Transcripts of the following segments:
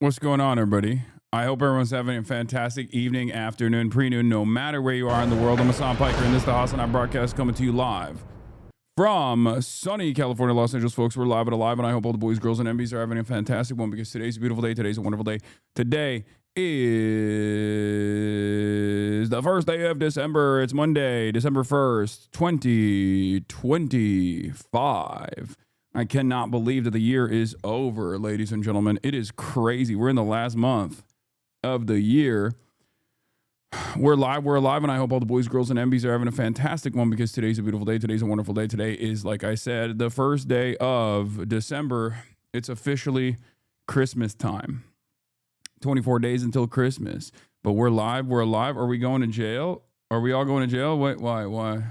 What's going on, everybody? I hope everyone's having a fantastic evening, afternoon, pre-noon, no matter where you are in the world. I'm Hasan Piker, and this is the HasanAbi broadcast coming to you live from sunny California, Los Angeles, folks. We're live and alive, and I hope all the boys, girls, and MBs are having a fantastic one because today's a beautiful day. Today's a wonderful day. Today is the first day of December. It's Monday, December 1st, 2025. I cannot believe that the year is over, ladies and gentlemen. It is crazy. We're in the last month of the year. We're live, and I hope all the boys, girls, and MBs are having a fantastic one because today's a beautiful day. Today's a wonderful day. Today is, like I said, the first day of December. It's officially Christmas time. 24 days until Christmas. But we're live. We're alive. Are we going to jail? Are we all going to jail? Wait, why?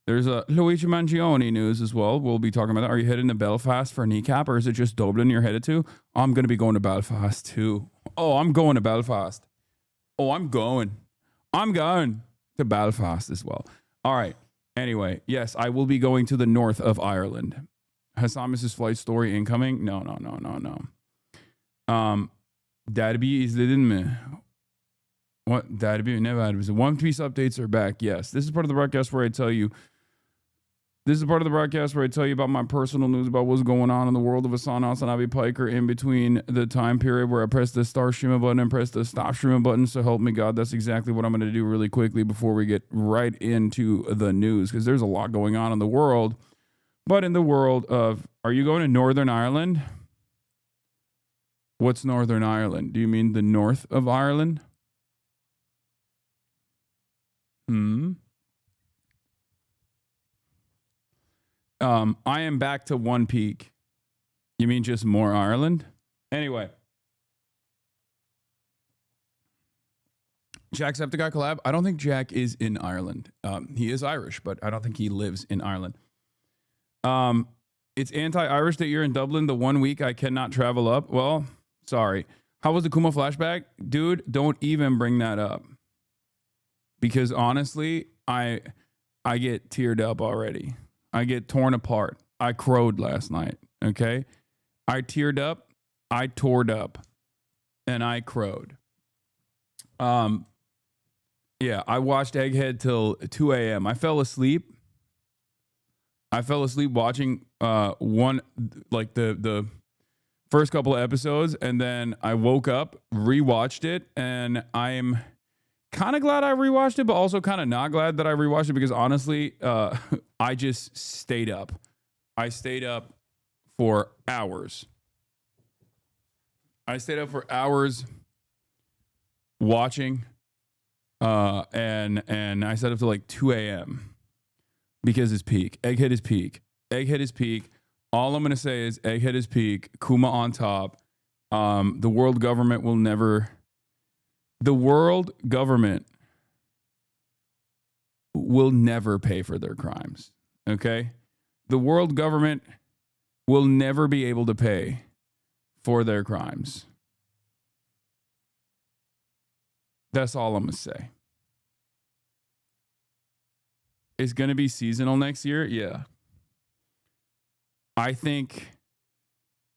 There's a Luigi Mangione news as well. We'll be talking about that. Are you heading to Belfast for a kneecap, or is it just Dublin you're headed to? I'm going to be going to Belfast too. Oh, I'm going to Belfast. Oh, I'm going to Belfast as well. All right. Anyway, yes, I will be going to the north of Ireland. Hasan Mrs. Flight story incoming? No. Derby izledin mi? What? Derby? Ne var? One Piece updates are back. Yes. This is part of the broadcast where I tell you about my personal news about what's going on in the world of HasanAbi Piker in between the time period where I press the start streaming button and press the stop streaming button. So help me God, that's exactly what I'm going to do really quickly before we get right into the news, because there's a lot going on in the world. But in the world of, are you going to Northern Ireland? What's Northern Ireland? Do you mean the north of Ireland? I am back to One Peak. You mean just more Ireland? Anyway. Jacksepticeye collab. I don't think Jack is in Ireland. He is Irish, but I don't think he lives in Ireland. It's anti-Irish that you're in Dublin the 1 week I cannot travel up. Well, sorry. How was the Kuma flashback? Dude, don't even bring that up. Because honestly, I get teared up already. I get torn apart. I crowed last night, okay? I teared up, I tored up, and I crowed. Yeah, I watched Egghead till 2 a.m. I fell asleep watching the first couple of episodes, and then I woke up, rewatched it, and I'm kind of glad I rewatched it, but also kind of not glad that I rewatched it because honestly, I just stayed up. I stayed up for hours. Watching, and I stayed up till like 2 a.m. because it's peak. Egghead is peak. All I'm going to say is Egghead is peak. Kuma on top. The world government will never pay for their crimes, okay? The world government will never be able to pay for their crimes. That's all I'm going to say. It's going to be seasonal next year? Yeah. I think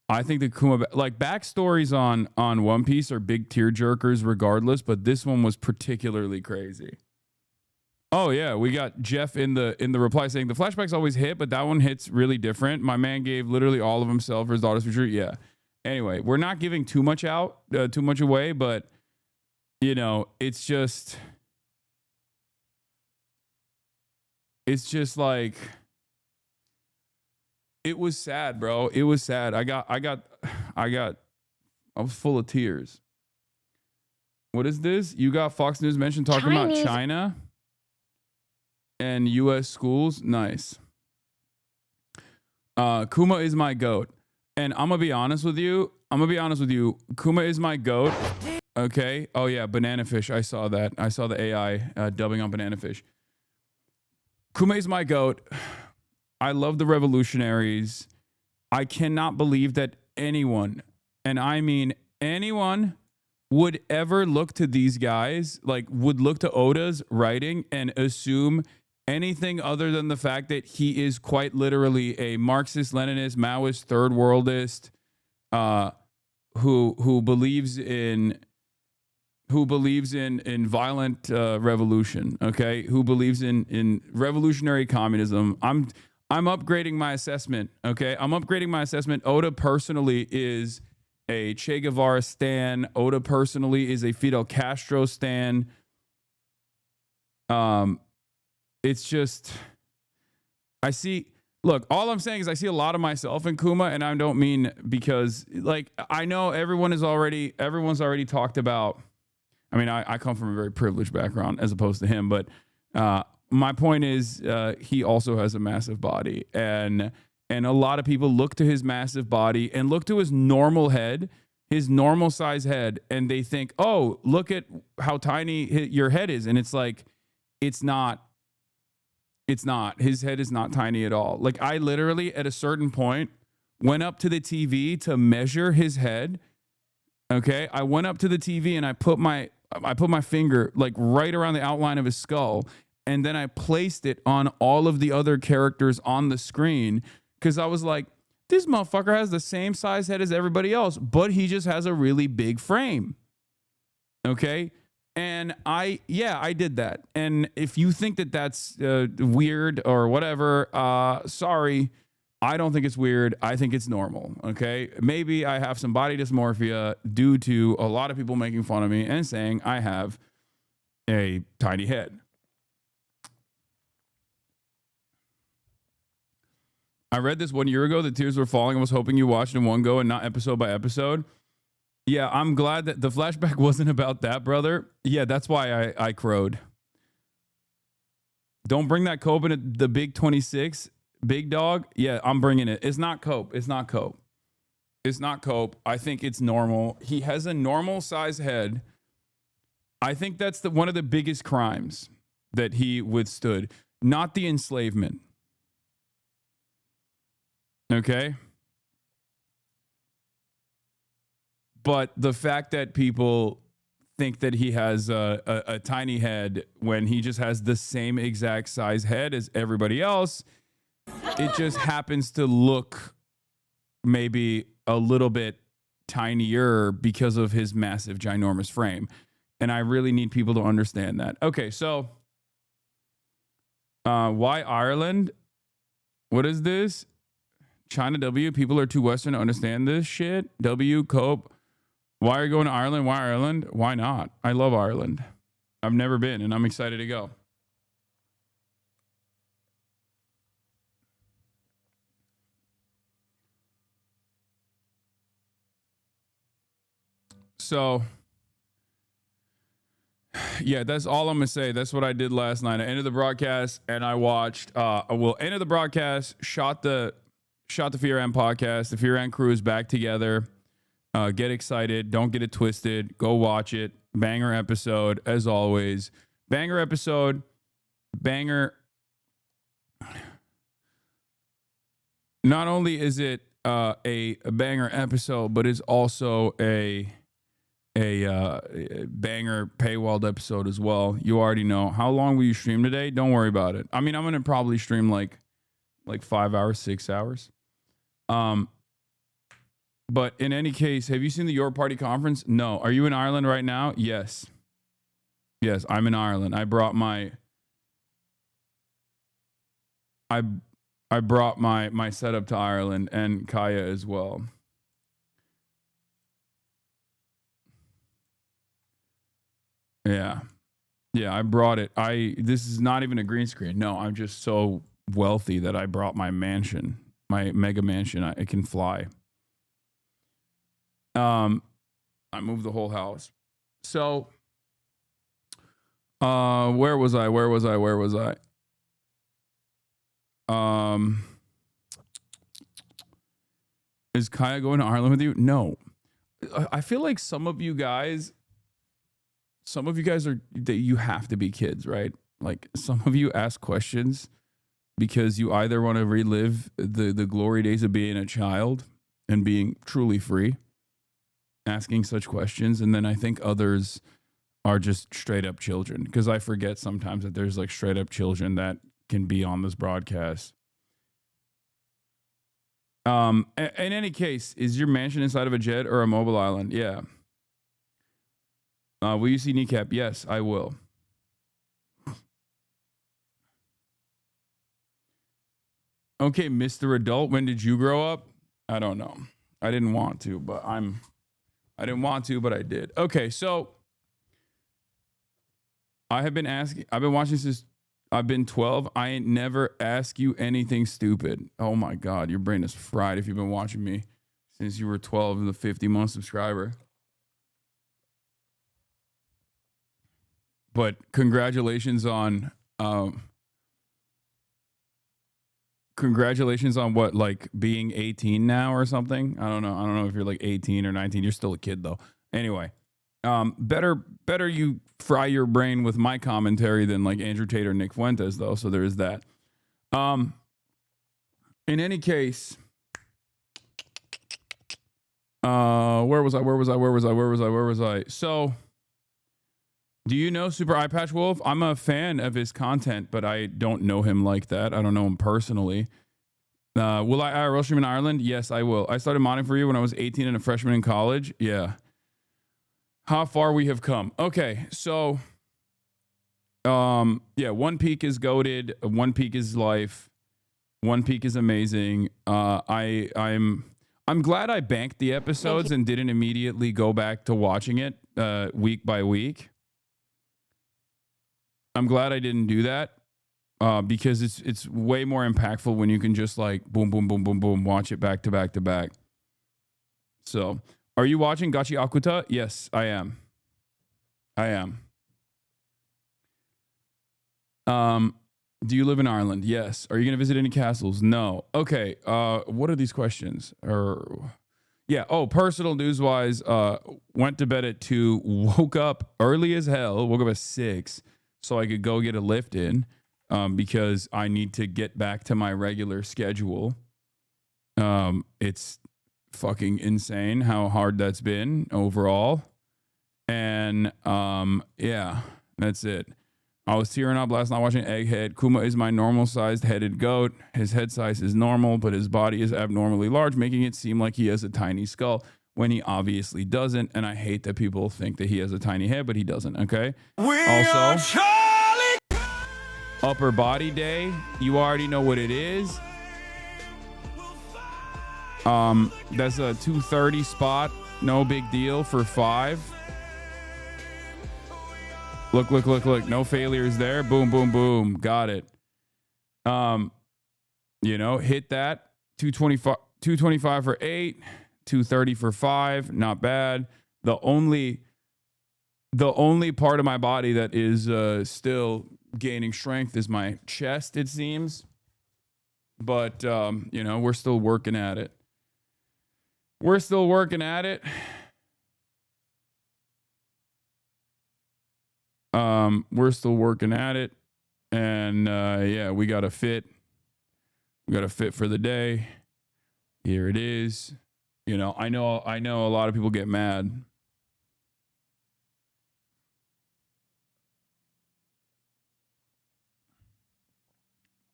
the Kuma, like, backstories on One Piece are big tearjerkers regardless, but this one was particularly crazy. Oh yeah, we got Jeff in the reply saying the flashbacks always hit, but that one hits really different. My man gave literally all of himself for his daughter's future. Yeah. Anyway, we're not giving too much away, but you know, it's just like, it was sad, bro. It was sad. I was full of tears. What is this? You got Fox News mentioned talking about China and U.S. schools. Nice. Kuma is my goat. And I'm going to be honest with you. Kuma is my goat. Okay. Oh, yeah. Banana Fish. I saw that. I saw the AI dubbing on Banana Fish. Kuma is my goat. I love the revolutionaries. I cannot believe that anyone, and I mean anyone, would ever look to these guys, like would look to Oda's writing and assume anything other than the fact that he is quite literally a Marxist, Leninist, Maoist, third worldist, who believes in violent revolution, okay? Who believes in revolutionary communism. I'm upgrading my assessment, okay? I'm upgrading my assessment. Oda personally is a Che Guevara stan. Oda personally is a Fidel Castro stan. It's just, look, all I'm saying is I see a lot of myself in Kuma, and I don't mean because, like, I know everyone's already talked about. I mean, I come from a very privileged background as opposed to him, but my point is he also has a massive body, and a lot of people look to his massive body and look to his normal head, his normal size head, and they think, oh, look at how tiny your head is. And it's like, it's not. His head is not tiny at all. Like, I literally, at a certain point, went up to the TV to measure his head. Okay, I went up to the TV and I put my finger like right around the outline of his skull, and then I placed it on all of the other characters on the screen, because I was like, this motherfucker has the same size head as everybody else, but he just has a really big frame. Okay. And I did that. And if you think that that's weird or whatever, sorry, I don't think it's weird. I think it's normal. Okay. Maybe I have some body dysmorphia due to a lot of people making fun of me and saying I have a tiny head. I read this 1 year ago. The tears were falling. I was hoping you watched in one go and not episode by episode. Yeah, I'm glad that the flashback wasn't about that, brother. Yeah, that's why I crowed. Don't bring that cope in the big 26, big dog. Yeah, I'm bringing it. It's not cope. It's not cope. It's not cope. I think it's normal. He has a normal size head. I think that's one of the biggest crimes that he withstood, not the enslavement. Okay? But the fact that people think that he has a tiny head when he just has the same exact size head as everybody else, it just happens to look maybe a little bit tinier because of his massive, ginormous frame. And I really need people to understand that. Okay, so why Ireland? What is this? China W, people are too Western to understand this shit. W, cope. Why are you going to Ireland? Why Ireland? Why not? I love Ireland. I've never been, and I'm excited to go. So, yeah, that's all I'm going to say. That's what I did last night. I ended the broadcast, and I watched, ended the broadcast, shot the Fear Ant podcast. The Fear Ant crew is back together. Get excited. Don't get it twisted. Go watch it. Banger episode, as always. Banger episode. Banger. Not only is it a banger episode, but it's also a banger paywalled episode as well. You already know. How long will you stream today? Don't worry about it. I mean, I'm going to probably stream like 5 hours, 6 hours. But in any case, have you seen the Your Party conference? No. Are you in Ireland right now? Yes. Yes, I'm in Ireland. I brought my setup to Ireland, and Kaya as well. Yeah. Yeah, I brought it. This is not even a green screen. No, I'm just so wealthy that I brought my mansion, my mega mansion. It can fly. I moved the whole house. So, where was I? Is Kaya going to Ireland with you? No. I feel like some of you guys are that you have to be kids, right? Like, some of you ask questions because you either want to relive the glory days of being a child and being truly free, asking such questions, and then I think others are just straight up children, because I forget sometimes that there's like straight up children that can be on this broadcast. In any case, is your mansion inside of a jet or a mobile island? Yeah. Will you see Kneecap? Yes, I will. Okay, Mr. Adult, when did you grow up? I don't know. I didn't want to, but I didn't want to, but I did. Okay, so I've been watching since I've been 12. I ain't never ask you anything stupid. Oh my God, your brain is fried if you've been watching me since you were 12 and the 50-month subscriber. But congratulations on what, like being 18 now or something. I don't know if you're like 18 or 19. You're still a kid though. Anyway, better you fry your brain with my commentary than like Andrew Tate or Nick Fuentes though. So there is that. In any case, where was I? So, do you know Super Eye Patch Wolf? I'm a fan of his content, but I don't know him like that. I don't know him personally. Will I IRL stream in Ireland? Yes, I will. I started modding for you when I was 18 and a freshman in college. Yeah. How far we have come. Okay, so yeah, One Peak is goated. One Peak is life. One Peak is amazing. I'm glad I banked the episodes and didn't immediately go back to watching it week by week. I'm glad I didn't do that because it's way more impactful when you can just like boom, boom, boom, boom, boom, watch it back to back to back. So, are you watching Gachi Akuta? Yes, I am. Do you live in Ireland? Yes. Are you going to visit any castles? No. Okay. What are these questions? Yeah. Oh, personal news wise, went to bed at 2, woke up early as hell, woke up at 6 so I could go get a lift in, because I need to get back to my regular schedule. It's fucking insane how hard that's been overall. And, yeah, that's it. I was tearing up last night watching Egghead. Kuma is my normal-sized headed goat. His head size is normal, but his body is abnormally large, making it seem like he has a tiny skull when he obviously doesn't. And I hate that people think that he has a tiny head, but he doesn't, okay? Also, upper body day. You already know what it is. That's a 230 spot. No big deal for 5. Look. No failures there. Boom, boom, boom. Got it. Hit that. 225 for 8, 230 for 5. Not bad. The only part of my body that is still gaining strength is my chest, it seems. But we're still working at it. We're still working at it. And yeah, we got a fit. We got a fit for the day. Here it is. I know a lot of people get mad.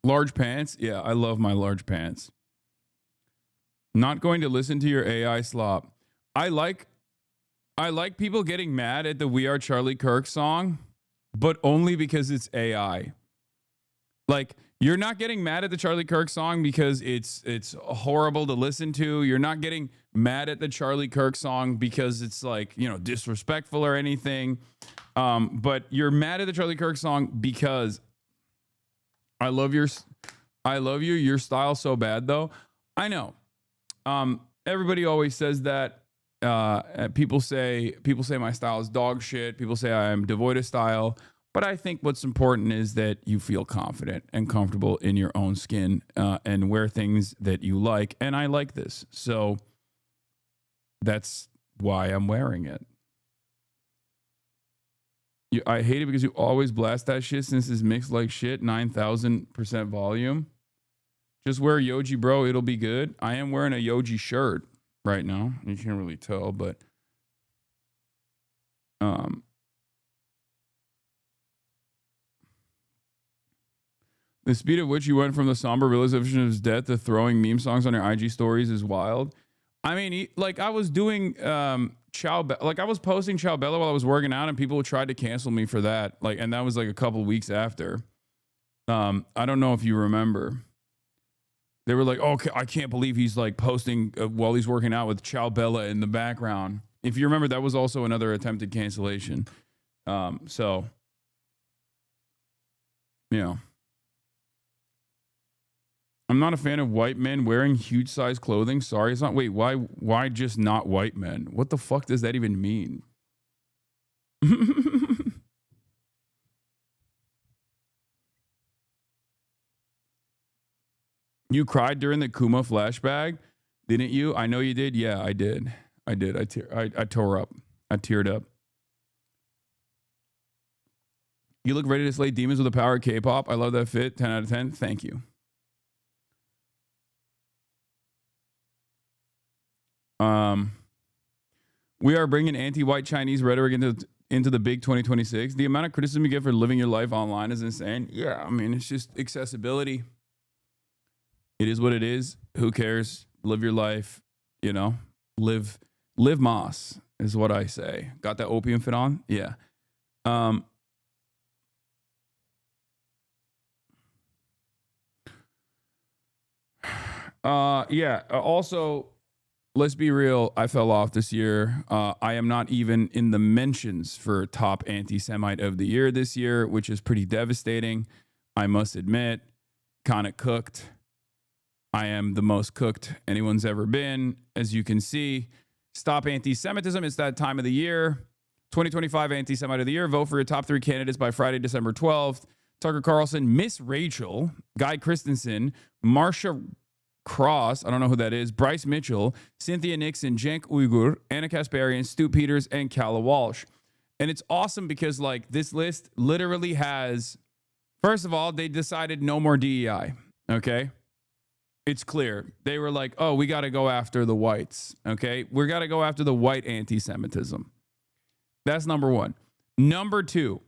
Large pants? Yeah, I love my large pants. Not going to listen to your AI slop. I like people getting mad at the We Are Charlie Kirk song, but only because it's AI. Like, you're not getting mad at the Charlie Kirk song because it's horrible to listen to. You're not getting mad at the Charlie Kirk song because it's like, disrespectful or anything. But you're mad at the Charlie Kirk song because I love your style so bad though. I know. Everybody always says that. People say my style is dog shit. People say I am devoid of style. But I think what's important is that you feel confident and comfortable in your own skin and wear things that you like. And I like this. So that's why I'm wearing it. I hate it because you always blast that shit since it's mixed like shit, 9,000% volume. Just wear Yoji, bro. It'll be good. I am wearing a Yoji shirt right now. You can't really tell, but The speed at which you went from the somber realization of his death to throwing meme songs on your IG stories is wild. I mean, like I was doing like I was posting Ciao Bella while I was working out, and people tried to cancel me for that. Like, and that was like a couple of weeks after. I don't know if you remember. They were like, "Oh, I can't believe he's like posting while he's working out with Ciao Bella in the background." If you remember, that was also another attempted cancellation. So, yeah. I'm not a fan of white men wearing huge size clothing. Sorry, it's not. Wait, why just not white men? What the fuck does that even mean? You cried during the Kuma flashback, didn't you? I know you did. Yeah, I did. I tore up. I teared up. You look ready to slay demons with the power of K-pop. I love that fit. 10 out of 10. Thank you. We are bringing anti-white Chinese rhetoric into the big 2026. The amount of criticism you get for living your life online is insane. Yeah, I mean, it's just accessibility. It is what it is. Who cares? Live your life. You know, live Moss is what I say. Got that opium fit on? Yeah. Yeah. Also, let's be real. I fell off this year. I am not even in the mentions for top anti-Semite of the year this year, which is pretty devastating. I must admit, kind of cooked. I am the most cooked anyone's ever been. As you can see, stop anti-Semitism. It's that time of the year. 2025 Anti-Semite of the Year. Vote for your top 3 candidates by Friday, December 12th. Tucker Carlson, Miss Rachel, Guy Christensen, Marsha Cross, I don't know who that is, Bryce Mitchell, Cynthia Nixon, Cenk Uygur, Anna Kasparian, Stu Peters, and Calla Walsh. And it's awesome because like this list literally has, first of all, they decided no more DEI, okay? It's clear. They were like, oh, we got to go after the whites, okay? We got to go after the white anti-Semitism. That's number one. Number two,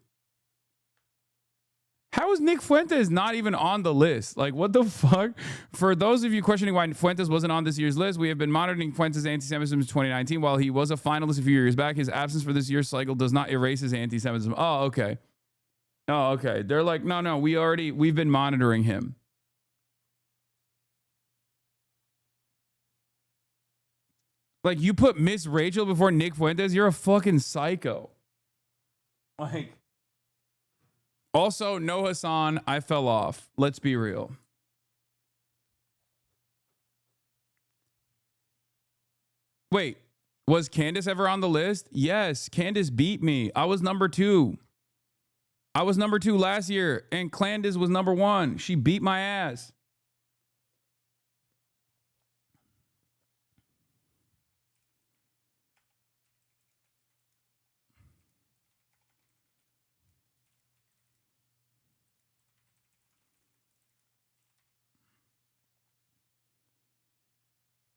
how is Nick Fuentes not even on the list? Like, what the fuck? For those of you questioning why Fuentes wasn't on this year's list, we have been monitoring Fuentes' anti-Semitism since 2019. While he was a finalist a few years back, his absence for this year's cycle does not erase his anti-Semitism. Oh, okay. Oh, okay. They're like, no, we've been monitoring him. Like, you put Miss Rachel before Nick Fuentes, you're a fucking psycho. Like, also, no Hasan, I fell off. Let's be real. Wait, was Candace ever on the list? Yes, Candace beat me. I was number 2. I was number 2 last year, and Candace was number 1. She beat my ass.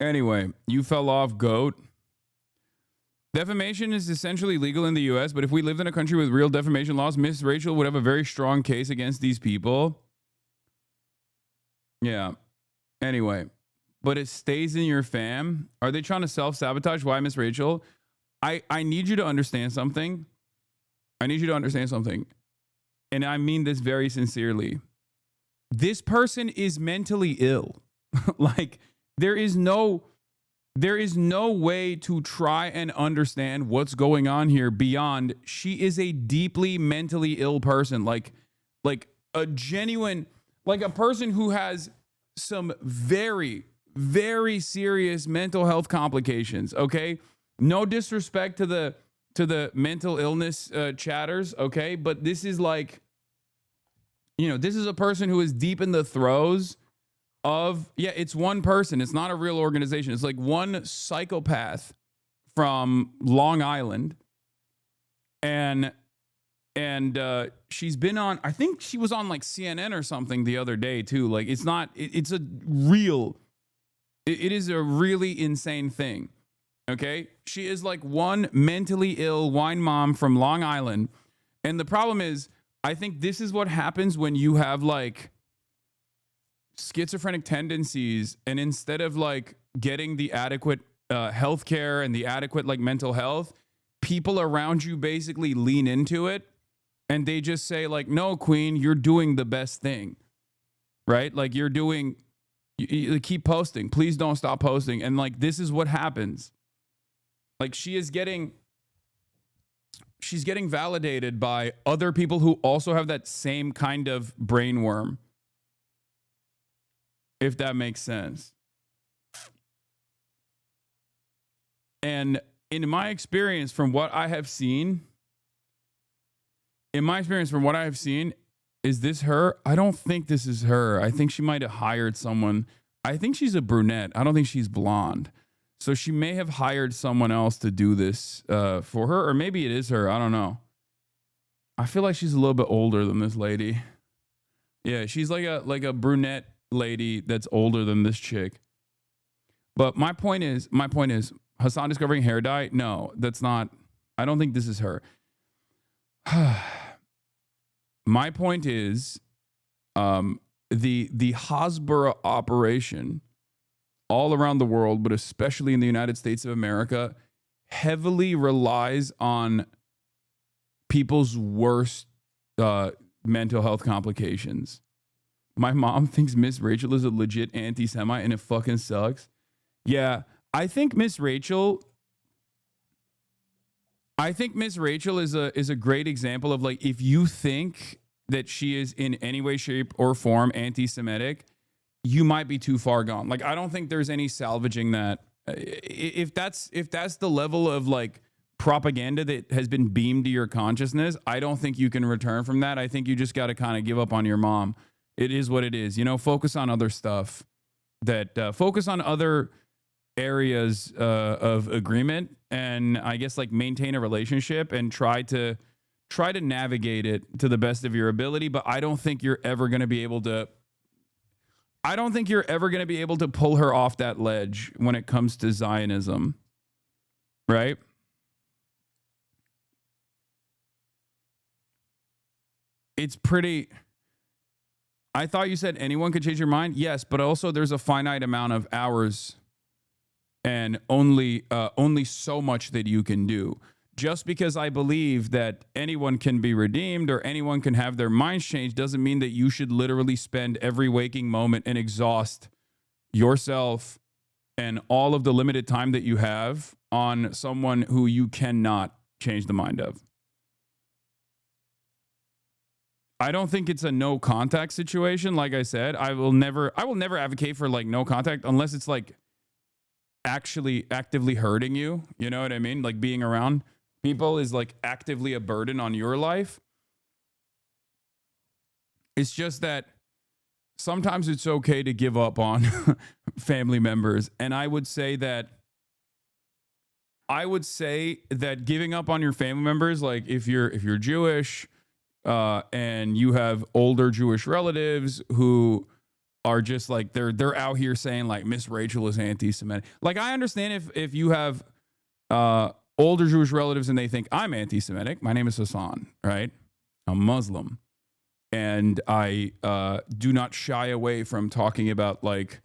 Anyway, you fell off, goat. Defamation is essentially legal in the U.S., but if we lived in a country with real defamation laws, Miss Rachel would have a very strong case against these people. Yeah. Anyway, but it stays in your fam. Are they trying to self-sabotage? Why, Miss Rachel? I need you to understand something. I need you to understand something. And I mean this very sincerely. This person is mentally ill. Like, there is no way to try and understand what's going on here beyond she is a deeply mentally ill person, like a genuine, like a person who has some very, very serious mental health complications. Okay, no disrespect to the mental illness chatters. Okay, but this is like, this is a person who is deep in the throes of, it's one person. It's not a real organization. It's like one psychopath from Long Island. And she's been on, I think she was on like CNN or something the other day too. Like, it's not, it's a real, it is a really insane thing. Okay. She is like one mentally ill wine mom from Long Island. And the problem is, I think this is what happens when you have like schizophrenic tendencies, and instead of like getting the adequate healthcare and the adequate like mental health, people around you basically lean into it and they just say like, no, queen, you're doing the best thing, right? Like you're doing, you keep posting, please don't stop posting. And like, this is what happens. Like she's getting validated by other people who also have that same kind of brain worm, if that makes sense. And in my experience, from what I have seen, is this her? I don't think this is her. I think she might have hired someone. I think she's a brunette. I don't think she's blonde. So she may have hired someone else to do this for her, or maybe it is her. I don't know. I feel like she's a little bit older than this lady. Yeah, she's like a brunette lady that's older than this chick. But my point is, Hasan discovering hair dye? No, that's not. I don't think this is her. My point is, the Hasbara operation all around the world, but especially in the United States of America, heavily relies on people's worst mental health complications. My mom thinks Miss Rachel is a legit anti-Semite and it fucking sucks. Yeah, I think Miss Rachel is a great example of like, if you think that she is in any way, shape, or form anti-Semitic, you might be too far gone. Like, I don't think there's any salvaging that. If that's the level of like propaganda that has been beamed to your consciousness, I don't think you can return from that. I think you just got to kind of give up on your mom. It is what it is. You know, focus on other stuff. Focus on other areas of agreement, and I guess like maintain a relationship and try to navigate it to the best of your ability. But I don't think you're ever going to be able to. I don't think you're ever going to be able to pull her off that ledge when it comes to Zionism, right? It's pretty. I thought you said anyone could change your mind. Yes, but also there's a finite amount of hours and only so much that you can do. Just because I believe that anyone can be redeemed or anyone can have their minds changed doesn't mean that you should literally spend every waking moment and exhaust yourself and all of the limited time that you have on someone who you cannot change the mind of. I don't think it's a no contact situation. Like I said, I will never advocate for like no contact unless it's like actually actively hurting you. You know what I mean? Like being around people is like actively a burden on your life. It's just that sometimes it's okay to give up on family members. And I would say that giving up on your family members, like if you're Jewish, and you have older Jewish relatives who are just like they're out here saying like Miss Rachel is anti-Semitic. Like I understand if you have older Jewish relatives and they think I'm anti-Semitic. My name is Hasan, right? I'm Muslim, and I do not shy away from talking about like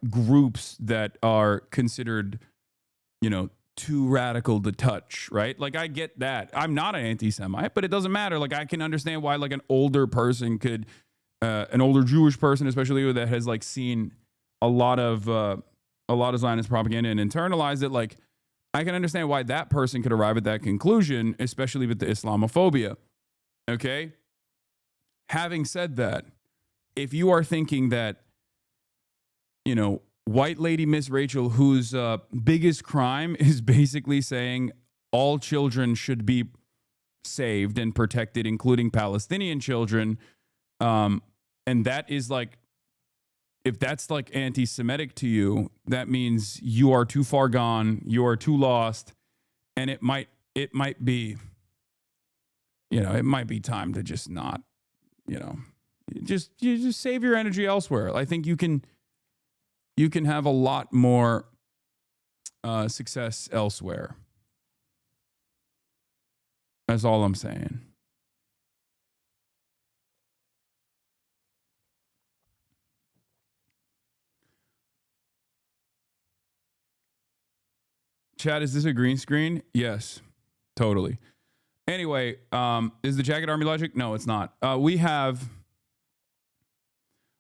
groups that are considered, you know, too radical to touch, right? Like I get that. I'm not an anti-Semite, but it doesn't matter. Like I can understand why like an older person could, an older Jewish person, especially that has like seen a lot of Zionist propaganda and internalized it. Like I can understand why that person could arrive at that conclusion, especially with the Islamophobia. Okay. Having said that, if you are thinking that, you know, white lady Miss Rachel, whose biggest crime is basically saying all children should be saved and protected, including Palestinian children. And that is like, if that's like anti-Semitic to you, that means you are too far gone, you are too lost, and it might be, you know, it might be time to just not, you know, you just save your energy elsewhere. I think you can have a lot more success elsewhere. That's all I'm saying. Chad, is this a green screen? Yes, totally. Anyway, is the jacket army logic? No, it's not. We have.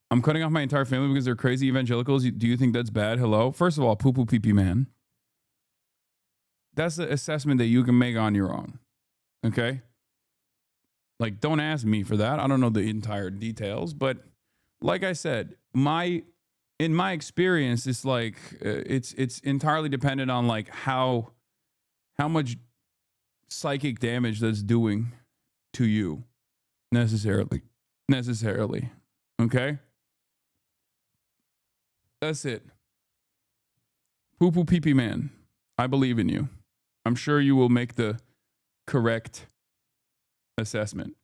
I'm cutting off my entire family because they're crazy evangelicals. Do you think that's bad? Hello. First of all, poo poo pee pee man. That's the assessment that you can make on your own. Okay. Like, don't ask me for that. I don't know the entire details, but like I said, in my experience, it's like it's entirely dependent on like how much psychic damage that's doing to you necessarily. Okay. That's it. Poo poo pee pee man. I believe in you. I'm sure you will make the correct assessment.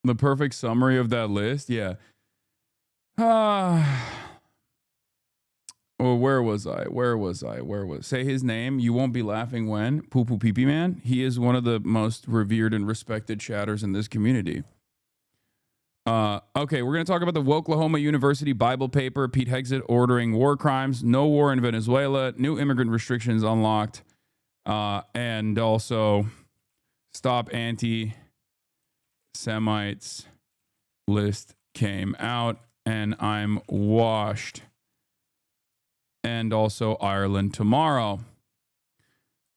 The perfect summary of that list, yeah. Or where was I? Say his name. You won't be laughing when poo poo pee pee man. He is one of the most revered and respected chatters in this community. Okay, we're going to talk about the WOKELAHOMA University Bible paper, Pete Hegseth ordering war crimes, no war in Venezuela, new immigrant restrictions unlocked, and also stop anti-Semites list came out, and I'm washed. And also Ireland tomorrow.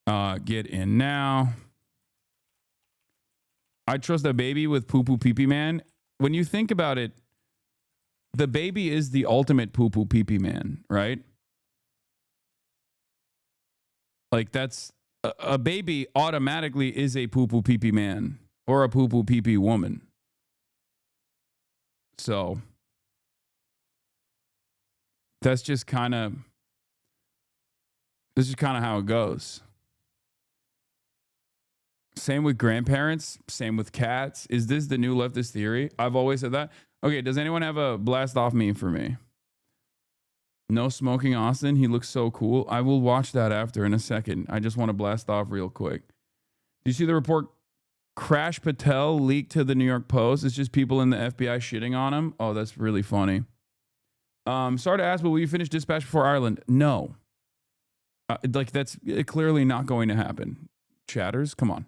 Get in now. I trust a baby with poo poo pee pee man. When you think about it, the baby is the ultimate poo poo pee pee man, right? Like that's a baby automatically is a poo poo pee pee man or a poo poo pee pee woman. So that's just kind of how it goes. Same with grandparents, same with cats. Is this the new leftist theory? I've always said that. Okay, does anyone have a blast off meme for me? No smoking Austin. He looks so cool. I will watch that after in a second. I just want to blast off real quick. Do you see the report? Crash Patel leaked to the New York Post. It's just people in the FBI shitting on him. Oh, that's really funny. Sorry to ask, but will you finish Dispatch before Ireland? No. Like that's clearly not going to happen. Chatters, come on.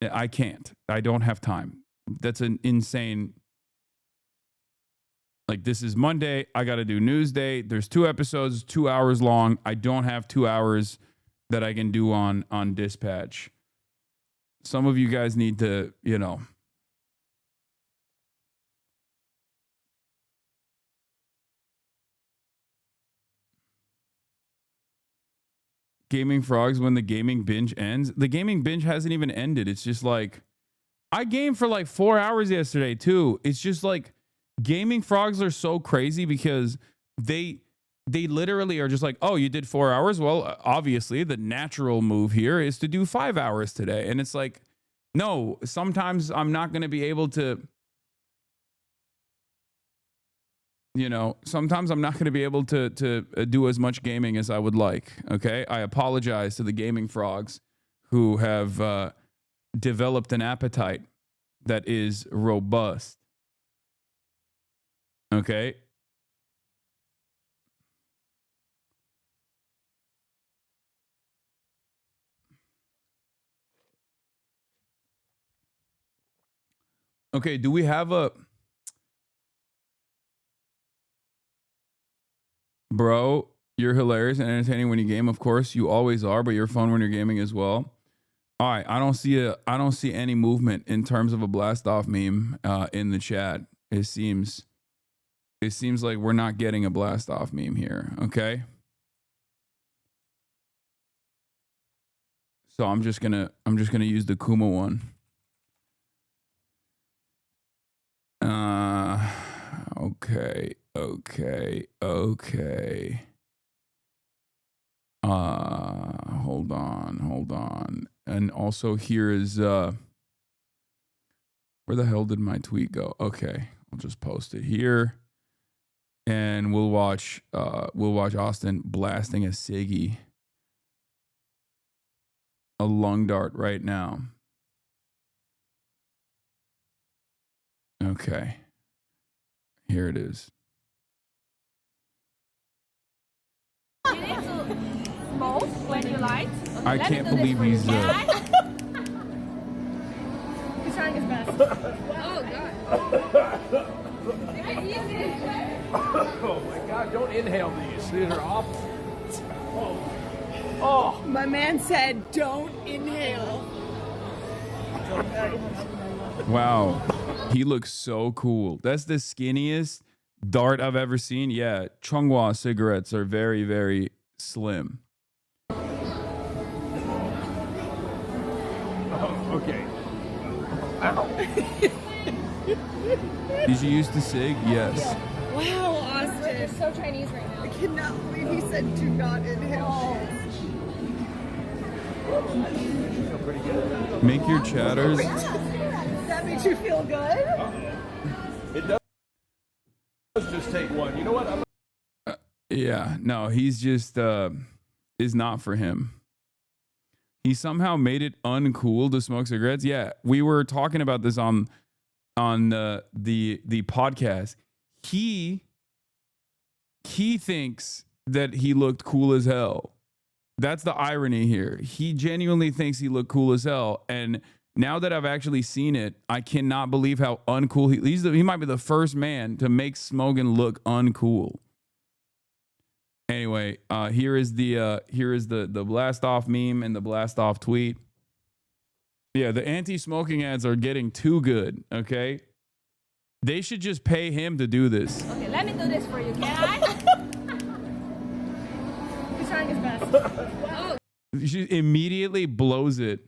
I can't. I don't have time. That's an insane. Like, this is Monday. I got to do Newsday. There's 2 episodes, 2 hours long. I don't have 2 hours that I can do on Dispatch. Some of you guys need to, Gaming frogs when the gaming binge ends. The gaming binge hasn't even ended. It's just like, I gamed for like 4 hours yesterday too. It's just like, gaming frogs are so crazy because they literally are just like, oh, you did 4 hours? Well, obviously the natural move here is to do 5 hours today. And it's like, no, sometimes I'm not going to be able to, sometimes I'm not going to be able to do as much gaming as I would like. Okay. I apologize to the gaming frogs who have developed an appetite that is robust. Okay. Okay. Do we have a... Bro, you're hilarious and entertaining when you game. Of course, you always are, but you're fun when you're gaming as well. All right, I don't see any movement in terms of a blast off meme in the chat. It seems like we're not getting a blast off meme here. Okay, so I'm just gonna use the Kuma one. Okay. Hold on. And also here is where the hell did my tweet go? Okay, I'll just post it here. And we'll watch Austin blasting a ciggy. A lung dart right now. Okay. Here it is. both when you like. Okay, I can't believe he's He's trying his best. Oh god. Oh my God, don't inhale these. These are awful. Oh. My man said, don't inhale. Wow. He looks so cool. That's the skinniest dart I've ever seen. Yeah, Chonghua cigarettes are very, very slim. Oh, okay. Did you used to cig? Yes. Wow, Austin. You're so Chinese right now. I cannot believe he said do not inhale. Feel pretty good. Make your chatters. That makes you feel good? It does just take one. You know what? Yeah, no, he's just is not for him. He somehow made it uncool to smoke cigarettes. Yeah, we were talking about this on the podcast. He thinks that he looked cool as hell. That's the irony here. He genuinely thinks he looked cool as hell, and now that I've actually seen it, I cannot believe how uncool he might be the first man to make smoking look uncool. Anyway, here is the blast off meme and the blast off tweet. Yeah, the anti-smoking ads are getting too good, okay? They should just pay him to do this. Okay, let me do this for you, can I? He's trying his best. Oh. She immediately blows it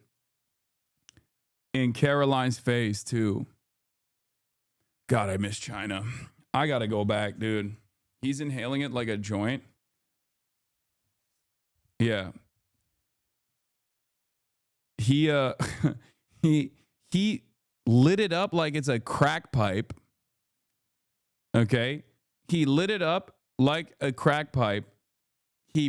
in Caroline's face, too. God, I miss China. I gotta go back, dude. He's inhaling it like a joint. Yeah. He he lit it up like it's a crack pipe. Okay? He lit it up like a crack pipe. He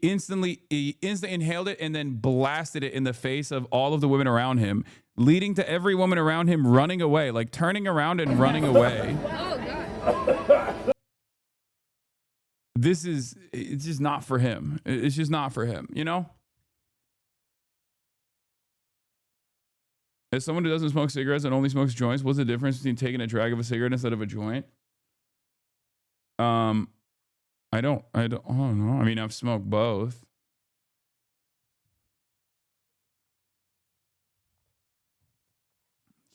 instantly inhaled it and then blasted it in the face of all of the women around him, leading to every woman around him running away, like turning around and running away. Oh god. It's just not for him. It's just not for him, you know? As someone who doesn't smoke cigarettes and only smokes joints, what's the difference between taking a drag of a cigarette instead of a joint? I don't know. I mean, I've smoked both.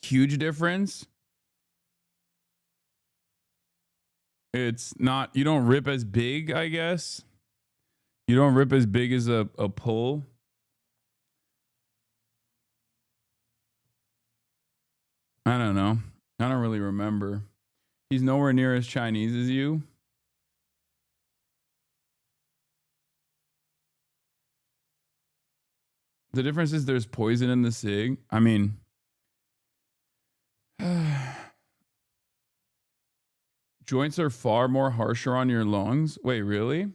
Huge difference. It's not, you don't rip as big, I guess. You don't rip as big as a pull. I don't know. I don't really remember. He's nowhere near as Chinese as you. The difference is there's poison in the cig. I mean, joints are far more harsher on your lungs. Wait, really?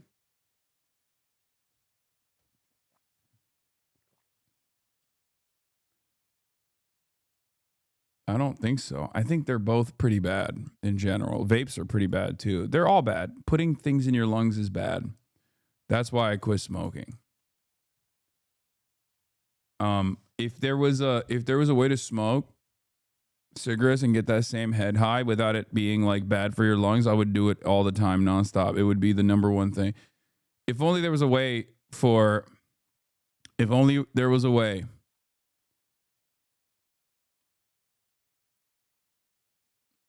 I don't think so. I think they're both pretty bad in general. Vapes are pretty bad too. They're all bad. Putting things in your lungs is bad. That's why I quit smoking. If there was a way to smoke cigarettes and get that same head high without it being like bad for your lungs, I would do it all the time, nonstop. It would be the number one thing. If only there was a way.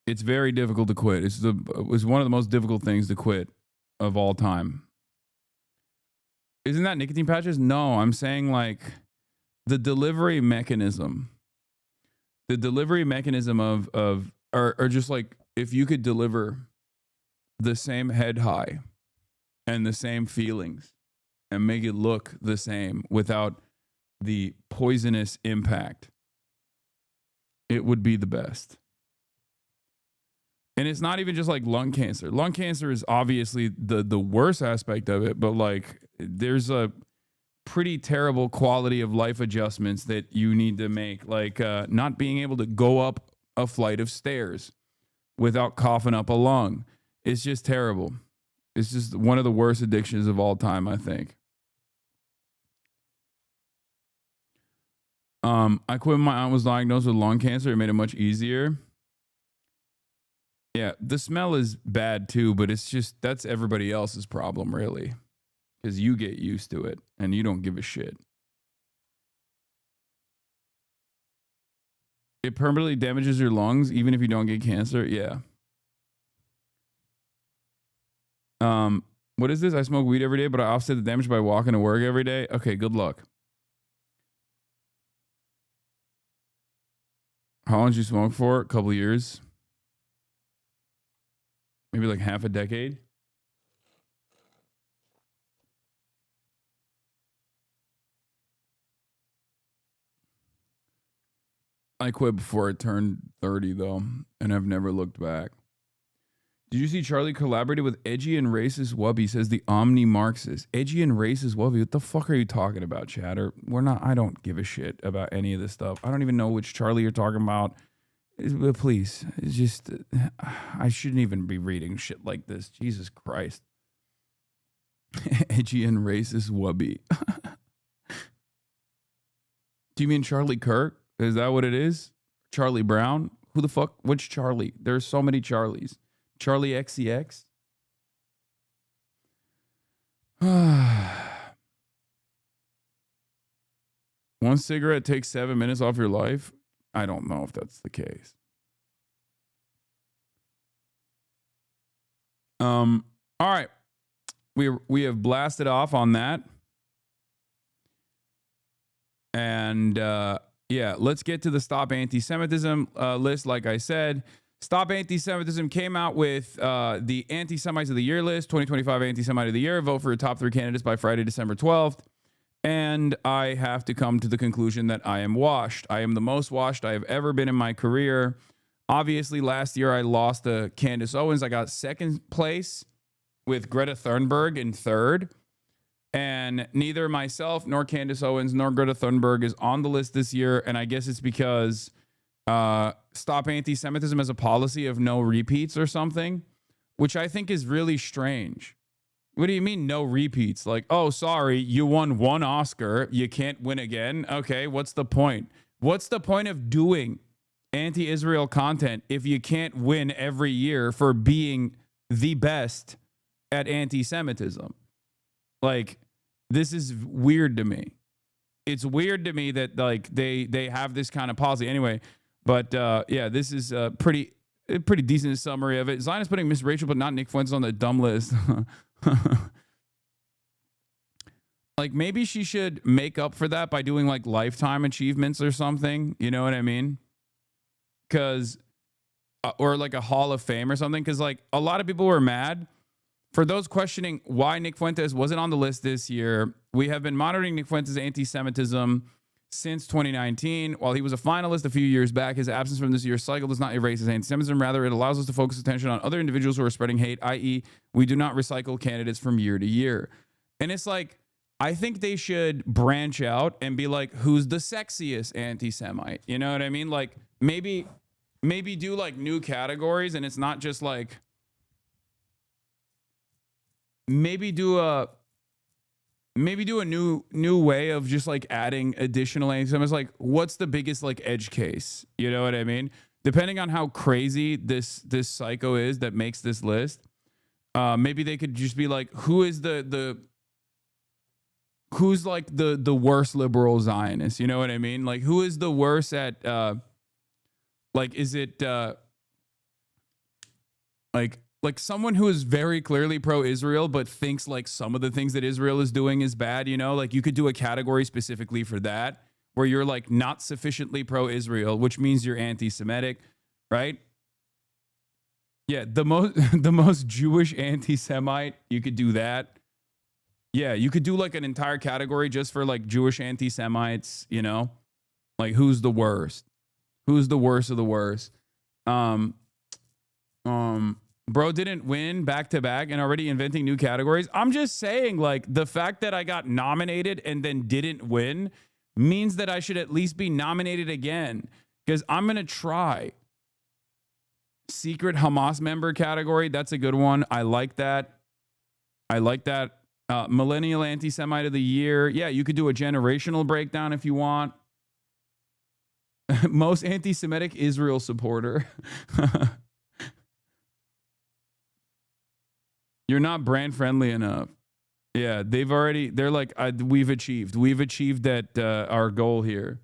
It's very difficult to quit. It's one of the most difficult things to quit of all time. Isn't that nicotine patches? No, I'm saying like the delivery mechanism. The delivery mechanism or just like if you could deliver the same head high and the same feelings and make it look the same without the poisonous impact, it would be the best. And it's not even just like lung cancer. Lung cancer is obviously the worst aspect of it, but like there's a pretty terrible quality of life adjustments that you need to make, like not being able to go up a flight of stairs without coughing up a lung. It's just terrible. It's just one of the worst addictions of all time, I think. I quit when my aunt was diagnosed with lung cancer. It made it much easier. Yeah, the smell is bad too, but it's just, that's everybody else's problem, really. Because you get used to it and you don't give a shit. It permanently damages your lungs, even if you don't get cancer. Yeah. What is this? I smoke weed every day, but I offset the damage by walking to work every day. Okay, good luck. How long did you smoke for? A couple of years. Maybe like half a decade. I quit before I turned 30, though, and I've never looked back. Did you see Charlie collaborated with edgy and racist Wubby, says the Omni-Marxist. Edgy and racist Wubby? What the fuck are you talking about, Chatter? I don't give a shit about any of this stuff. I don't even know which Charlie you're talking about. But please, it's just, I shouldn't even be reading shit like this. Jesus Christ. Edgy and racist Wubby. Do you mean Charlie Kirk? Is that what it is? Charlie Brown? Who the fuck? Which Charlie? There's so many Charlies. Charlie XCX? One cigarette takes 7 minutes off your life? I don't know if that's the case. All right. We have blasted off on that. And yeah, let's get to the Stop Anti-Semitism list. Like I said, Stop Anti-Semitism came out with the Anti-Semites of the Year list, 2025 Anti-Semite of the Year. Vote for your top 3 candidates by Friday, December 12th. And I have to come to the conclusion that I am washed. I am the most washed I have ever been in my career. Obviously, last year I lost to Candace Owens. I got second place with Greta Thunberg in third. And neither myself nor Candace Owens nor Greta Thunberg is on the list this year. And I guess it's because Stop Anti-Semitism as a policy of no repeats or something, which I think is really strange. What do you mean no repeats? Like, oh, sorry, you won one Oscar. You can't win again. Okay, what's the point? What's the point of doing anti-Israel content if you can't win every year for being the best at anti-Semitism? Like, this is weird to me. It's weird to me that like they have this kind of policy anyway. But yeah, this is a pretty decent summary of it. Zion is putting Miss Rachel, but not Nick Fuentes on the dumb list. Like maybe she should make up for that by doing like lifetime achievements or something. You know what I mean? Because or like a Hall of Fame or something. Because like a lot of people were mad. For those questioning why Nick Fuentes wasn't on the list this year, we have been monitoring Nick Fuentes' anti-Semitism since 2019. While he was a finalist a few years back, his absence from this year's cycle does not erase his anti-Semitism. Rather, it allows us to focus attention on other individuals who are spreading hate, i.e., we do not recycle candidates from year to year. And it's like, I think they should branch out and be like, who's the sexiest anti-Semite? You know what I mean? Like, maybe do like new categories, and it's not just like, maybe do a new way of just like adding additional anti-Semitism. Like, what's the biggest like edge case? You know what I mean? Depending on how crazy this psycho is that makes this list, maybe they could just be like, who's like the worst liberal Zionist? You know what I mean? Like, who is the worst at like, is it like someone who is very clearly pro-Israel, but thinks like some of the things that Israel is doing is bad, you know? Like you could do a category specifically for that, where you're like not sufficiently pro-Israel, which means you're anti-Semitic, right? Yeah, the most Jewish anti-Semite, you could do that. Yeah, you could do like an entire category just for like Jewish anti-Semites, you know? Like who's the worst? Who's the worst of the worst? Bro didn't win back-to-back and already inventing new categories. I'm just saying, like, the fact that I got nominated and then didn't win means that I should at least be nominated again, because I'm going to try. Secret Hamas member category, that's a good one. I like that. I like that. Millennial Anti-Semite of the Year. Yeah, you could do a generational breakdown if you want. Most anti-Semitic Israel supporter. You're not brand friendly enough. Yeah, they're like, we've achieved that our goal here.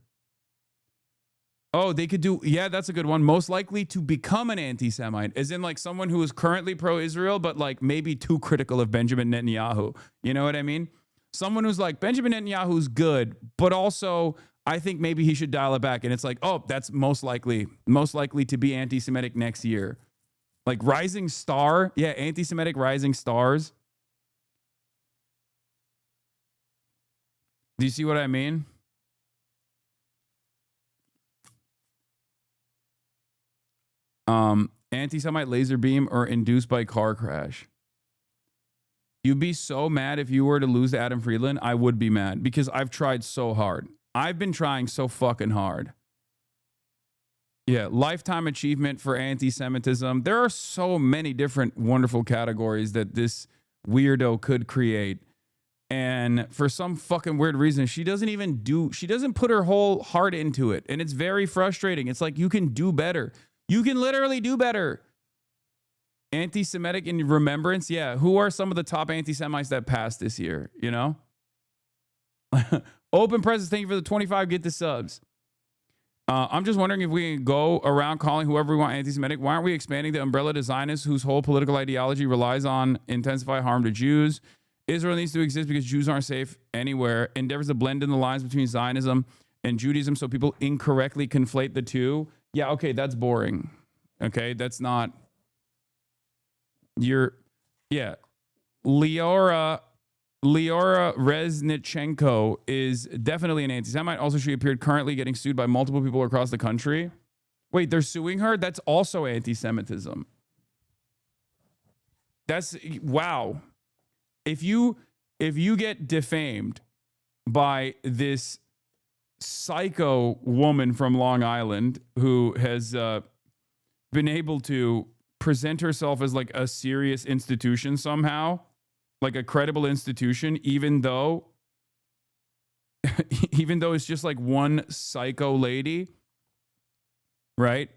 Oh, they could do, yeah, that's a good one. Most likely to become an anti-Semite, as in like someone who is currently pro-Israel, but like maybe too critical of Benjamin Netanyahu. You know what I mean? Someone who's like, Benjamin Netanyahu's good, but also I think maybe he should dial it back. And it's like, oh, that's most likely to be anti-Semitic next year. Like rising star. Yeah, anti-Semitic rising stars. Do you see what I mean? Anti-Semite laser beam or induced by car crash. You'd be so mad if you were to lose to Adam Friedland. I would be mad because I've tried so hard. I've been trying so fucking hard. Yeah, lifetime achievement for anti-Semitism. There are so many different wonderful categories that this weirdo could create. And for some fucking weird reason, she doesn't put her whole heart into it. And it's very frustrating. It's like, you can do better. You can literally do better. Anti-Semitic in remembrance. Yeah. Who are some of the top anti-Semites that passed this year? You know? Open presence. Thank you for the 25. Get the subs. I'm just wondering if we can go around calling whoever we want anti-Semitic. Why aren't we expanding the umbrella to Zionists whose whole political ideology relies on intensify harm to Jews? Israel needs to exist because Jews aren't safe anywhere. Endeavors to blend in the lines between Zionism and Judaism so people incorrectly conflate the two. Yeah, okay, that's boring. Okay, that's not... Yeah. Leora Reznichenko is definitely an anti-Semite. Also, she appeared currently getting sued by multiple people across the country. Wait, they're suing her? That's also anti-Semitism. That's... Wow. If you get defamed by this psycho woman from Long Island who has been able to present herself as like a serious institution somehow, like a credible institution, even though it's just like one psycho lady, right?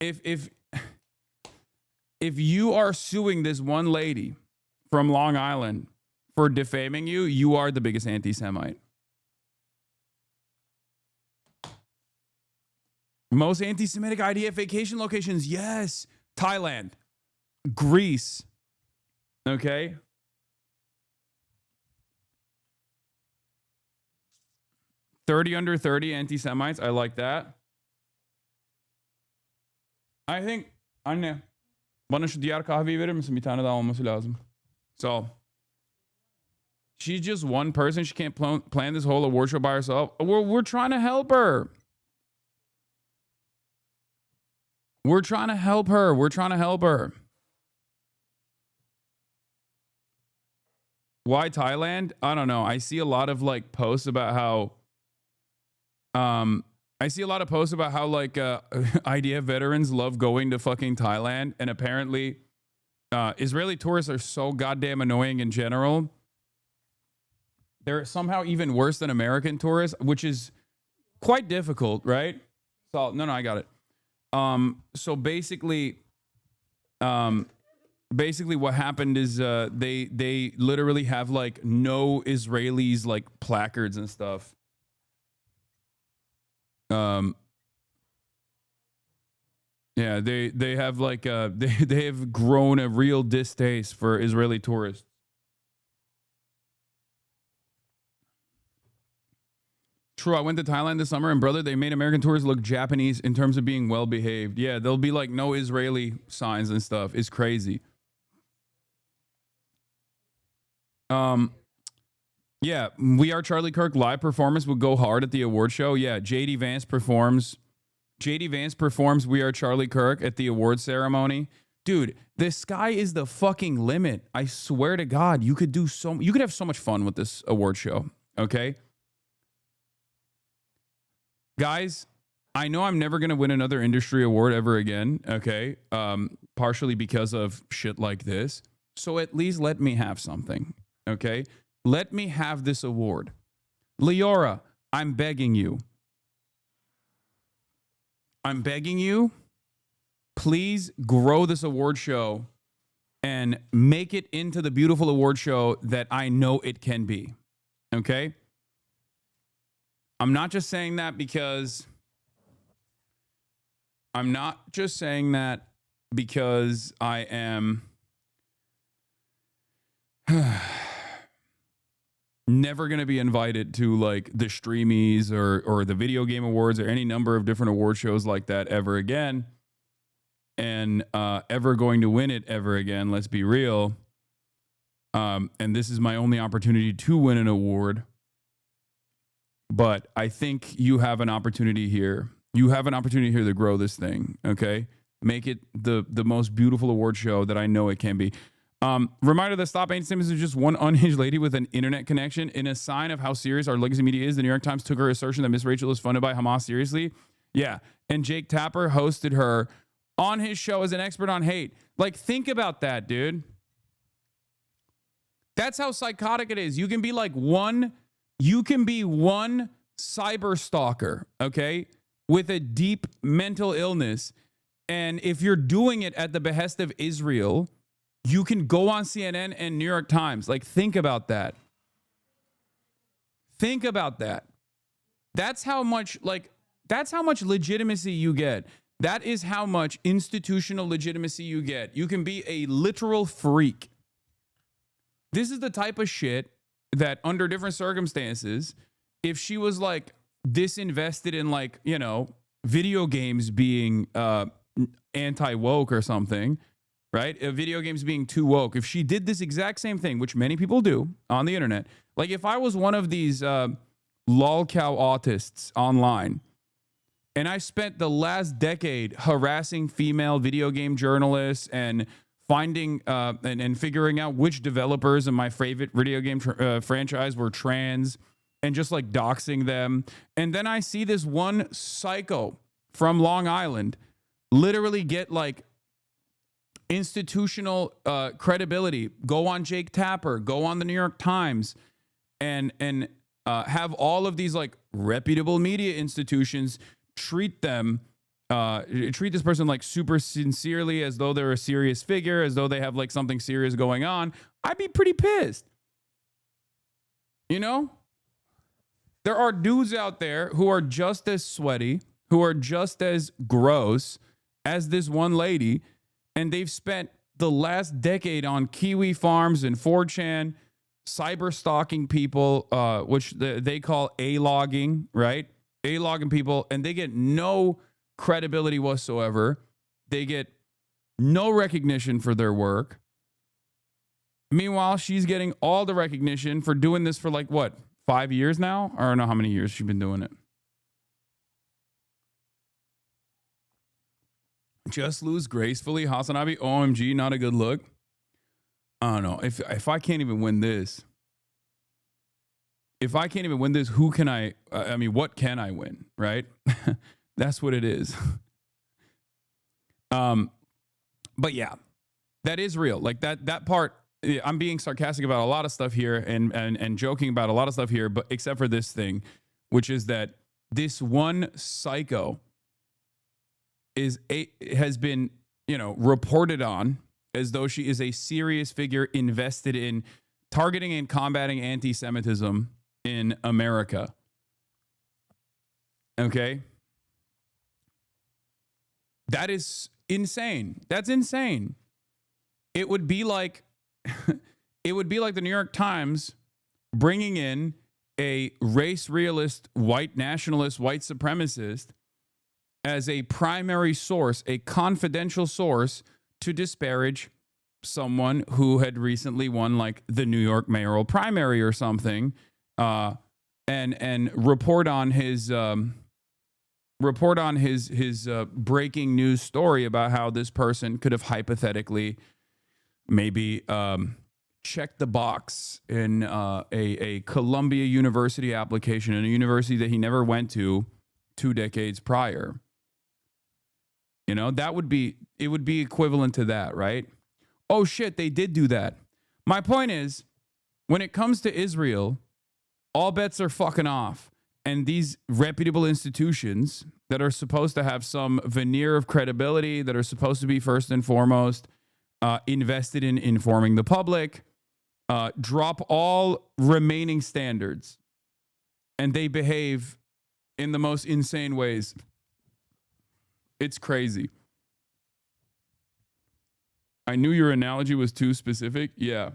If you are suing this one lady from Long Island for defaming you, you are the biggest anti-Semite. Most anti-Semitic IDF vacation locations, yes. Thailand, Greece, okay? under 30 anti-Semites, I like that. I think, anne, bana şu diğer kahveyi verir misin? Bir tane daha olması lazım. So, she's just one person. She can't plan this whole award show by herself. We're trying to help her. We're trying to help her. We're trying to help her. Why Thailand? I don't know. I see a lot of like posts about how like IDF veterans love going to fucking Thailand, and apparently Israeli tourists are so goddamn annoying in general. They're somehow even worse than American tourists, which is quite difficult, right? So no, I got it. So basically what happened is they literally have like no Israelis like placards and stuff. Yeah, they have like they have grown a real distaste for Israeli tourists. True, I went to Thailand this summer, and brother, they made American tourists look Japanese in terms of being well behaved. Yeah, there'll be like no Israeli signs and stuff. It's crazy. Yeah, We Are Charlie Kirk live performance would go hard at the award show. Yeah, JD Vance performs We Are Charlie Kirk at the award ceremony. Dude, the sky is the fucking limit. I swear to God, you could have so much fun with this award show. Okay? Guys, I know I'm never going to win another industry award ever again. Okay. Partially because of shit like this. So at least let me have something. Okay. Let me have this award. Leora, I'm begging you. I'm begging you. Please grow this award show and make it into the beautiful award show that I know it can be. Okay? I'm not just saying that because I am never going to be invited to like the Streamies or the Video Game Awards or any number of different award shows like that ever again. And ever going to win it ever again, let's be real. And this is my only opportunity to win an award. But I think you have an opportunity here. You have an opportunity here to grow this thing, okay? Make it the most beautiful award show that I know it can be. Reminder that Stop Anti-Semitism is just one unhinged lady with an internet connection. In a sign of how serious our legacy media is, the New York Times took her assertion that Miss Rachel is funded by Hamas seriously. Yeah, and Jake Tapper hosted her on his show as an expert on hate. Like, think about that, dude. That's how psychotic it is. You can be one cyber stalker, okay, with a deep mental illness. And if you're doing it at the behest of Israel, you can go on CNN and New York Times. Like, think about that. Think about that. That's how much legitimacy you get. That is how much institutional legitimacy you get. You can be a literal freak. This is the type of shit that under different circumstances, if she was like disinvested in like, you know, video games being anti-woke or something, right? Video games being too woke. If she did this exact same thing, which many people do on the internet, like if I was one of these lolcow autists online, and I spent the last decade harassing female video game journalists and finding and figuring out which developers in my favorite video game franchise were trans and just like doxing them. And then I see this one psycho from Long Island literally get like institutional credibility, go on Jake Tapper, go on the New York Times, and have all of these like reputable media institutions treat this person like super sincerely as though they're a serious figure, as though they have like something serious going on. I'd be pretty pissed. You know? There are dudes out there who are just as sweaty, who are just as gross as this one lady, and they've spent the last decade on Kiwi Farms and 4chan cyber stalking people, which they call A-logging, right? A-logging people, and they get no credibility whatsoever. They get no recognition for their work. Meanwhile, she's getting all the recognition for doing this for like, what, 5 years now? I don't know how many years she's been doing it. Just lose gracefully. HasanAbi, OMG, not a good look. I don't know. If I can't even win this, who can I mean, what can I win, right? That's what it is. But yeah, that is real. Like that part, I'm being sarcastic about a lot of stuff here and joking about a lot of stuff here, but except for this thing, which is that this one psycho has been, you know, reported on as though she is a serious figure invested in targeting and combating anti-Semitism in America. Okay? That is insane. That's insane. It would be like the New York Times bringing in a race realist, white nationalist, white supremacist as a primary source, a confidential source to disparage someone who had recently won like the New York mayoral primary or something, and report on his breaking news story about how this person could have hypothetically maybe checked the box in a Columbia University application, in a university that he never went to 2 decades prior. You know, it would be equivalent to that, right? Oh shit, they did do that. My point is, when it comes to Israel, all bets are fucking off. And these reputable institutions that are supposed to have some veneer of credibility, that are supposed to be first and foremost invested in informing the public, drop all remaining standards. And they behave in the most insane ways. It's crazy. I knew your analogy was too specific. Yeah.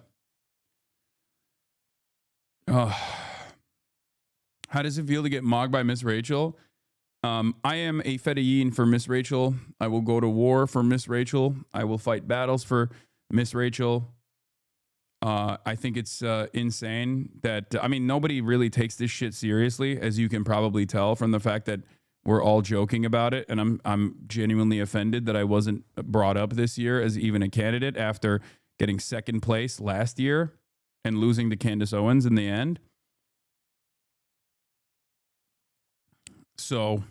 Oh. How does it feel to get mocked by Miss Rachel? I am a fedayeen for Miss Rachel. I will go to war for Miss Rachel. I will fight battles for Miss Rachel. I think it's insane that, I mean, nobody really takes this shit seriously, as you can probably tell from the fact that we're all joking about it. And I'm genuinely offended that I wasn't brought up this year as even a candidate after getting second place last year and losing to Candace Owens in the end. So,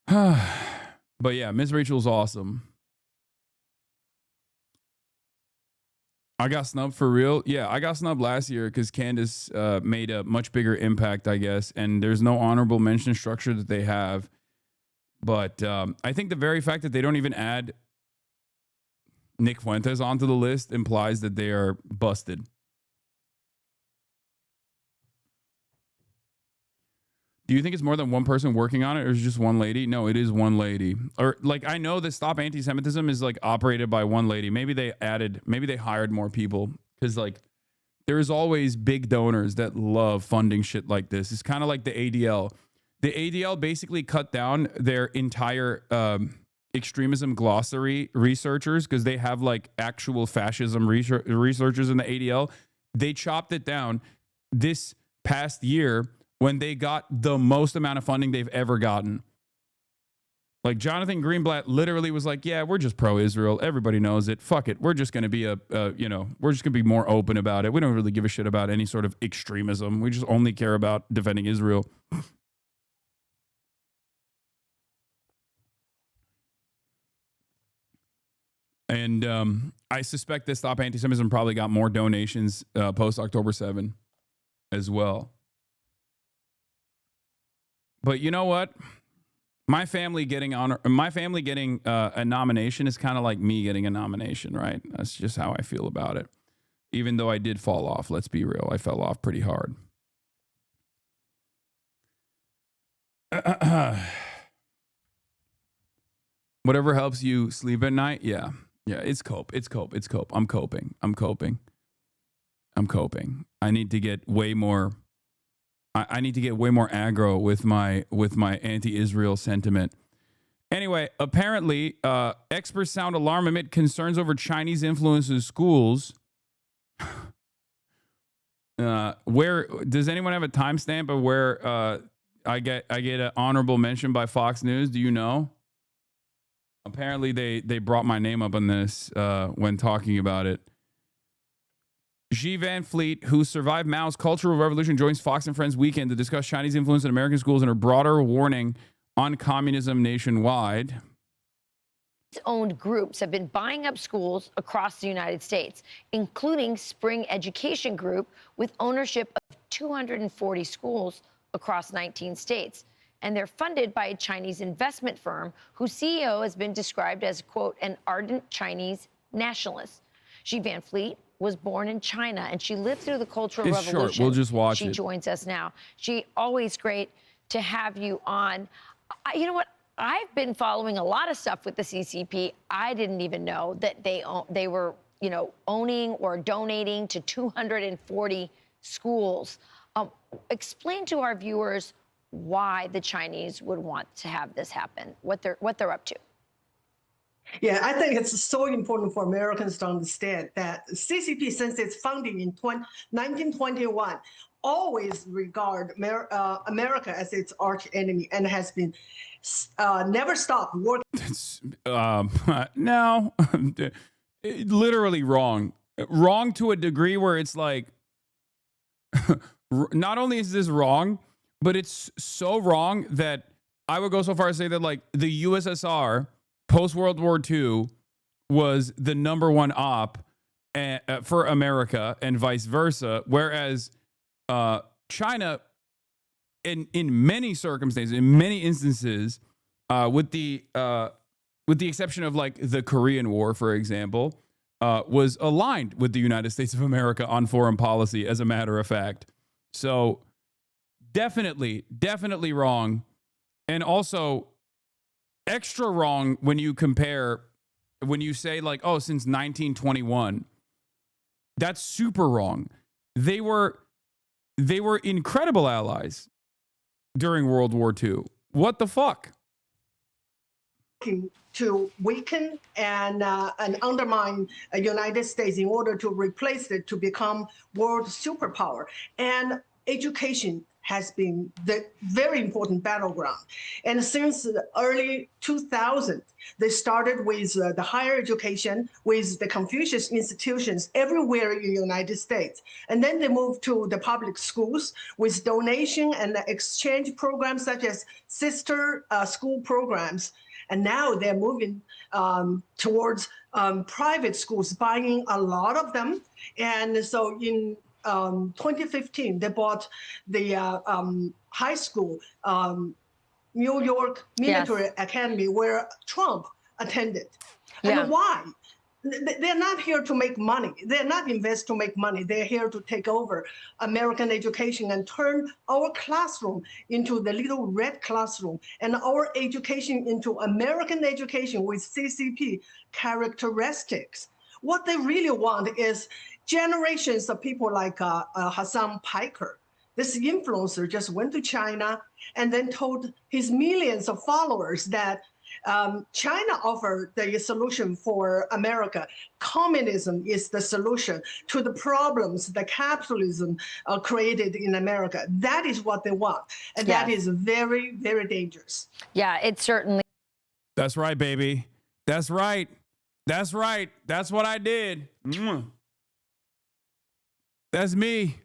but yeah, Miss Rachel's awesome. I got snubbed for real. Yeah, I got snubbed last year because Candace made a much bigger impact, I guess. And there's no honorable mention structure that they have. But I think the very fact that they don't even add Nick Fuentes onto the list implies that they are busted. Do you think it's more than one person working on it, or is it just one lady? No, it is one lady. Or like, I know that Stop Anti-Semitism is like operated by one lady. Maybe they hired more people, because like there's always big donors that love funding shit like this. It's kind of like the ADL. The ADL basically cut down their entire extremism glossary researchers, because they have like actual fascism researchers in the ADL. They chopped it down this past year when they got the most amount of funding they've ever gotten. Like Jonathan Greenblatt literally was like, yeah, we're just pro-Israel. Everybody knows it. Fuck it. We're just going to be we're just going to be more open about it. We don't really give a shit about any sort of extremism. We just only care about defending Israel. And I suspect that Stop Anti-Semitism probably got more donations post October 7 as well. But you know what? My family getting a nomination is kind of like me getting a nomination, right? That's just how I feel about it. Even though I did fall off, let's be real. I fell off pretty hard. Whatever helps you sleep at night. Yeah. Yeah, it's cope. I'm coping. I need to get way more aggro with my anti-Israel sentiment. Anyway, apparently, experts sound alarm amid concerns over Chinese influence in schools. Where does anyone have a timestamp of where I get an honorable mention by Fox News? Do you know? Apparently, they brought my name up on this when talking about it. Xi Van Fleet, who survived Mao's Cultural Revolution, joins Fox and Friends Weekend to discuss Chinese influence in American schools and her broader warning on communism nationwide. Owned groups have been buying up schools across the United States, including Spring Education Group, with ownership of 240 schools across 19 states. And they're funded by a Chinese investment firm whose CEO has been described as, quote, an ardent Chinese nationalist. Xi Van Fleet was born in China, and she lived through the Cultural Revolution. Short. We'll just watch She it. joins us now. She, always great to have you on. You know what? I've been following a lot of stuff with the CCP. I didn't even know that they were, owning or donating to 240 schools. Explain to our viewers why the Chinese would want to have this happen, what they're up to. Yeah, I think it's so important for Americans to understand that CCP, since its founding in 1921, always regard America as its arch enemy and has been never stopped working. No, literally wrong. Wrong to a degree where it's like, not only is this wrong, But it's so wrong that I would go so far as to say that like the USSR post World War II was the number one op for America and vice versa, whereas China, in many circumstances, in many instances, with the exception of like the Korean War, for example, was aligned with the United States of America on foreign policy, as a matter of fact. So definitely wrong. And also extra wrong when you say like, oh, since 1921. That's super wrong. They were incredible allies during World War II. What the fuck? To weaken and undermine the United States in order to replace it to become world superpower. And education has been the very important battleground. And since the early 2000s, they started with the higher education, with the Confucius institutions everywhere in the United States. And then they moved to the public schools with donation and exchange programs such as sister school programs. And now they're moving towards private schools, buying a lot of them. And so in 2015, they bought the high school, New York Military Academy, where Trump attended. Yeah. And why? They're not here to make money. They're not invest to make money. They're here to take over American education and turn our classroom into the little red classroom and our education into American education with CCP characteristics. What they really want is generations of people like Hasan Piker. This influencer just went to China and then told his millions of followers that China offered the solution for America. Communism is the solution to the problems that capitalism created in America. That is what they want. And that is very, very dangerous. Yeah, it certainly. That's right, baby. That's right. That's right. That's what I did. That's me.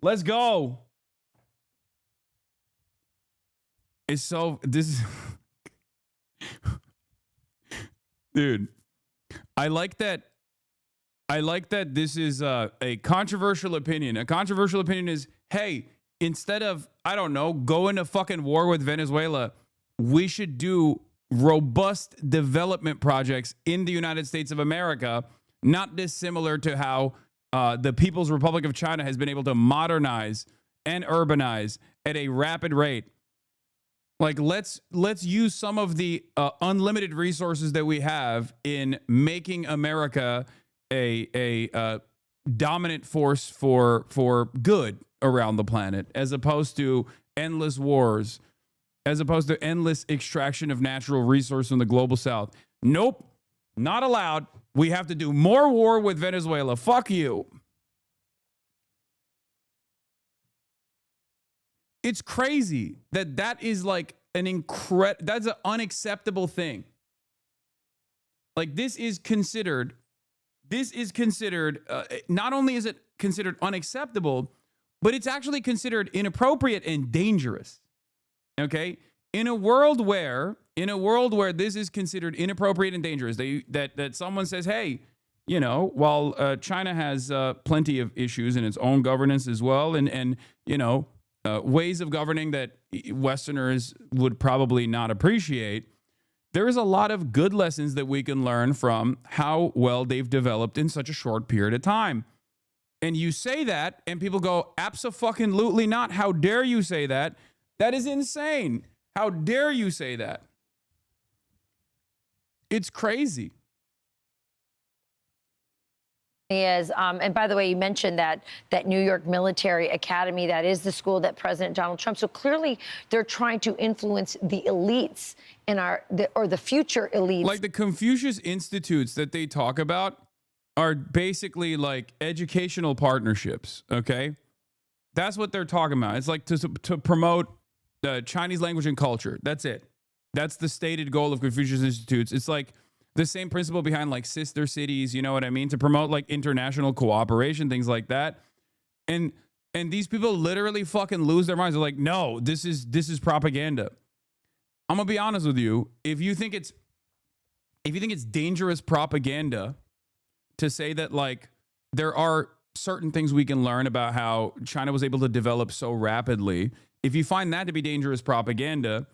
Let's go. It's so, dude, I like that this is a controversial opinion. A controversial opinion is, hey, instead of, I don't know, go into fucking war with Venezuela, we should do robust development projects in the United States of America, not dissimilar to how the People's Republic of China has been able to modernize and urbanize at a rapid rate. Like, let's use some of the unlimited resources that we have in making America a dominant force for good around the planet, as opposed to endless wars, as opposed to endless extraction of natural resources from the global south. Nope, not allowed. We have to do more war with Venezuela. Fuck you. It's crazy that is like that's an unacceptable thing. Like this is considered, not only is it considered unacceptable, but it's actually considered inappropriate and dangerous. Okay? In a world where this is considered inappropriate and dangerous, that someone says, hey, you know, while China has plenty of issues in its own governance as well, and you know, ways of governing that Westerners would probably not appreciate, there is a lot of good lessons that we can learn from how well they've developed in such a short period of time. And you say that, and people go, abso-fucking-lutely not. How dare you say that? That is insane. How dare you say that? It's crazy. Is and by the way, you mentioned that New York Military Academy, that is the school that President Donald Trump. So clearly, they're trying to influence the elites in the future elites. Like the Confucius Institutes that they talk about are basically like educational partnerships. Okay, that's what they're talking about. It's like to promote the Chinese language and culture. That's it. That's the stated goal of Confucius Institutes. It's like the same principle behind like sister cities, you know what I mean? To promote like international cooperation, things like that. And And these people literally fucking lose their minds. They're like, no, this is propaganda. I'm gonna be honest with you. If you think it's dangerous propaganda to say that like there are certain things we can learn about how China was able to develop so rapidly, if you find that to be dangerous propaganda,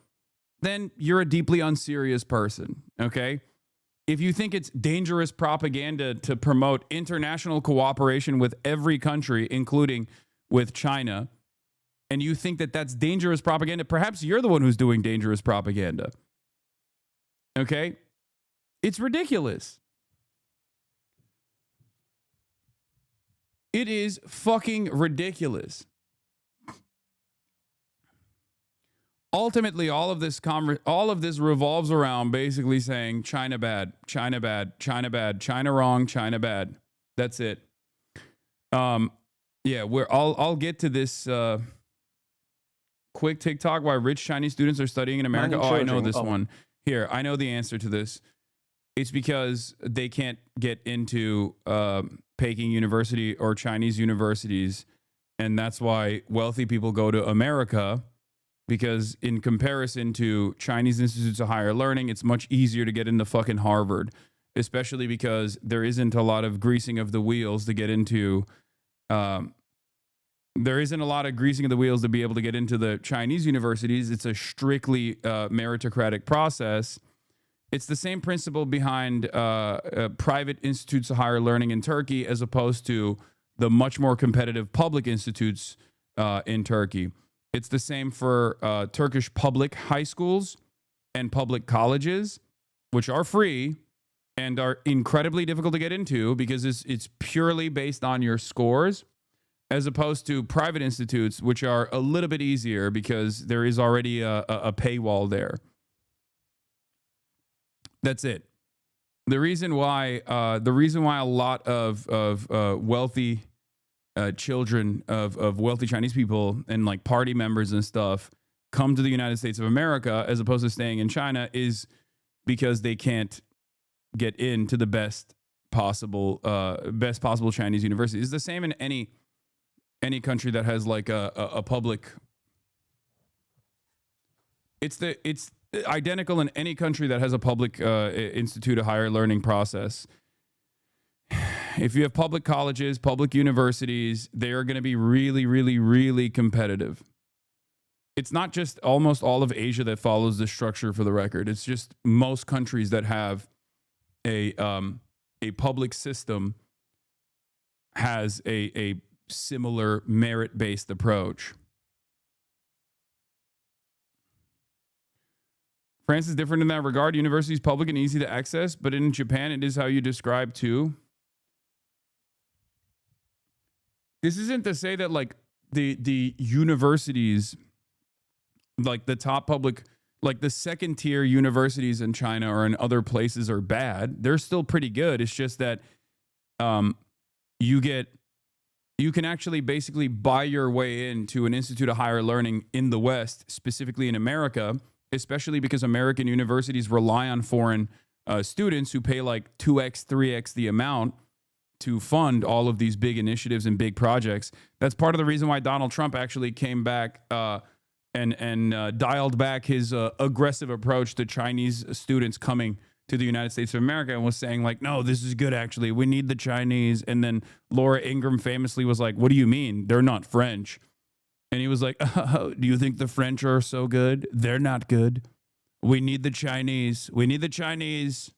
then you're a deeply unserious person, okay? If you think it's dangerous propaganda to promote international cooperation with every country, including with China, and you think that that's dangerous propaganda, perhaps you're the one who's doing dangerous propaganda, okay? It's ridiculous. It is fucking ridiculous. Ultimately, all of this revolves around basically saying China bad, China bad, China bad, China wrong, China bad. That's it. Yeah, I'll get to this quick TikTok why rich Chinese students are studying in America. Oh, I know this one. Here, I know the answer to this. It's because they can't get into Peking University or Chinese universities, and that's why wealthy people go to America. Because in comparison to Chinese institutes of higher learning, it's much easier to get into fucking Harvard, especially because there isn't a lot of greasing of the wheels to get into. There isn't a lot of greasing of the wheels to be able to get into the Chinese universities. It's a strictly meritocratic process. It's the same principle behind private institutes of higher learning in Turkey as opposed to the much more competitive public institutes in Turkey. It's the same for Turkish public high schools and public colleges, which are free and are incredibly difficult to get into because it's purely based on your scores, as opposed to private institutes, which are a little bit easier because there is already a paywall there. That's it. The reason why a lot of wealthy children of wealthy Chinese people and like party members and stuff come to the United States of America as opposed to staying in China is because they can't get into the best possible Chinese university. It's the same in any country that has like a public. It's identical in any country that has a public institute of higher learning process. If you have public colleges, public universities, they are going to be really, really, really competitive. It's not just almost all of Asia that follows this structure, for the record. It's just most countries that have a public system has a similar merit-based approach. France is different in that regard. University is public and easy to access, but in Japan, it is how you describe too. This isn't to say that like the universities, like the top public, like the second tier universities in China or in other places are bad. They're still pretty good. It's just that you can actually basically buy your way into an institute of higher learning in the West, specifically in America, especially because American universities rely on foreign students who pay like 2x, 3x the amount to fund all of these big initiatives and big projects. That's part of the reason why Donald Trump actually came back and dialed back his aggressive approach to Chinese students coming to the United States of America and was saying like, no, this is good actually. We need the Chinese. And then Laura Ingraham famously was like, what do you mean? They're not French. And he was like, oh, do you think the French are so good? They're not good. We need the Chinese. We need the Chinese.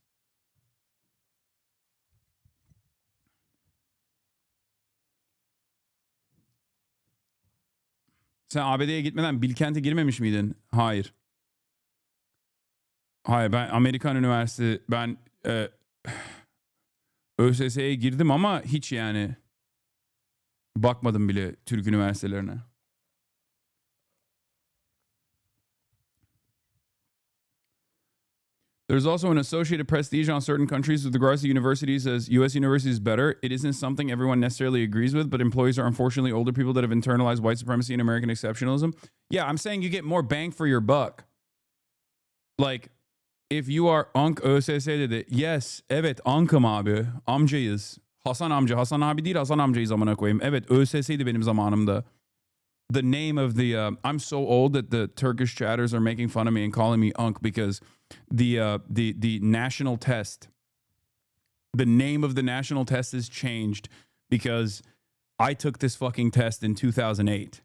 Sen ABD'ye gitmeden Bilkent'e girmemiş miydin? Hayır. Hayır, ben Amerikan Üniversitesi, ben ÖSS'ye girdim ama hiç yani bakmadım bile Türk üniversitelerine. There's also an associated prestige on certain countries with regards to universities as U.S. universities better. It isn't something everyone necessarily agrees with, but employees are unfortunately older people that have internalized white supremacy and American exceptionalism. Yeah, I'm saying you get more bang for your buck. Like, if you are ÖSS dedi. Yes, evet Ank'ım abi. Amcayız. Hasan amca. Hasan abi değil, Hasan amcayız amına koyayım. Evet, ÖSS'ydi benim zamanımda. the name of the I'm so old that the Turkish chatters are making fun of me and calling me Unk because the national test, the name of the national test is changed because I took this fucking test in 2008.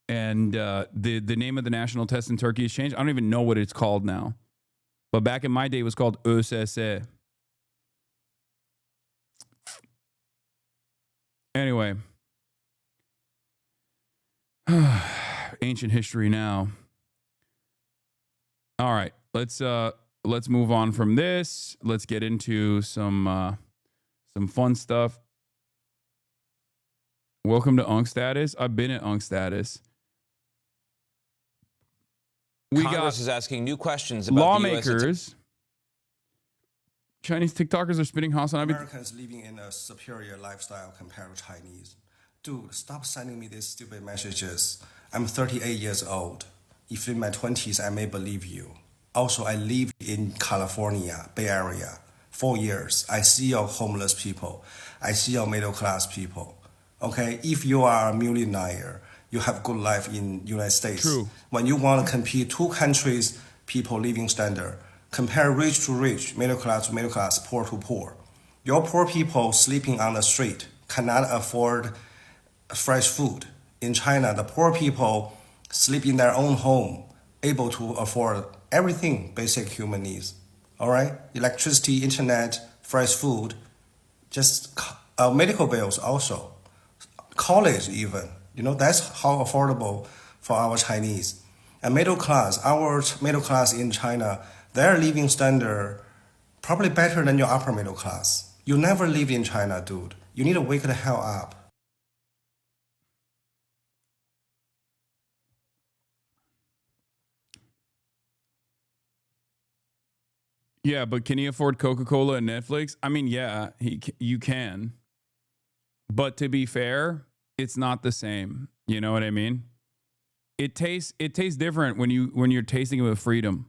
And the name of the national test in Turkey has changed. I don't even know what it's called now. But back in my day, it was called ÖSS. Anyway. Ancient history now. All right. Let's move on from this. Let's get into some fun stuff. Welcome to Unk Status. I've been at Unk Status. Congress is asking new questions about lawmakers. Chinese TikTokers are spitting HasanAbi. Americans living in a superior lifestyle compared to Chinese. Dude, stop sending me these stupid messages. I'm 38 years old. If in my 20s, I may believe you. Also, I lived in California, Bay Area, 4 years. I see your homeless people. I see your middle class people. Okay, if you are a millionaire, you have good life in United States. True. When you want to compete two countries, people living standard, compare rich to rich, middle class to middle class, poor to poor. Your poor people sleeping on the street cannot afford fresh food. In China, the poor people sleep in their own home, able to afford everything basic human needs. All right, electricity, internet, fresh food, just medical bills also, college even. You know, that's how affordable for our Chinese. And our middle class in China, their living standard probably better than your upper middle class. You never lived in China, dude. You need to wake the hell up. Yeah, but can he afford Coca-Cola and Netflix? I mean, yeah, you can. But to be fair, it's not the same. You know what I mean? It tastes different when you're tasting it with freedom.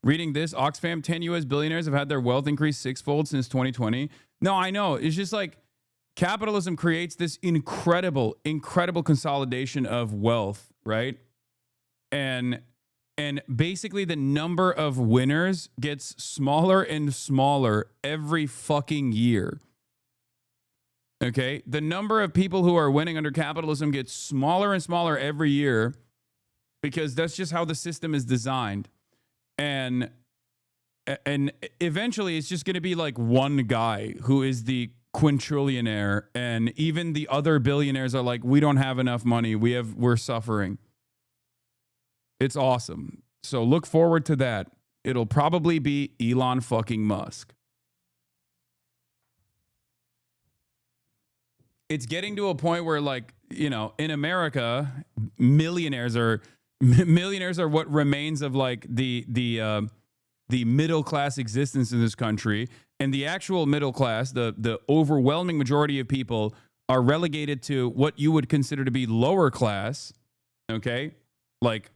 Reading this, Oxfam, 10 U.S. billionaires have had their wealth increase sixfold since 2020. No, I know. It's just like capitalism creates this incredible consolidation of wealth, right? And basically the number of winners gets smaller and smaller every fucking year. Okay? The number of people who are winning under capitalism gets smaller and smaller every year because that's just how the system is designed. And eventually it's just going to be like one guy who is the quintrillionaire, and even the other billionaires are like, we don't have enough money. We're suffering. It's awesome. So look forward to that. It'll probably be Elon fucking Musk. It's getting to a point where, like, you know, in America, millionaires are what remains of like the middle class existence in this country, and the actual middle class, the overwhelming majority of people are relegated to what you would consider to be lower class. Okay, like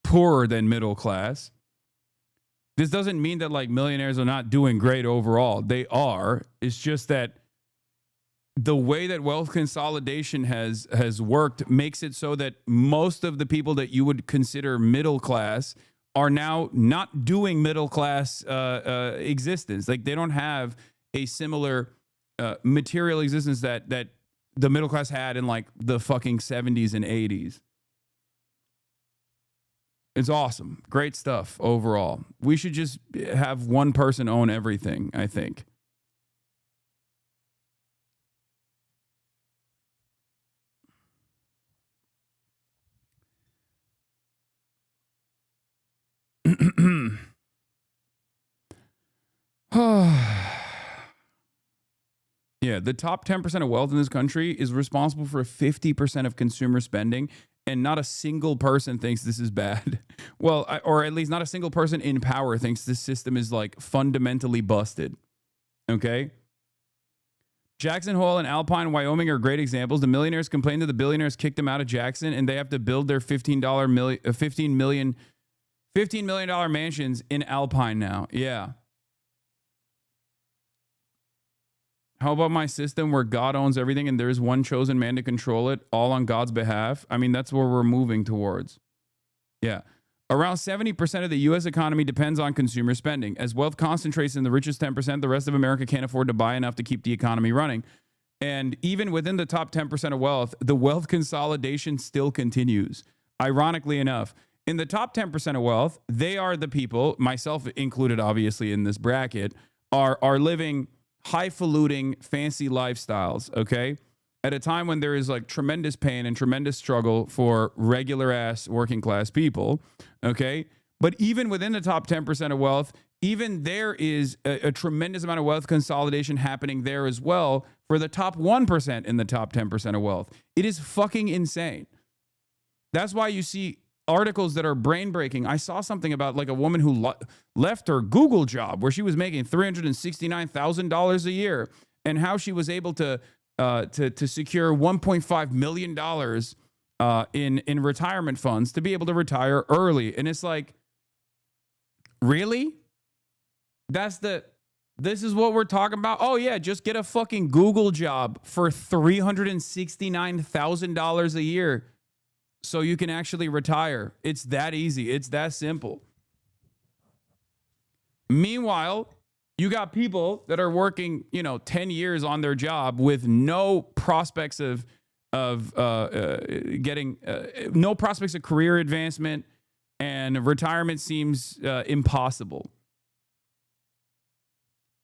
poorer than middle class. This doesn't mean that like millionaires are not doing great overall. They are. It's just that the way that wealth consolidation has worked makes it so that most of the people that you would consider middle class are now not doing middle class existence. Like they don't have a similar material existence that the middle class had in like the fucking 70s and 80s. It's awesome. Great stuff overall. We should just have one person own everything, I think. Yeah, the top 10% of wealth in this country is responsible for 50% of consumer spending, and not a single person thinks this is bad. Well, or at least not a single person in power thinks this system is like fundamentally busted. Okay? Jackson Hole and Alpine, Wyoming are great examples. The millionaires complained that the billionaires kicked them out of Jackson, and they have to build their $15 million mansions in Alpine now. Yeah. How about my system where God owns everything and there's one chosen man to control it, all on God's behalf? I mean, that's where we're moving towards. Yeah. Around 70% of the U.S. economy depends on consumer spending. As wealth concentrates in the richest 10%, the rest of America can't afford to buy enough to keep the economy running. And even within the top 10% of wealth, the wealth consolidation still continues. Ironically enough, in the top 10% of wealth, they are the people, myself included obviously in this bracket, are living highfalutin, fancy lifestyles, okay? At a time when there is like tremendous pain and tremendous struggle for regular ass working class people, okay? But even within the top 10% of wealth, even there is a tremendous amount of wealth consolidation happening there as well for the top 1% in the top 10% of wealth. It is fucking insane. That's why you see articles that are brain breaking. I saw something about like a woman who left her Google job where she was making $369,000 a year and how she was able to secure $1.5 million in retirement funds to be able to retire early. And it's like, really? This is what we're talking about? Oh yeah, just get a fucking Google job for $369,000 a year so you can actually retire. It's that easy. It's that simple. Meanwhile, you got people that are working, 10 years on their job with no prospects of getting no prospects of career advancement, and retirement seems impossible.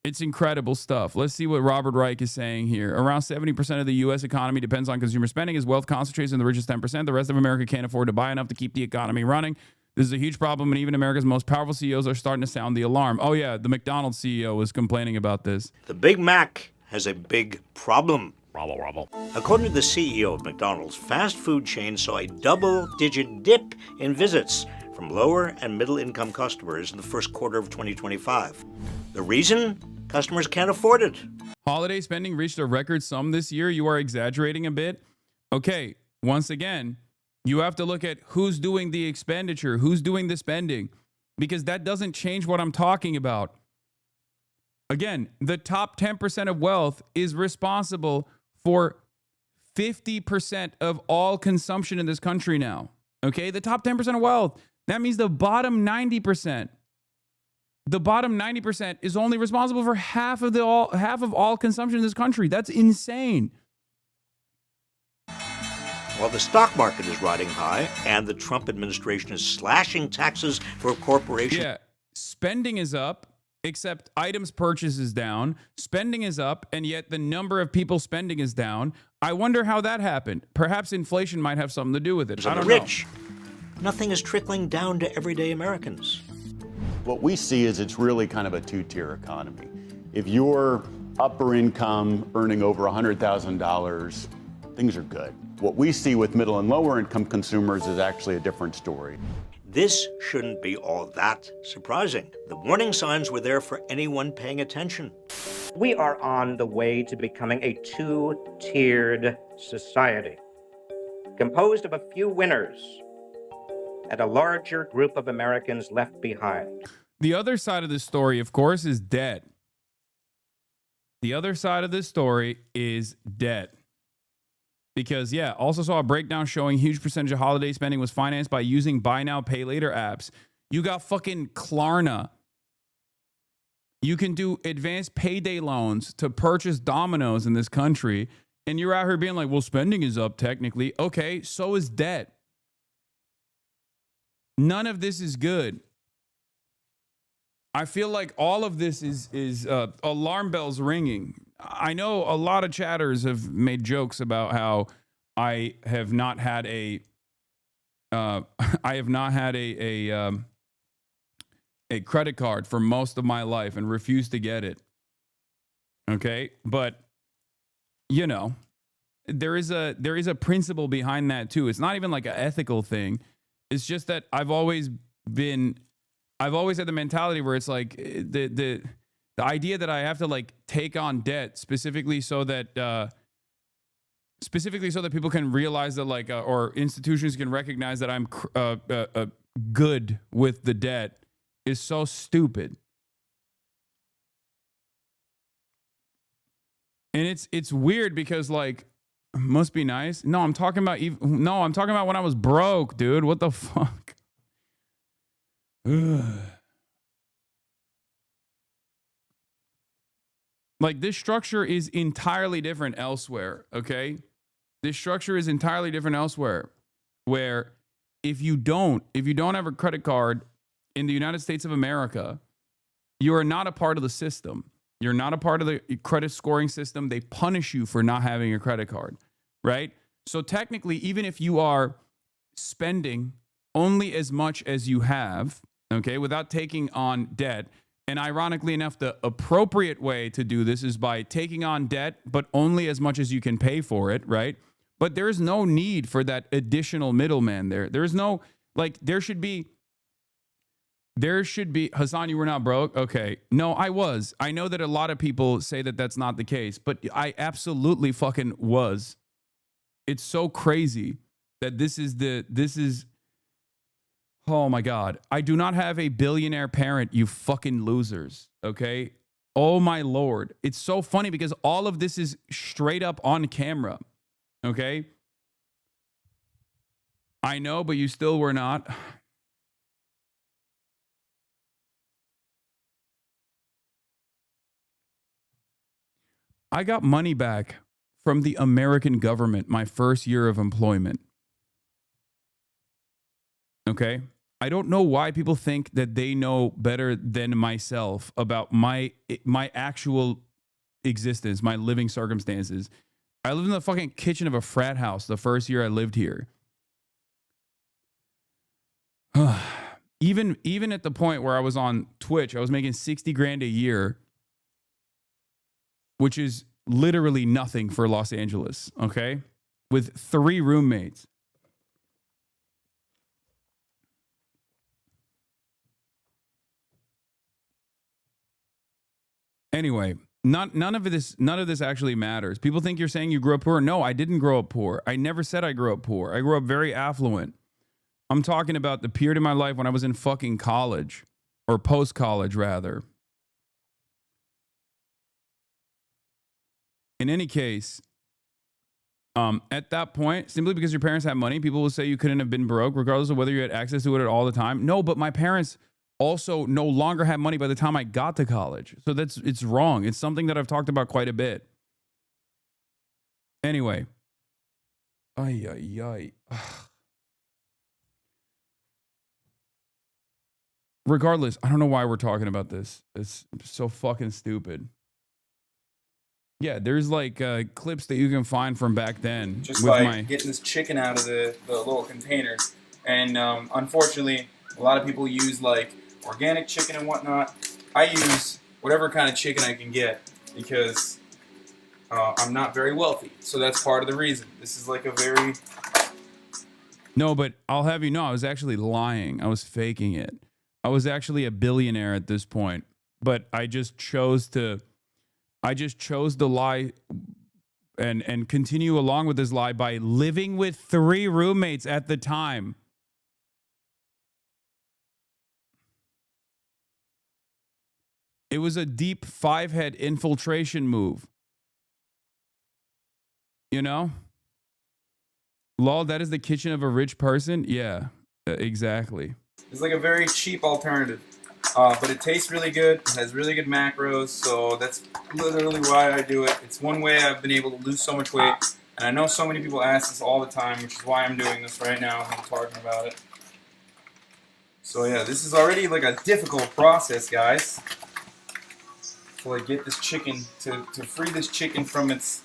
It's incredible stuff. Let's see what Robert Reich is saying here. Around 70% of the U.S. economy depends on consumer spending. As wealth concentrates in the richest 10%, the rest of America can't afford to buy enough to keep the economy running. This is a huge problem, and even America's most powerful CEOs are starting to sound the alarm. Oh, yeah, the McDonald's CEO was complaining about this. The Big Mac has a big problem. According to the CEO of McDonald's, fast food chain saw a double-digit dip in visits from lower and middle-income customers in the first quarter of 2025. The reason? Customers can't afford it. Holiday spending reached a record sum this year. You are exaggerating a bit. Okay, once again, you have to look at who's doing the expenditure, who's doing the spending, because that doesn't change what I'm talking about. Again, the top 10% of wealth is responsible for 50% of all consumption in this country now. Okay, the top 10% of wealth. That means the bottom 90%. The bottom 90% is only responsible for half of all consumption in this country. That's insane. While the stock market is riding high and the Trump administration is slashing taxes for corporations. Yeah, spending is up, except items purchased is down. Spending is up, and yet the number of people spending is down. I wonder how that happened. Perhaps inflation might have something to do with it. I don't know. Nothing is trickling down to everyday Americans. What we see is it's really kind of a two-tier economy. If you're upper income, earning over $100,000, things are good. What we see with middle and lower income consumers is actually a different story. This shouldn't be all that surprising. The warning signs were there for anyone paying attention. We are on the way to becoming a two-tiered society, composed of a few winners and a larger group of Americans left behind. The other side of this story, of course, is debt. The other side of this story is debt. Because, yeah, also saw a breakdown showing huge percentage of holiday spending was financed by using buy now, pay later apps. You got fucking Klarna. You can do advanced payday loans to purchase Domino's in this country. And you're out here being like, well, spending is up technically. Okay, so is debt. None of this is good. I feel like all of this is alarm bells ringing. I know a lot of chatters have made jokes about how I have not had a credit card for most of my life and refused to get it. Okay, but there is a principle behind that too. It's not even like an ethical thing. It's just that I've always had the mentality where it's like the idea that I have to like take on debt specifically so that people can realize that like or institutions can recognize that I'm good with the debt is so stupid. And it's weird because like must be nice. No, I'm talking about I'm talking about when I was broke, dude. What the fuck? Like this structure is entirely different elsewhere, okay? This structure is entirely different elsewhere where if you don't have a credit card in the United States of America, you are not a part of the system. You're not a part of the credit scoring system. They punish you for not having a credit card, right? So technically, even if you are spending only as much as you have, okay, without taking on debt, and ironically enough, the appropriate way to do this is by taking on debt, but only as much as you can pay for it, right? But there's no need for that additional middleman there. There's no, like, there should be, Hasan, you were not broke? Okay. No, I was. I know that a lot of people say that that's not the case, but I absolutely fucking was. It's so crazy that this is, oh my God. I do not have a billionaire parent, you fucking losers. Okay. Oh my Lord. It's so funny because all of this is straight up on camera. Okay. I know, but you still were not. I got money back from the American government my first year of employment. Okay? I don't know why people think that they know better than myself about my actual existence, my living circumstances. I lived in the fucking kitchen of a frat house the first year I lived here. Even at the point where I was on Twitch, I was making 60 grand a year, which is literally nothing for Los Angeles, okay? With 3 roommates. Anyway, none of this actually matters. People think you're saying you grew up poor. No, I didn't grow up poor. I never said I grew up poor. I grew up very affluent. I'm talking about the period of my life when I was in fucking college, or post-college rather. In any case, at that point, simply because your parents had money, people will say you couldn't have been broke, regardless of whether you had access to it all the time. No, but my parents also no longer had money by the time I got to college. So it's wrong. It's something that I've talked about quite a bit. Anyway. Regardless, I don't know why we're talking about this. It's so fucking stupid. Yeah, there's like clips that you can find from back then. Just like getting this chicken out of the little container. And unfortunately, a lot of people use like organic chicken and whatnot. I use whatever kind of chicken I can get because I'm not very wealthy. So that's part of the reason. This is like a very... No, but I'll have you know, I was actually lying. I was faking it. I was actually a billionaire at this point. But I just chose to lie and continue along with this lie by living with 3 roommates at the time. It was a deep 5-head infiltration move. You know? Lol, that is the kitchen of a rich person? Yeah, exactly. It's like a very cheap alternative. But it tastes really good. It has really good macros, so that's literally why I do it. It's one way I've been able to lose so much weight. And I know so many people ask this all the time, which is why I'm doing this right now and I'm talking about it. So yeah, this is already like a difficult process, guys. To like get this chicken, to free this chicken from its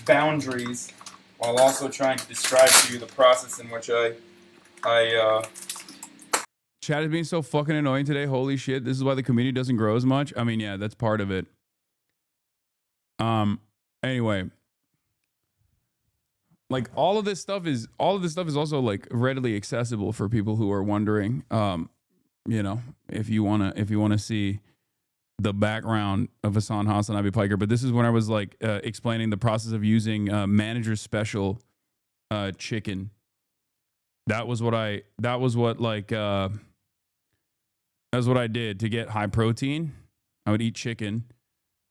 boundaries, while also trying to describe to you the process in which I Chat is being so fucking annoying today. Holy shit. This is why the community doesn't grow as much. I mean, yeah, that's part of it. Anyway. Like all of this stuff is also like readily accessible for people who are wondering. You know, if you wanna see the background of HasanAbi Piker. But this is when I was like explaining the process of using manager's special chicken. That's what I did to get high protein. I would eat chicken,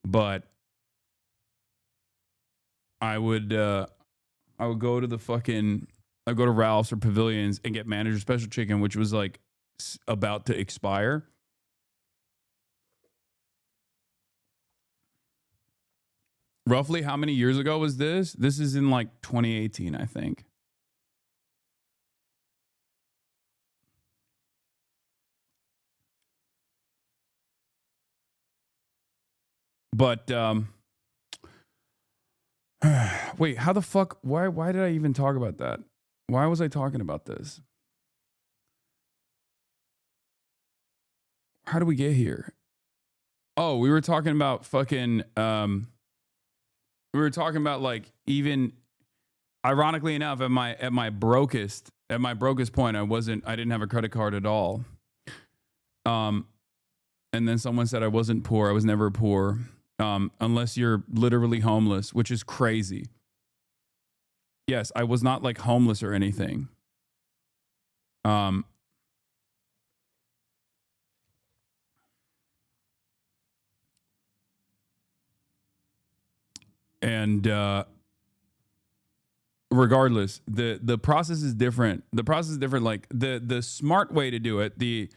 but I would go to the fucking, I'd go to Ralph's or Pavilions and get manager special chicken, which was like about to expire. Roughly how many years ago was this? This is in like 2018, I think. But wait, how the fuck? Why did I even talk about that? Why was I talking about this? How do we get here? Oh, we were talking about fucking we were talking about like, even ironically enough, at my brokest point, I didn't have a credit card at all. And then someone said I wasn't poor. I was never poor. Unless you're literally homeless, which is crazy. Yes, I was not like homeless or anything. And regardless, the process is different. The process is different. Like the smart way to do it, the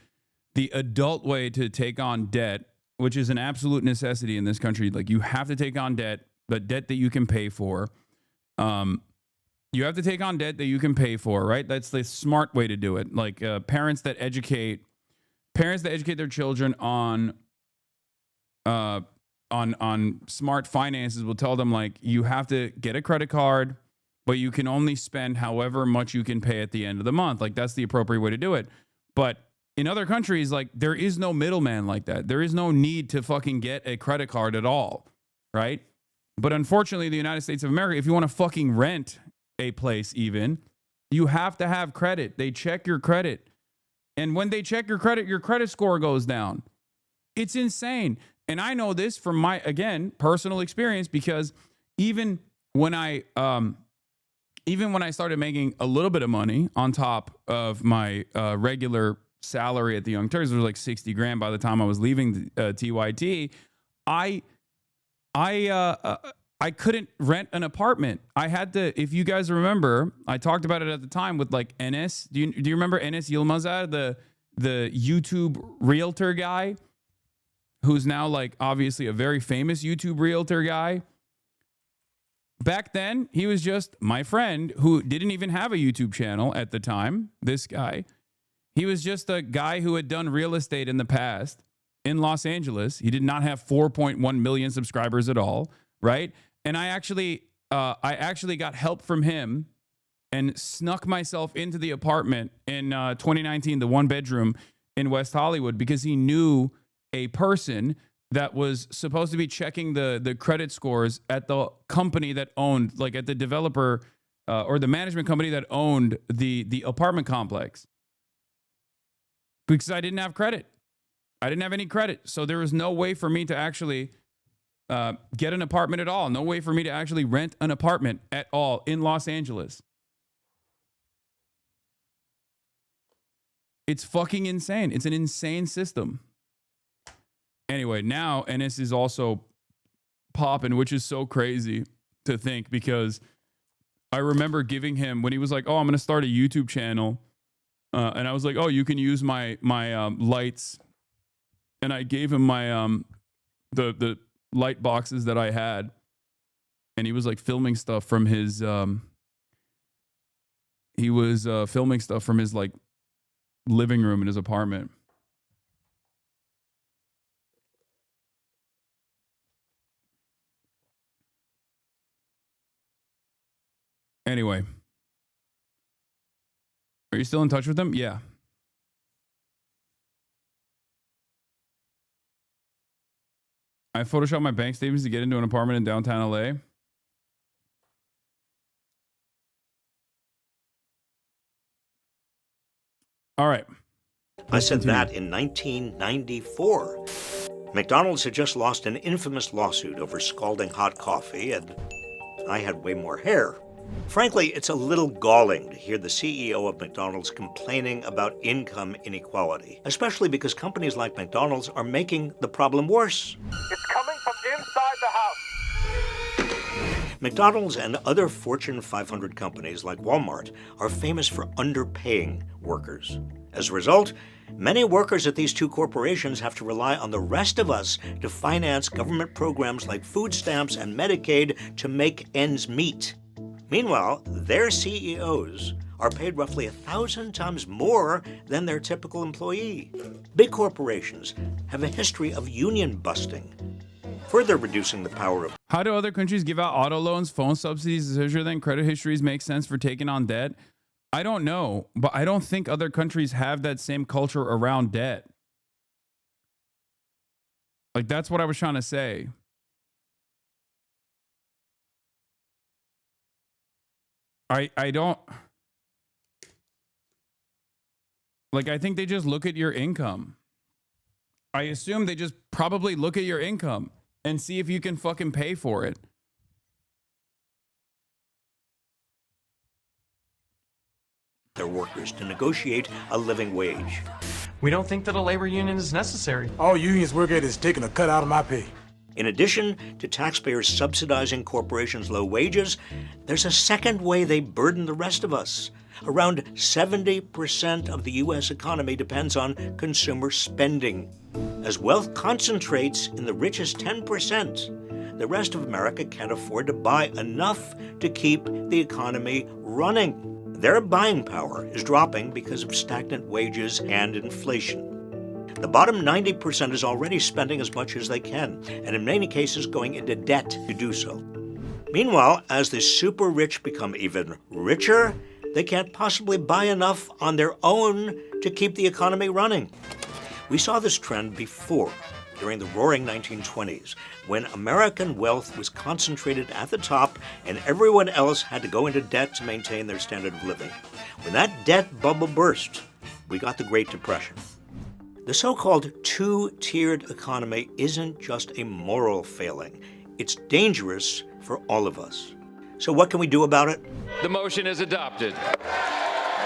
adult way to take on debt, which is an absolute necessity in this country. Like, you have to take on debt, but debt that you can pay for. You have to take on debt that you can pay for, right? That's the smart way to do it. Like parents that educate their children on smart finances will tell them, like, you have to get a credit card, but you can only spend however much you can pay at the end of the month. Like, that's the appropriate way to do it. But in other countries, like, there is no middleman like that. There is no need to fucking get a credit card at all, right? But unfortunately, the United States of America, if you want to fucking rent a place even, you have to have credit. They check your credit. And when they check your credit score goes down. It's insane. And I know this from my, again, personal experience, because even when I started making a little bit of money on top of my regular salary at the Young Turks, it was like 60 grand by the time I was leaving TYT. I couldn't rent an apartment. I had to, if you guys remember, I talked about it at the time with like Enes. Do you remember Enes Yilmazar, the YouTube realtor guy, who's now like obviously a very famous YouTube realtor guy? Back then, he was just my friend who didn't even have a YouTube channel at the time. This guy. He was just a guy who had done real estate in the past in Los Angeles. He did not have 4.1 million subscribers at all, right? And I actually got help from him and snuck myself into the apartment in 2019, the one bedroom in West Hollywood, because he knew a person that was supposed to be checking the credit scores at the company that owned, like at the developer or the management company that owned the apartment complex. Because I didn't have credit. I didn't have any credit. So there was no way for me to actually get an apartment at all. No way for me to actually rent an apartment at all in Los Angeles. It's fucking insane. It's an insane system. Anyway, now Enes is also popping, which is so crazy to think, because I remember giving him, when he was like, oh, I'm going to start a YouTube channel. And I was like, oh, you can use my lights. And I gave him my the light boxes that I had. And he was like filming stuff from his filming stuff from his like living room in his apartment. Anyway. Are you still in touch with them? Yeah. I photoshopped my bank statements to get into an apartment in downtown LA. All right. I said that in 1994. McDonald's had just lost an infamous lawsuit over scalding hot coffee, and I had way more hair. Frankly, it's a little galling to hear the CEO of McDonald's complaining about income inequality, especially because companies like McDonald's are making the problem worse. It's coming from inside the house. McDonald's and other Fortune 500 companies like Walmart are famous for underpaying workers. As a result, many workers at these two corporations have to rely on the rest of us to finance government programs like food stamps and Medicaid to make ends meet. Meanwhile, their CEOs are paid roughly 1,000 times more than their typical employee. Big corporations have a history of union busting, further reducing the power of... How do other countries give out auto loans, phone subsidies, etc., then credit histories make sense for taking on debt? I don't know, but I don't think other countries have that same culture around debt. Like, that's what I was trying to say. I don't... Like, I think they just look at your income. I assume they just probably look at your income and see if you can fucking pay for it. their workers to negotiate a living wage. We don't think that a labor union is necessary. All unions work at is taking a cut out of my pay. In addition to taxpayers subsidizing corporations' low wages, there's a second way they burden the rest of us. Around 70% of the U.S. economy depends on consumer spending. As wealth concentrates in the richest 10%, the rest of America can't afford to buy enough to keep the economy running. Their buying power is dropping because of stagnant wages and inflation. The bottom 90% is already spending as much as they can, and in many cases going into debt to do so. Meanwhile, as the super rich become even richer, they can't possibly buy enough on their own to keep the economy running. We saw this trend before, during the roaring 1920s, when American wealth was concentrated at the top and everyone else had to go into debt to maintain their standard of living. When that debt bubble burst, we got the Great Depression. The so-called two-tiered economy isn't just a moral failing. It's dangerous for all of us. So what can we do about it? The motion is adopted.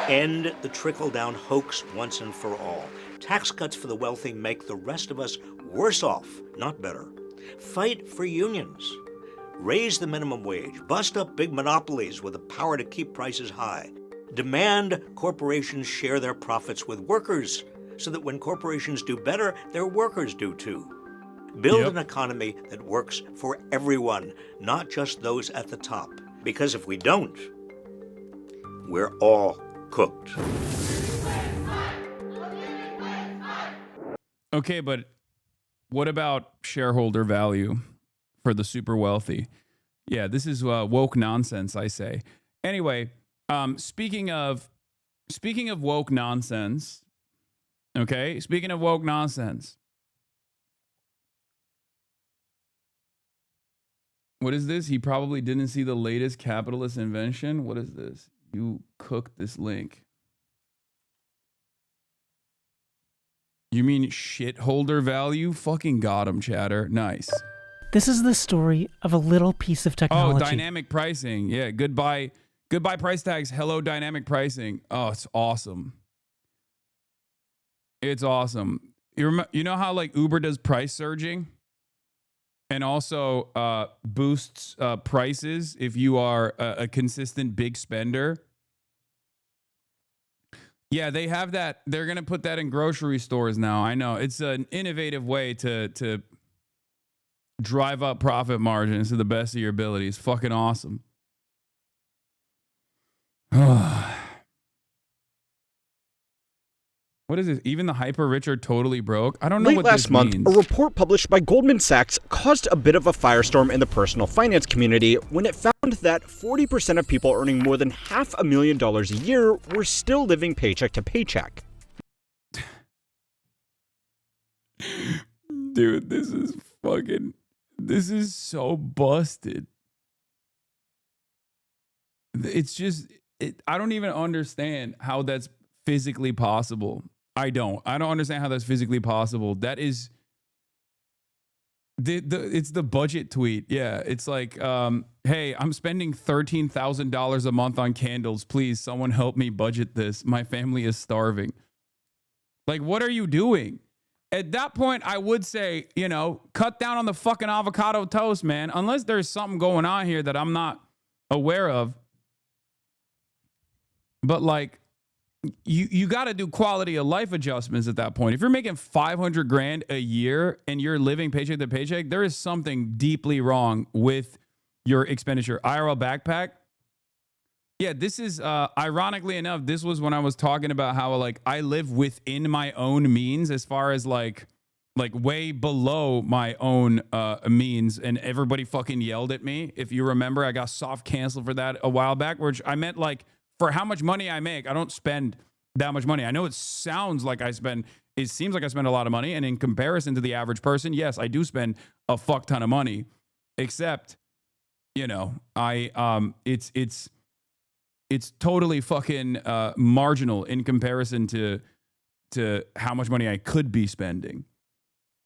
End the trickle-down hoax once and for all. Tax cuts for the wealthy make the rest of us worse off, not better. Fight for unions. Raise the minimum wage. Bust up big monopolies with the power to keep prices high. Demand corporations share their profits with workers, so that when corporations do better, their workers do too. Build an economy that works for everyone, not just those at the top. Because if we don't, we're all cooked. Okay, but what about shareholder value for the super wealthy? Yeah, this is woke nonsense, I say. Anyway, speaking of woke nonsense, okay, speaking of woke nonsense, what is this? He probably didn't see the latest capitalist invention. What is this? You cooked this link. You mean shitholder value? Fucking got him, chatter. Nice. This is the story of a little piece of technology. Oh, dynamic pricing. Yeah, goodbye price tags. Hello, dynamic pricing. Oh, it's awesome. It's awesome. You know how like Uber does price surging and also boosts prices if you are a consistent big spender? Yeah, they have that. They're going to put that in grocery stores now. I know. It's an innovative way to drive up profit margins to the best of your ability. It's fucking awesome. What is this? Even the hyper rich are totally broke? I don't know what this means. Late last month, a report published by Goldman Sachs caused a bit of a firestorm in the personal finance community when it found that 40% of people earning more than $500,000 a year were still living paycheck to paycheck. Dude, this is so busted. It's just, I don't even understand how that's physically possible. I don't understand how that's physically possible. That is it's the budget tweet. Yeah, it's like, hey, I'm spending $13,000 a month on candles. Please, someone help me budget this. My family is starving. Like, what are you doing? at that point, I would say, you know, cut down on the fucking avocado toast, man. Unless there's something going on here that I'm not aware of. But like, you got to do quality of life adjustments at that point. If you're making 500 grand a year and you're living paycheck to paycheck, there is something deeply wrong with your expenditure. IRL backpack. Yeah, this is, ironically enough, this was when I was talking about how, like, I live within my own means as far as, like way below my own means, and everybody fucking yelled at me. If you remember, I got soft canceled for that a while back, which I meant, like, for how much money I make, I don't spend that much money. I know it sounds like it seems like I spend a lot of money, and in comparison to the average person, yes, I do spend a fuck ton of money, except, you know, it's totally fucking marginal in comparison to how much money I could be spending.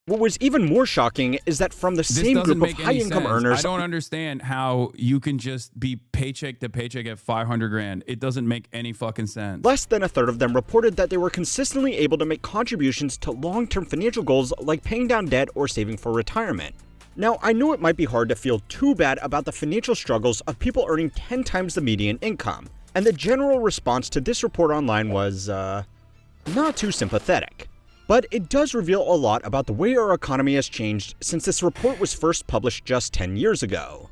What was even more shocking is that from the same group of high-income earners... I don't understand how you can just be paycheck to paycheck at 500 grand. It doesn't make any fucking sense. Less than a third of them reported that they were consistently able to make contributions to long-term financial goals like paying down debt or saving for retirement. Now, I know it might be hard to feel too bad about the financial struggles of people earning 10 times the median income, and the general response to this report online was, not too sympathetic. But it does reveal a lot about the way our economy has changed since this report was first published just 10 years ago.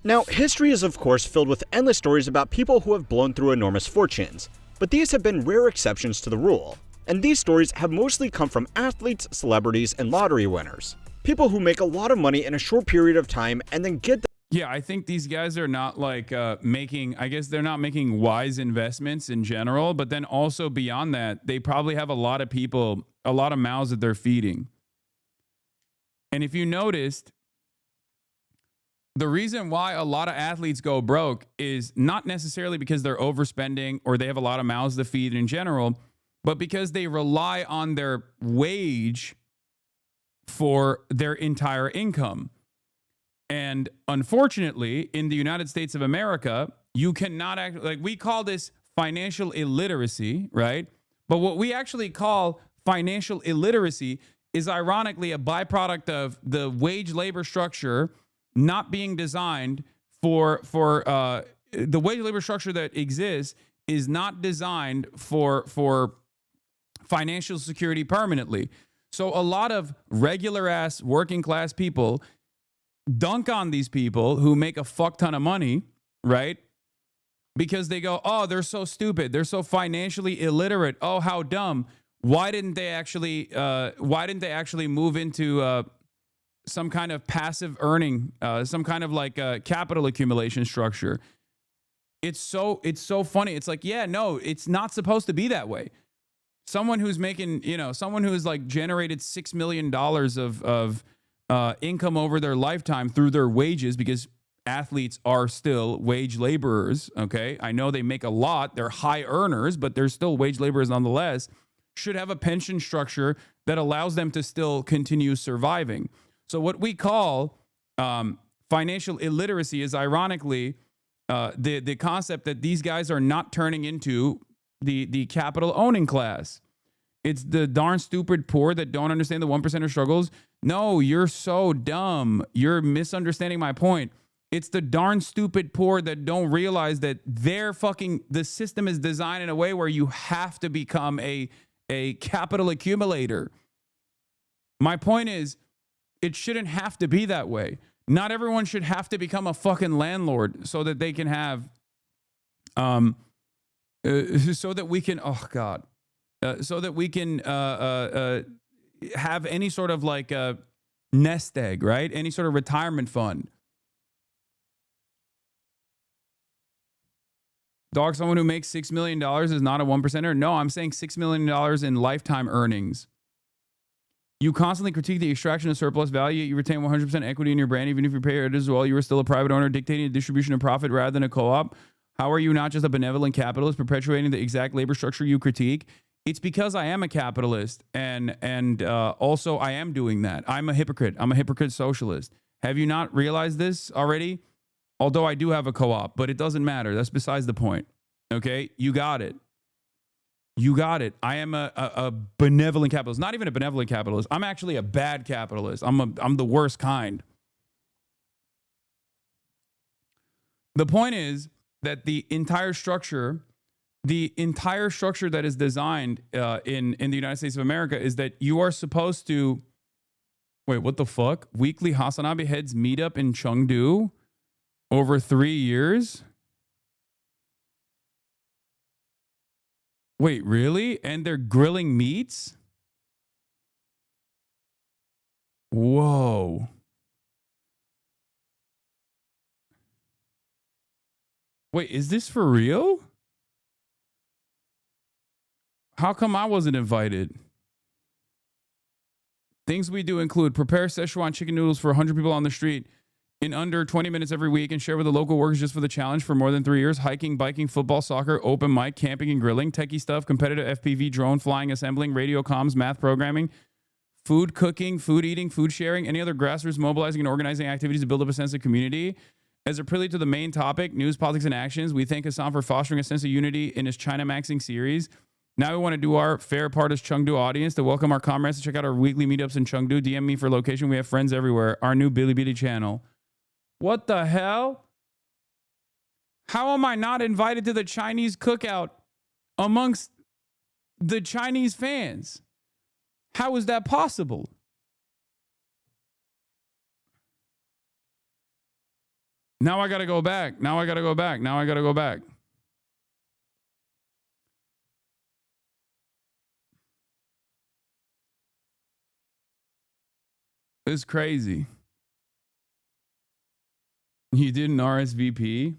Now, history is of course filled with endless stories about people who have blown through enormous fortunes, but these have been rare exceptions to the rule, and these stories have mostly come from athletes, celebrities, and lottery winners. People who make a lot of money in a short period of time and then get Yeah, I think these guys are not like I guess they're not making wise investments in general, but then also beyond that, they probably have a lot of people, a lot of mouths that they're feeding. And if you noticed, the reason why a lot of athletes go broke is not necessarily because they're overspending or they have a lot of mouths to feed in general, but because they rely on their wage for their entire income. And unfortunately, in the United States of America, you cannot act like we call this financial illiteracy, right? But what we actually call financial illiteracy is ironically a byproduct of the wage labor structure not being designed for the wage labor structure that exists is not designed for financial security permanently. So a lot of regular ass working class people dunk on these people who make a fuck ton of money, right? Because they go, oh, they're so stupid. They're so financially illiterate. Oh, how dumb. Why didn't they actually move into some kind of passive earning, some kind of like capital accumulation structure? It's so funny. It's like, yeah, no, it's not supposed to be that way. Someone who's making, someone who's like generated $6 million of income over their lifetime through their wages, because athletes are still wage laborers, okay? I know they make a lot. They're high earners, but they're still wage laborers nonetheless, should have a pension structure that allows them to still continue surviving. So what we call financial illiteracy is ironically the concept that these guys are not turning into the capital owning class. It's the darn stupid poor that don't understand the 1% struggles. No, you're so dumb. You're misunderstanding my point. It's the darn stupid poor that don't realize that the system is designed in a way where you have to become a capital accumulator. My point is, it shouldn't have to be that way. Not everyone should have to become a fucking landlord so that they can have, so that we can, oh God. So that we can have any sort of like a nest egg, right? Any sort of retirement fund. Dog, someone who makes $6 million is not a 1%er? No, I'm saying $6 million in lifetime earnings. You constantly critique the extraction of surplus value, yet you retain 100% equity in your brand, even if you're paid as well. You are still a private owner, dictating the distribution of profit rather than a co-op. How are you not just a benevolent capitalist perpetuating the exact labor structure you critique? It's because I am a capitalist, and also I am doing that. I'm a hypocrite. I'm a hypocrite socialist. Have you not realized this already? Although I do have a co-op, but it doesn't matter. That's besides the point. Okay? You got it. You got it. I am a benevolent capitalist. Not even a benevolent capitalist. I'm actually a bad capitalist. I'm the worst kind. The point is that the entire structure that is designed in the United States of America is that you are supposed to, wait, what the fuck? Weekly HasanAbi heads meetup in Chengdu over 3 years? Wait, really? And they're grilling meats? Whoa. Wait, is this for real? How come I wasn't invited? Things we do include prepare Szechuan chicken noodles for 100 people on the street in under 20 minutes every week and share with the local workers just for the challenge for more than 3 years. Hiking, biking, football, soccer, open mic, camping and grilling, techie stuff, competitive FPV, drone flying, assembling, radio comms, math programming, food cooking, food eating, food sharing, any other grassroots mobilizing and organizing activities to build up a sense of community. As a prelude to the main topic, news, politics, and actions, we thank Hasan for fostering a sense of unity in his China Maxing series. Now we want to do our fair part as Chengdu audience to welcome our comrades to check out our weekly meetups in Chengdu. DM me for location. We have friends everywhere. Our new Bilibili channel. What the hell? How am I not invited to the Chinese cookout amongst the Chinese fans? How is that possible? Now I got to go back. Now I got to go back. Now I got to go back. It's crazy. You did an RSVP?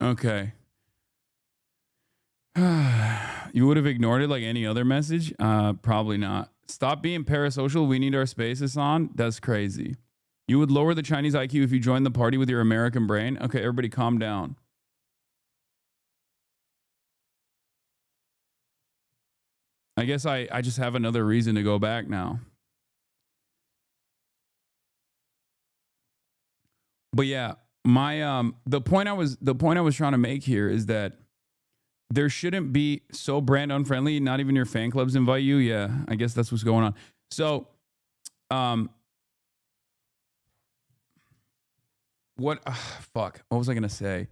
Okay. You would have ignored it like any other message? Probably not. Stop being parasocial. We need our spaces on. That's crazy. You would lower the Chinese IQ if you joined the party with your American brain. Okay, everybody calm down. I guess I just have another reason to go back now. But yeah, my the point I was trying to make here is that there shouldn't be so brand unfriendly. Not even your fan clubs invite you. Yeah, I guess that's what's going on. So, fuck. What was I gonna say?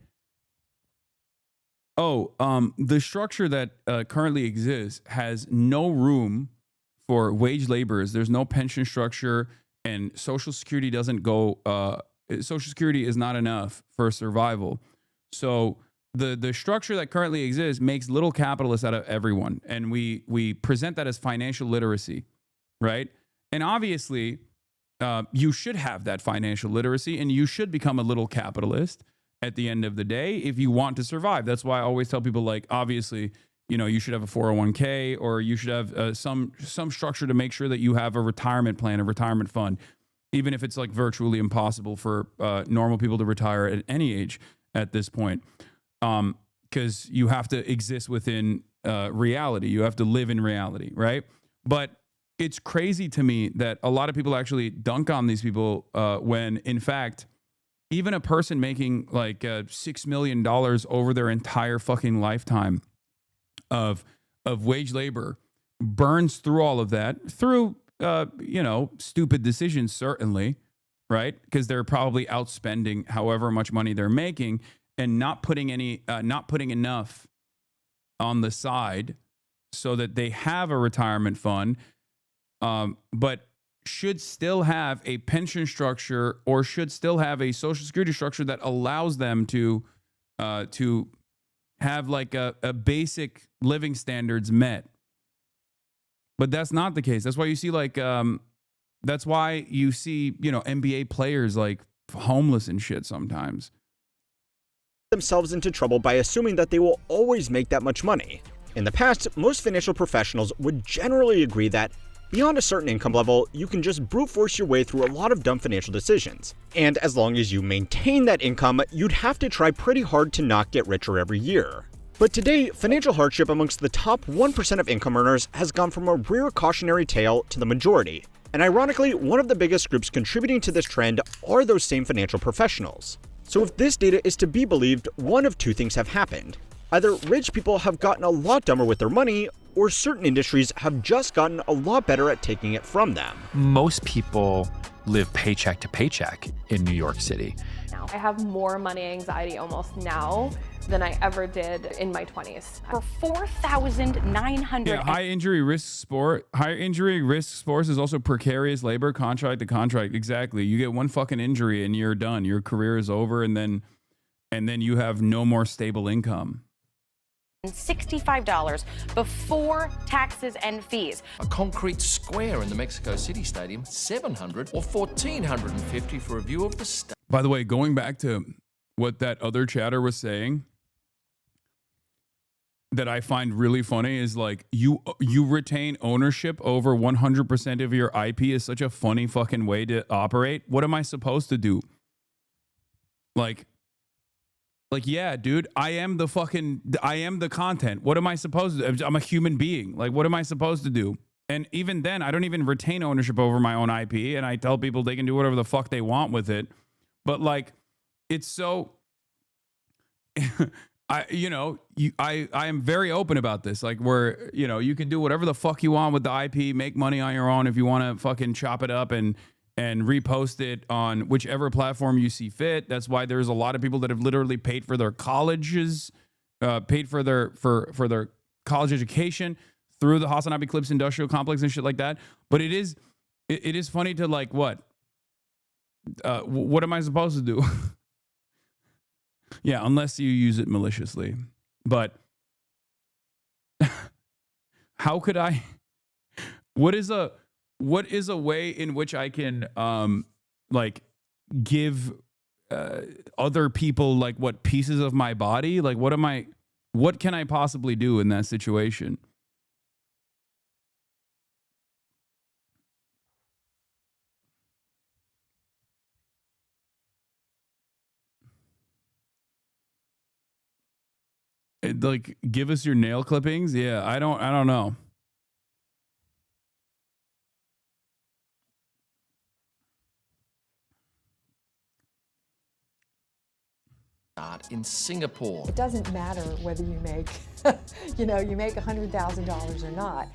Oh, the structure that currently exists has no room for wage laborers. There's no pension structure, and Social Security doesn't go. Social Security is not enough for survival. So the structure that currently exists makes little capitalists out of everyone, and we present that as financial literacy, right? And obviously, you should have that financial literacy, and you should become a little capitalist at the end of the day if you want to survive. That's why I always tell people, like, obviously, you know, you should have a 401k, or you should have some structure to make sure that you have a retirement plan, a retirement fund, even if it's like virtually impossible for normal people to retire at any age at this point. Because you have to exist within reality. You have to live in reality, right? But it's crazy to me that a lot of people actually dunk on these people when, in fact, even a person making like $6 million over their entire fucking lifetime of wage labor burns through all of that through, you know, stupid decisions, certainly, right? Because they're probably outspending however much money they're making and not putting enough on the side so that they have a retirement fund, but should still have a pension structure or should still have a Social Security structure that allows them to have like a basic living standards met. But that's not the case. That's why you see like that's why you see, you know, NBA players like homeless and shit sometimes. Themselves into trouble by assuming that they will always make that much money. In the past, most financial professionals would generally agree that Beyond a certain income level, you can just brute force your way through a lot of dumb financial decisions. And as long as you maintain that income, you'd have to try pretty hard to not get richer every year. But today, financial hardship amongst the top 1% of income earners has gone from a rare cautionary tale to the majority. And ironically, one of the biggest groups contributing to this trend are those same financial professionals. So if this data is to be believed, one of two things have happened. Either rich people have gotten a lot dumber with their money, or certain industries have just gotten a lot better at taking it from them. Most people live paycheck to paycheck in New York City. I have more money anxiety almost now than I ever did in my 20s. For 4,900. Yeah, high injury risk sports is also precarious labor, contract to contract. Exactly. You get one fucking injury and you're done. Your career is over, and then you have no more stable income. $65 before taxes and fees. A concrete square in the Mexico City Stadium, $700 or $1,450 for a view of the stadium. By the way, going back to what that other chatter was saying, that I find really funny is like you retain ownership over 100% of your IP is such a funny fucking way to operate. What am I supposed to do? Like, yeah, dude, I am the content. What am I supposed to do? I'm a human being. Like, what am I supposed to do? And even then, I don't even retain ownership over my own IP, and I tell people they can do whatever the fuck they want with it. But like, it's so, I am very open about this. Like, where, you can do whatever the fuck you want with the IP, make money on your own if you want to fucking chop it up and repost it on whichever platform you see fit. That's why there's a lot of people that have literally paid for their colleges, paid for their college education through the HasanAbi Clips industrial complex and shit like that. But it is funny to like, what am I supposed to do? Yeah, unless you use it maliciously. But how could I? What is a way in which I can like give other people like what pieces of my body? Like what can I possibly do in that situation? Like, give us your nail clippings? Yeah, I don't know. In Singapore. It doesn't matter whether you make, you make $100,000 or not.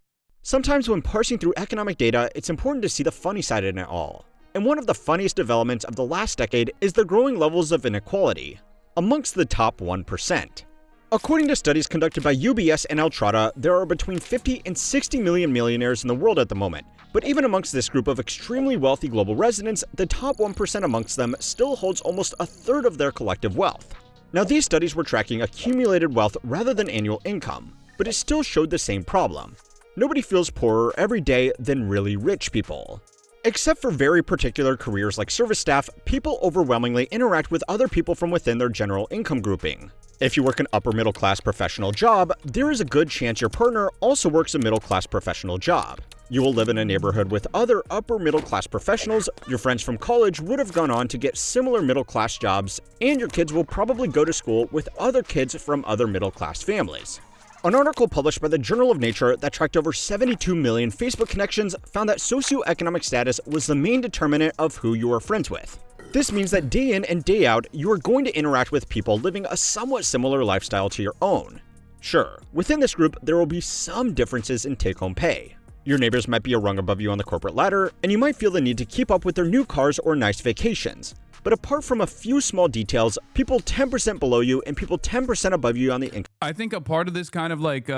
Sometimes when parsing through economic data, it's important to see the funny side in it all. And one of the funniest developments of the last decade is the growing levels of inequality amongst the top 1%. According to studies conducted by UBS and Altrata, there are between 50 and 60 million millionaires in the world at the moment. But even amongst this group of extremely wealthy global residents, the top 1% amongst them still holds almost a third of their collective wealth. Now, these studies were tracking accumulated wealth rather than annual income, but it still showed the same problem. Nobody feels poorer every day than really rich people. Except for very particular careers like service staff, people overwhelmingly interact with other people from within their general income grouping. If you work an upper middle class professional job, there is a good chance your partner also works a middle class professional job. You will live in a neighborhood with other upper middle class professionals, your friends from college would have gone on to get similar middle class jobs, and your kids will probably go to school with other kids from other middle class families. An article published by the Journal of Nature that tracked over 72 million Facebook connections found that socioeconomic status was the main determinant of who you are friends with. This means that day in and day out, you are going to interact with people living a somewhat similar lifestyle to your own. Sure, within this group, there will be some differences in take-home pay. Your neighbors might be a rung above you on the corporate ladder, and you might feel the need to keep up with their new cars or nice vacations. But apart from a few small details, people 10% below you and people 10% above you on the income. I think a part of this kind of like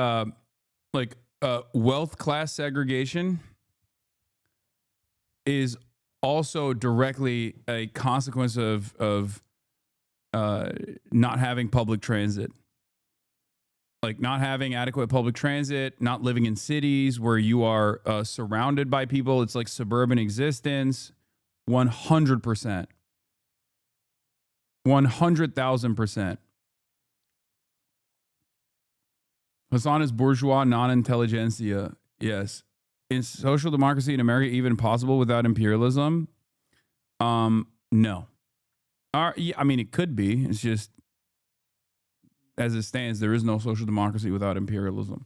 wealth class segregation is also directly a consequence of not having public transit. Like not having adequate public transit, not living in cities where you are surrounded by people. It's like suburban existence, 100%. 100,000%. Hasan is bourgeois non-intelligentsia. Yes. is social democracy in America even possible without imperialism? No. Yeah, I mean, it could be. It's just, as it stands, there is no social democracy without imperialism.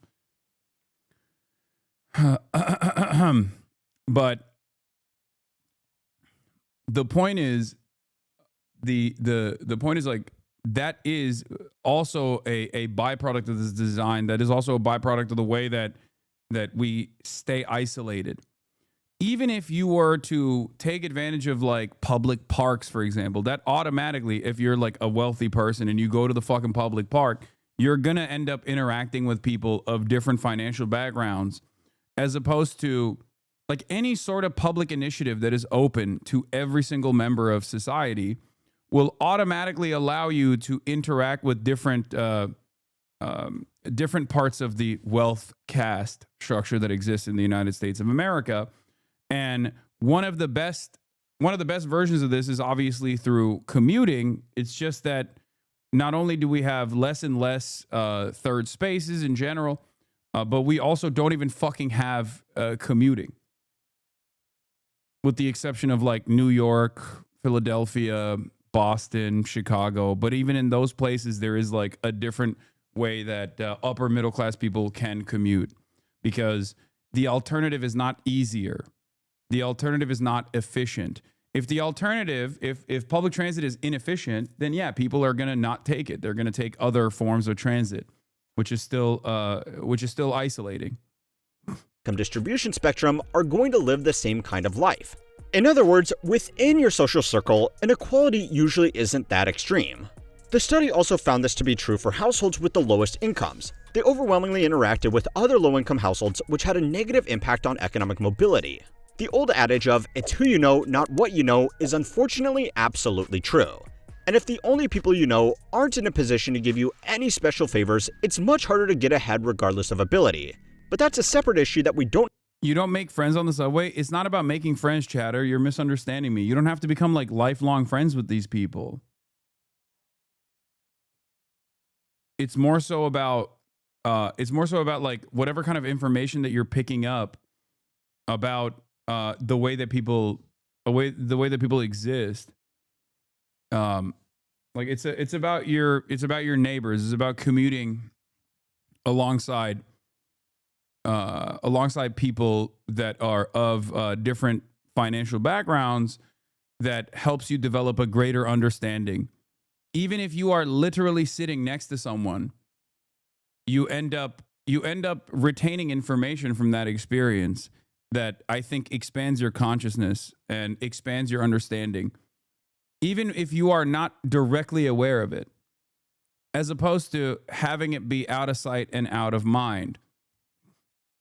But the point is, the point is, like, that is also a byproduct of this design. That is also a byproduct of the way that we stay isolated. Even if you were to take advantage of like public parks, for example, that automatically, if you're like a wealthy person and you go to the fucking public park, you're going to end up interacting with people of different financial backgrounds, as opposed to like any sort of public initiative that is open to every single member of society will automatically allow you to interact with different parts of the wealth caste structure that exists in the United States of America. And one of the best versions of this is obviously through commuting. It's just that not only do we have less and less third spaces in general, but we also don't even fucking have commuting, with the exception of like New York, Philadelphia, Boston, Chicago. But even in those places, there is like a different way that upper middle class people can commute, because the alternative is not easier. The alternative is not efficient. If the alternative, if public transit is inefficient, then yeah, people are going to not take it. They're going to take other forms of transit, which is still isolating. Distribution spectrum are going to live the same kind of life. In other words, within your social circle, inequality usually isn't that extreme. The study also found this to be true for households with the lowest incomes. They overwhelmingly interacted with other low-income households, which had a negative impact on economic mobility. The old adage of, it's who you know, not what you know, is unfortunately absolutely true. And if the only people you know aren't in a position to give you any special favors, it's much harder to get ahead regardless of ability. But that's a separate issue that You don't make friends on the subway? It's not about making friends, chatter. You're misunderstanding me. You don't have to become like lifelong friends with these people. It's more so about like whatever kind of information that you're picking up about the way that people exist. Like it's about your neighbors. It's about commuting alongside people that are of different financial backgrounds, that helps you develop a greater understanding. Even if you are literally sitting next to someone, you end up retaining information from that experience that I think expands your consciousness and expands your understanding, even if you are not directly aware of it, as opposed to having it be out of sight and out of mind.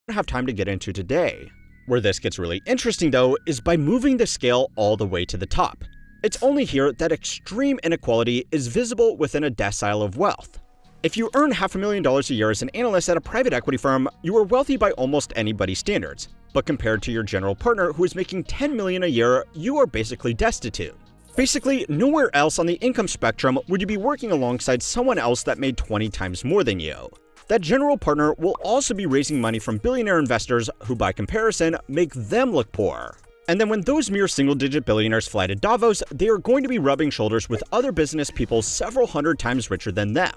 Have time to get into today. Where this gets really interesting, though, is by moving the scale all the way to the top. It's only here that extreme inequality is visible within a decile of wealth. If you earn $500,000 a year as an analyst at a private equity firm, you are wealthy by almost anybody's standards. But compared to your general partner who is making $10 million a year, you are basically destitute. Basically, nowhere else on the income spectrum would you be working alongside someone else that made 20 times more than you. That general partner will also be raising money from billionaire investors who, by comparison, make them look poor. And then when those mere single-digit billionaires fly to Davos, they are going to be rubbing shoulders with other business people several hundred times richer than them.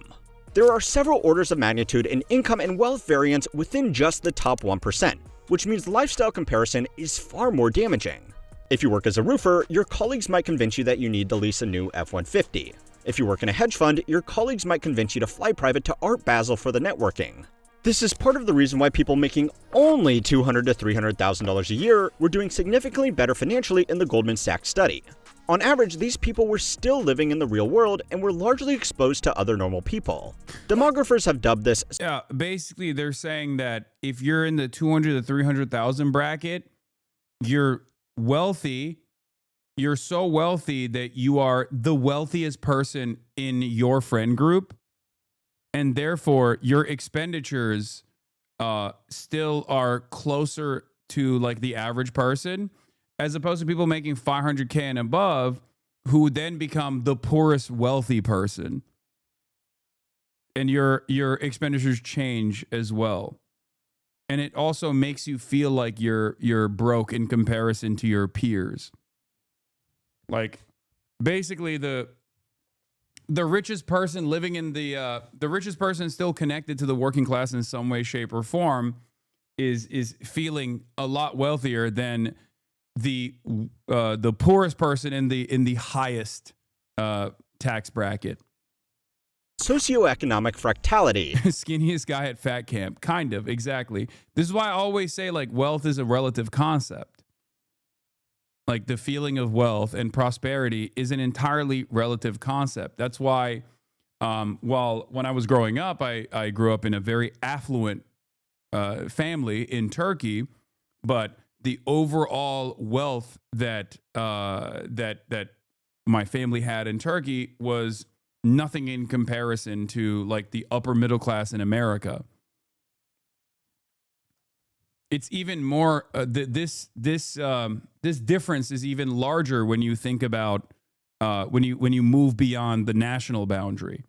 There are several orders of magnitude in income and wealth variance within just the top 1%, which means lifestyle comparison is far more damaging. If you work as a roofer, your colleagues might convince you that you need to lease a new F-150. If you work in a hedge fund, your colleagues might convince you to fly private to Art Basel for the networking. This is part of the reason why people making only $200,000 to $300,000 a year were doing significantly better financially in the Goldman Sachs study. On average, these people were still living in the real world and were largely exposed to other normal people. Demographers have dubbed this. Yeah, basically they're saying that if you're in the 200 to 300,000 bracket, you're wealthy. You're so wealthy that you are the wealthiest person in your friend group, and therefore your expenditures still are closer to like the average person, as opposed to people making 500K and above, who then become the poorest wealthy person, and your expenditures change as well. And it also makes you feel like you're broke in comparison to your peers. Like, basically, the richest person living in the richest person still connected to the working class in some way, shape, or form is feeling a lot wealthier than the poorest person in the highest tax bracket. Socioeconomic fractality. Skinniest guy at fat camp. Kind of, exactly. This is why I always say, like, wealth is a relative concept. Like, the feeling of wealth and prosperity is an entirely relative concept. That's why, when I was growing up, I grew up in a very affluent family in Turkey, but the overall wealth that my family had in Turkey was nothing in comparison to, like, the upper middle class in America. It's even more this difference is even larger when you think about when you move beyond the national boundary.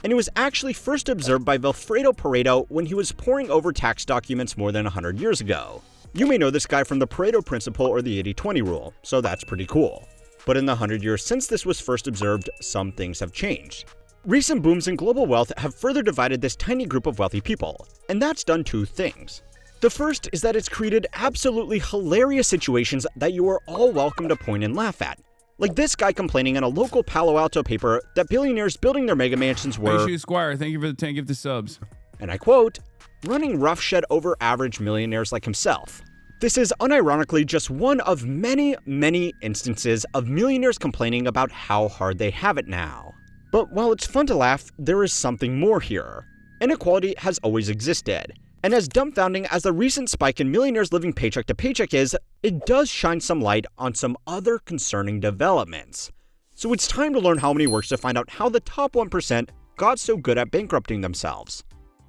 And it was actually first observed by Vilfredo Pareto when he was poring over tax documents more than 100 years ago. You may know this guy from the Pareto Principle or the 80-20 rule, so that's pretty cool. But in the 100 years since this was first observed, some things have changed. Recent booms in global wealth have further divided this tiny group of wealthy people, and that's done two things. The first is that it's created absolutely hilarious situations that you are all welcome to point and laugh at. Like this guy complaining in a local Palo Alto paper that billionaires building their mega mansions were, Hey, Shoe Squire, thank you for the 10 gifted subs. And I quote, running roughshed over average millionaires like himself. This is unironically just one of many, many instances of millionaires complaining about how hard they have it now. But while it's fun to laugh, there is something more here. Inequality has always existed. And as dumbfounding as the recent spike in millionaires living paycheck to paycheck is, it does shine some light on some other concerning developments. So it's time to learn how many works to find out how the top 1% got so good at bankrupting themselves.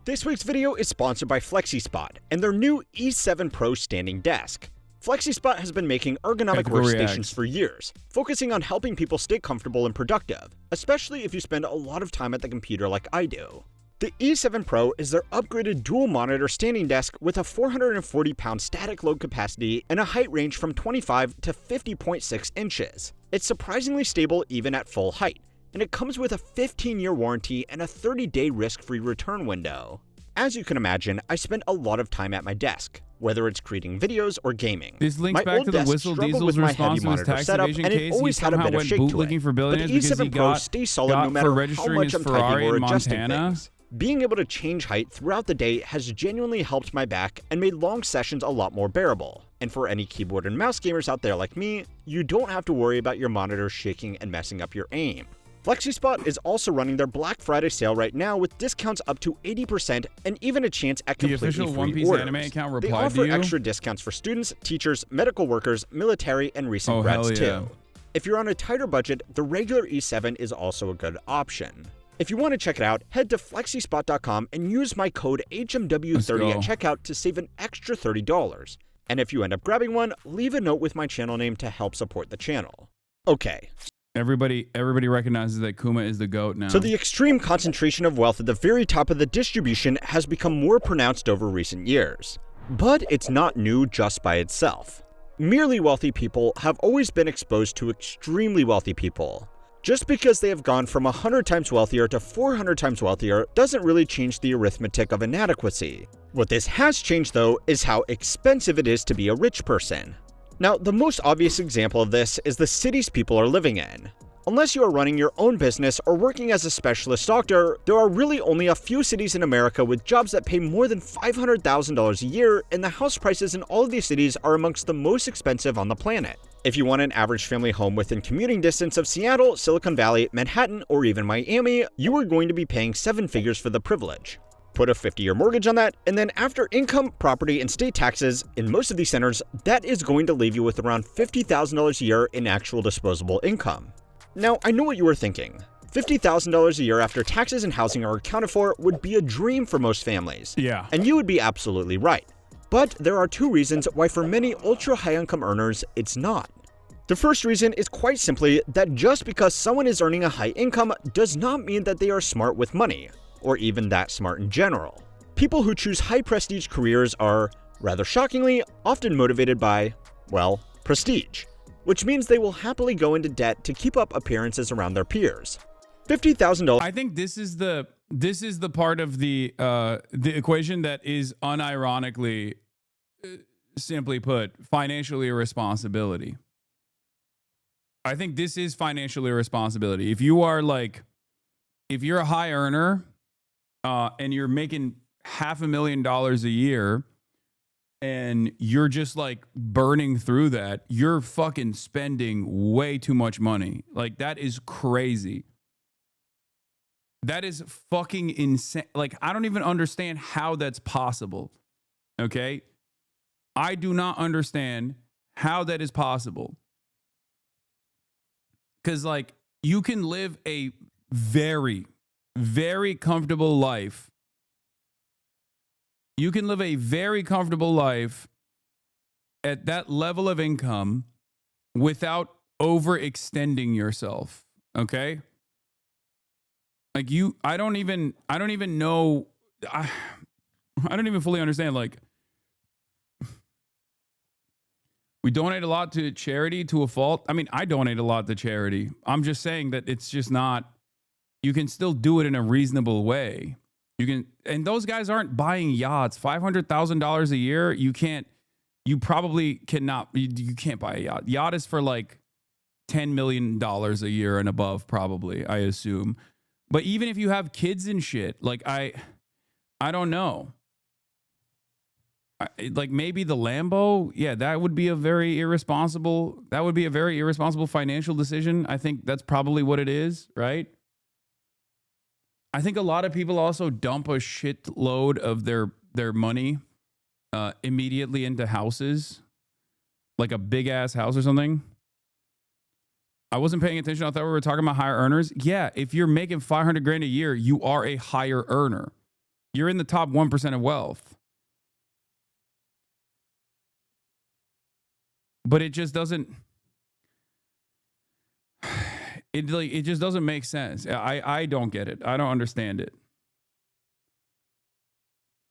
This week's video is sponsored by FlexiSpot and their new E7 Pro standing desk. FlexiSpot has been making ergonomic workstations for years, focusing on helping people stay comfortable and productive, especially if you spend a lot of time at the computer like I do. The E7 Pro is their upgraded dual monitor standing desk with a 440-pound static load capacity and a height range from 25 to 50.6 inches. It's surprisingly stable even at full height, and it comes with a 15-year warranty and a 30-day risk-free return window. As you can imagine, I spend a lot of time at my desk, whether it's creating videos or gaming. This links back to the Whistle Diesel's response to his tax evasion case. He somehow went bootlicking for billionaires because he got for registering his Ferrari in Montana. Being able to change height throughout the day has genuinely helped my back and made long sessions a lot more bearable. And for any keyboard and mouse gamers out there like me, you don't have to worry about your monitor shaking and messing up your aim. FlexiSpot is also running their Black Friday sale right now with discounts up to 80% and even a chance at completely free orders. The official One Piece anime account replied to you. They offer extra discounts for students, teachers, medical workers, military, and recent grads too. If you're on a tighter budget, the regular E7 is also a good option. If you want to check it out, head to flexispot.com and use my code HMW30 at checkout to save an extra $30. And if you end up grabbing one, leave a note with my channel name to help support the channel. Okay. Everybody recognizes that Kuma is the GOAT now. So the extreme concentration of wealth at the very top of the distribution has become more pronounced over recent years. But it's not new just by itself. Merely wealthy people have always been exposed to extremely wealthy people. Just because they have gone from 100 times wealthier to 400 times wealthier doesn't really change the arithmetic of inadequacy. What this has changed though is how expensive it is to be a rich person. Now, the most obvious example of this is the cities people are living in. Unless you are running your own business or working as a specialist doctor, there are really only a few cities in America with jobs that pay more than $500,000 a year, and the house prices in all of these cities are amongst the most expensive on the planet. If you want an average family home within commuting distance of Seattle, Silicon Valley, Manhattan, or even Miami, you are going to be paying 7 figures for the privilege. Put a 50-year mortgage on that, and then after income, property, and state taxes, in most of these centers, that is going to leave you with around $50,000 a year in actual disposable income. Now, I know what you were thinking. $50,000 a year after taxes and housing are accounted for would be a dream for most families. Yeah. And you would be absolutely right. But there are two reasons why for many ultra-high-income earners, it's not. The first reason is quite simply that just because someone is earning a high income does not mean that they are smart with money, or even that smart in general. People who choose high prestige careers are, rather shockingly, often motivated by, well, prestige, which means they will happily go into debt to keep up appearances around their peers. $50,000. I think this is the part of the equation that is unironically, simply put, financial irresponsibility. I think this is financial irresponsibility. If you're a high earner and you're making $500,000 a year and you're just like burning through that, you're fucking spending way too much money. Like, that is crazy. That is fucking insane. Like, I don't even understand how that's possible. Okay? I do not understand how that is possible. Because, like, you can live a very, very comfortable life. You can live a very comfortable life at that level of income without overextending yourself. Okay? Like, I don't even know. I don't even fully understand. Like, we donate a lot to charity to a fault. I mean, I donate a lot to charity. I'm just saying that it's just not, you can still do it in a reasonable way. You can, and those guys aren't buying yachts. $500,000 a year, you can't buy a yacht. Yacht is for like $10 million a year and above, probably, I assume. But even if you have kids and shit, like, I don't know. Like, maybe the Lambo, yeah, that would be a very irresponsible financial decision. I think that's probably what it is, right? I think a lot of people also dump a shitload of their money immediately into houses, like a big ass house or something. I wasn't paying attention. I thought we were talking about higher earners. Yeah, if you're making $500,000 a year, you are a higher earner. You're in the top 1% of wealth. But it just doesn't. It just doesn't make sense. I don't get it. I don't understand it.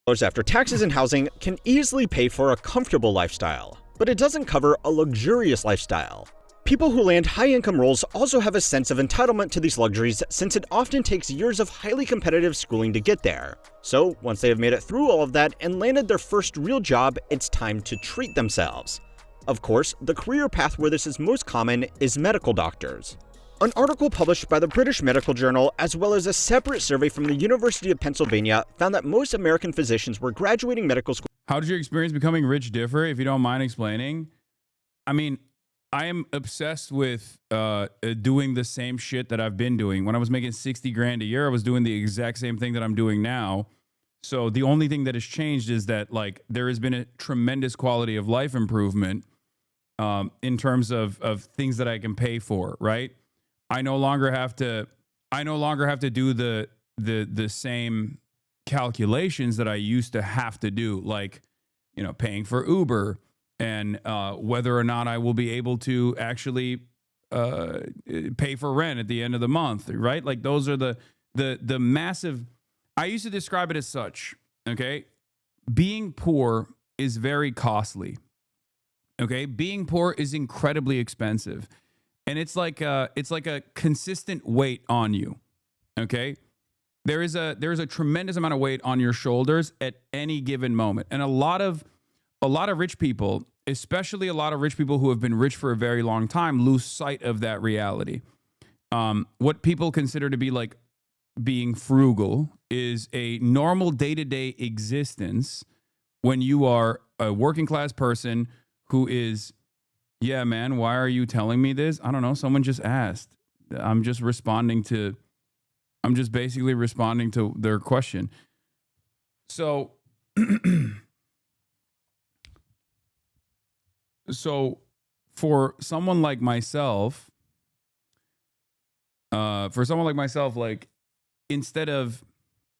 After taxes and housing can easily pay for a comfortable lifestyle, but it doesn't cover a luxurious lifestyle. People who land high-income roles also have a sense of entitlement to these luxuries, since it often takes years of highly competitive schooling to get there. So, once they have made it through all of that and landed their first real job, it's time to treat themselves. Of course, the career path where this is most common is medical doctors. An article published by the British Medical Journal, as well as a separate survey from the University of Pennsylvania, found that most American physicians were graduating medical school. How did your experience becoming rich differ, if you don't mind explaining? I mean, I am obsessed with doing the same shit that I've been doing. When I was making $60,000 a year, I was doing the exact same thing that I'm doing now. So the only thing that has changed is that, like, there has been a tremendous quality of life improvement in terms of things that I can pay for, right? I no longer have to do the same calculations that I used to have to do, like, you know, paying for Uber and whether or not I will be able to actually pay for rent at the end of the month, right? Like, those are the massive. I used to describe it as such, okay? Being poor is very costly. Okay? Being poor is incredibly expensive. And it's like a consistent weight on you. Okay? There is a tremendous amount of weight on your shoulders at any given moment. And a lot of rich people, especially a lot of rich people who have been rich for a very long time, lose sight of that reality. What people consider to be like being frugal is a normal day-to-day existence when you are a working class person who is, yeah, man, why are you telling me this? I don't know. Someone just asked. I'm just basically responding to their question. So, for someone like myself, like, instead of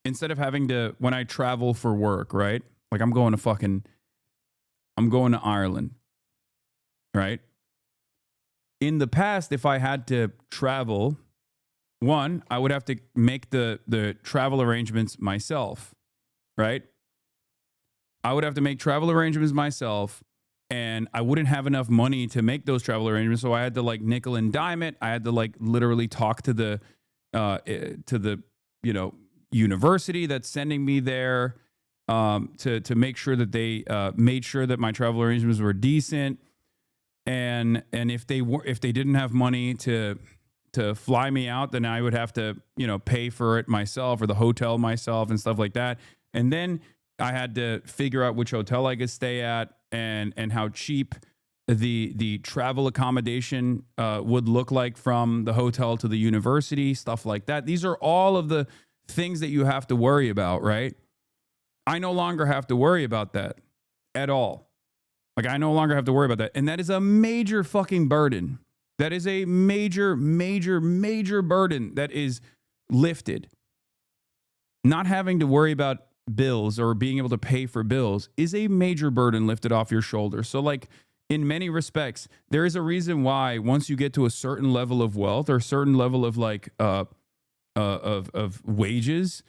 having to, when I travel for work, right? Like, I'm going to Ireland, right? In the past, if I had to travel, one, I would have to make the travel arrangements myself, right? I would have to make travel arrangements myself, and I wouldn't have enough money to make those travel arrangements. So I had to like nickel and dime it. I had to like literally talk to the university that's sending me there to make sure that they made sure that my travel arrangements were decent. And if they didn't have money to fly me out, then I would have to, pay for it myself or the hotel myself and stuff like that. And then I had to figure out which hotel I could stay at and how cheap the travel accommodation would look like from the hotel to the university, stuff like that. These are all of the things that you have to worry about, right? I no longer have to worry about that at all. Like, I no longer have to worry about that. And that is a major fucking burden. That is a major, major, major burden that is lifted. Not having to worry about bills or being able to pay for bills is a major burden lifted off your shoulders. So, like, in many respects, there is a reason why once you get to a certain level of wealth or a certain level of like of wages,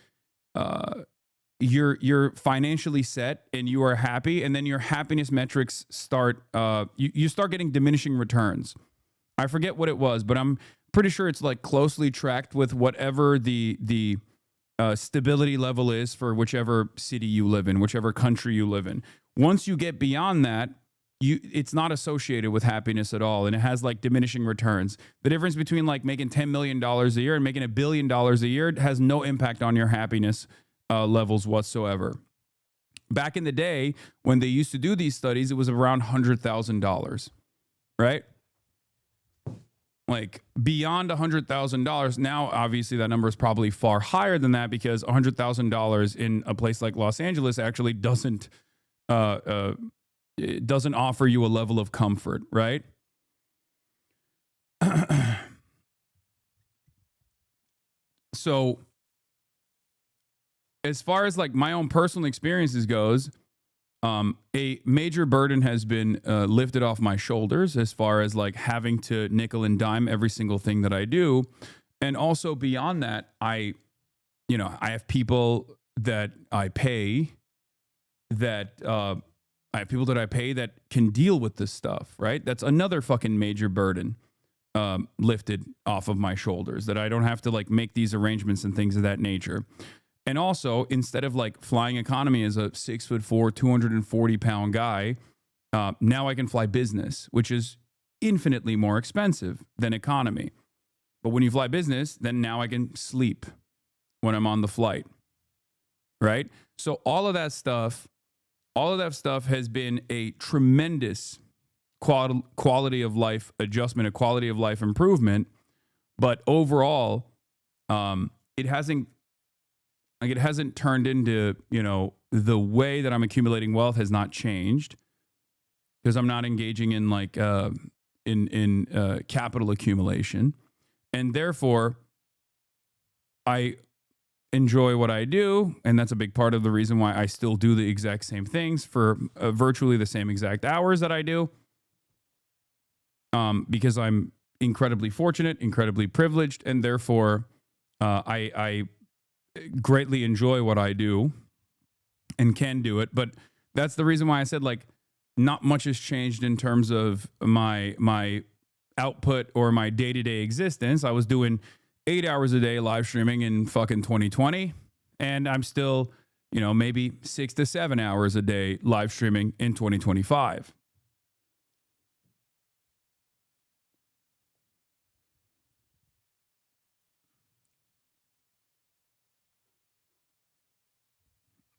you're financially set and you are happy, and then your happiness metrics start you start getting diminishing returns. I forget what it was, but I'm pretty sure it's like closely tracked with whatever the stability level is for whichever city you live in, whichever country you live in. Once you get beyond that, it's not associated with happiness at all, and it has like diminishing returns. The difference between like making $10 million a year and making $1 billion a year has no impact on your happiness levels whatsoever. Back in the day, when they used to do these studies, it was around $100,000, right? Like beyond $100,000. Now, obviously, that number is probably far higher than that, because $100,000 in a place like Los Angeles actually doesn't it doesn't offer you a level of comfort, right? So as far as like my own personal experiences goes, a major burden has been lifted off my shoulders as far as like having to nickel and dime every single thing that I do. And also beyond that, I have people that I pay that can deal with this stuff, right? That's another fucking major burden lifted off of my shoulders, that I don't have to like make these arrangements and things of that nature. And also, instead of like flying economy as a 6'4", 240-pound guy, now I can fly business, which is infinitely more expensive than economy. But when you fly business, then now I can sleep when I'm on the flight, right? So all of that stuff has been a tremendous quality of life adjustment, a quality of life improvement. But overall, it hasn't turned into, the way that I'm accumulating wealth has not changed, because I'm not engaging in like capital accumulation, and therefore I enjoy what I do, and that's a big part of the reason why I still do the exact same things for virtually the same exact hours that I do, because I'm incredibly fortunate, incredibly privileged, and therefore I greatly enjoy what I do and can do it. But that's the reason why I said like not much has changed in terms of my output or my day-to-day existence. I was doing 8 hours a day live streaming in fucking 2020, and I'm still, maybe 6 to 7 hours a day live streaming in 2025.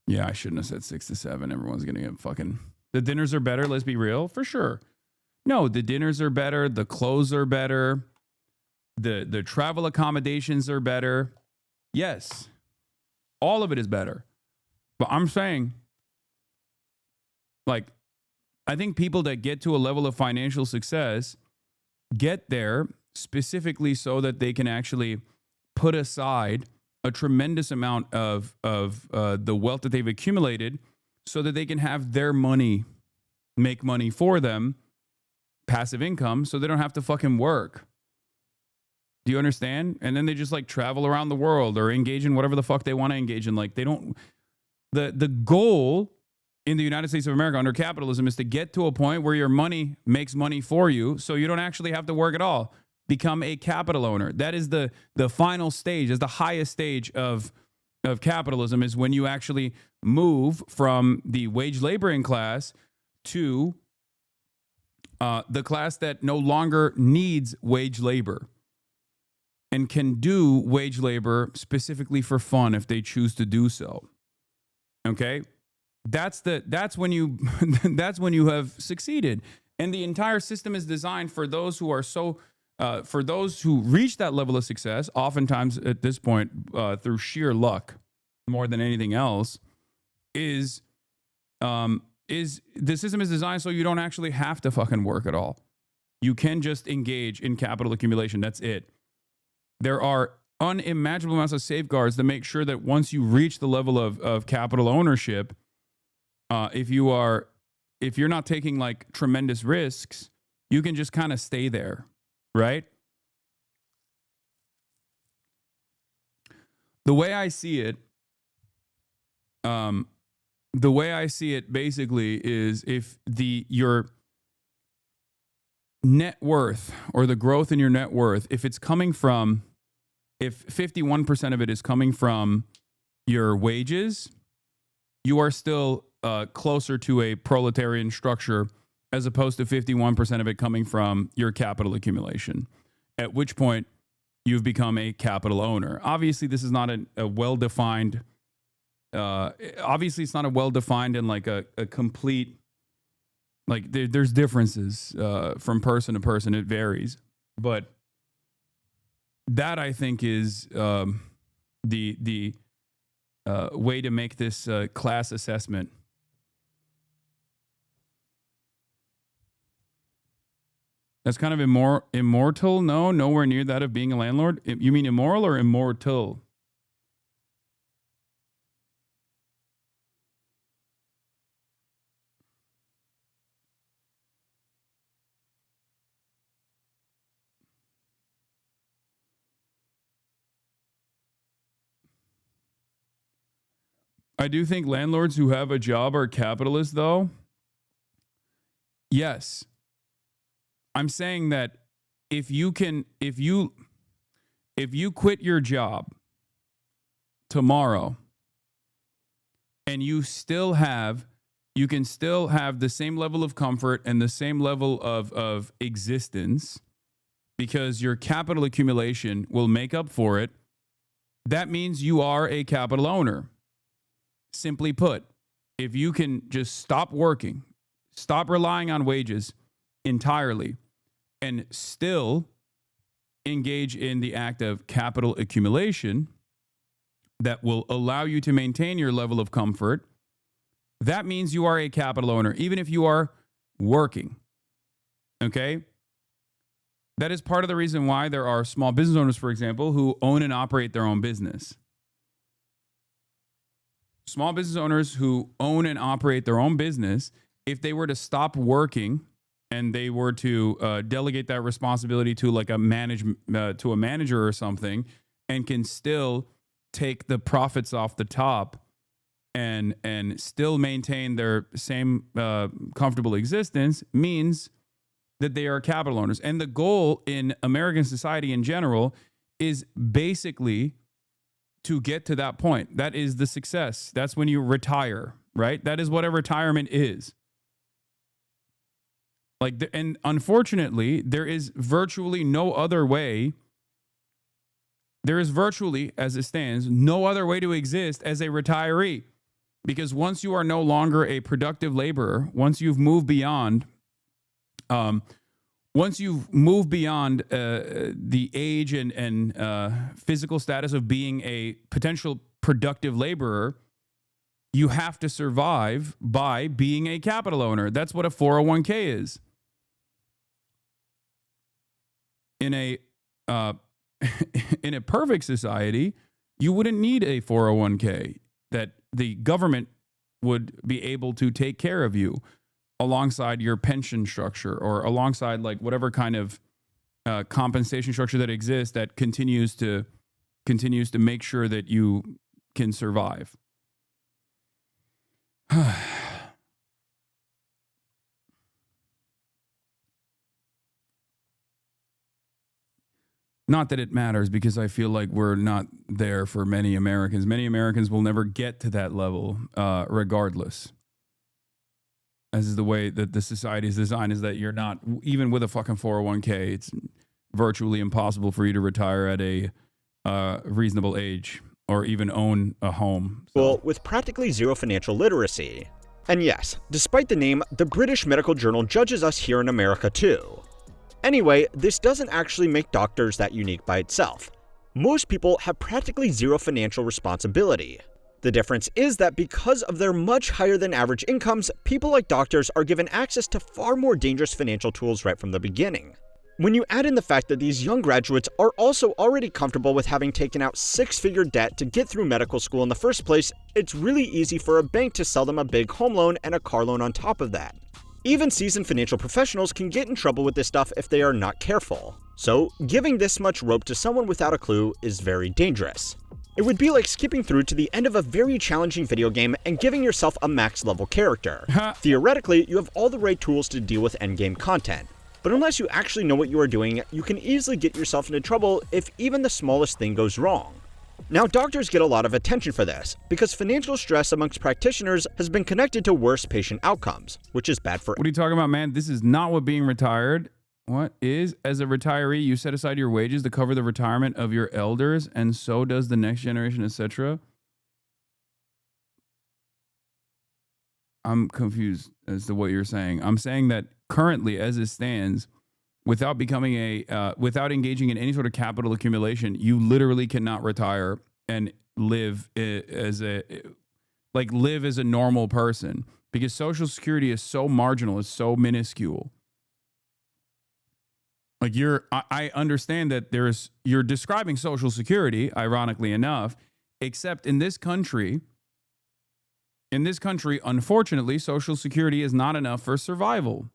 Yeah, I shouldn't have said 6 to 7. Everyone's going to get fucking... The dinners are better, let's be real, for sure. No, the dinners are better. The clothes are better. The travel accommodations are better. Yes. All of it is better. But I'm saying, like, I think people that get to a level of financial success get there specifically so that they can actually put aside a tremendous amount of the wealth that they've accumulated so that they can have their money make money for them, passive income, so they don't have to fucking work. Do you understand? And then they just like travel around the world or engage in whatever the fuck they want to engage in. Like they don't, the goal in the United States of America under capitalism is to get to a point where your money makes money for you, so you don't actually have to work at all. Become a capital owner. That is the final stage, is the highest stage of capitalism, is when you actually move from the wage laboring class to the class that no longer needs wage labor and can do wage labor specifically for fun if they choose to do so. Okay? That's when you that's when you have succeeded. And the entire system is designed for those who are for those who reach that level of success, oftentimes at this point through sheer luck more than anything else, is the system is designed so you don't actually have to fucking work at all. You can just engage in capital accumulation. That's it. There are unimaginable amounts of safeguards to make sure that once you reach the level of capital ownership, if you're not taking like tremendous risks, you can just kind of stay there, right? The way I see it, basically is if your net worth or the growth in your net worth, if 51% of it is coming from your wages, you are still closer to a proletarian structure as opposed to 51% of it coming from your capital accumulation, at which point you've become a capital owner. Obviously, this is not a well-defined, it's not a well-defined and like a complete, like there's differences from person to person. It varies. But that, I think, is the way to make this class assessment. That's kind of immortal? No, nowhere near that of being a landlord. You mean immoral or immortal? I do think landlords who have a job are capitalists, though. Yes. I'm saying that if you quit your job tomorrow and you can still have the same level of comfort and the same level of existence because your capital accumulation will make up for it, that means you are a capital owner. Simply put, if you can just stop working, stop relying on wages entirely, and still engage in the act of capital accumulation that will allow you to maintain your level of comfort, that means you are a capital owner, even if you are working. Okay? That is part of the reason why there are small business owners, for example, who own and operate their own business. Small business owners who own and operate their own business, if they were to stop working and they were to delegate that responsibility to like a manager or something, and can still take the profits off the top and still maintain their same comfortable existence, means that they are capital owners. And the goal in American society in general is basically to get to that point. That is the success. That's when you retire, right? That is what a retirement is. And unfortunately, there is virtually no other way. There is virtually, as it stands, no other way to exist as a retiree. Because once you are no longer a productive laborer, once you've moved beyond, the age and physical status of being a potential productive laborer, you have to survive by being a capital owner. That's what a 401k is. In a perfect society, you wouldn't need a 401k, that the government would be able to take care of you alongside your pension structure or alongside like whatever kind of compensation structure that exists that continues to make sure that you can survive. Not that it matters, because I feel like we're not there for many Americans. Many Americans will never get to that level, regardless. As is the way that the society is designed, is that you're not, even with a fucking 401k, it's virtually impossible for you to retire at a reasonable age or even own a home. Well, with practically zero financial literacy. And yes, despite the name, the British Medical Journal judges us here in America too. Anyway, this doesn't actually make doctors that unique by itself. Most people have practically zero financial responsibility. The difference is that because of their much higher than average incomes, people like doctors are given access to far more dangerous financial tools right from the beginning. When you add in the fact that these young graduates are also already comfortable with having taken out six-figure debt to get through medical school in the first place, it's really easy for a bank to sell them a big home loan and a car loan on top of that. Even seasoned financial professionals can get in trouble with this stuff if they are not careful. So, giving this much rope to someone without a clue is very dangerous. It would be like skipping through to the end of a very challenging video game and giving yourself a max level character. Theoretically, you have all the right tools to deal with endgame content. But unless you actually know what you are doing, you can easily get yourself into trouble if even the smallest thing goes wrong. Now, doctors get a lot of attention for this, because financial stress amongst practitioners has been connected to worse patient outcomes, which is bad for— What are you talking about, man? This is not what being retired. What is? As a retiree, you set aside your wages to cover the retirement of your elders, and so does the next generation, etc. I'm confused as to what you're saying. I'm saying that currently, as it stands, without becoming without engaging in any sort of capital accumulation, you literally cannot retire and live as a normal person, because Social Security is so marginal, it's so minuscule. Like I understand that you're describing Social Security, ironically enough, except in this country, unfortunately, Social Security is not enough for survival.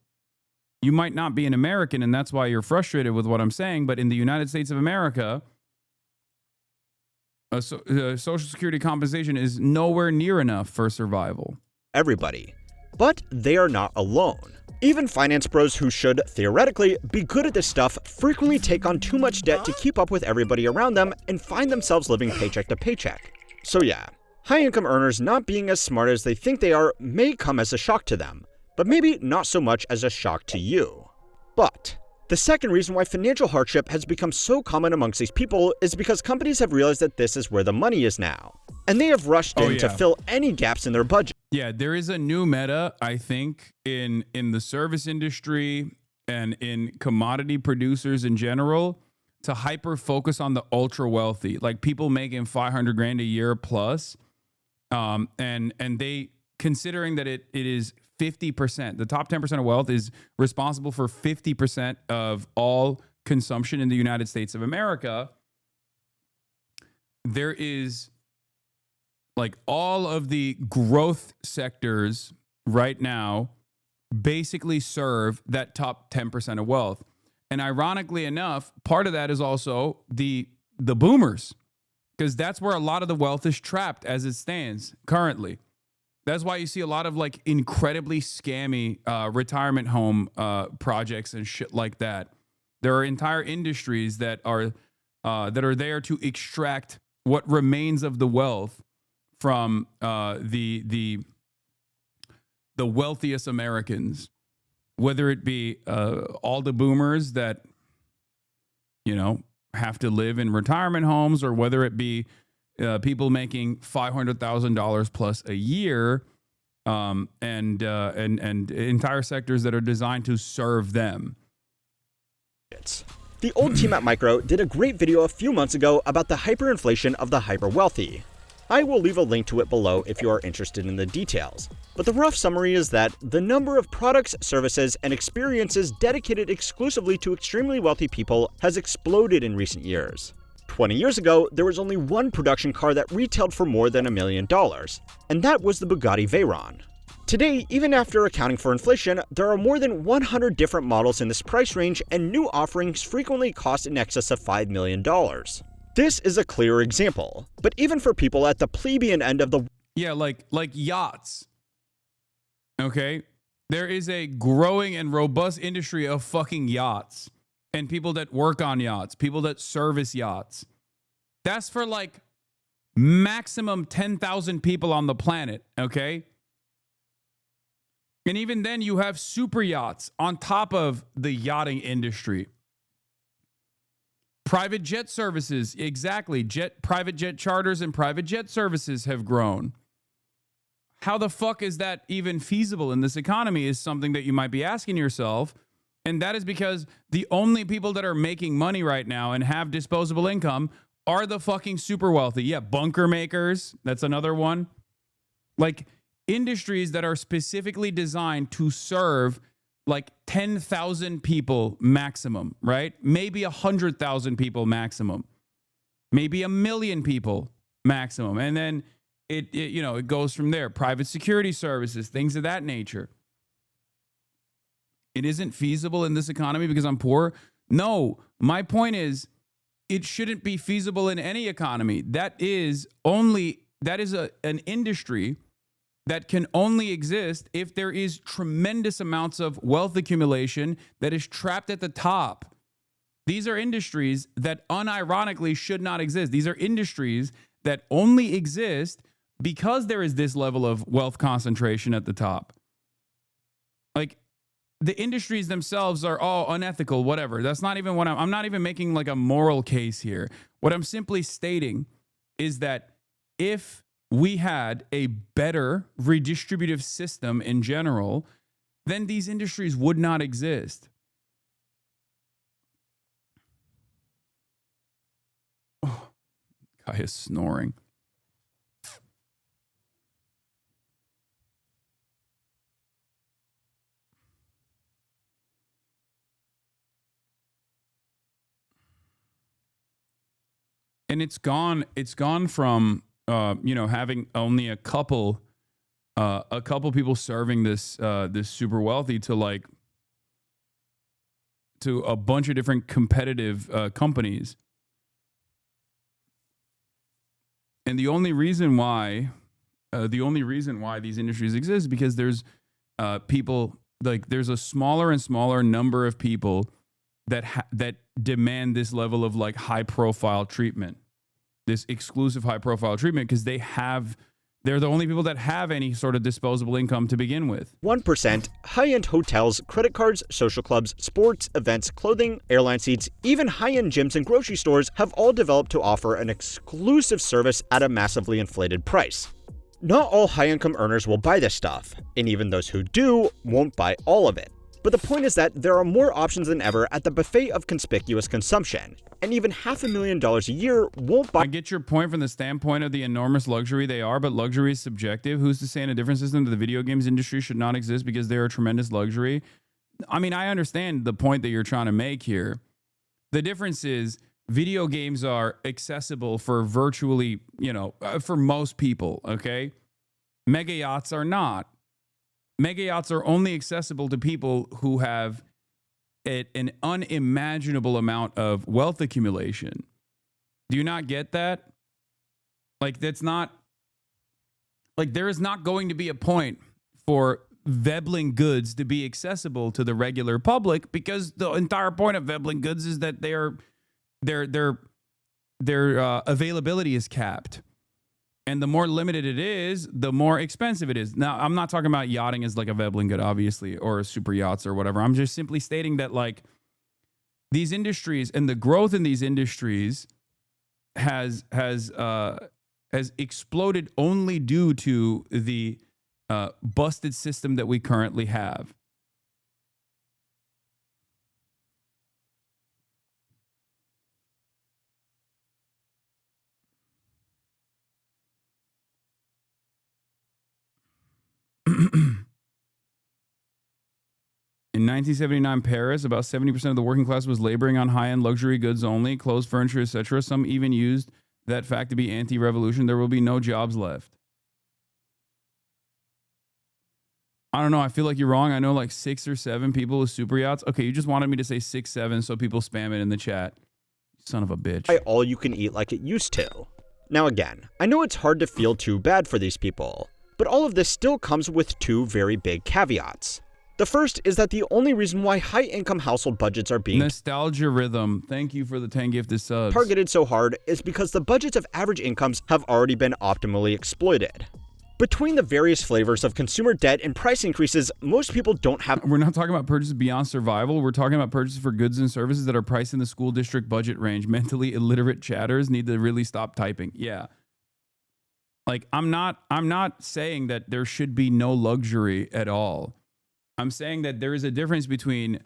You might not be an American, and that's why you're frustrated with what I'm saying, but in the United States of America, Social Security compensation is nowhere near enough for survival. Everybody. But they are not alone. Even finance bros who should, theoretically, be good at this stuff frequently take on too much debt to keep up with everybody around them and find themselves living paycheck to paycheck. So yeah, high-income earners not being as smart as they think they are may come as a shock to them, but maybe not so much as a shock to you. But the second reason why financial hardship has become so common amongst these people is because companies have realized that this is where the money is now, and they have rushed in to fill any gaps in their budget. Yeah, there is a new meta, I think, in the service industry and in commodity producers in general, to hyper focus on the ultra wealthy, like people making 500 grand a year plus, and they considering that it is 50%, the top 10% of wealth is responsible for 50% of all consumption in the United States of America. There is like all of the growth sectors right now basically serve that top 10% of wealth. And ironically enough, part of that is also the boomers, because that's where a lot of the wealth is trapped as it stands currently. That's why you see a lot of like incredibly scammy retirement home projects and shit like that. There are entire industries that are there to extract what remains of the wealth from the wealthiest Americans, whether it be all the boomers that, you know, have to live in retirement homes, or whether it be people making $500,000 plus a year, and entire sectors that are designed to serve them. The old team at Micro did a great video a few months ago about the hyperinflation of the hyper-wealthy. I will leave a link to it below if you are interested in the details. But the rough summary is that the number of products, services, and experiences dedicated exclusively to extremely wealthy people has exploded in recent years. 20 years ago, there was only one production car that retailed for more than $1 million, and that was the Bugatti Veyron. Today, even after accounting for inflation, there are more than 100 different models in this price range, and new offerings frequently cost in excess of $5 million. This is a clear example, but even for people at the plebeian end of the— Yeah, like yachts. Okay? There is a growing and robust industry of fucking yachts. and people that work on yachts, people that service yachts. That's for like maximum 10,000 people on the planet, okay? And even then, you have super yachts on top of the yachting industry. Private jet services, exactly. Private jet charters and private jet services have grown. How the fuck is that even feasible in this economy is something that you might be asking yourself. And that is because the only people that are making money right now and have disposable income are the fucking super wealthy. Yeah, bunker makers, that's another one. Like industries that are specifically designed to serve like 10,000 people maximum, right? Maybe 100,000 people maximum. Maybe 1 million people maximum. And then it goes from there. Private security services, things of that nature. It isn't feasible in this economy because I'm poor. No, my point is it shouldn't be feasible in any economy. That is an industry that can only exist if there is tremendous amounts of wealth accumulation that is trapped at the top. These are industries that unironically should not exist. These are industries that only exist because there is this level of wealth concentration at the top. Like, the industries themselves are all unethical, whatever. That's not even what I'm not even making like a moral case here. What I'm simply stating is that if we had a better redistributive system in general, then these industries would not exist. Oh, guy is snoring. And it's gone from having only a couple people serving this super wealthy to a bunch of different competitive companies. And the only reason why these industries exist is because there's people, like there's a smaller and smaller number of people that demand this level of like high profile treatment. This exclusive high profile treatment because they're the only people that have any sort of disposable income to begin with. 1%, high-end hotels, credit cards, social clubs, sports, events, clothing, airline seats, even high-end gyms and grocery stores have all developed to offer an exclusive service at a massively inflated price. Not all high-income earners will buy this stuff, and even those who do won't buy all of it. But the point is that there are more options than ever at the buffet of conspicuous consumption, and even $500,000 a year won't buy. I get your point from the standpoint of the enormous luxury they are, but luxury is subjective. Who's to say in a different system that the video games industry should not exist because they're a tremendous luxury? I mean, I understand the point that you're trying to make here. The difference is video games are accessible for virtually, for most people, okay? Mega yachts are not. Mega yachts are only accessible to people who have an unimaginable amount of wealth accumulation. Do you not get that? Like, that's not, like, there is not going to be a point for Veblen goods to be accessible to the regular public because the entire point of Veblen goods is that their availability is capped. And the more limited it is, the more expensive it is. Now, I'm not talking about yachting as like a Veblen good, obviously, or super yachts or whatever. I'm just simply stating that like these industries and the growth in these industries has exploded only due to the busted system that we currently have. In 1979 Paris, about 70% of the working class was laboring on high-end luxury goods only, clothes, furniture, etc. Some even used that fact to be anti-revolution. There will be no jobs left. I don't know. I feel like you're wrong. I know like 6 or 7 people with super yachts. Okay, you just wanted me to say 6, 7 so people spam it in the chat. Son of a bitch. All you can eat like it used to. Now again, I know it's hard to feel too bad for these people, but all of this still comes with 2 very big caveats. The first is that the only reason why high-income household budgets are being Nostalgia Rhythm, thank you for the 10 gifted subs. Targeted so hard is because the budgets of average incomes have already been optimally exploited. Between the various flavors of consumer debt and price increases, most people don't have... We're not talking about purchases beyond survival. We're talking about purchases for goods and services that are priced in the school district budget range. Mentally illiterate chatters need to really stop typing. Yeah. Like, I'm not saying that there should be no luxury at all. I'm saying that there is a difference between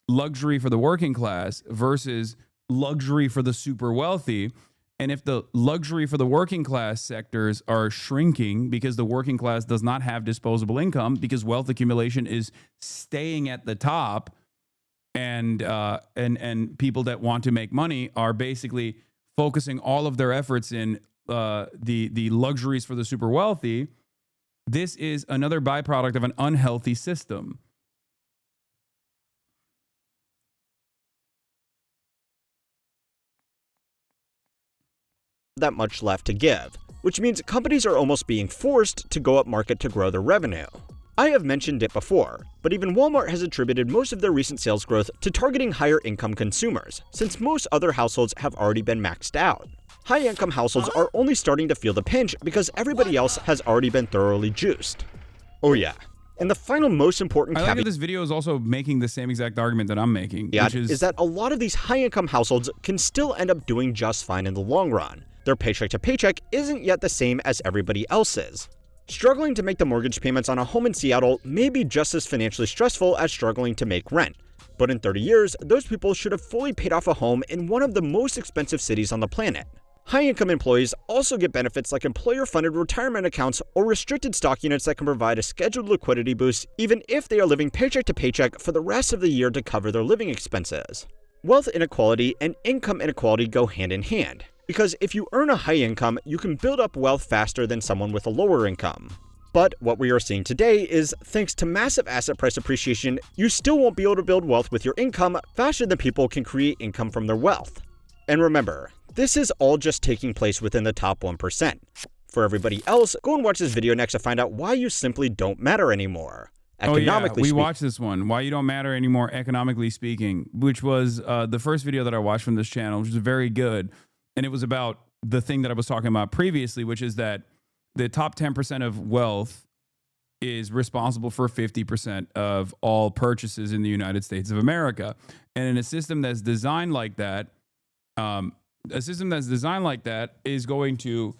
luxury for the working class versus luxury for the super wealthy. And if the luxury for the working class sectors are shrinking because the working class does not have disposable income because wealth accumulation is staying at the top, and people that want to make money are basically focusing all of their efforts in the luxuries for the super wealthy, this is another byproduct of an unhealthy system. That much left to give, which means companies are almost being forced to go up market to grow their revenue. I have mentioned it before, but even Walmart has attributed most of their recent sales growth to targeting higher income consumers, since most other households have already been maxed out. High-income households are only starting to feel the pinch because everybody else has already been thoroughly juiced. Oh yeah. And the final most important I like that this video is also making the same exact argument that I'm making, which is that a lot of these high-income households can still end up doing just fine in the long run. Their paycheck to paycheck isn't yet the same as everybody else's. Struggling to make the mortgage payments on a home in Seattle may be just as financially stressful as struggling to make rent. But in 30 years, those people should have fully paid off a home in one of the most expensive cities on the planet. High-income employees also get benefits like employer-funded retirement accounts or restricted stock units that can provide a scheduled liquidity boost even if they are living paycheck to paycheck for the rest of the year to cover their living expenses. Wealth inequality and income inequality go hand in hand, because if you earn a high income, you can build up wealth faster than someone with a lower income. But what we are seeing today is, thanks to massive asset price appreciation, you still won't be able to build wealth with your income faster than people can create income from their wealth. And remember, this is all just taking place within the top 1%. For everybody else, go and watch this video next to find out why you simply don't matter anymore. Economically we watched this one, Why You Don't Matter Anymore, Economically Speaking, which was the first video that I watched from this channel, which was very good. And it was about the thing that I was talking about previously, which is that the top 10% of wealth is responsible for 50% of all purchases in the United States of America. And in a system that's designed like that, is going to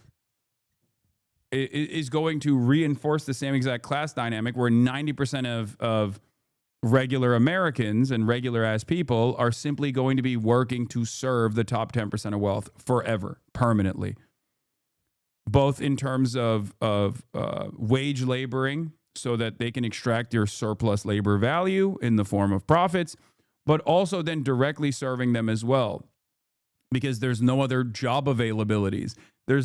reinforce the same exact class dynamic where 90% of regular Americans and regular ass people are simply going to be working to serve the top 10% of wealth forever, permanently. Both in terms of wage laboring so that they can extract your surplus labor value in the form of profits, but also then directly serving them as well. Because there's no other job availabilities. The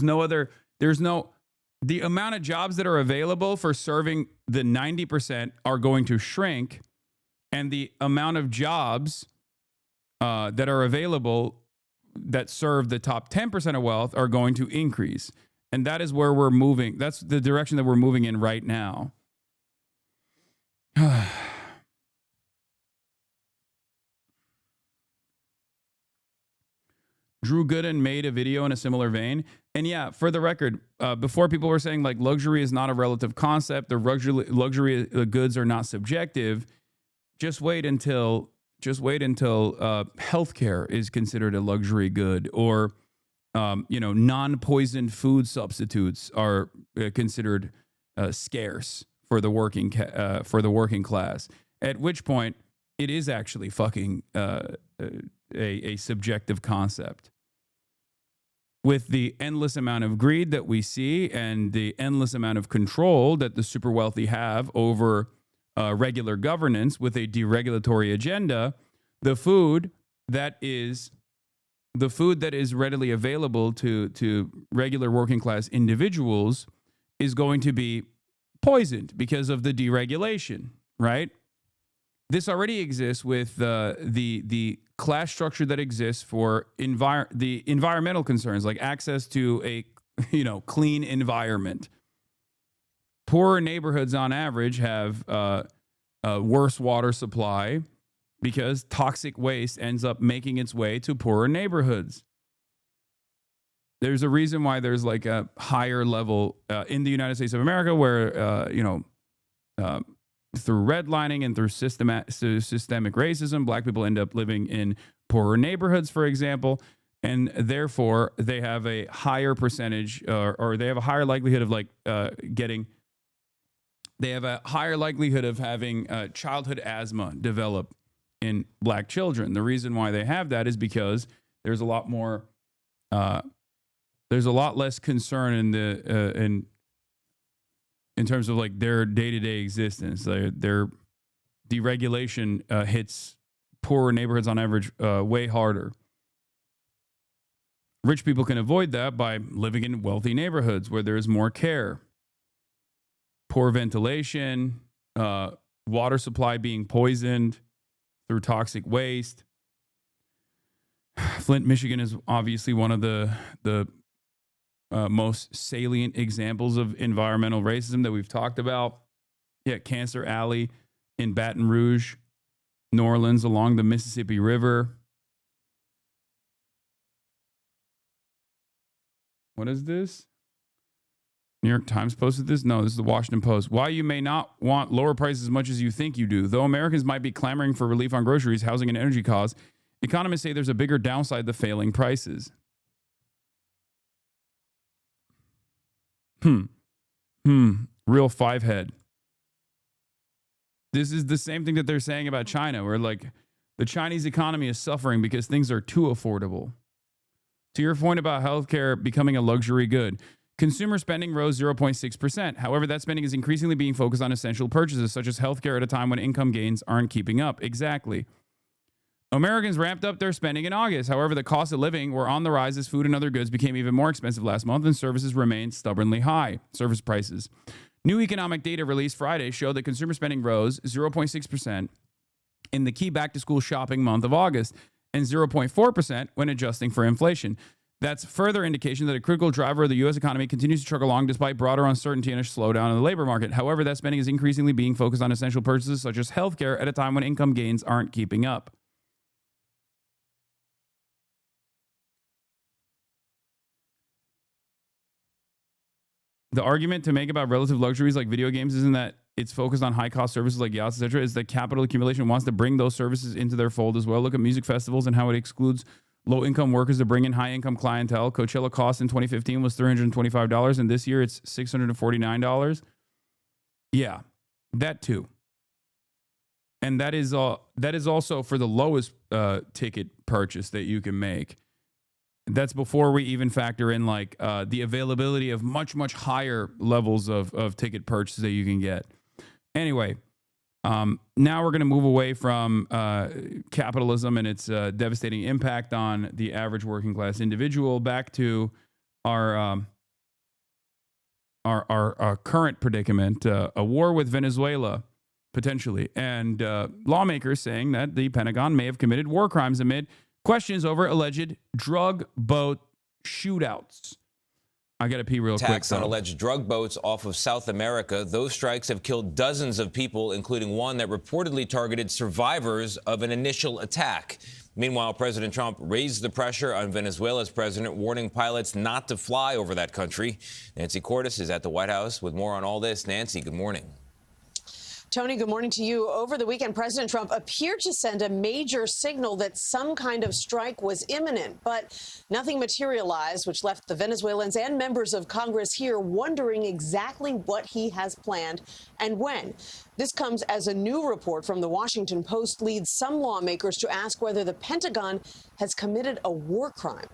amount of jobs that are available for serving the 90% are going to shrink, and the amount of jobs that are available that serve the top 10% of wealth are going to increase. And that is where we're moving. That's the direction that we're moving in right now. Drew Gooden made a video in a similar vein. And yeah, for the record, before people were saying like luxury is not a relative concept, the luxury goods are not subjective. Just wait until healthcare is considered a luxury good, or non-poisoned food substitutes are considered scarce for the working class. At which point, it is actually fucking a subjective concept. With the endless amount of greed that we see and the endless amount of control that the super wealthy have over regular governance with a deregulatory agenda, the food that is readily available to regular working class individuals is going to be poisoned because of the deregulation, right? This already exists with the class structure that exists for the environmental concerns, like access to a clean environment. Poorer neighborhoods on average have worse water supply because toxic waste ends up making its way to poorer neighborhoods. There's a reason why there's like a higher level in the United States of America where, through redlining and through systemic racism, black people end up living in poorer neighborhoods, for example, and therefore they have a higher percentage or they have a higher likelihood of having childhood asthma develop in black children. The reason why they have that is because there's a lot less concern in terms of like their day-to-day existence. Their deregulation hits poorer neighborhoods on average way harder. Rich people can avoid that by living in wealthy neighborhoods where there's more care. Poor ventilation, water supply being poisoned through toxic waste. Flint, Michigan is obviously one of the most salient examples of environmental racism that we've talked about. Yeah, Cancer Alley in Baton Rouge, New Orleans along the Mississippi River. What is this? New York Times posted this? No, this is the Washington Post. Why you may not want lower prices as much as you think you do. Though Americans might be clamoring for relief on groceries, housing, and energy costs, economists say there's a bigger downside to failing prices. Real five-head. This is the same thing that they're saying about China, where like the Chinese economy is suffering because things are too affordable. To your point about healthcare becoming a luxury good, consumer spending rose 0.6%. However, that spending is increasingly being focused on essential purchases, such as healthcare at a time when income gains aren't keeping up. Exactly. Americans ramped up their spending in August. However, the cost of living were on the rise as food and other goods became even more expensive last month, and services remained stubbornly high. Service prices. New economic data released Friday showed that consumer spending rose 0.6% in the key back-to-school shopping month of August and 0.4% when adjusting for inflation. That's further indication that a critical driver of the U.S. economy continues to chug along despite broader uncertainty and a slowdown in the labor market. However, that spending is increasingly being focused on essential purchases such as healthcare at a time when income gains aren't keeping up. The argument to make about relative luxuries like video games isn't that it's focused on high-cost services like yachts, etc. Is that capital accumulation wants to bring those services into their fold as well. Look at music festivals and how it excludes low-income workers to bring in high-income clientele. Coachella cost in 2015 was $325, and this year it's $649. Yeah, that too. And that is also for the lowest ticket purchase that you can make. That's before we even factor in like the availability of much, much higher levels of ticket purchases that you can get. Anyway, now we're going to move away from capitalism and its devastating impact on the average working class individual back to our current predicament, a war with Venezuela, potentially, and lawmakers saying that the Pentagon may have committed war crimes amid questions over alleged drug boat shootouts. I got to pee real quick. Attacks on alleged drug boats off of South America. Those strikes have killed dozens of people, including one that reportedly targeted survivors of an initial attack. Meanwhile, President Trump raised the pressure on Venezuela's president, warning pilots not to fly over that country. Nancy Cordes is at the White House with more on all this. Nancy, good morning. Tony, good morning to you. Over the weekend, President Trump appeared to send a major signal that some kind of strike was imminent, but nothing materialized, which left the Venezuelans and members of Congress here wondering exactly what he has planned and when. This comes as a new report from the Washington Post leads some lawmakers to ask whether the Pentagon has committed a war crime.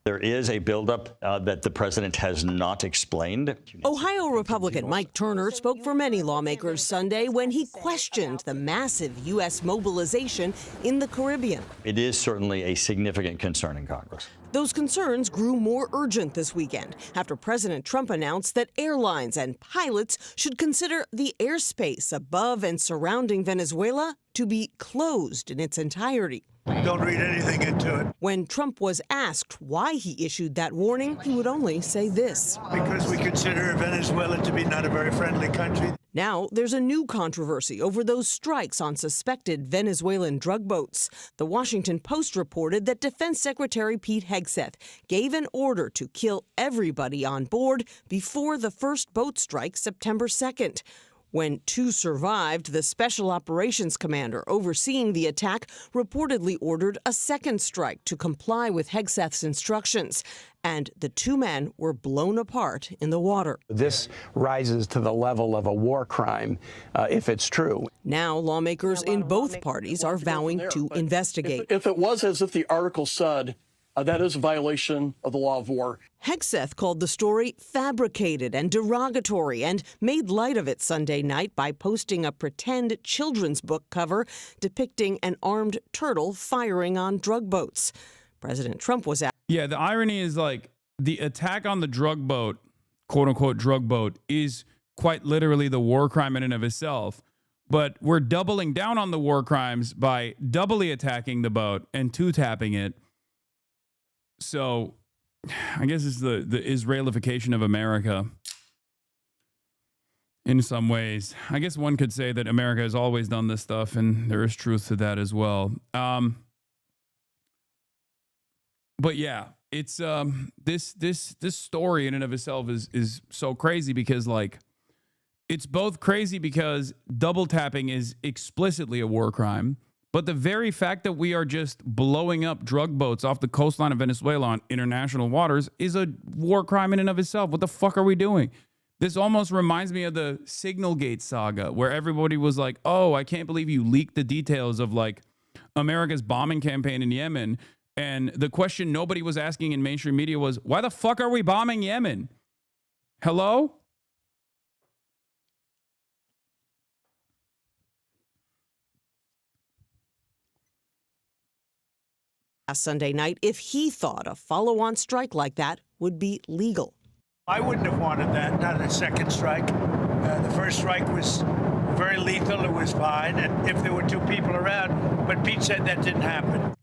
There is a buildup that the president has not explained. Ohio Republican Mike Turner spoke for many lawmakers Sunday when he questioned the massive U.S. mobilization in the Caribbean. It is certainly a significant concern in Congress. Those concerns grew more urgent this weekend after President Trump announced that airlines and pilots should consider the airspace above and surrounding Venezuela to be closed in its entirety. Don't read anything into it. When Trump was asked why he issued that warning, he would only say this. Because we consider Venezuela to be not a very friendly country. Now there's a new controversy over those strikes on suspected Venezuelan drug boats. The Washington Post reported that Defense Secretary Pete Hegseth gave an order to kill everybody on board before the first boat strike September 2nd. When 2 survived, the Special Operations Commander overseeing the attack reportedly ordered a second strike to comply with Hegseth's instructions. And the 2 men were blown apart in the water. This rises to the level of a war crime if it's true. Now lawmakers in both parties are vowing to investigate. If it was as if the article said, that is a violation of the law of war. Hegseth called the story fabricated and derogatory and made light of it Sunday night by posting a pretend children's book cover depicting an armed turtle firing on drug boats. President Trump was out. Yeah, the irony is like the attack on the drug boat, quote unquote drug boat, is quite literally the war crime in and of itself. But we're doubling down on the war crimes by doubly attacking the boat and two-tapping it. So I guess it's the Israelification of America in some ways. I guess one could say that America has always done this stuff, and there is truth to that as well. But yeah, it's this story in and of itself is so crazy because like it's both crazy because double tapping is explicitly a war crime. But the very fact that we are just blowing up drug boats off the coastline of Venezuela on international waters is a war crime in and of itself. What the fuck are we doing? This almost reminds me of the Signalgate saga, where everybody was like, oh, I can't believe you leaked the details of like America's bombing campaign in Yemen. And the question nobody was asking in mainstream media was, why the fuck are we bombing Yemen? Hello? Sunday night if he thought a follow-on strike like that would be legal. I wouldn't have wanted that, not a second strike. The first strike was very lethal. It was fine, and if there were 2 people around, but Pete said that didn't happen.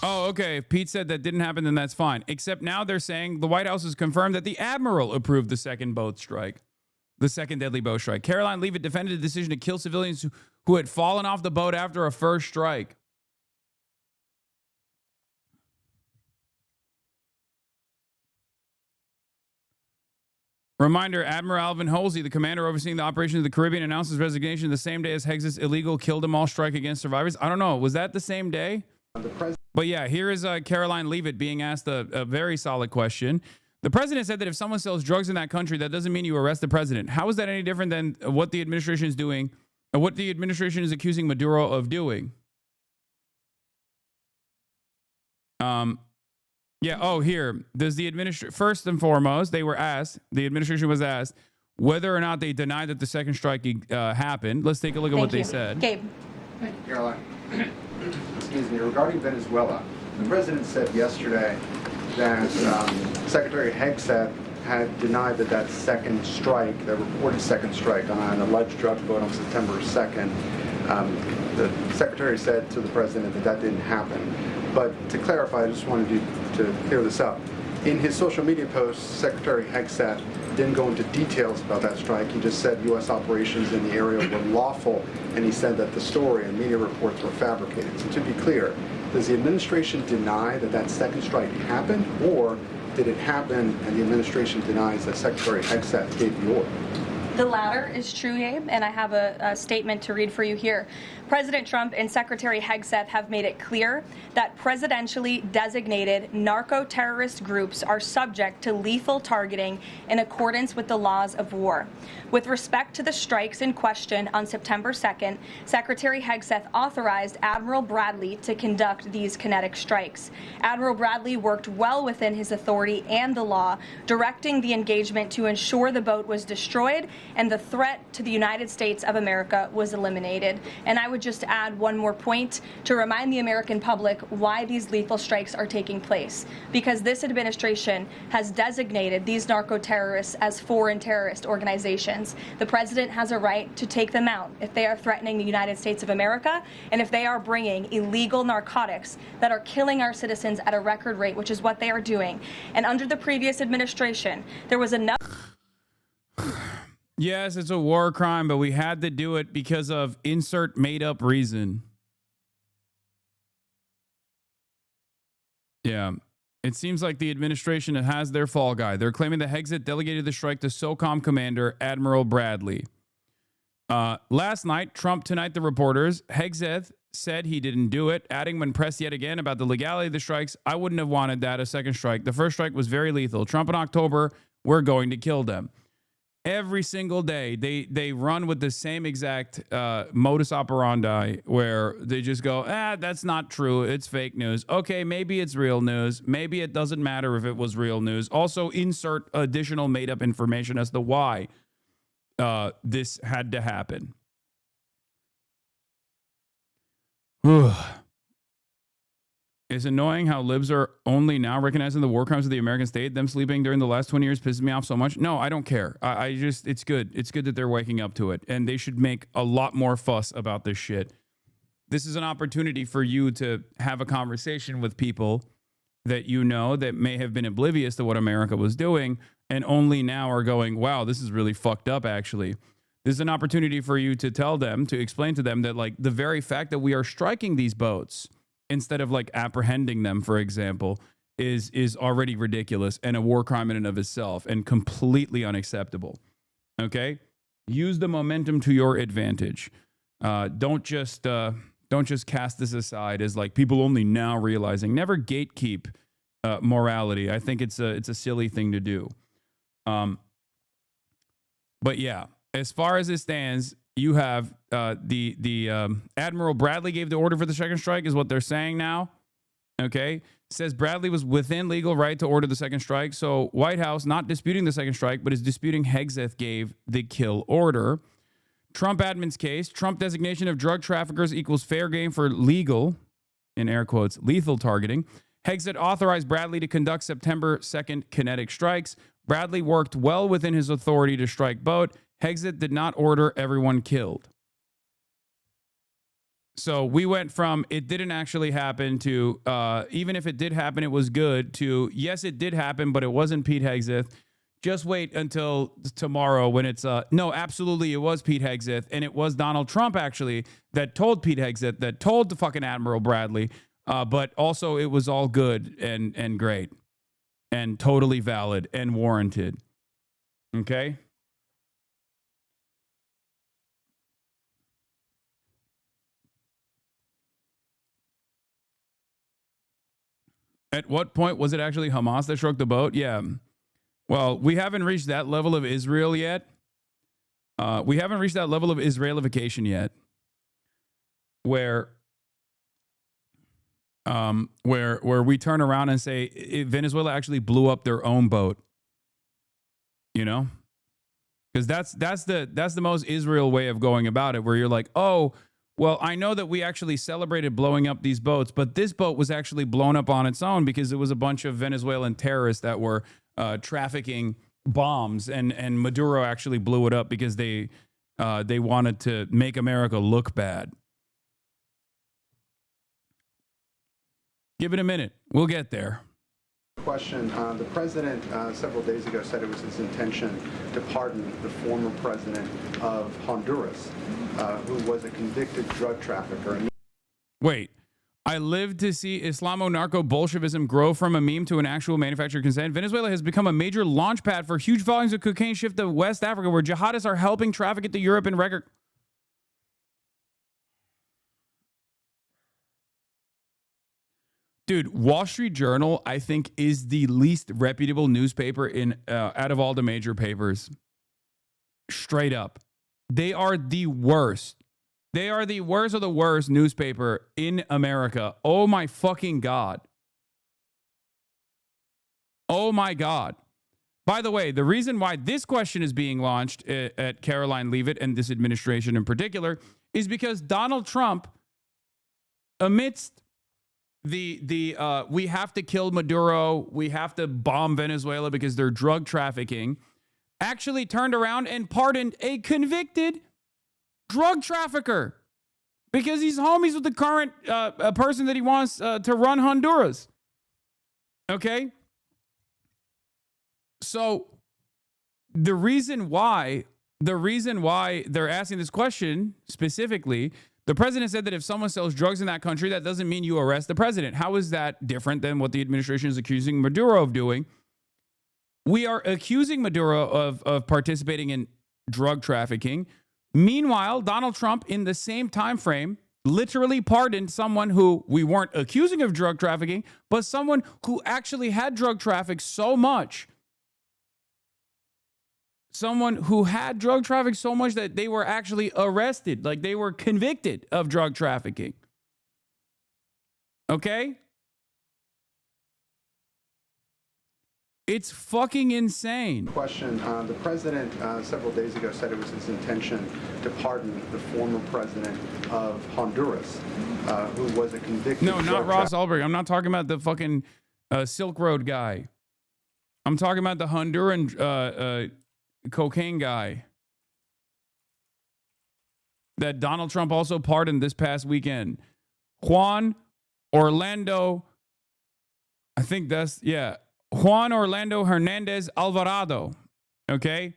Oh, okay. If Pete said that didn't happen, then that's fine. Except now they're saying the White House has confirmed that the Admiral approved the second boat strike, the second deadly boat strike. Caroline Leavitt defended the decision to kill civilians who had fallen off the boat after a first strike. Reminder, Admiral Alvin Halsey, the commander overseeing the operations of the Caribbean, announced his resignation the same day as Hegseth's illegal kill-them-all strike against survivors. I don't know. Was that the same day? But yeah, here is Caroline Leavitt being asked a very solid question. The president said that if someone sells drugs in that country, that doesn't mean you arrest the president. How is that any different than what the administration is doing, or what the administration is accusing Maduro of doing? Yeah. Oh, here. Does the administration, first and foremost, the administration was asked whether or not they denied that the second strike happened. Let's take a look at what they said. Gabe. Thank you, Caroline. Excuse me. Regarding Venezuela, the president said yesterday that Secretary Hegseth had denied that second strike, the reported second strike on an alleged drug boat on September 2nd, the secretary said to the president that didn't happen. But to clarify, I just wanted you to clear this up. In his social media post, Secretary Hegseth didn't go into details about that strike. He just said U.S. operations in the area were lawful, and he said that the story and media reports were fabricated. So to be clear, does the administration deny that second strike happened, or did it happen and the administration denies that Secretary Hegseth gave the order? The latter is true, Gabe, and I have a statement to read for you here. President Trump and Secretary Hegseth have made it clear that presidentially designated narco-terrorist groups are subject to lethal targeting in accordance with the laws of war. With respect to the strikes in question on September 2nd, Secretary Hegseth authorized Admiral Bradley to conduct these kinetic strikes. Admiral Bradley worked well within his authority and the law, directing the engagement to ensure the boat was destroyed and the threat to the United States of America was eliminated. And I would just add one more point to remind the American public why these lethal strikes are taking place. Because this administration has designated these narco-terrorists as foreign terrorist organizations. The president has a right to take them out if they are threatening the United States of America and if they are bringing illegal narcotics that are killing our citizens at a record rate, which is what they are doing. And under the previous administration, there was enough... Yes, it's a war crime, but we had to do it because of insert made-up reason. Yeah. It seems like the administration has their fall guy. They're claiming the HEGSETH delegated the strike to SOCOM commander Admiral Bradley. Last night, Trump tonight the reporters, HEGSETH said he didn't do it, adding when pressed yet again about the legality of the strikes, I wouldn't have wanted that, a second strike. The first strike was very lethal. Trump in October, we're going to kill them. Every single day, they run with the same exact modus operandi where they just go, that's not true. It's fake news. Okay, maybe it's real news. Maybe it doesn't matter if it was real news. Also, insert additional made-up information as to why this had to happen. It's annoying how libs are only now recognizing the war crimes of the American state. Them sleeping during the last 20 years pisses me off so much. No, I don't care. I just, it's good. It's good that they're waking up to it. And they should make a lot more fuss about this shit. This is an opportunity for you to have a conversation with people that you know that may have been oblivious to what America was doing and only now are going, wow, this is really fucked up, actually. This is an opportunity for you to tell them, to explain to them that, like, the very fact that we are striking these boats instead of, like, apprehending them, for example, is already ridiculous and a war crime in and of itself and completely unacceptable. Okay? Use the momentum to your advantage. Don't just cast this aside as, like, people only now realizing. Never gatekeep morality. I think it's a silly thing to do. But yeah, as far as it stands, you have the Admiral Bradley gave the order for the second strike is what they're saying now. Okay. Says Bradley was within legal right to order the second strike. So White House not disputing the second strike, but is disputing HEGSETH gave the kill order. Trump admin's case, Trump designation of drug traffickers equals fair game for legal, in air quotes, lethal targeting. HEGSETH authorized Bradley to conduct September 2nd kinetic strikes. Bradley worked well within his authority to strike boat. HEGSETH did not order everyone killed. So we went from it didn't actually happen to even if it did happen, it was good to yes, it did happen, but it wasn't Pete HEGSETH. Just wait until tomorrow when it's no, absolutely, it was Pete HEGSETH, and it was Donald Trump actually that told Pete HEGSETH, that told the fucking Admiral Bradley, but also it was all good and great and totally valid and warranted. Okay. At what point was it actually Hamas that struck the boat? Yeah. Well, we haven't reached that level of Israel yet. We haven't reached that level of Israelification yet, where we turn around and say Venezuela actually blew up their own boat. You know, because that's the most Israel way of going about it, where you're like, oh, well, I know that we actually celebrated blowing up these boats, but this boat was actually blown up on its own because it was a bunch of Venezuelan terrorists that were trafficking bombs, and Maduro actually blew it up because they wanted to make America look bad. Give it a minute. We'll get there. Question. The president several days ago said it was his intention to pardon the former president of Honduras, who was a convicted drug trafficker. Wait, I lived to see Islamo-narco-Bolshevism grow from a meme to an actual manufactured consent. Venezuela has become a major launch pad for huge volumes of cocaine shipped to West Africa, where jihadists are helping traffic it to Europe in record. Dude, Wall Street Journal, I think, is the least reputable newspaper in out of all the major papers. Straight up. They are the worst. They are the worst of the worst newspaper in America. Oh my fucking God. Oh my God. By the way, the reason why this question is being launched at Caroline Leavitt and this administration in particular is because Donald Trump, amidst the we have to kill Maduro, we have to bomb Venezuela because they're drug trafficking, actually turned around and pardoned a convicted drug trafficker because he's homies with the current person that he wants to run Honduras. Okay? So the reason why the reason why they're asking this question specifically, the president said that if someone sells drugs in that country, that doesn't mean you arrest the president. How is that different than what the administration is accusing Maduro of doing? We are accusing Maduro of participating in drug trafficking. Meanwhile, Donald Trump, in the same time frame, literally pardoned someone who we weren't accusing of drug trafficking, but someone who actually had drug trafficked so much. Someone who had drug trafficked so much that they were actually arrested, like they were convicted of drug trafficking. Okay? It's fucking insane. Question. The president several days ago said it was his intention to pardon the former president of Honduras, who was a convicted No, not Ross Ulbricht. I'm not talking about the fucking Silk Road guy. I'm talking about the Honduran cocaine guy that Donald Trump also pardoned this past weekend. Juan Orlando, I think that's, yeah. Juan Orlando Hernandez Alvarado, okay,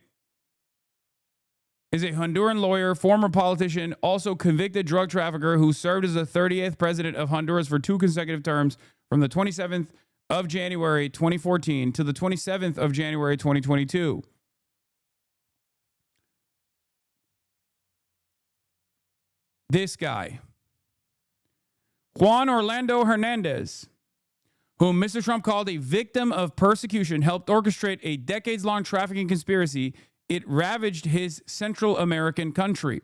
is a Honduran lawyer, former politician, also convicted drug trafficker who served as the 38th president of Honduras for 2 consecutive terms from the 27th of January 2014 to the 27th of January 2022. This guy, Juan Orlando Hernandez, whom Mr. Trump called a victim of persecution, helped orchestrate a decades-long trafficking conspiracy. It ravaged his Central American country.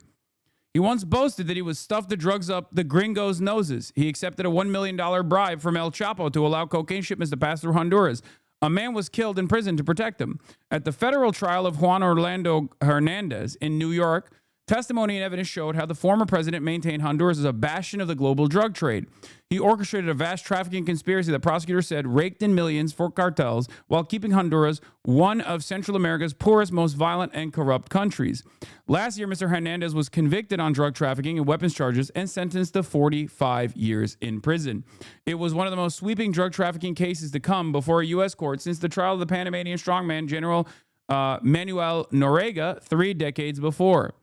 He once boasted that he would stuff the drugs up the gringos' noses. He accepted a $1 million bribe from El Chapo to allow cocaine shipments to pass through Honduras. A man was killed in prison to protect him. At the federal trial of Juan Orlando Hernandez in New York, testimony and evidence showed how the former president maintained Honduras as a bastion of the global drug trade. He orchestrated a vast trafficking conspiracy that prosecutors said raked in millions for cartels while keeping Honduras one of Central America's poorest, most violent, and corrupt countries. Last year, Mr. Hernandez was convicted on drug trafficking and weapons charges and sentenced to 45 years in prison. It was one of the most sweeping drug trafficking cases to come before a U.S. court since the trial of the Panamanian strongman General Manuel Noriega 3 decades before.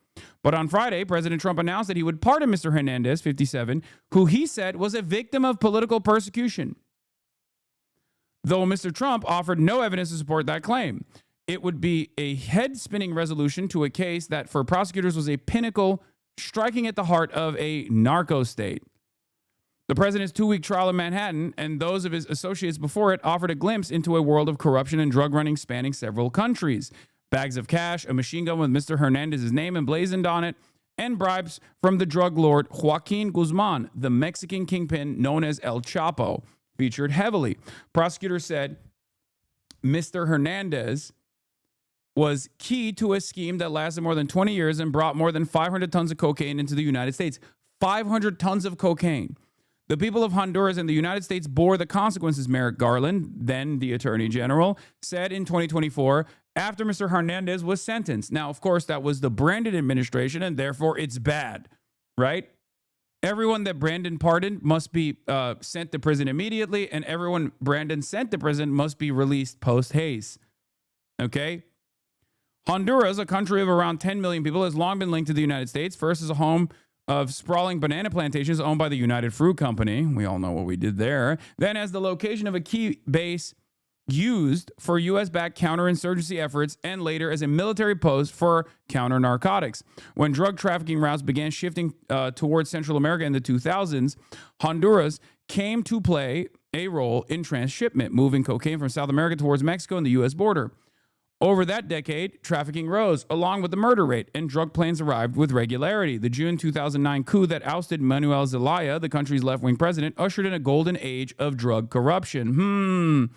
But on Friday, President Trump announced that he would pardon Mr. Hernandez, 57, who he said was a victim of political persecution. Though Mr. Trump offered no evidence to support that claim, it would be a head-spinning resolution to a case that for prosecutors was a pinnacle striking at the heart of a narco state. The president's 2-week trial in Manhattan and those of his associates before it offered a glimpse into a world of corruption and drug running spanning several countries. Bags of cash, a machine gun with Mr. Hernandez's name emblazoned on it, and bribes from the drug lord Joaquin Guzman, the Mexican kingpin known as El Chapo, featured heavily. Prosecutors said Mr. Hernandez was key to a scheme that lasted more than 20 years and brought more than 500 tons of cocaine into the United States. 500 tons of cocaine. The people of Honduras and the United States bore the consequences, Merrick Garland, then the Attorney General, said in 2024 after Mr. Hernandez was sentenced. Now, of course, that was the Brandon administration, and therefore it's bad, right? Everyone that Brandon pardoned must be sent to prison immediately, and everyone Brandon sent to prison must be released post-haste, okay? Honduras, a country of around 10 million people, has long been linked to the United States, first as a home of sprawling banana plantations owned by the United Fruit Company. We all know what we did there. Then as the location of a key base used for U.S.-backed counterinsurgency efforts and later as a military post for counter-narcotics. When drug trafficking routes began shifting towards Central America in the 2000s, Honduras came to play a role in transshipment, moving cocaine from South America towards Mexico and the U.S. border. Over that decade, trafficking rose, along with the murder rate, and drug planes arrived with regularity. The June 2009 coup that ousted Manuel Zelaya, the country's left-wing president, ushered in a golden age of drug corruption.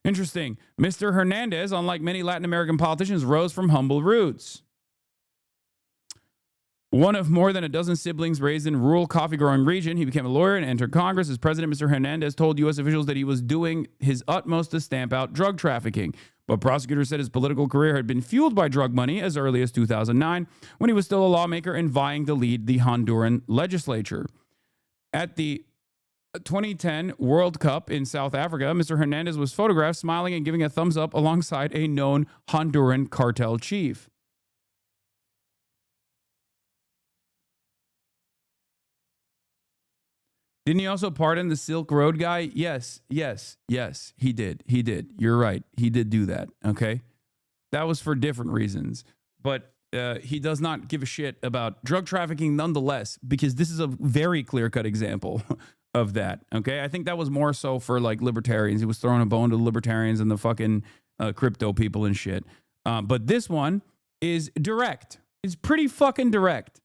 Interesting. Mr. Hernandez, unlike many Latin American politicians, rose from humble roots. One of more than a dozen siblings raised in a rural coffee-growing region, he became a lawyer and entered Congress. As president, Mr. Hernandez told U.S. officials that he was doing his utmost to stamp out drug trafficking. But prosecutors said his political career had been fueled by drug money as early as 2009, when he was still a lawmaker and vying to lead the Honduran legislature. At the 2010 World Cup in South Africa, Mr. Hernandez was photographed smiling and giving a thumbs up alongside a known Honduran cartel chief. Didn't he also pardon the Silk Road guy? Yes, he did. You're right. He did do that, okay? That was for different reasons. But he does not give a shit about drug trafficking nonetheless, because this is a very clear-cut example of that, okay? I think that was more so for, like, libertarians. He was throwing a bone to the libertarians and the fucking crypto people and shit. But this one is direct. It's pretty fucking direct,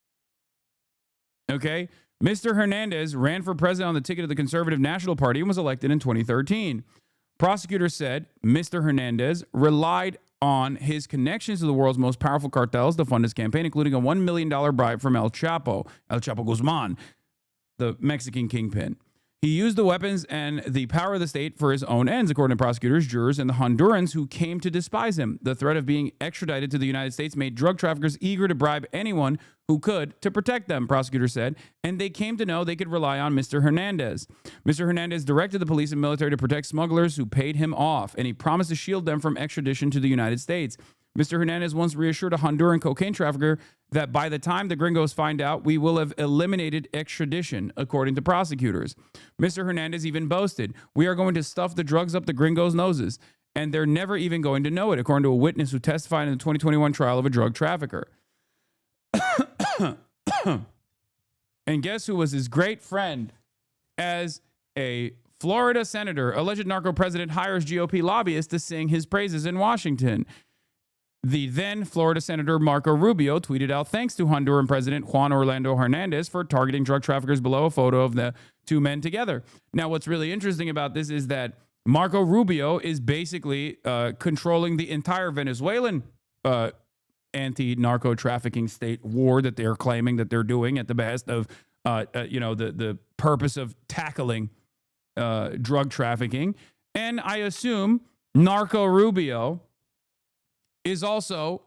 okay? Mr. Hernandez ran for president on the ticket of the Conservative National Party and was elected in 2013. Prosecutors said Mr. Hernandez relied on his connections to the world's most powerful cartels to fund his campaign, including a $1 million bribe from El Chapo Guzman, the Mexican kingpin. He used the weapons and the power of the state for his own ends, according to prosecutors, jurors, and the Hondurans who came to despise him. The threat of being extradited to the United States made drug traffickers eager to bribe anyone who could to protect them, prosecutors said, and they came to know they could rely on Mr. Hernandez. Mr. Hernandez directed the police and military to protect smugglers who paid him off, and he promised to shield them from extradition to the United States. Mr. Hernandez once reassured a Honduran cocaine trafficker that by the time the gringos find out, we will have eliminated extradition, according to prosecutors. Mr. Hernandez even boasted, we are going to stuff the drugs up the gringos' noses, and they're never even going to know it, according to a witness who testified in the 2021 trial of a drug trafficker. And guess who was his great friend as a Florida senator? Alleged narco president hires GOP lobbyists to sing his praises in Washington. The then Florida Senator Marco Rubio tweeted out thanks to Honduran President Juan Orlando Hernandez for targeting drug traffickers below a photo of the two men together. Now, what's really interesting about this is that Marco Rubio is basically controlling the entire Venezuelan anti-narco trafficking state war that they're claiming that they're doing at the behest of, the purpose of tackling drug trafficking. And I assume Narco Rubio is also,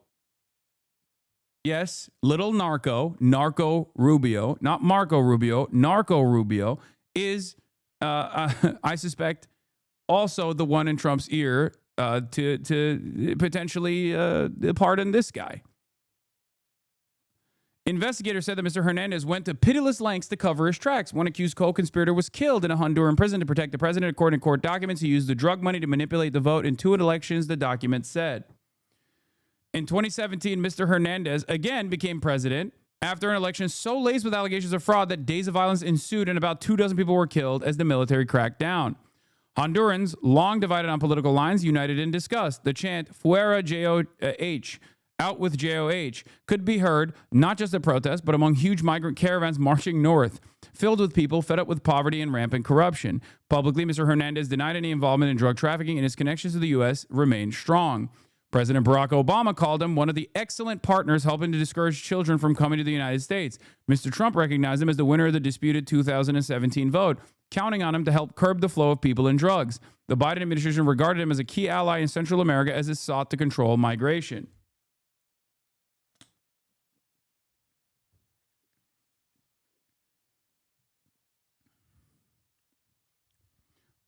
yes, little Narco Rubio, not Marco Rubio, Narco Rubio is, I suspect, also the one in Trump's ear to potentially pardon this guy. Investigators said that Mr. Hernandez went to pitiless lengths to cover his tracks. One accused co-conspirator was killed in a Honduran prison to protect the president. According to court documents, he used the drug money to manipulate the vote in 2 elections, the document said. In 2017, Mr. Hernandez again became president after an election so laced with allegations of fraud that days of violence ensued and about 24 people were killed as the military cracked down. Hondurans, long divided on political lines, united in disgust. The chant, Fuera JOH, out with JOH, could be heard not just at protests, but among huge migrant caravans marching north, filled with people fed up with poverty and rampant corruption. Publicly, Mr. Hernandez denied any involvement in drug trafficking, and his connections to the U.S. remained strong. President Barack Obama called him one of the excellent partners helping to discourage children from coming to the United States. Mr. Trump recognized him as the winner of the disputed 2017 vote, counting on him to help curb the flow of people and drugs. The Biden administration regarded him as a key ally in Central America as it sought to control migration.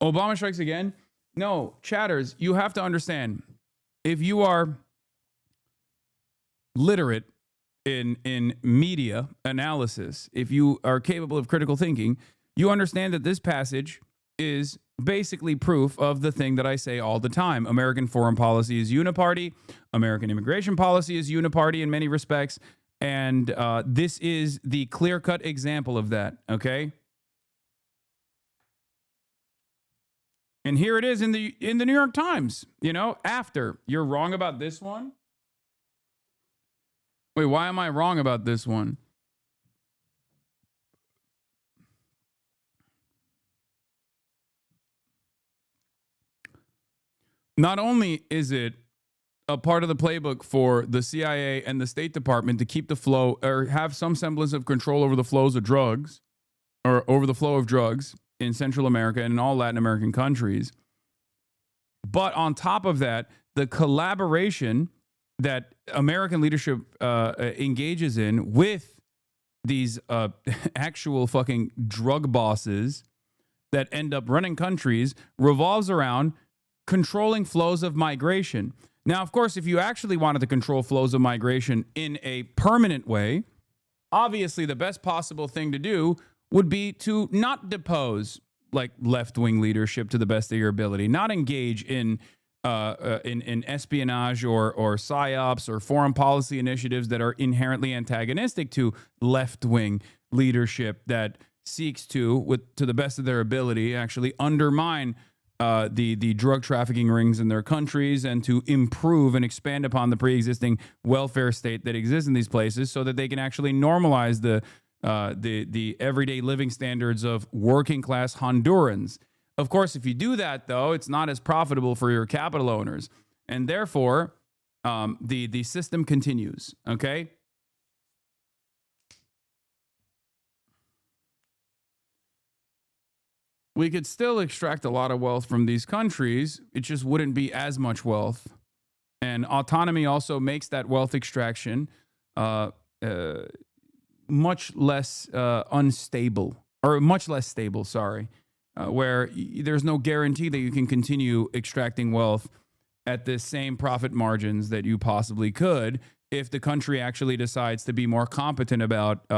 Obama strikes again? No, chatters, you have to understand. If you are literate in media analysis, if you are capable of critical thinking, you understand that this passage is basically proof of the thing that I say all the time. American foreign policy is uniparty. American immigration policy is uniparty in many respects. And this is the clear-cut example of that, okay? And here it is in the New York Times, after. You're wrong about this one? Wait, why am I wrong about this one? Not only is it a part of the playbook for the CIA and the State Department to keep the flow or have some semblance of control over the flows of drugs or over the flow of drugs in Central America and in all Latin American countries. But on top of that, the collaboration that American leadership engages in with these actual fucking drug bosses that end up running countries revolves around controlling flows of migration. Now, of course, if you actually wanted to control flows of migration in a permanent way, obviously the best possible thing to do would be to not depose like left-wing leadership to the best of your ability, not engage in espionage or psyops or foreign policy initiatives that are inherently antagonistic to left-wing leadership that seeks to the best of their ability, actually undermine the drug trafficking rings in their countries and to improve and expand upon the pre-existing welfare state that exists in these places so that they can actually normalize the everyday living standards of working class Hondurans. Of course, if you do that, though, it's not as profitable for your capital owners. And therefore, the system continues, okay? We could still extract a lot of wealth from these countries. It just wouldn't be as much wealth. And autonomy also makes that wealth extraction much less unstable, or much less stable, sorry. Where there's no guarantee that you can continue extracting wealth at the same profit margins that you possibly could if the country actually decides to be more competent about,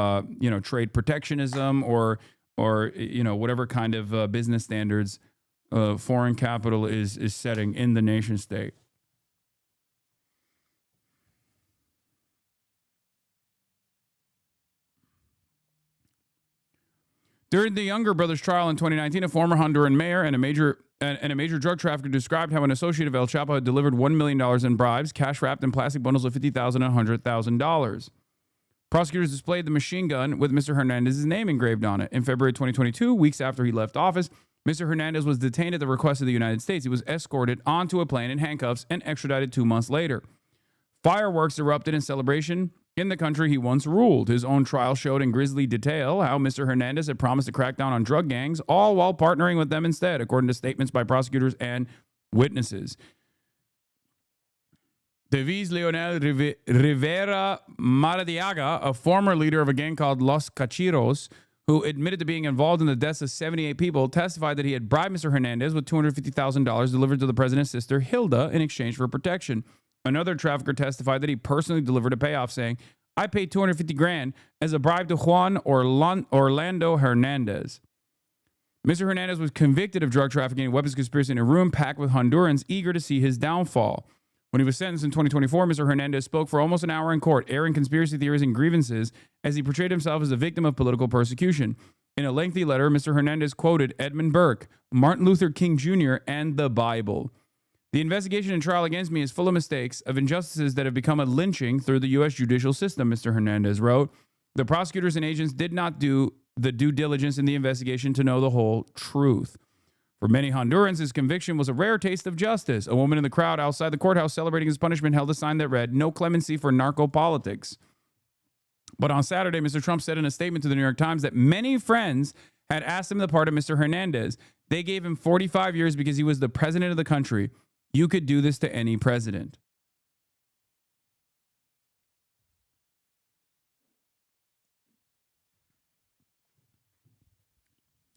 trade protectionism or whatever kind of business standards foreign capital is setting in the nation state. During the Younger brothers' trial in 2019, a former Honduran mayor and a major drug trafficker described how an associate of El Chapo had delivered $1 million in bribes, cash wrapped in plastic bundles of $50,000 and $100,000. Prosecutors displayed the machine gun with Mr. Hernandez's name engraved on it. In February 2022, weeks after he left office, Mr. Hernandez was detained at the request of the United States. He was escorted onto a plane in handcuffs and extradited 2 months later. Fireworks erupted in celebration in the country he once ruled. His own trial showed in grisly detail how Mr. Hernandez had promised to crack down on drug gangs, all while partnering with them instead, according to statements by prosecutors and witnesses. Davies Leonel Rivera Maradiaga, a former leader of a gang called Los Cachiros, who admitted to being involved in the deaths of 78 people, testified that he had bribed Mr. Hernandez with $250,000 delivered to the president's sister, Hilda, in exchange for protection. Another trafficker testified that he personally delivered a payoff, saying, "I paid $250,000 as a bribe to Juan Orlando Hernandez." Mr. Hernandez was convicted of drug trafficking and weapons conspiracy in a room packed with Hondurans eager to see his downfall. When he was sentenced in 2024, Mr. Hernandez spoke for almost an hour in court, airing conspiracy theories and grievances as he portrayed himself as a victim of political persecution. In a lengthy letter, Mr. Hernandez quoted Edmund Burke, Martin Luther King Jr., and the Bible. "The investigation and trial against me is full of mistakes, of injustices that have become a lynching through the U.S. judicial system," Mr. Hernandez wrote. "The prosecutors and agents did not do the due diligence in the investigation to know the whole truth." For many Hondurans, his conviction was a rare taste of justice. A woman in the crowd outside the courthouse celebrating his punishment held a sign that read, "No clemency for narco politics." But on Saturday, Mr. Trump said in a statement to the New York Times that many friends had asked him to pardon Mr. Hernandez. They gave him 45 years because he was the president of the country. You could do this to any president.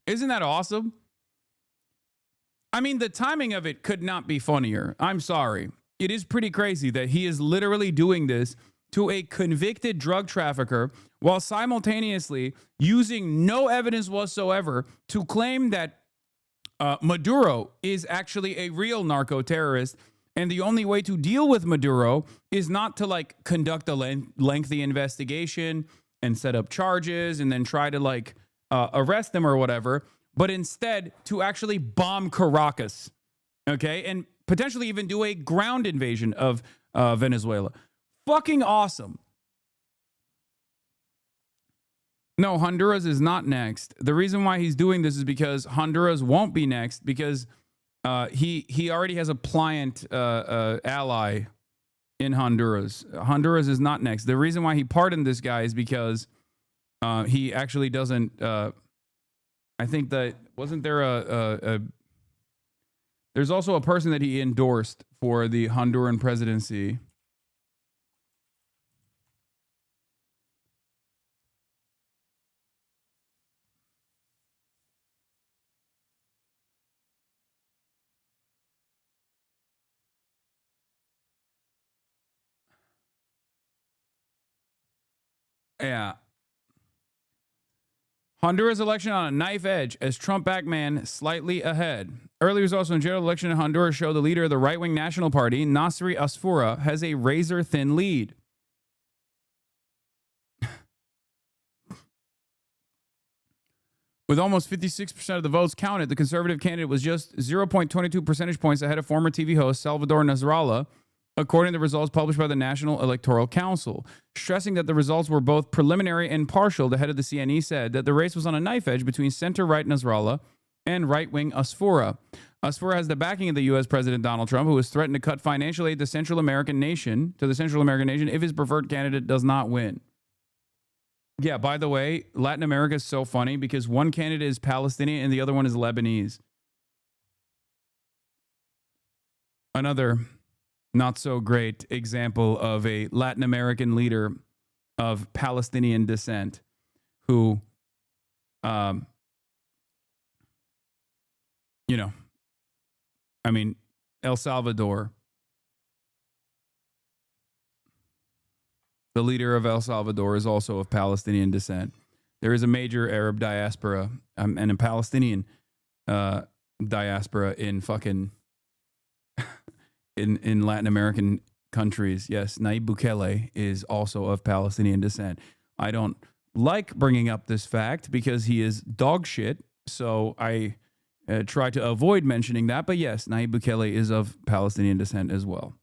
Isn't that awesome? I mean, the timing of it could not be funnier. I'm sorry. It is pretty crazy that he is literally doing this to a convicted drug trafficker while simultaneously using no evidence whatsoever to claim that Maduro is actually a real narco terrorist. And the only way to deal with Maduro is not to conduct a lengthy investigation and set up charges and then try to arrest them or whatever, but instead to actually bomb Caracas, okay? And potentially even do a ground invasion of Venezuela. Fucking awesome. No, Honduras is not next. The reason why he's doing this is because Honduras won't be next because he already has a pliant ally in Honduras. Honduras is not next. The reason why he pardoned this guy is because he actually doesn't... I think that wasn't there there's also a person that he endorsed for the Honduran presidency. Yeah. Honduras election on a knife edge as Trump-backed man slightly ahead. Early results in the general election in Honduras show the leader of the right-wing National Party, Nasri Asfoura, has a razor-thin lead. With almost 56% of the votes counted, the conservative candidate was just 0.22 percentage points ahead of former TV host Salvador Nasrallah, according to the results published by the National Electoral Council. Stressing that the results were both preliminary and partial, the head of the CNE said that the race was on a knife edge between center-right Nasrallah and right-wing Asfoura. Asfoura has the backing of the U.S. President Donald Trump, who has threatened to cut financial aid to the Central American nation if his preferred candidate does not win. Yeah, by the way, Latin America is so funny because one candidate is Palestinian and the other one is Lebanese. Another not so great example of a Latin American leader of Palestinian descent who, El Salvador. The leader of El Salvador is also of Palestinian descent. There is a major Arab diaspora and a Palestinian diaspora in fucking in Latin American countries. Yes, Nayib Bukele is also of Palestinian descent. I don't like bringing up this fact because he is dog shit, so I try to avoid mentioning that. But yes, Nayib Bukele is of Palestinian descent as well.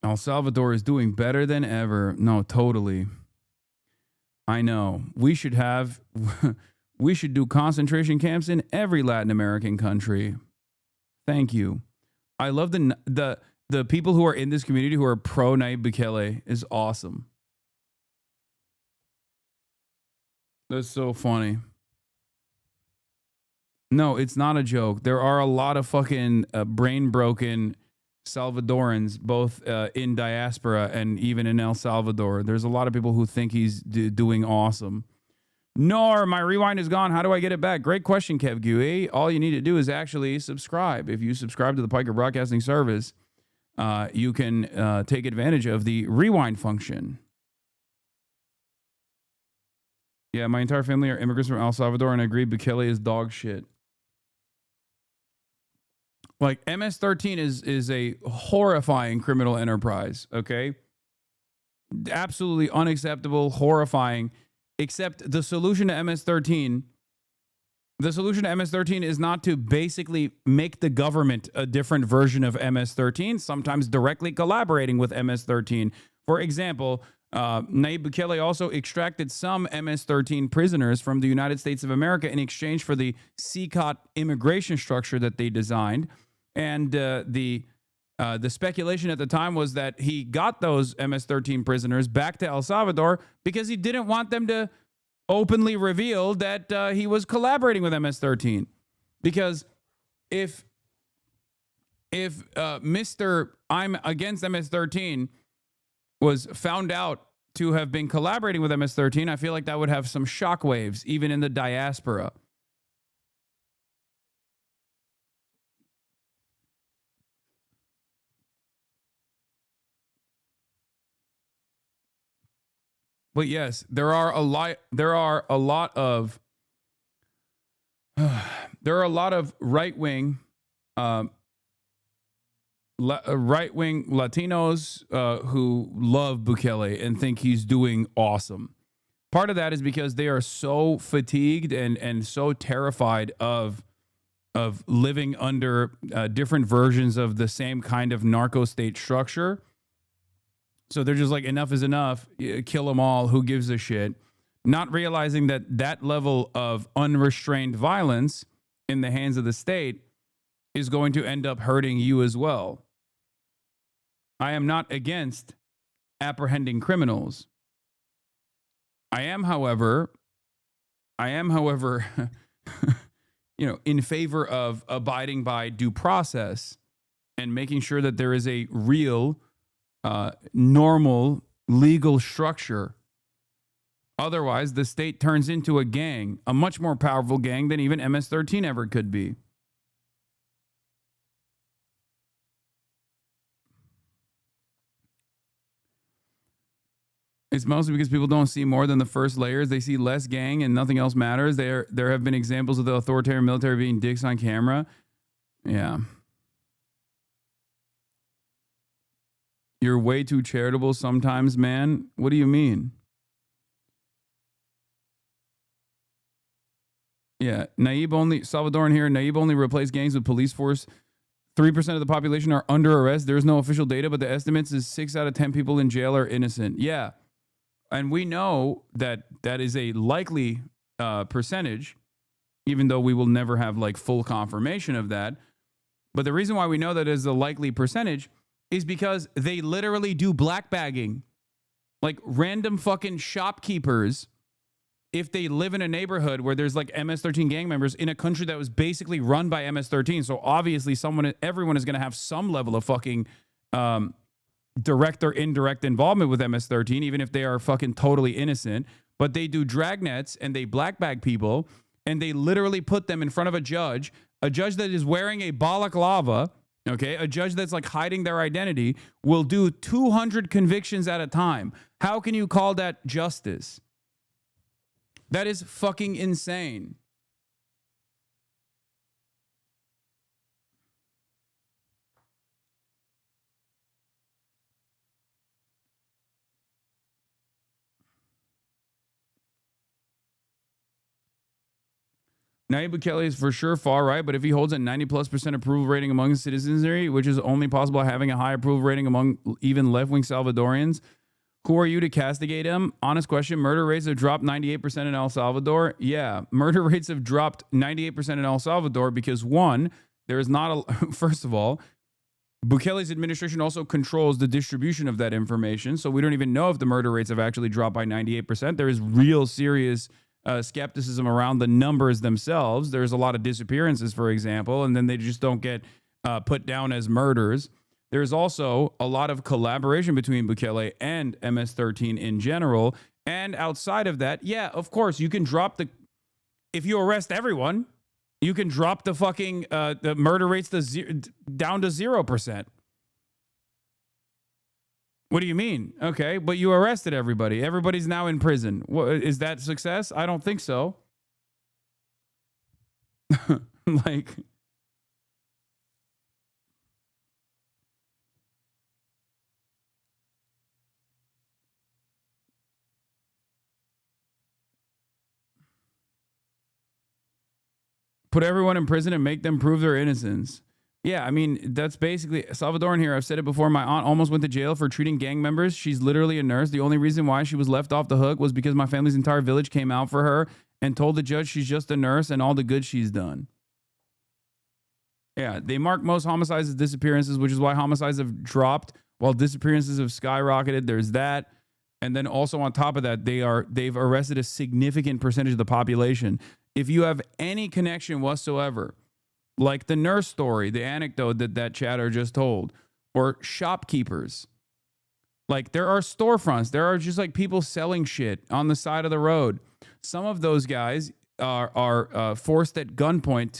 El Salvador is doing better than ever. No, totally. I know. We should do concentration camps in every Latin American country. Thank you. I love the people who are in this community who are pro Nayib Bukele is awesome. That's so funny. No, it's not a joke. There are a lot of fucking brain broken Salvadorans, both in diaspora and even in El Salvador. There's a lot of people who think he's doing awesome. Nor, my rewind is gone. How do I get it back? Great question, Kev Gui. All you need to do is actually subscribe. If you subscribe to the Piker Broadcasting Service, you can take advantage of the rewind function. Yeah, my entire family are immigrants from El Salvador, and I agree Bukele is dog shit. Like, MS-13 is a horrifying criminal enterprise, okay? Absolutely unacceptable, horrifying, except the solution to MS-13, is not to basically make the government a different version of MS-13, sometimes directly collaborating with MS-13. For example, Nayib Bukele also extracted some MS-13 prisoners from the United States of America in exchange for the CCOT immigration structure that they designed. And the speculation at the time was that he got those MS-13 prisoners back to El Salvador because he didn't want them to openly reveal that he was collaborating with MS-13. Because if Mr. I'm against MS-13 was found out to have been collaborating with MS-13, I feel like that would have some shockwaves even in the diaspora. But yes, there are a lot of right-wing Latinos who love Bukele and think he's doing awesome. Part of that is because they are so fatigued and so terrified of living under different versions of the same kind of narco state structure. So they're just like, enough is enough. Kill them all. Who gives a shit? Not realizing that level of unrestrained violence in the hands of the state is going to end up hurting you as well. I am not against apprehending criminals. I am, however, in favor of abiding by due process and making sure that there is a real normal legal structure. Otherwise, the state turns into a gang, a much more powerful gang than even MS-13 ever could be. It's mostly because people don't see more than the first layers. They see less gang and nothing else matters. There have been examples of the authoritarian military being dicks on camera. Yeah. You're way too charitable sometimes, man. What do you mean? Yeah, Salvadoran here, Naib only replaced gangs with police force. 3% of the population are under arrest. There's no official data, but the estimates is 6 out of 10 people in jail are innocent. Yeah. And we know that that is a likely percentage, even though we will never have like full confirmation of that. But the reason why we know that is a likely percentage is because they literally do black bagging. Like random fucking shopkeepers, if they live in a neighborhood where there's like MS-13 gang members in a country that was basically run by MS-13. So obviously everyone is going to have some level of fucking direct or indirect involvement with MS-13, even if they are fucking totally innocent. But they do dragnets and they black bag people and they literally put them in front of a judge that is wearing a balaclava, okay? A judge that's like hiding their identity will do 200 convictions at a time. How can you call that justice? That is fucking insane. Nayib Bukele is for sure far right, but if he holds a 90+% approval rating among citizenry, which is only possible having a high approval rating among even left-wing Salvadorians, who are you to castigate him? Honest question. Murder rates have dropped 98% in El Salvador. Yeah, murder rates have dropped 98% in El Salvador because, one, there is not a... First of all, Bukele's administration also controls the distribution of that information, so we don't even know if the murder rates have actually dropped by 98%. There is real serious skepticism around the numbers themselves. There's a lot of disappearances, for example, and then they just don't get put down as murders. There's also a lot of collaboration between Bukele and MS-13 in general. And outside of that, yeah, of course, you can drop the... If you arrest everyone, you can drop the fucking the murder rates down to 0%. What do you mean? Okay, but you arrested everybody. Everybody's now in prison. Is that success? I don't think so. Like... Put everyone in prison and make them prove their innocence. Yeah, I mean, that's basically... Salvadoran here, I've said it before, my aunt almost went to jail for treating gang members. She's literally a nurse. The only reason why she was left off the hook was because my family's entire village came out for her and told the judge she's just a nurse and all the good she's done. Yeah, they mark most homicides as disappearances, which is why homicides have dropped while disappearances have skyrocketed. There's that. And then also on top of that, they've arrested a significant percentage of the population. If you have any connection whatsoever, like the nurse story, the anecdote that chatter just told, or shopkeepers, like there are storefronts, there are just like people selling shit on the side of the road. Some of those guys are forced at gunpoint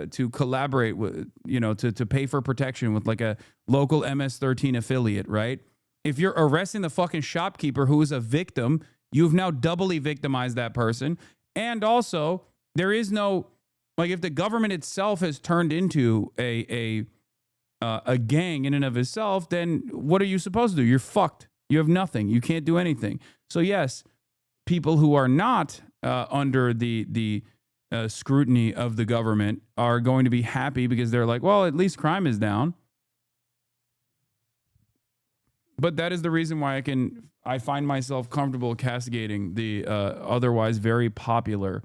to collaborate with, to pay for protection with like a local MS-13 affiliate, right? If you're arresting the fucking shopkeeper who is a victim, you've now doubly victimized that person. And also, there is no, like, if the government itself has turned into a gang in and of itself, then what are you supposed to do? You're fucked. You have nothing. You can't do anything. So yes, people who are not under the scrutiny of the government are going to be happy because they're like, well, at least crime is down. But that is the reason why I find myself comfortable castigating the otherwise very popular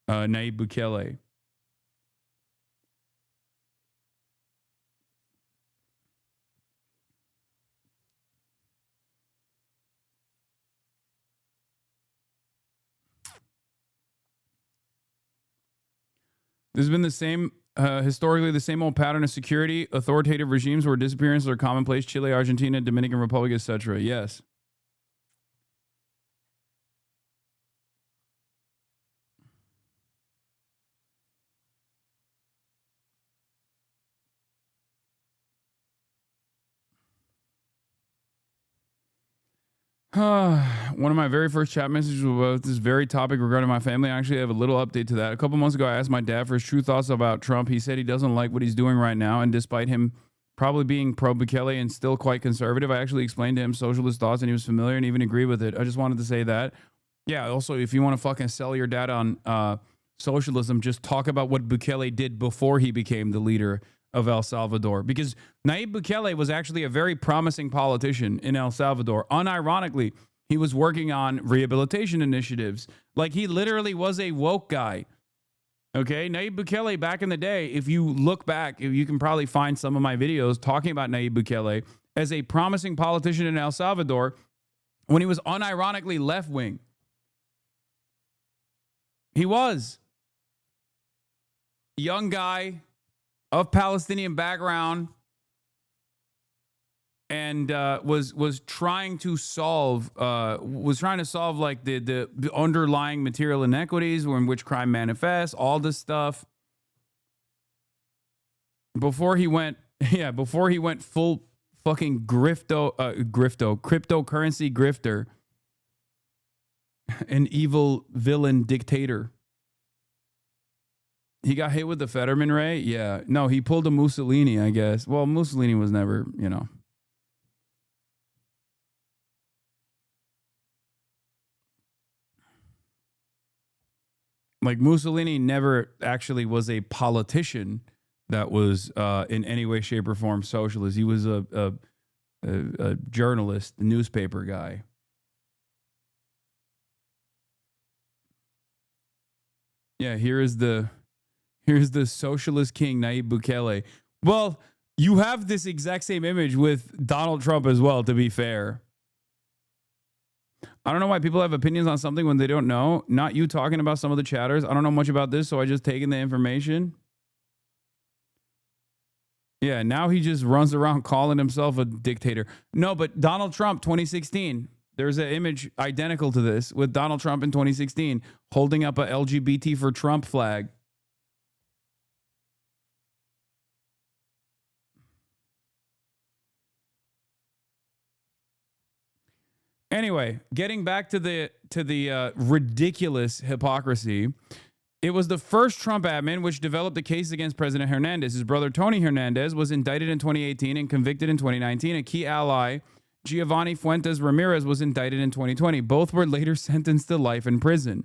Nayib Bukele. There's been the same, historically, the same old pattern of security, authoritative regimes where disappearances are commonplace, Chile, Argentina, Dominican Republic, etc. Yes. One of my very first chat messages was about this very topic regarding my family. I actually have a little update to that. A couple months ago, I asked my dad for his true thoughts about Trump. He said he doesn't like what he's doing right now, and despite him probably being pro-Bukele and still quite conservative, I actually explained to him socialist thoughts, and he was familiar and even agreed with it. I just wanted to say that. Yeah, also, if you want to fucking sell your dad on socialism, just talk about what Bukele did before he became the leader of El Salvador. Because Nayib Bukele was actually a very promising politician in El Salvador. Unironically, he was working on rehabilitation initiatives. Like, he literally was a woke guy. Okay, Nayib Bukele back in the day, if you look back, you can probably find some of my videos talking about Nayib Bukele as a promising politician in El Salvador when he was unironically left-wing. He was. Young guy of Palestinian background and was trying to solve like the underlying material inequities in which crime manifests, all this stuff. Before he went full fucking cryptocurrency grifter, an evil villain dictator. He got hit with the Fetterman ray? Yeah. No, he pulled a Mussolini, I guess. Well, Mussolini was never, Like, Mussolini never actually was a politician that was in any way, shape, or form socialist. He was a journalist, a newspaper guy. Yeah, here's the socialist king, Nayib Bukele. Well, you have this exact same image with Donald Trump as well, to be fair. I don't know why people have opinions on something when they don't know. Not you talking about some of the chatters. I don't know much about this, so I just taken the information. Yeah, now he just runs around calling himself a dictator. No, but Donald Trump, 2016. There's an image identical to this with Donald Trump in 2016 holding up a LGBT for Trump flag. Anyway, getting back to the ridiculous hypocrisy, it was the first Trump admin which developed a case against President Hernandez. His brother Tony Hernandez was indicted in 2018 and convicted in 2019. A key ally, Giovanni Fuentes Ramirez, was indicted in 2020. Both were later sentenced to life in prison.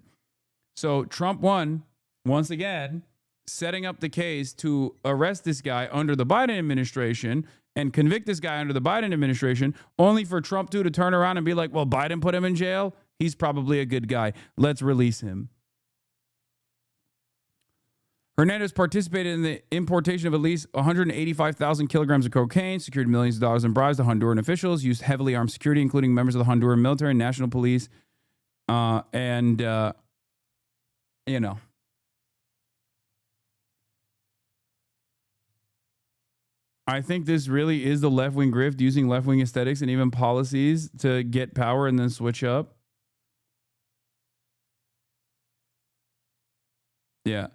So Trump won, once again, setting up the case to arrest this guy under the Biden administration and convict this guy under the Biden administration, only for Trump to turn around and be like, well, Biden put him in jail. He's probably a good guy. Let's release him. Hernandez participated in the importation of at least 185,000 kilograms of cocaine, secured millions of dollars in bribes to Honduran officials, used heavily armed security, including members of the Honduran military and national police, I think this really is the left-wing grift, using left-wing aesthetics and even policies to get power and then switch up. Yeah.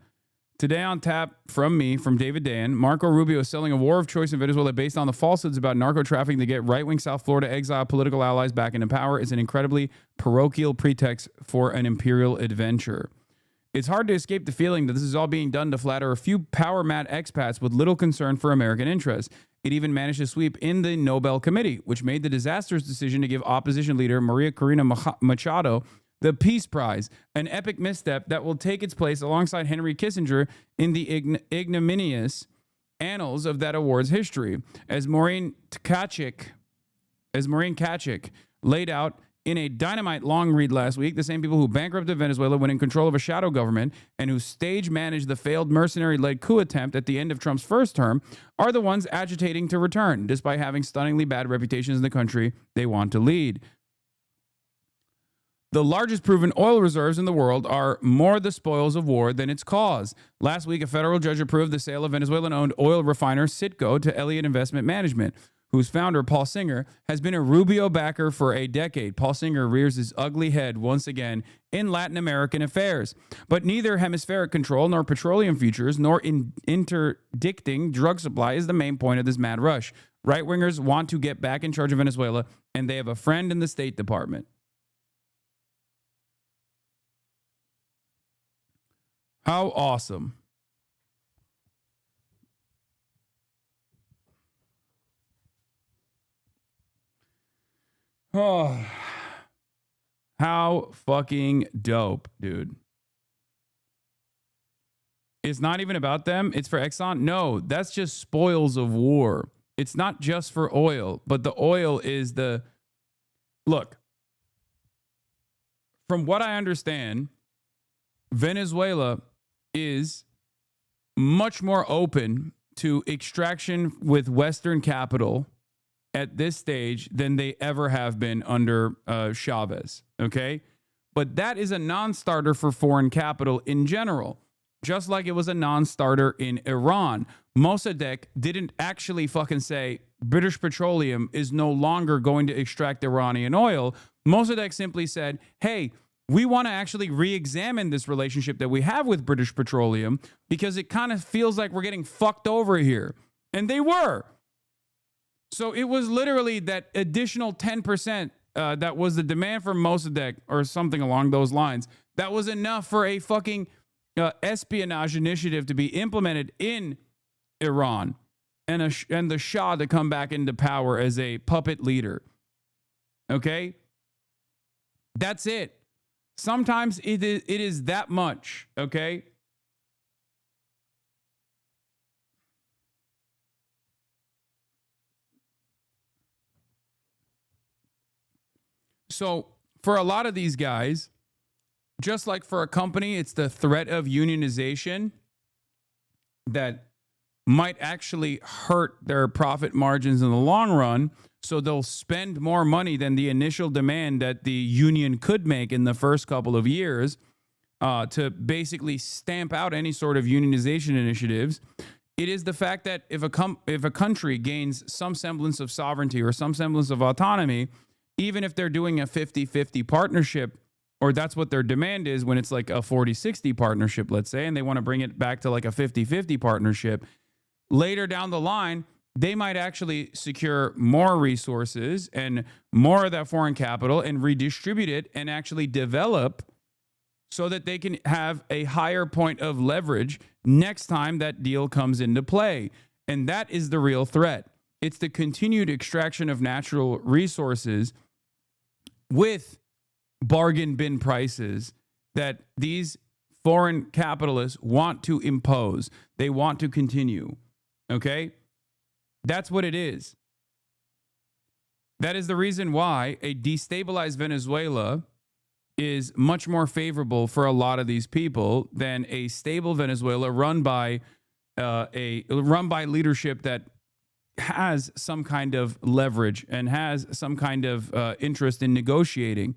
Today on tap from David Dan, Marco Rubio is selling a war of choice in Venezuela based on the falsehoods about narco-trafficking to get right-wing South Florida exile political allies back into power. Is an incredibly parochial pretext for an imperial adventure. It's hard to escape the feeling that this is all being done to flatter a few power-mad expats with little concern for American interests. It even managed to sweep in the Nobel Committee, which made the disastrous decision to give opposition leader Maria Corina Machado the Peace Prize, an epic misstep that will take its place alongside Henry Kissinger in the ignominious annals of that award's history. As Maureen Kachik laid out in a dynamite long read last week, the same people who bankrupted Venezuela when in control of a shadow government and who stage managed the failed mercenary-led coup attempt at the end of Trump's first term are the ones agitating to return, despite having stunningly bad reputations in the country they want to lead. The largest proven oil reserves in the world are more the spoils of war than its cause. Last week, a federal judge approved the sale of Venezuelan-owned oil refiner Citgo to Elliott Investment Management, whose founder, Paul Singer, has been a Rubio backer for a decade. Paul Singer rears his ugly head once again in Latin American affairs. But neither hemispheric control, nor petroleum futures, nor interdicting drug supply is the main point of this mad rush. Right-wingers want to get back in charge of Venezuela and they have a friend in the State Department. How awesome. Oh, how fucking dope, dude. It's not even about them. It's for Exxon. No, that's just spoils of war. It's not just for oil, but the oil is the... Look, from what I understand, Venezuela is much more open to extraction with Western capital at this stage than they ever have been under Chavez, okay? But that is a non-starter for foreign capital in general, just like it was a non-starter in Iran. Mossadegh didn't actually fucking say British Petroleum is no longer going to extract Iranian oil. Mossadegh simply said, hey, we want to actually re-examine this relationship that we have with British Petroleum because it kind of feels like we're getting fucked over here. And they were. So it was literally that additional 10% that was the demand from Mossadegh or something along those lines. That was enough for a fucking espionage initiative to be implemented in Iran and the Shah to come back into power as a puppet leader. Okay? That's it. Sometimes it is that much, okay? So for a lot of these guys, just like for a company, it's the threat of unionization that might actually hurt their profit margins in the long run. So they'll spend more money than the initial demand that the union could make in the first couple of years to basically stamp out any sort of unionization initiatives. It is the fact that if a country gains some semblance of sovereignty or some semblance of autonomy, even if they're doing a 50-50 partnership, or that's what their demand is when it's like a 40-60 partnership, let's say, and they want to bring it back to like a 50-50 partnership, later down the line, they might actually secure more resources and more of that foreign capital and redistribute it and actually develop so that they can have a higher point of leverage next time that deal comes into play. And that is the real threat. It's the continued extraction of natural resources with bargain bin prices that these foreign capitalists want to impose. They want to continue. Okay? That's what it is. That is the reason why a destabilized Venezuela is much more favorable for a lot of these people than a stable Venezuela run by leadership that has some kind of leverage and has some kind of interest in negotiating.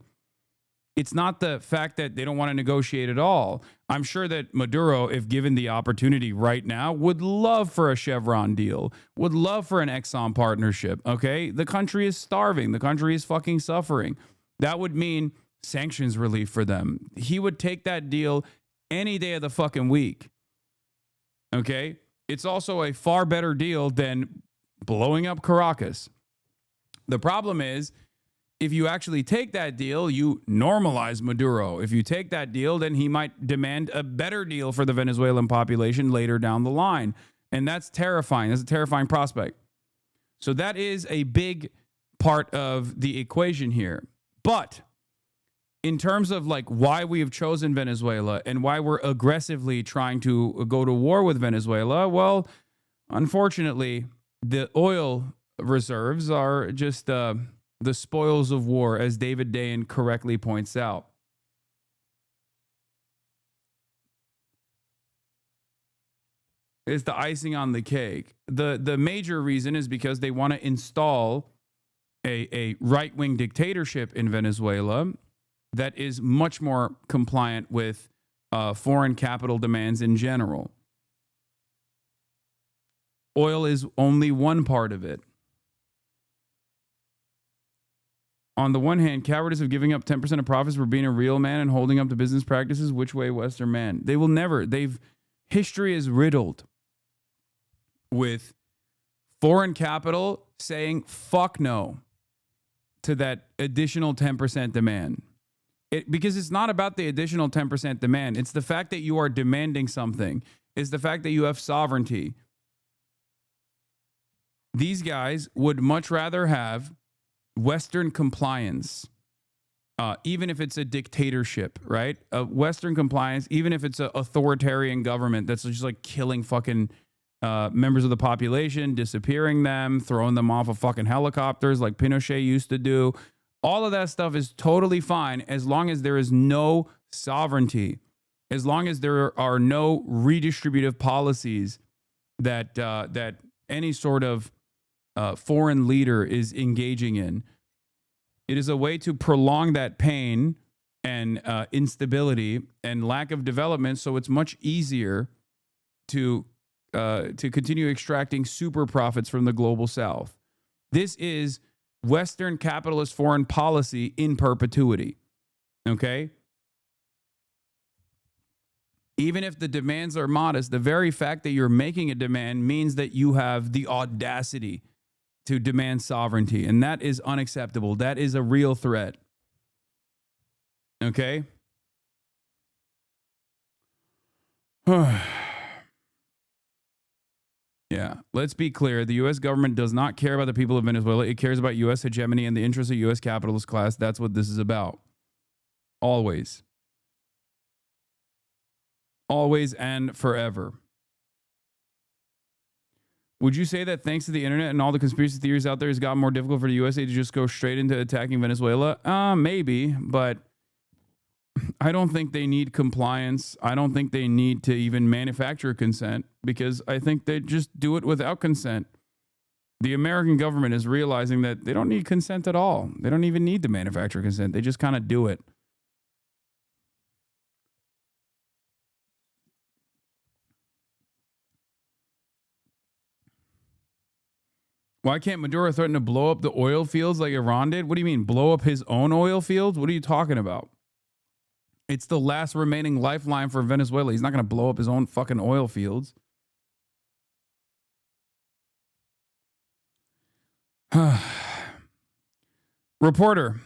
It's not the fact that they don't want to negotiate at all. I'm sure that Maduro, if given the opportunity right now, would love for a Chevron deal, would love for an Exxon partnership, okay? The country is starving. The country is fucking suffering. That would mean sanctions relief for them. He would take that deal any day of the fucking week, okay? It's also a far better deal than blowing up Caracas. The problem is, if you actually take that deal, you normalize Maduro. If you take that deal, then he might demand a better deal for the Venezuelan population later down the line. And that's terrifying. That's a terrifying prospect. So that is a big part of the equation here. But in terms of like why we have chosen Venezuela and why we're aggressively trying to go to war with Venezuela, well, unfortunately, the oil reserves are just the spoils of war, as David Dayen correctly points out. It's the icing on the cake. The major reason is because they want to install a right-wing dictatorship in Venezuela that is much more compliant with foreign capital demands in general. Oil is only one part of it. On the one hand, cowardice of giving up 10% of profits for being a real man and holding up to business practices, which way, Western man? They will never. History is riddled with foreign capital saying, fuck no. to that additional 10% demand. Because it's not about the additional 10% demand. It's the fact that you are demanding something. It's the fact that you have sovereignty. These guys would much rather have Western compliance, even if it's a dictatorship, right? Western compliance, even if it's an authoritarian government that's just like killing fucking members of the population, disappearing them, throwing them off of fucking helicopters like Pinochet used to do. All of that stuff is totally fine as long as there is no sovereignty, as long as there are no redistributive policies that that any sort of foreign leader is engaging in. It is a way to prolong that pain and instability and lack of development, so it's much easier to continue extracting super profits from the global South. This is Western capitalist foreign policy in perpetuity. Okay? Even if the demands are modest, the very fact that you're making a demand means that you have the audacity to demand sovereignty, and that is unacceptable. That is a real threat. Okay? Yeah, let's be clear. The U.S. government does not care about the people of Venezuela. It cares about U.S. hegemony and the interests of U.S. capitalist class. That's what this is about. Always. Always and forever. Would you say that thanks to the internet and all the conspiracy theories out there, it's gotten more difficult for the USA to just go straight into attacking Venezuela? Maybe, but I don't think they need compliance. I don't think they need to even manufacture consent, because I think they just do it without consent. The American government is realizing that they don't need consent at all. They don't even need to manufacture consent. They just kind of do it. Why can't Maduro threaten to blow up the oil fields like Iran did? What do you mean, blow up his own oil fields? What are you talking about? It's the last remaining lifeline for Venezuela. He's not going to blow up his own fucking oil fields. Reporter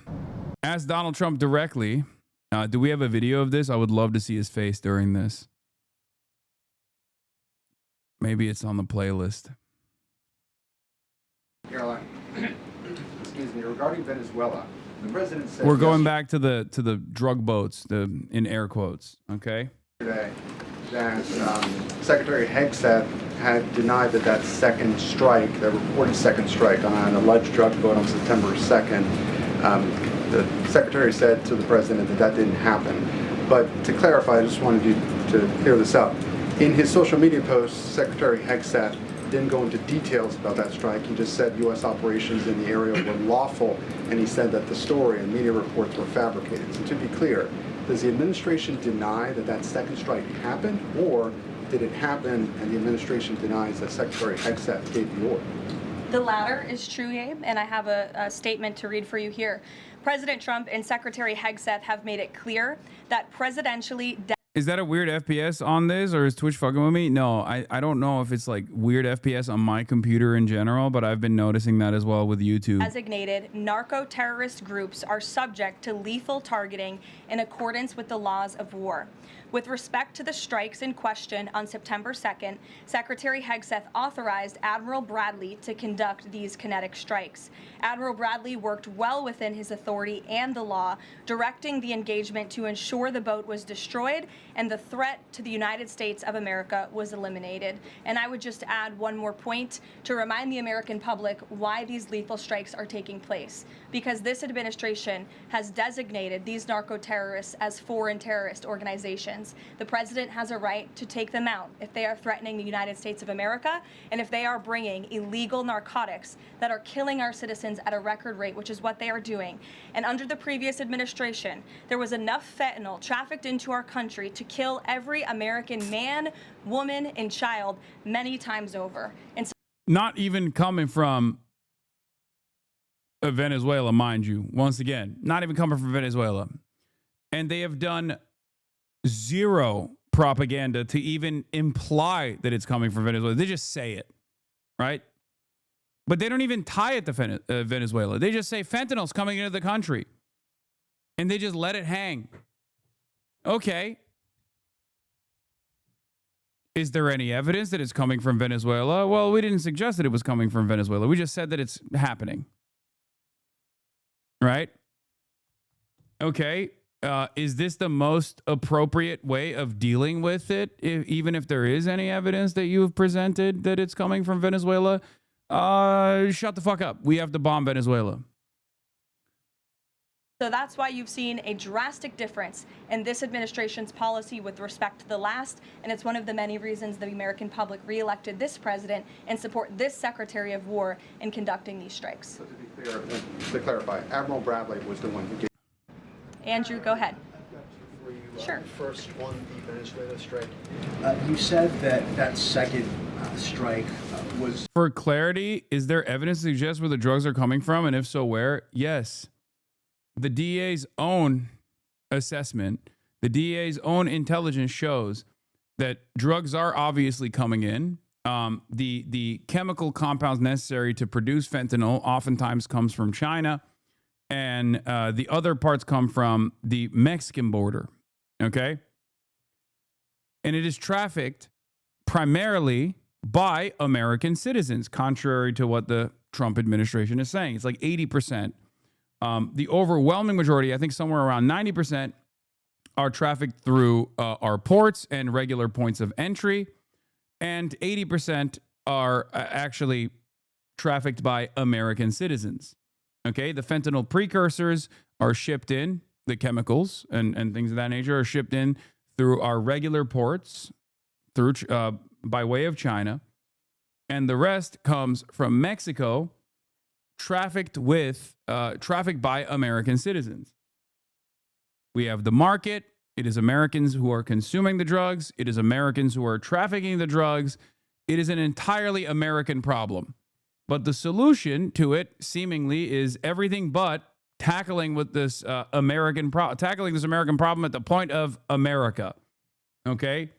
asked Donald Trump directly, do we have a video of this? I would love to see his face during this. Maybe it's on the playlist. Caroline, excuse me, regarding Venezuela, the president said we're going back to the drug boats, in air quotes, okay? Yesterday that Secretary HEGSETH had denied that second strike, the reported second strike on an alleged drug boat on September 2nd. The secretary said to the president that didn't happen. But to clarify, I just wanted you to clear this up. In his social media post, Secretary HEGSETH didn't go into details about that strike. He just said U.S. operations in the area were lawful, and he said that the story and media reports were fabricated. So to be clear, does the administration deny that second strike happened, or did it happen and the administration denies that Secretary HEGSETH gave the order? The latter is true, Abe, and I have a statement to read for you here. President Trump and Secretary HEGSETH have made it clear that presidentially... Is that a weird FPS on this, or is Twitch fucking with me? No, I don't know if it's like weird FPS on my computer in general, but I've been noticing that as well with YouTube. Designated narco-terrorist groups are subject to lethal targeting in accordance with the laws of war. With respect to the strikes in question on September 2nd, Secretary HEGSETH authorized Admiral Bradley to conduct these kinetic strikes. Admiral Bradley worked well within his authority and the law, directing the engagement to ensure the boat was destroyed and the threat to the United States of America was eliminated. And I would just add one more point to remind the American public why these lethal strikes are taking place. Because this administration has designated these narco-terrorists as foreign terrorist organizations. The president has a right to take them out if they are threatening the United States of America and if they are bringing illegal narcotics that are killing our citizens at a record rate, which is what they are doing. And under the previous administration, there was enough fentanyl trafficked into our country to kill every American man, woman, and child many times over. And so not even coming from Venezuela, mind you. Once again, not even coming from Venezuela. And they have done zero propaganda to even imply that it's coming from Venezuela. They just say it, right? But they don't even tie it to Venezuela. They just say fentanyl's coming into the country. And they just let it hang. Okay. Is there any evidence that it's coming from Venezuela? Well, we didn't suggest that it was coming from Venezuela. We just said that it's happening. Right? Okay. Is this the most appropriate way of dealing with it, even if there is any evidence that you've presented that it's coming from Venezuela? Shut the fuck up. We have to bomb Venezuela. So that's why you've seen a drastic difference in this administration's policy with respect to the last, and it's one of the many reasons the American public reelected this president and support this Secretary of War in conducting these strikes. So to clarify, Admiral Bradley was the one who gave... Andrew, go ahead. Sure. First on the Venezuela strike, you said that second strike was... For clarity, is there evidence to suggest where the drugs are coming from? And if so, where? Yes. The DEA's own assessment, the DEA's own intelligence shows that drugs are obviously coming in. The chemical compounds necessary to produce fentanyl oftentimes comes from China, and the other parts come from the Mexican border. Okay? And it is trafficked primarily by American citizens, contrary to what the Trump administration is saying. It's like 80%. The overwhelming majority, I think somewhere around 90%, are trafficked through our ports and regular points of entry. And 80% are actually trafficked by American citizens. Okay, the fentanyl precursors are shipped in, the chemicals and things of that nature are shipped in through our regular ports, through by way of China. And the rest comes from Mexico, trafficked by American citizens. We have the market. It is Americans who are consuming the drugs. It is Americans who are trafficking the drugs. It is an entirely American problem. But the solution to it seemingly is everything but tackling this American problem at the point of America. Okay?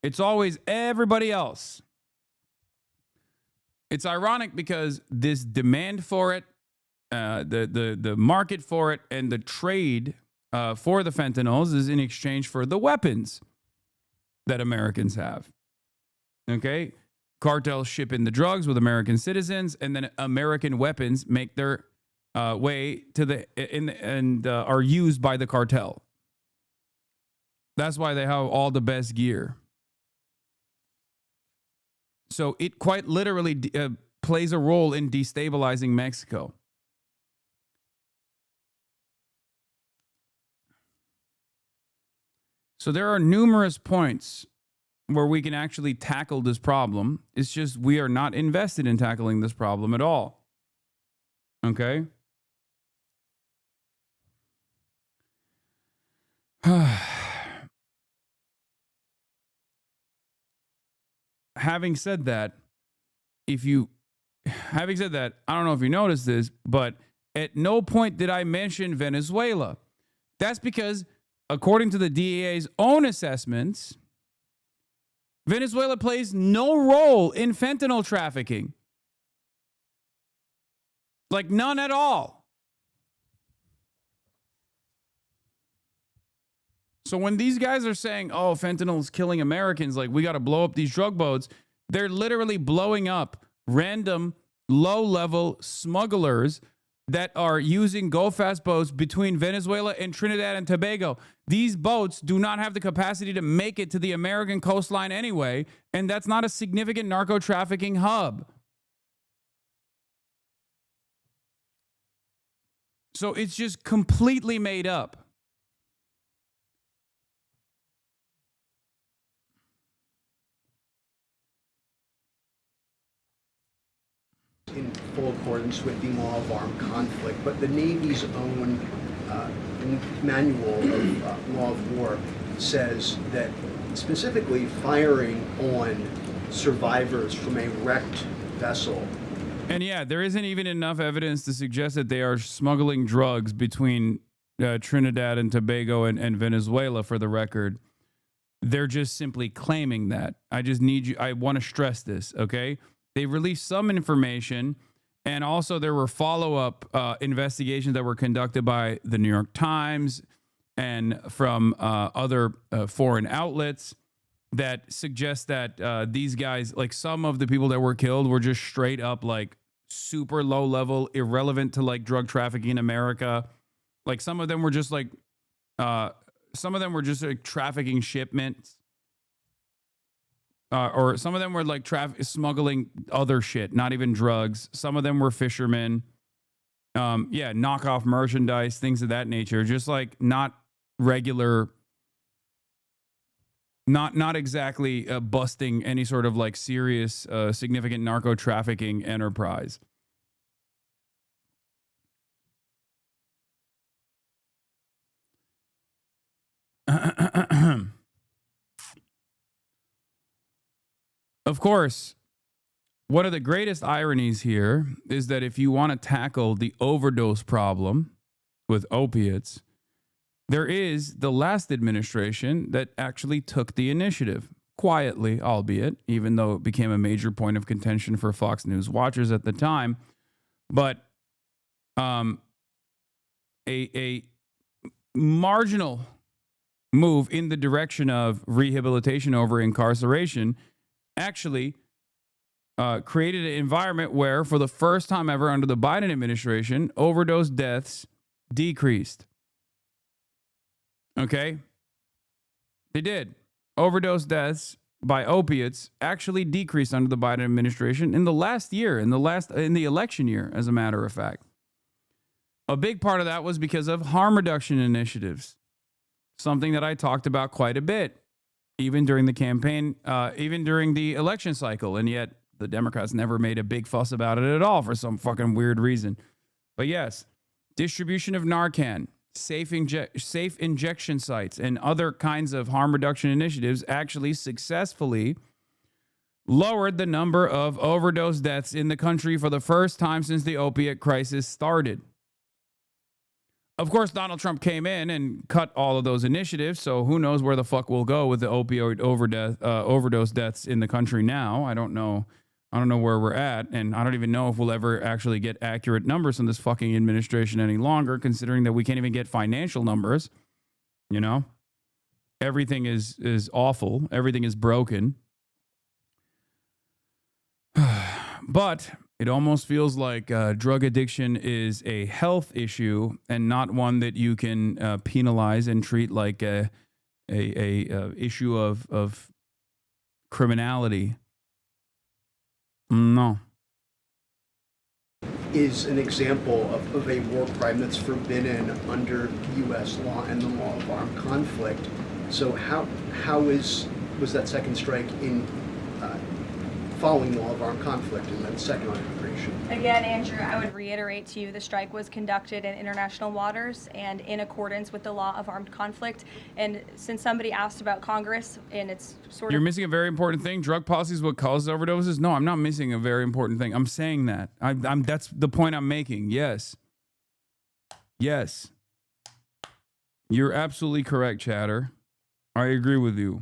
It's always everybody else. It's ironic because this demand for it, the market for it, and the trade for the fentanyls is in exchange for the weapons that Americans have. Okay? Cartels ship in the drugs with American citizens, and then American weapons make their way to are used by the cartel. That's why they have all the best gear. So it quite literally plays a role in destabilizing Mexico. So there are numerous points where we can actually tackle this problem. It's just we are not invested in tackling this problem at all. Okay? Having said that, I don't know if you noticed this, but at no point did I mention Venezuela. That's because, according to the DEA's own assessments, Venezuela plays no role in fentanyl trafficking. Like none at all. So when these guys are saying, oh, fentanyl is killing Americans, like we got to blow up these drug boats, they're literally blowing up random low-level smugglers that are using go-fast boats between Venezuela and Trinidad and Tobago. These boats do not have the capacity to make it to the American coastline anyway, and that's not a significant narco-trafficking hub. So it's just completely made up. In full accordance with the law of armed conflict, but the Navy's own manual of law of war says that specifically firing on survivors from a wrecked vessel. And yeah, there isn't even enough evidence to suggest that they are smuggling drugs between Trinidad and Tobago and Venezuela, for the record. They're just simply claiming that. I want to stress this, okay? They released some information, and also there were follow-up investigations that were conducted by the New York Times and from other foreign outlets that suggest that these guys, like some of the people that were killed, were just straight up like super low level, irrelevant to like drug trafficking in America. Like some of them were just like trafficking shipments, or some of them were like smuggling other shit, not even drugs. Some of them were fishermen. Knockoff merchandise, things of that nature. Just like not regular. Not exactly busting any sort of like serious, significant narco trafficking enterprise. Of course, one of the greatest ironies here is that if you want to tackle the overdose problem with opiates, there is the last administration that actually took the initiative, quietly, albeit, even though it became a major point of contention for Fox News watchers at the time. But a marginal move in the direction of rehabilitation over incarceration actually created an environment where, for the first time ever under the Biden administration, overdose deaths decreased. Okay? They did. Overdose deaths by opiates actually decreased under the Biden administration in the last year, in the election year, as a matter of fact. A big part of that was because of harm reduction initiatives, something that I talked about quite a bit, even during the campaign, even during the election cycle, and yet the Democrats never made a big fuss about it at all for some fucking weird reason. But yes, distribution of Narcan, safe injection sites, and other kinds of harm reduction initiatives actually successfully lowered the number of overdose deaths in the country for the first time since the opiate crisis started. Of course, Donald Trump came in and cut all of those initiatives, so who knows where the fuck we'll go with the opioid overdose deaths in the country now. I don't know where we're at, and I don't even know if we'll ever actually get accurate numbers from this fucking administration any longer, considering that we can't even get financial numbers. You know? Everything is awful. Everything is broken. But it almost feels like drug addiction is a health issue and not one that you can penalize and treat like a issue of criminality. No. Is an example of a war crime that's forbidden under U.S. law and the law of armed conflict. So how was that second strike in following law of armed conflict and then second on immigration? Again, Andrew, I would reiterate to you the strike was conducted in international waters and in accordance with the law of armed conflict. And since somebody asked about Congress and it's sort You're missing a very important thing. Drug policy is what causes overdoses. No, I'm not missing a very important thing. I'm saying that. I'm that's the point I'm making. Yes. Yes. You're absolutely correct, Chatter. I agree with you.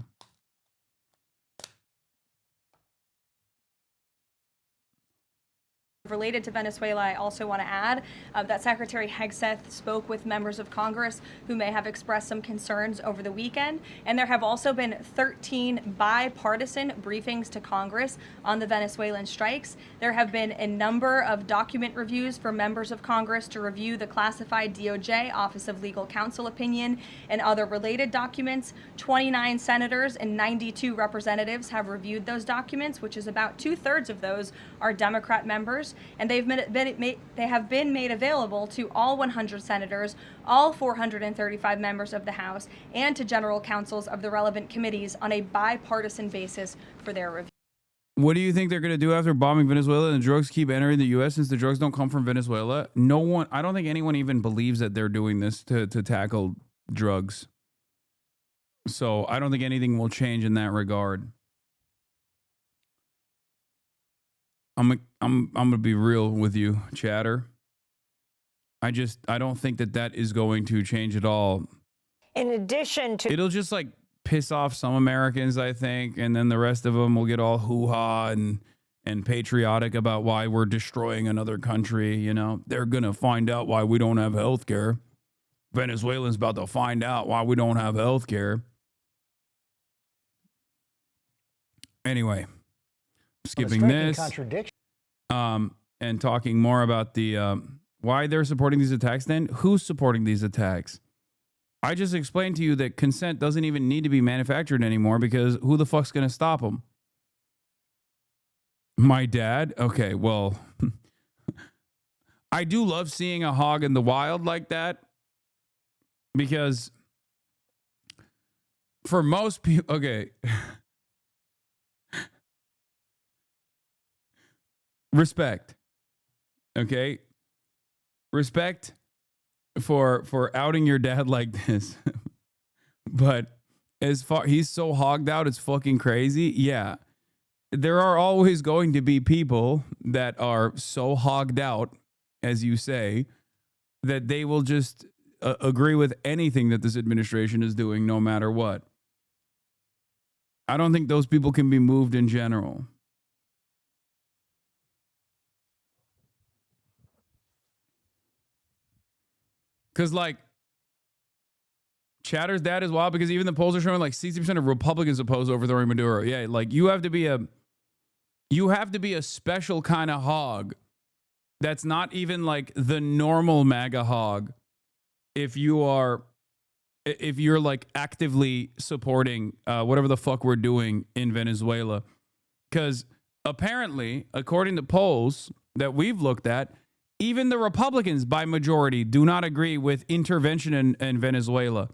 Related to Venezuela, I also want to add that Secretary Hegseth spoke with members of Congress who may have expressed some concerns over the weekend. And there have also been 13 bipartisan briefings to Congress on the Venezuelan strikes. There have been a number of document reviews for members of Congress to review the classified DOJ Office of Legal Counsel opinion and other related documents. 29 senators and 92 representatives have reviewed those documents, which is about 2/3 of those are Democrat members. And they have been made available to all 100 senators, all 435 members of the House, and to general counsels of the relevant committees on a bipartisan basis for their review. What do you think they're going to do after bombing Venezuela and the drugs keep entering the U.S. since the drugs don't come from Venezuela? I don't think anyone even believes that they're doing this to tackle drugs. So I don't think anything will change in that regard. I'm going to be real with you, Chatter. I don't think that is going to change at all. In addition to... It'll just like piss off some Americans, I think, and then the rest of them will get all hoo-ha and and patriotic about why we're destroying another country. You know, they're going to find out why we don't have health care. Venezuelans about to find out why we don't have health care. Anyway, skipping this. Contradiction. And talking more about the why they're supporting these attacks then. Who's supporting these attacks? I just explained to you that consent doesn't even need to be manufactured anymore because who the fuck's going to stop them? My dad? Okay, well, I do love seeing a hog in the wild like that because for most people, okay, respect. Okay, respect for outing your dad like this, but as far he's so hogged out, it's fucking crazy. Yeah, there are always going to be people that are so hogged out, as you say, that they will just agree with anything that this administration is doing, no matter what. I don't think those people can be moved in general. Because, like, Chatter's dad is wild because even the polls are showing like 60% of Republicans oppose overthrowing Maduro. Yeah, like you have to be a special kind of hog that's not even like the normal MAGA hog if you're like actively supporting whatever the fuck we're doing in Venezuela. Because apparently, according to polls that we've looked at, even the Republicans, by majority, do not agree with intervention in Venezuela.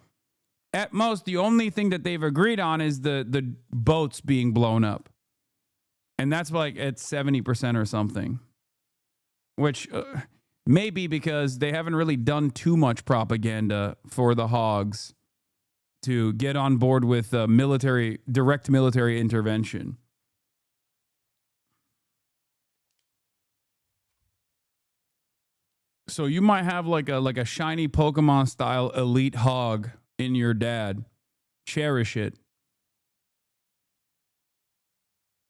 At most, the only thing that they've agreed on is the boats being blown up. And that's like at 70% or something. Which may be because they haven't really done too much propaganda for the hogs to get on board with direct military intervention. So you might have like a shiny Pokemon style elite hog in your dad. Cherish it.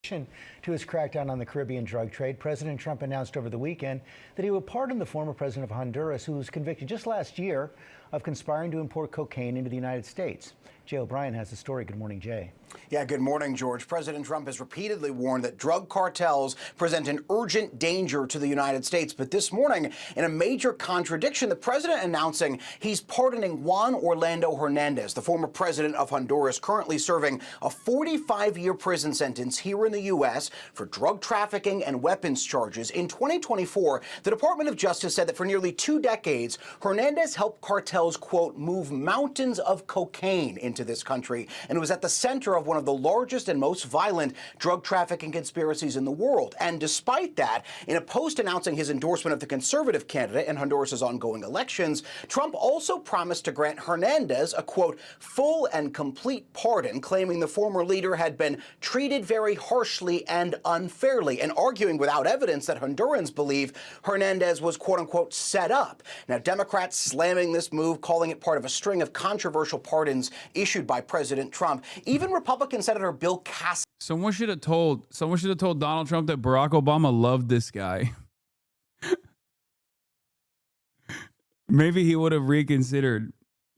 To his crackdown on the Caribbean drug trade, President Trump announced over the weekend that he would pardon the former president of Honduras, who was convicted just last year of conspiring to import cocaine into the United States. Jay O'Brien has the story. Good morning, Jay. Yeah, good morning, George. President Trump has repeatedly warned that drug cartels present an urgent danger to the United States. But this morning, in a major contradiction, the president announcing he's pardoning Juan Orlando Hernandez, the former president of Honduras, currently serving a 45-year prison sentence here in the U.S. for drug trafficking and weapons charges. In 2024, the Department of Justice said that for nearly 2 decades, Hernandez helped cartels, quote, move mountains of cocaine into this country, and was at the center of one of the largest and most violent drug trafficking conspiracies in the world. And despite that, in a post announcing his endorsement of the conservative candidate in Honduras' ongoing elections, Trump also promised to grant Hernandez a, quote, full and complete pardon, claiming the former leader had been treated very harshly and unfairly, and arguing without evidence that Hondurans believe Hernandez was, quote unquote, set up. Now, Democrats slamming this move, calling it part of a string of controversial pardons issued by President Trump. Even Republican Senator Bill Cassidy. Someone should have told Donald Trump that Barack Obama loved this guy. Maybe he would have reconsidered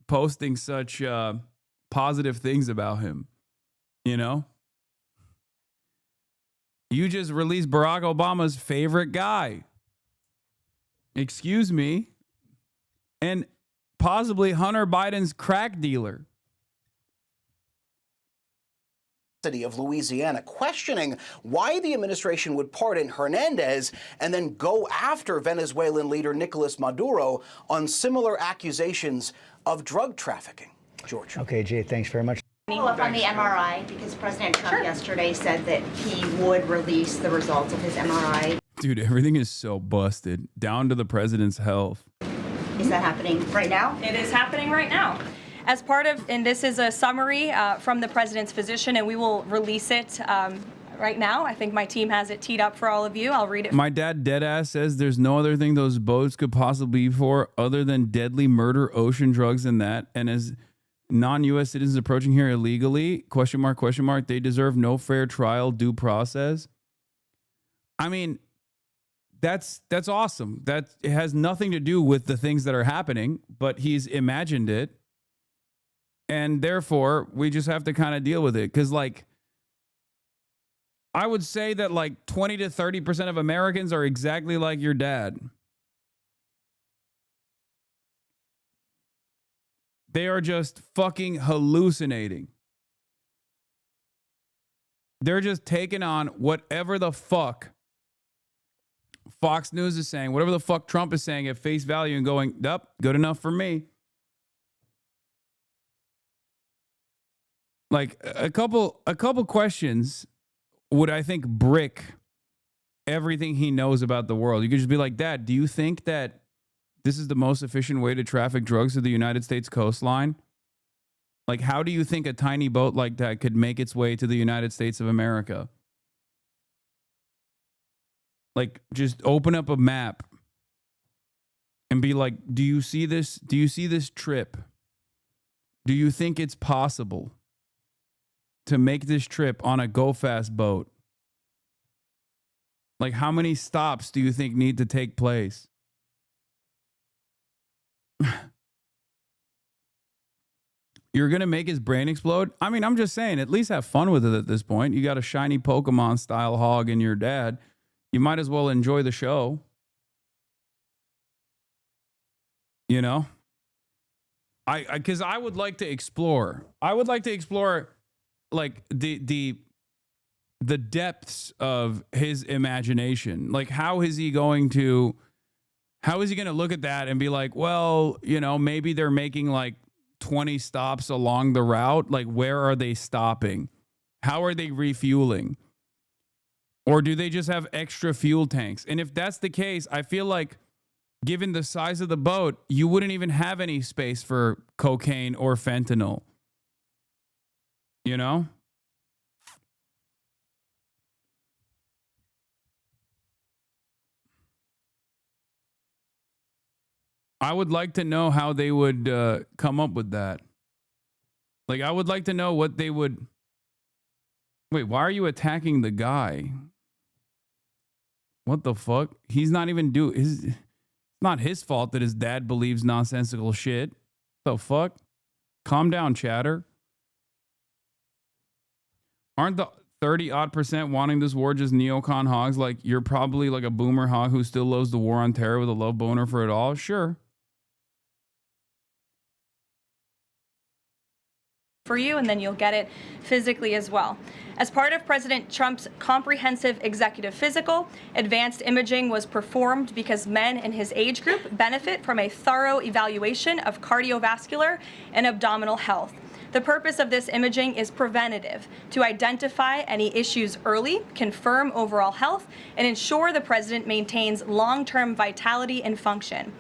posting such positive things about him. You know? You just released Barack Obama's favorite guy. Excuse me. And possibly Hunter Biden's crack dealer. Of Louisiana, questioning why the administration would pardon Hernandez and then go after Venezuelan leader Nicolas Maduro on similar accusations of drug trafficking. George. Okay, Jay, thanks very much. Follow up on the MRI, because President Trump yesterday said that he would release the results of his MRI. Dude, everything is so busted, down to the president's health. Is that happening right now? It is happening right now. As part of, and this is a summary from the president's physician, and we will release it right now. I think my team has it teed up for all of you. I'll read it. My dad deadass says there's no other thing those boats could possibly be for other than deadly murder, ocean drugs, and that. And as non-U.S. citizens approaching here illegally, question mark, they deserve no fair trial, due process. I mean, that's awesome. That it has nothing to do with the things that are happening, but he's imagined it. And therefore, we just have to kind of deal with it. Because, like, I would say that like 20 to 30% of Americans are exactly like your dad. They are just fucking hallucinating. They're just taking on whatever the fuck Fox News is saying, whatever the fuck Trump is saying at face value and going, yup, good enough for me. Like a couple questions would, I think, brick everything he knows about the world. You could just be like, Dad, do you think that this is the most efficient way to traffic drugs to the United States coastline? Like, how do you think a tiny boat like that could make its way to the United States of America? Like, just open up a map and be like, do you see this? Do you see this trip? Do you think it's possible to make this trip on a go-fast boat? Like, how many stops do you think need to take place? You're going to make his brain explode? I mean, I'm just saying, at least have fun with it at this point. You got a shiny Pokemon-style hog in your dad. You might as well enjoy the show. You know? Because I would like to explore. I would like to explore, like, the depths of his imagination. Like, how is he going to look at that and be like, well, you know, maybe they're making like 20 stops along the route. Like, where are they stopping? How are they refueling? Or do they just have extra fuel tanks? And if that's the case, I feel like, given the size of the boat, you wouldn't even have any space for cocaine or fentanyl. You know? I would like to know how they would come up with that. Like, I would like to know what they would... Wait, why are you attacking the guy? What the fuck? He's not even it's not his fault that his dad believes nonsensical shit. The fuck? Calm down, chatter. Aren't the 30-odd% wanting this war just neocon hogs? Like, you're probably like a boomer hog who still loves the war on terror with a love boner for it all? Sure. For you, and then you'll get it physically as well. As part of President Trump's comprehensive executive physical, advanced imaging was performed because men in his age group benefit from a thorough evaluation of cardiovascular and abdominal health. The purpose of this imaging is preventative, to identify any issues early, confirm overall health, and ensure the president maintains long-term vitality and function.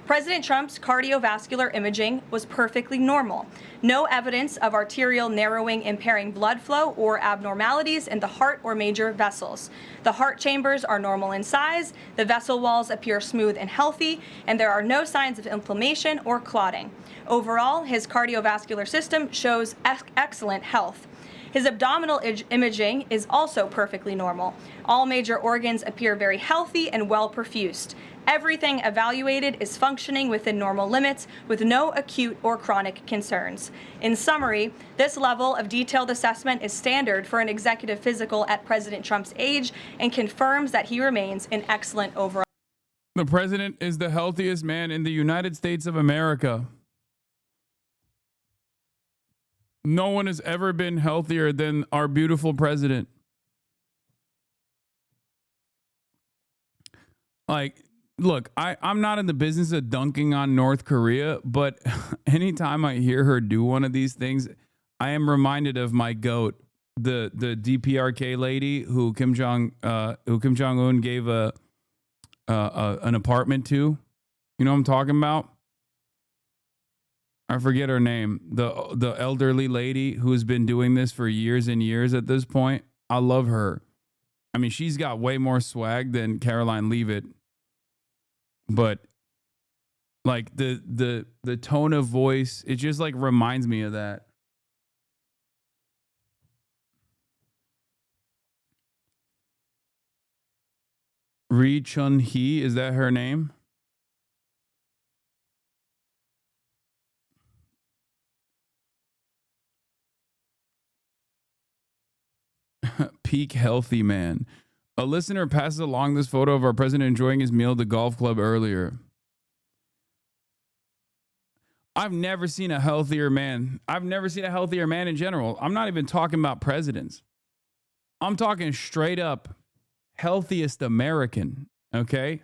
President Trump's cardiovascular imaging was perfectly normal. No evidence of arterial narrowing impairing blood flow or abnormalities in the heart or major vessels. The heart chambers are normal in size, the vessel walls appear smooth and healthy, and there are no signs of inflammation or clotting. Overall, his cardiovascular system shows excellent health. His abdominal imaging is also perfectly normal. All major organs appear very healthy and well perfused. Everything evaluated is functioning within normal limits with no acute or chronic concerns. In summary, this level of detailed assessment is standard for an executive physical at President Trump's age and confirms that he remains in excellent overall. The president is the healthiest man in the United States of America. No one has ever been healthier than our beautiful president. Like, look, I'm not in the business of dunking on North Korea, but anytime I hear her do one of these things, I am reminded of my goat, the DPRK lady who Kim Jong-un gave an apartment to. You know what I'm talking about? I forget her name. The elderly lady who's been doing this for years and years at this point. I love her. I mean, she's got way more swag than Caroline Leavitt. But like the tone of voice, it just like reminds me of that. Ri Chun-hee, is that her name? Peak healthy man. A listener passes along this photo of our president enjoying his meal at the golf club earlier. I've never seen a healthier man. I've never seen a healthier man in general. I'm not even talking about presidents. I'm talking straight up healthiest American, okay?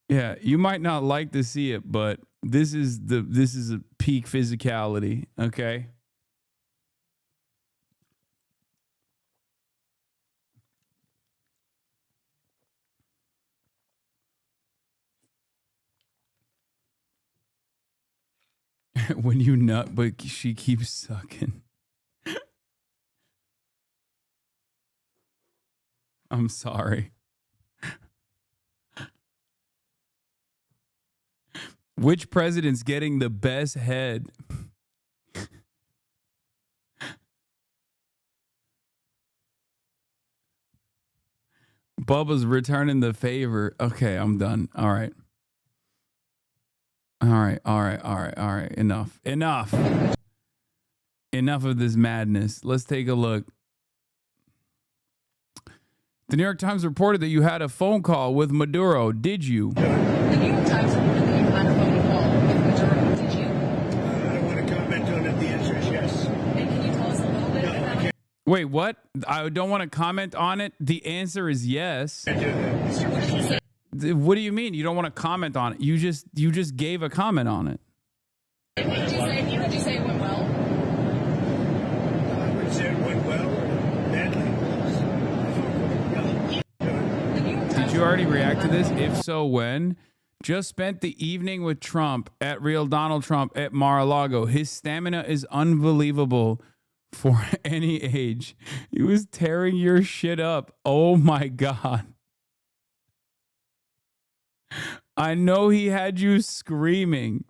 Yeah, you might not like to see it, but this is a peak physicality, okay? When you nut, but she keeps sucking. I'm sorry. Which president's getting the best head? Bubba's returning the favor. Okay, I'm done. All right. All right. Enough. Enough of this madness. Let's take a look. The New York Times reported that you had a phone call with Maduro. Did you? The New York Times reported that you had a phone call with Maduro. Did you? I don't want to comment on it. The answer is yes. And can you tell us a little bit about it? Wait, what? I don't want to comment on it. The answer is yes. What do you mean? You don't want to comment on it? You just gave a comment on it. Would you say it went well? I would say it went well or badly. Did you already react to this? If so, when? Just spent the evening with Trump at Real Donald Trump at Mar-a-Lago. His stamina is unbelievable for any age. He was tearing your shit up. Oh my God. I know he had you screaming.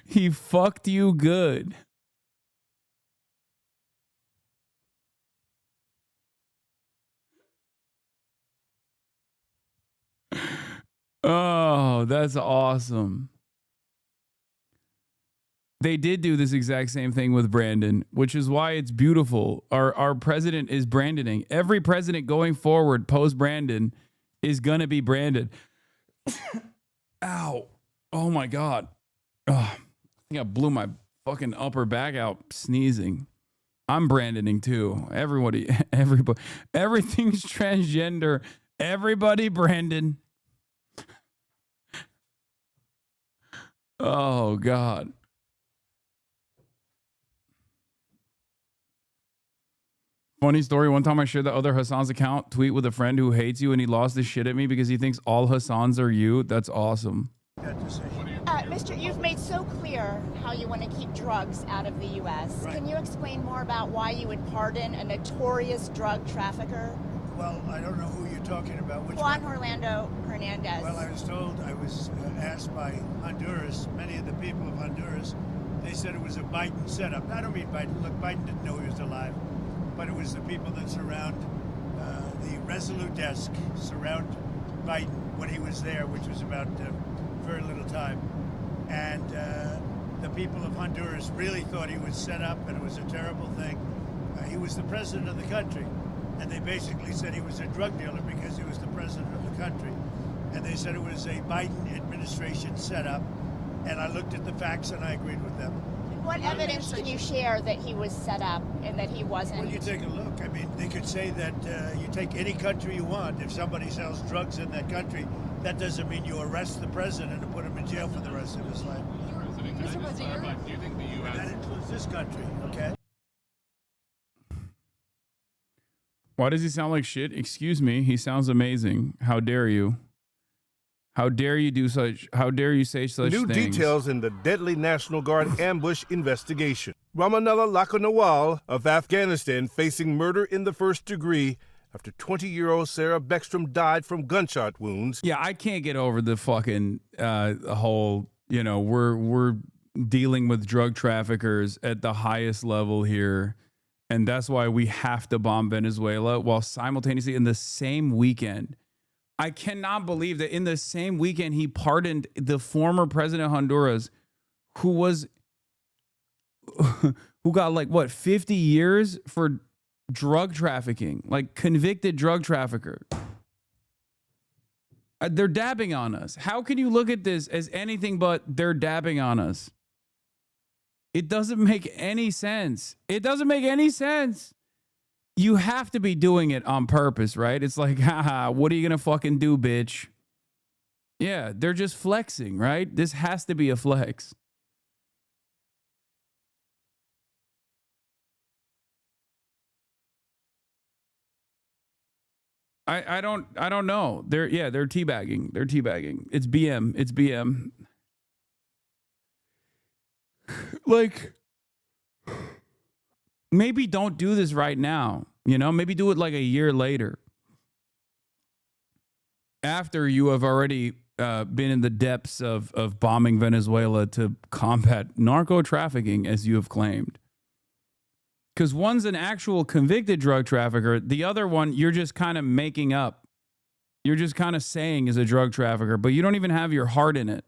He fucked you good. Oh, that's awesome. They did do this exact same thing with Brandon, which is why it's beautiful. Our president is Brandoning. Every president going forward post Brandon is going to be branded. Ow. Oh my God. Oh, I think I blew my fucking upper back out sneezing. I'm Brandoning too. Everybody, everything's transgender. Everybody Brandon. Oh God. Funny story. One time I shared the other Hasan's account tweet with a friend who hates you and he lost his shit at me because he thinks all Hasans are you. That's awesome. Mr. You've made so clear how you want to keep drugs out of the U.S. Right. Can you explain more about why you would pardon a notorious drug trafficker? Well, I don't know who you're talking about. Which Juan one? Orlando Hernandez. Well, I was asked by Honduras, many of the people of Honduras, they said it was a Biden setup. I don't mean Biden. Look, Biden didn't know he was alive, but it was the people that surround the Resolute desk, surround Biden when he was there, which was about very little time. And the people of Honduras really thought he was set up and it was a terrible thing. He was the president of the country. And they basically said he was a drug dealer because he was the president of the country. And they said it was a Biden administration setup. And I looked at the facts and I agreed with them. What evidence can you share that he was set up and that he wasn't? Well, you take a look. I mean, they could say that you take any country you want. If somebody sells drugs in that country, that doesn't mean you arrest the president and put him in jail for the rest of his life. Mr. President, do you think the U.S. That includes this country, okay? Why does he sound like shit? Excuse me. He sounds amazing. How dare you? How dare you do such? How dare you say such New things? details in the deadly National Guard ambush investigation. Ramanella Lakonawal of Afghanistan facing murder in the first degree after 20-year-old Sarah Beckstrom died from gunshot wounds. Yeah, I can't get over the fucking whole, we're dealing with drug traffickers at the highest level here. And that's why we have to bomb Venezuela, while simultaneously in the same weekend, I cannot believe that in the same weekend he pardoned the former president of Honduras, who got like what, 50 years for drug trafficking, like convicted drug trafficker. They're dabbing on us. How can you look at this as anything but they're dabbing on us? It doesn't make any sense. It doesn't make any sense. You have to be doing it on purpose, right? It's like, haha, what are you going to fucking do, bitch? Yeah, they're just flexing, right? This has to be a flex. I don't know. They're teabagging. They're teabagging. It's BM. It's BM. Like, maybe don't do this right now. You know, maybe do it like a year later, after you have already been in the depths of bombing Venezuela to combat narco trafficking, as you have claimed. Because one's an actual convicted drug trafficker. The other one, you're just kind of making up. You're just kind of saying is a drug trafficker, but you don't even have your heart in it.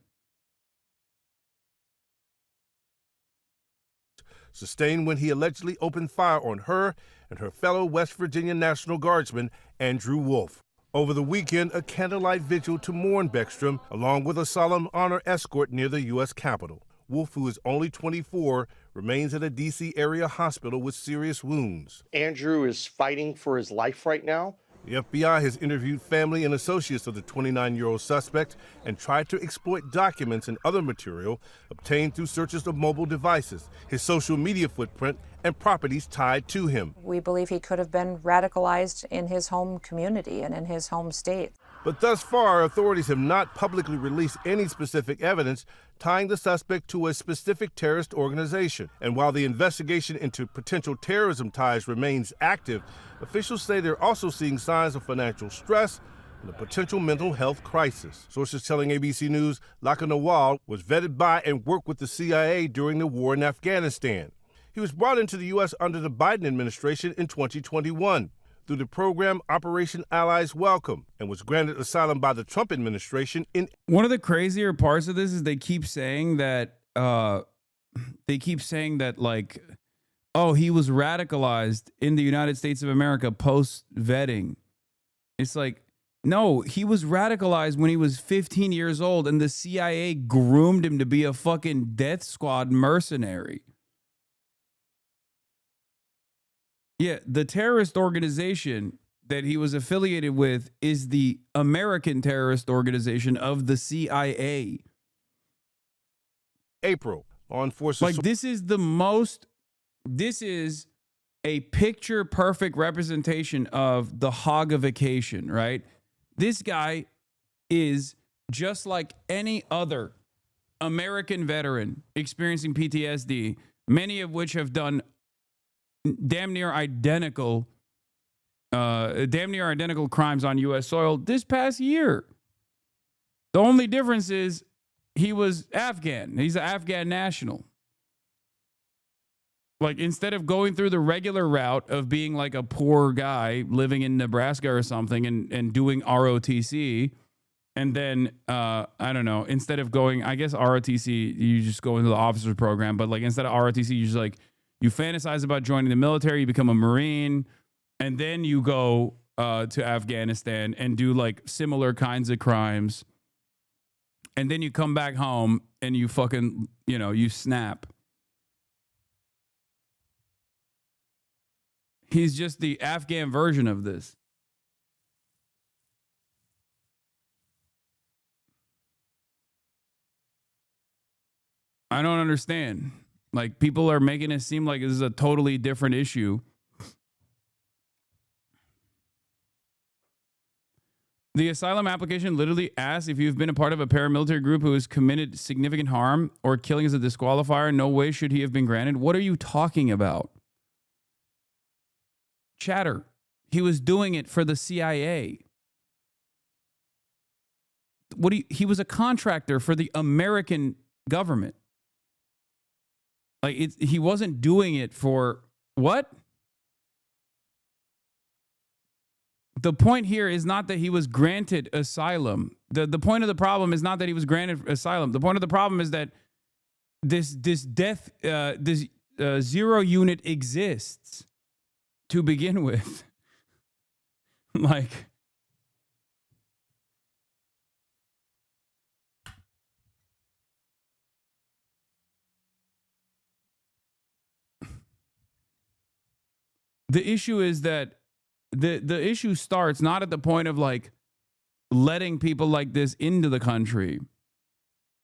Sustained when he allegedly opened fire on her and her fellow West Virginia National Guardsman, Andrew Wolf. Over the weekend, a candlelight vigil to mourn Beckstrom, along with a solemn honor escort near the U.S. Capitol. Wolf, who is only 24, remains at a D.C. area hospital with serious wounds. Andrew is fighting for his life right now. The FBI has interviewed family and associates of the 29-year-old suspect and tried to exploit documents and other material obtained through searches of mobile devices, his social media footprint, and properties tied to him. We believe he could have been radicalized in his home community and in his home state. But thus far, authorities have not publicly released any specific evidence tying the suspect to a specific terrorist organization. And while the investigation into potential terrorism ties remains active, officials say they're also seeing signs of financial stress and a potential mental health crisis. Sources telling ABC News Laka Nawal was vetted by and worked with the CIA during the war in Afghanistan. He was brought into the U.S. under the Biden administration in 2021 through the program Operation Allies Welcome, and was granted asylum by the Trump administration in... One of the crazier parts of this is they keep saying that like, oh, he was radicalized in the United States of America post-vetting. It's like, no, he was radicalized when he was 15 years old and the CIA groomed him to be a fucking death squad mercenary. Yeah, the terrorist organization that he was affiliated with is the American terrorist organization of the CIA. April on forces. Like, this is a picture perfect representation of the hogification, right? This guy is just like any other American veteran experiencing PTSD, many of which have done damn near identical crimes on U.S. soil this past year. The only difference is he was Afghan. He's an Afghan national. Like, instead of going through the regular route of being like a poor guy living in Nebraska or something and doing ROTC, and then, I don't know, instead of going, I guess ROTC, you just go into the officer's program, but like instead of ROTC, you just like, you fantasize about joining the military, you become a Marine, and then you go to Afghanistan and do like similar kinds of crimes. And then you come back home and you fucking, you snap. He's just the Afghan version of this. I don't understand. Like, people are making it seem like this is a totally different issue. The asylum application literally asks if you've been a part of a paramilitary group who has committed significant harm or killing as a disqualifier. No way should he have been granted. What are you talking about? Chatter. He was doing it for the CIA. He was a contractor for the American government. Like he wasn't doing it for what? The point here is not that he was granted asylum. The point of the problem is not that he was granted asylum. The point of the problem is that this zero unit exists to begin with. Like, the issue is that the issue starts not at the point of like letting people like this into the country.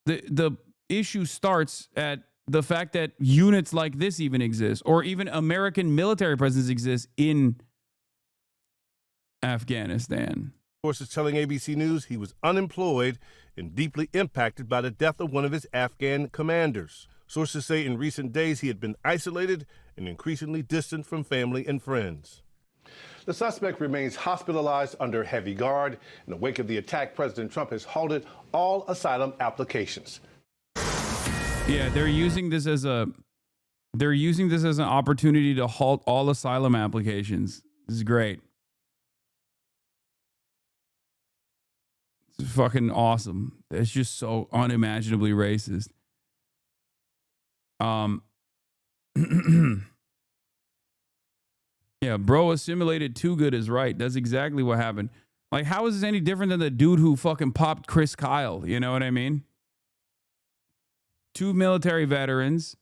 The issue starts at the fact that units like this even exist, or even American military presence exists in Afghanistan. Sources telling ABC News he was unemployed and deeply impacted by the death of one of his Afghan commanders. Sources say in recent days he had been isolated and increasingly distant from family and friends. The suspect remains hospitalized under heavy guard. In the wake of the attack, President Trump has halted all asylum applications. Yeah, they're using this as an opportunity to halt all asylum applications. This is great. It's fucking awesome. It's just so unimaginably racist. Yeah, bro assimilated too good is right. That's exactly what happened. Like, how is this any different than the dude who fucking popped Chris Kyle? You know what I mean? Two military veterans.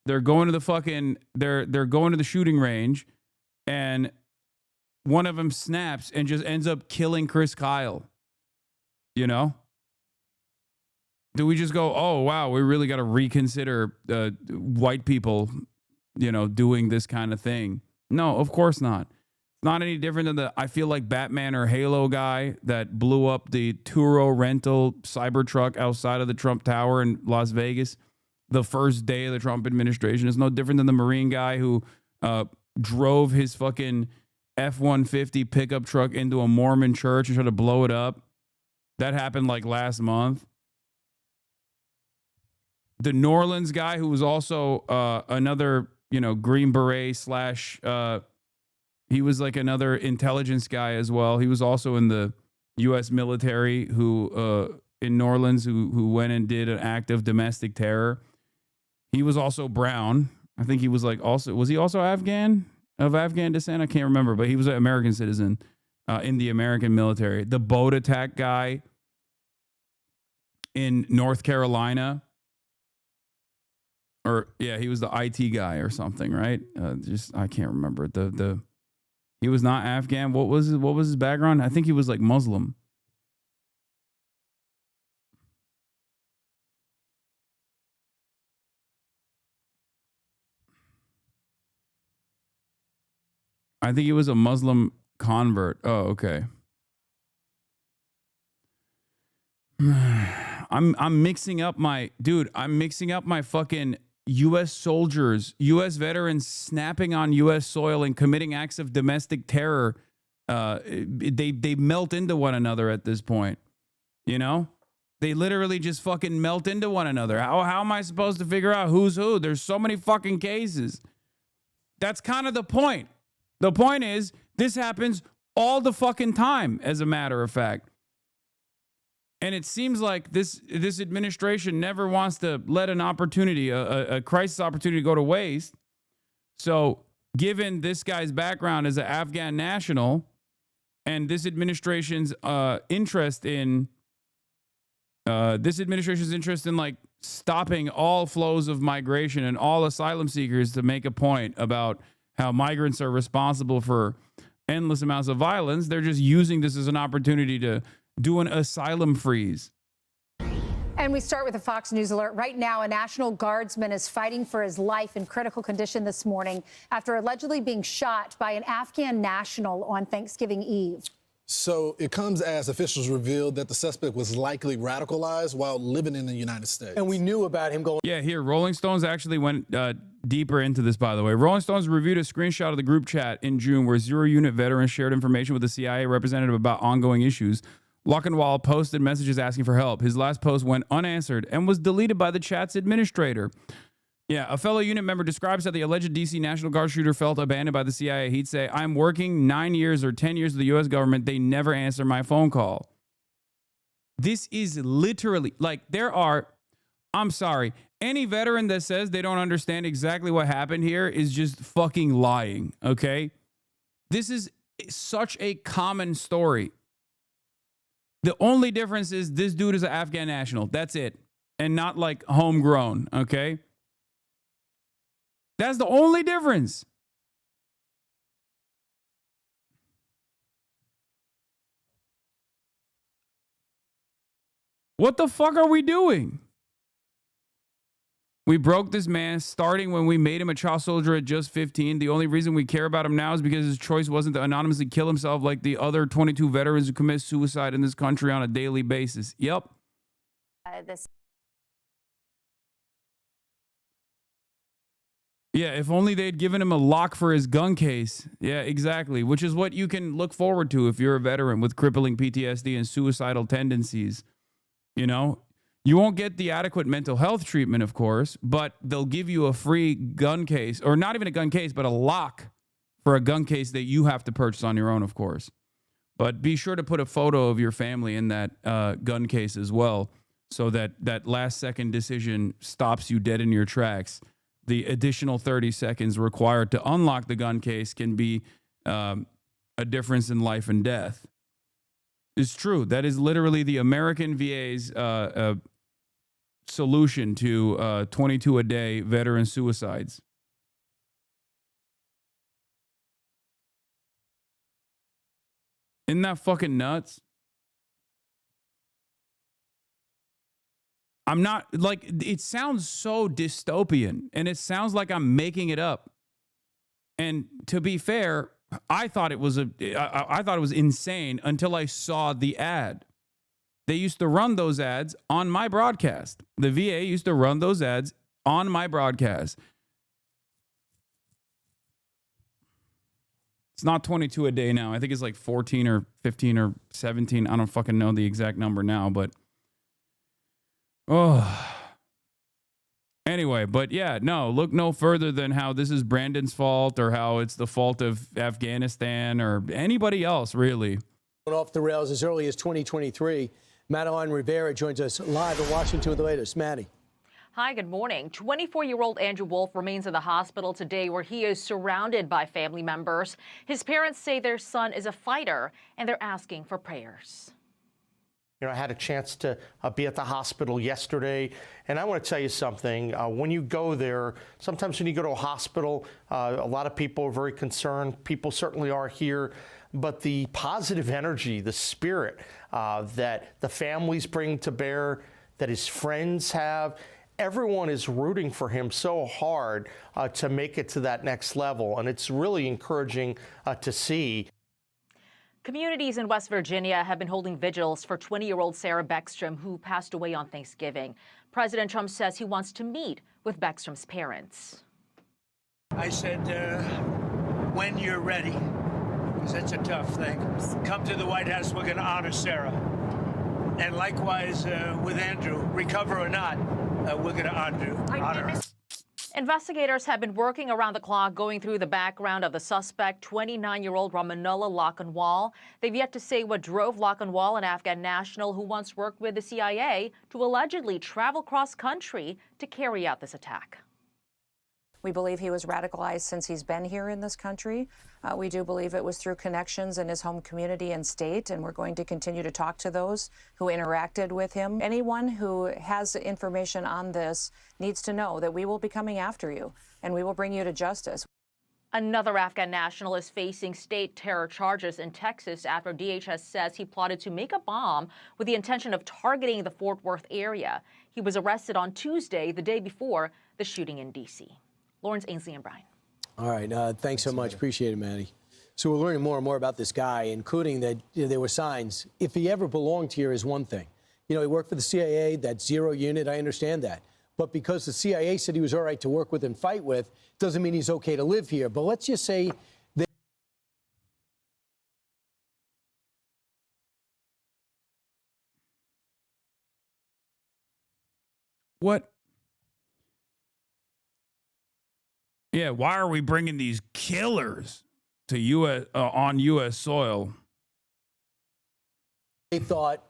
They're going to the fucking, they're going to the shooting range, and one of them snaps and just ends up killing Chris Kyle. You know? Do we just go, oh, wow, we really got to reconsider white people, you know, doing this kind of thing? No, of course not. It's not any different than the, I feel like, Batman or Halo guy that blew up the Turo rental Cybertruck outside of the Trump Tower in Las Vegas the first day of the Trump administration. It's no different than the Marine guy who drove his fucking F-150 pickup truck into a Mormon church and tried to blow it up. That happened like last month. The New Orleans guy who was also another, you know, Green Beret slash, he was like another intelligence guy as well. He was also in the U.S. military who, in New Orleans, who went and did an act of domestic terror. He was also brown. I think he was like also, was he also Afghan, of Afghan descent? I can't remember, but he was an American citizen in the American military. The boat attack guy in North Carolina. Or yeah, he was the IT guy or something, right? I can't remember. He was not Afghan. What was his background? I think he was like Muslim. I think he was a Muslim convert. Oh, okay. I'm mixing up my fucking U.S. soldiers, U.S. veterans snapping on U.S. soil and committing acts of domestic terror. They melt into one another at this point. You know? They literally just fucking melt into one another. How am I supposed to figure out who's who? There's so many fucking cases. That's kind of the point. The point is, this happens all the fucking time, as a matter of fact. And it seems like this administration never wants to let an opportunity, a crisis opportunity, go to waste. So given this guy's background as an Afghan national and this administration's interest in like stopping all flows of migration and all asylum seekers to make a point about how migrants are responsible for endless amounts of violence, they're just using this as an opportunity to do an asylum freeze. And we start with a Fox News alert. Right now, a National Guardsman is fighting for his life in critical condition this morning after allegedly being shot by an Afghan national on Thanksgiving Eve. So it comes as officials revealed that the suspect was likely radicalized while living in the United States. And we knew about him going. Yeah, here, Rolling Stones actually went deeper into this, by the way. Rolling Stones reviewed a screenshot of the group chat in June where zero-unit veterans shared information with the CIA representative about ongoing issues. Lockenwall posted messages asking for help. His last post went unanswered and was deleted by the chat's administrator. Yeah, a fellow unit member describes how the alleged D.C. National Guard shooter felt abandoned by the CIA. He'd say, I'm working 9 years or 10 years with the U.S. government. They never answer my phone call. This is literally, like, I'm sorry, any veteran that says they don't understand exactly what happened here is just fucking lying, okay? This is such a common story. The only difference is this dude is an Afghan national. That's it. And not like homegrown, okay? That's the only difference. What the fuck are we doing? We broke this man starting when we made him a child soldier at just 15. The only reason we care about him now is because his choice wasn't to anonymously kill himself like the other 22 veterans who commit suicide in this country on a daily basis. Yep. Yeah, if only they'd given him a lock for his gun case. Yeah, exactly. Which is what you can look forward to if you're a veteran with crippling PTSD and suicidal tendencies. You know, you won't get the adequate mental health treatment, of course, but they'll give you a free gun case, or not even a gun case, but a lock for a gun case that you have to purchase on your own, of course. But be sure to put a photo of your family in that gun case as well, so that that last second decision stops you dead in your tracks. The additional 30 seconds required to unlock the gun case can be a difference in life and death. It's true. That is literally the American VA's solution to 22 a day veteran suicides. Isn't that fucking nuts? I'm not, like, it sounds so dystopian, and it sounds like I'm making it up. And to be fair, I thought it was insane until I saw the ad. They used to run those ads on my broadcast. The VA used to run those ads on my broadcast. It's not 22 a day now. I think it's like 14 or 15 or 17. I don't fucking know the exact number now, but anyway, but yeah, no, look no further than how this is Brandon's fault or how it's the fault of Afghanistan or anybody else, really. Off the rails as early as 2023. Madeline Rivera joins us live in Washington with the latest. Maddie. Hi, good morning. 24-year-old Andrew Wolf remains in the hospital today where he is surrounded by family members. His parents say their son is a fighter and they're asking for prayers. You know, I had a chance to be at the hospital yesterday, and I want to tell you something. When you go there, sometimes when you go to a hospital, a lot of people are very concerned. People certainly are here. But the positive energy, the spirit that the families bring to bear, that his friends have, everyone is rooting for him so hard to make it to that next level. And it's really encouraging to see. Communities in West Virginia have been holding vigils for 20-year-old Sarah Beckstrom, who passed away on Thanksgiving. President Trump says he wants to meet with Beckstrom's parents. I said, when you're ready, because it's a tough thing, come to the White House. We're going to honor Sarah. And likewise with Andrew, recover or not, we're going to honor her. Investigators have been working around the clock going through the background of the suspect, 29-year-old Ramanullah Lakhanwal. They've yet to say what drove Lakhanwal, an Afghan national who once worked with the CIA, to allegedly travel cross-country to carry out this attack. We believe he was radicalized since he's been here in this country. We do believe it was through connections in his home community and state, and we're going to continue to talk to those who interacted with him. Anyone who has information on this needs to know that we will be coming after you, and we will bring you to justice. Another Afghan national is facing state terror charges in Texas after DHS says he plotted to make a bomb with the intention of targeting the Fort Worth area. He was arrested on Tuesday, the day before the shooting in D.C. Lawrence, Ainsley, and Brian. All right. Thanks so much. Appreciate it, Maddie. So we're learning more and more about this guy, including that there were signs. If he ever belonged here is one thing. You know, he worked for the CIA, that zero unit. I understand that. But because the CIA said he was all right to work with and fight with, doesn't mean he's okay to live here. But let's just say that. What? Yeah, why are we bringing these killers to U.S. On U.S. soil? They thought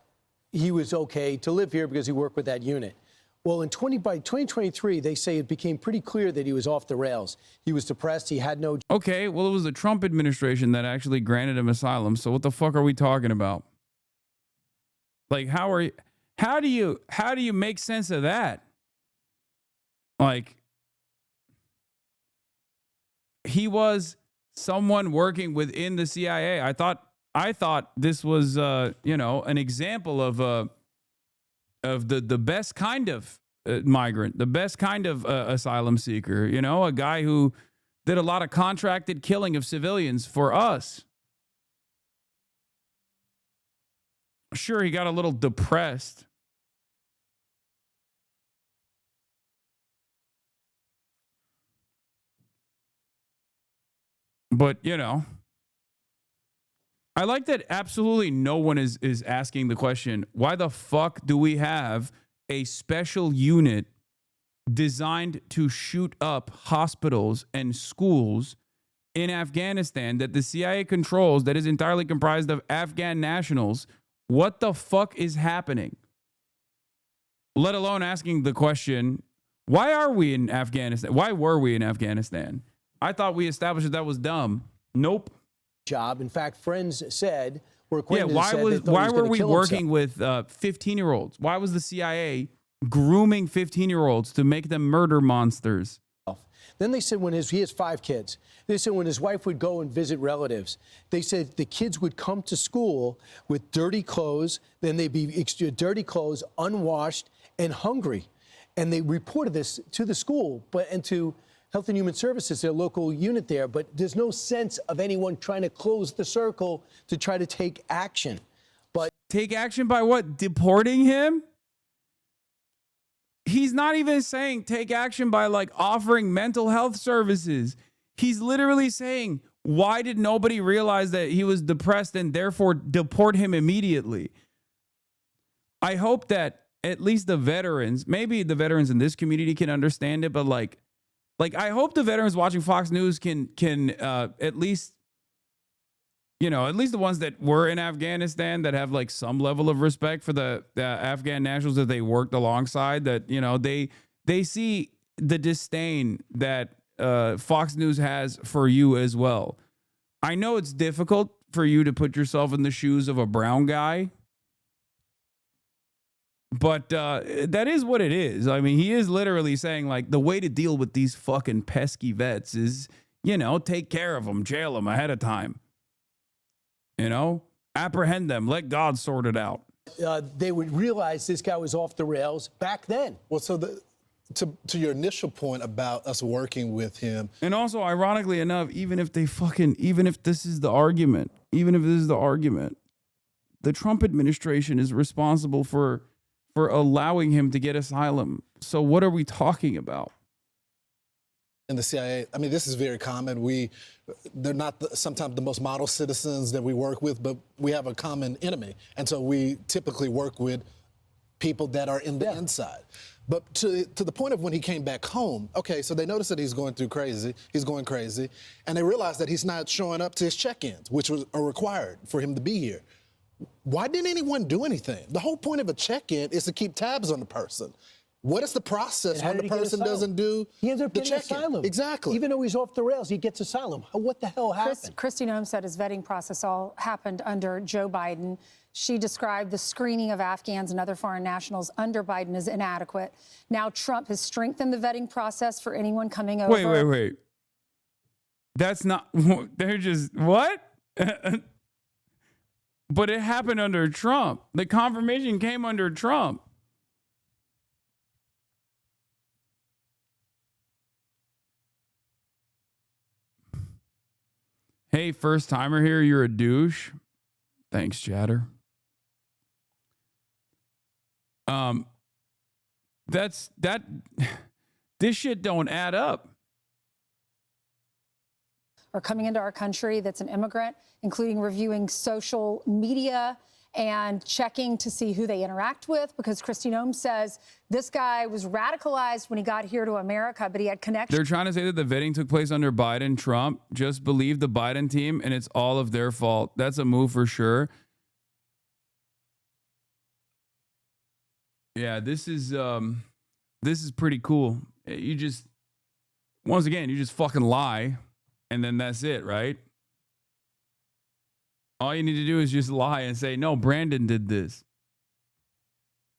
he was okay to live here because he worked with that unit. Well, by 2023, they say it became pretty clear that he was off the rails. He was depressed. He had no. Okay, well, it was the Trump administration that actually granted him asylum. So what the fuck are we talking about? Like, how do you make sense of that? Like, he was someone working within the CIA. I thought this was an example of the best kind of migrant, the best kind of asylum seeker, a guy who did a lot of contracted killing of civilians for us. Sure, he got a little depressed. But, I like that absolutely no one is asking the question, why the fuck do we have a special unit designed to shoot up hospitals and schools in Afghanistan that the CIA controls, that is entirely comprised of Afghan nationals? What the fuck is happening? Let alone asking the question, why are we in Afghanistan? Why were we in Afghanistan? I thought we established that was dumb. Nope. Job. In fact, friends said, why were we working with 15-year-olds? Why was the CIA grooming 15-year-olds to make them murder monsters? Then they said he has 5 kids. They said when his wife would go and visit relatives, they said the kids would come to school with dirty clothes, then they'd be dirty clothes, unwashed, and hungry. And they reported this to the school, and to Health and Human Services, their local unit there, but there's no sense of anyone trying to close the circle to try to take action. But take action by what? Deporting him? He's not even saying take action by like offering mental health services. He's literally saying, why did nobody realize that he was depressed and therefore deport him immediately? I hope that at least the veterans, maybe the veterans in this community can understand it, but like I hope the veterans watching Fox News can at least, at least the ones that were in Afghanistan that have like some level of respect for the Afghan nationals that they worked alongside, that, they see the disdain that Fox News has for you as well. I know it's difficult for you to put yourself in the shoes of a brown guy, but that is what it is. I mean, he is literally saying like the way to deal with these fucking pesky vets is, take care of them, jail them ahead of time. Apprehend them, let God sort it out. They would realize this guy was off the rails back then. Well, so to your initial point about us working with him. And also, ironically enough, even if this is the argument, the Trump administration is responsible for allowing him to get asylum. So what are we talking about? In the CIA, I mean, this is very common. They're not sometimes the most model citizens that we work with, but we have a common enemy. And so we typically work with people that are in the inside. But to the point of when he came back home, okay, so they noticed that he's going crazy, and they realized that he's not showing up to his check-ins, which are required for him to be here. Why didn't anyone do anything? The whole point of a check-in is to keep tabs on the person. What is the process when the person doesn't do he ends up the getting check-in? asylum. Exactly. Even though he's off the rails, he gets asylum. What the hell happened? Kristi Noem said his vetting process all happened under Joe Biden. She described the screening of Afghans and other foreign nationals under Biden as inadequate. Now Trump has strengthened the vetting process for anyone coming over. Wait. That's not, they're just, what? But it happened under Trump. The confirmation came under Trump. Hey, first timer here, you're a douche. Thanks, Chatter. This shit don't add up. Or coming into our country that's an immigrant, including reviewing social media and checking to see who they interact with, because Kristi Noem says this guy was radicalized when he got here to America, but he had connections. They're trying to say that the vetting took place under Biden. Trump just believed the Biden team, and it's all of their fault. That's a move for sure. Yeah, this is pretty cool. You just, once again, you just fucking lie, and then that's it, right? All you need to do is just lie and say, no, Brandon did this.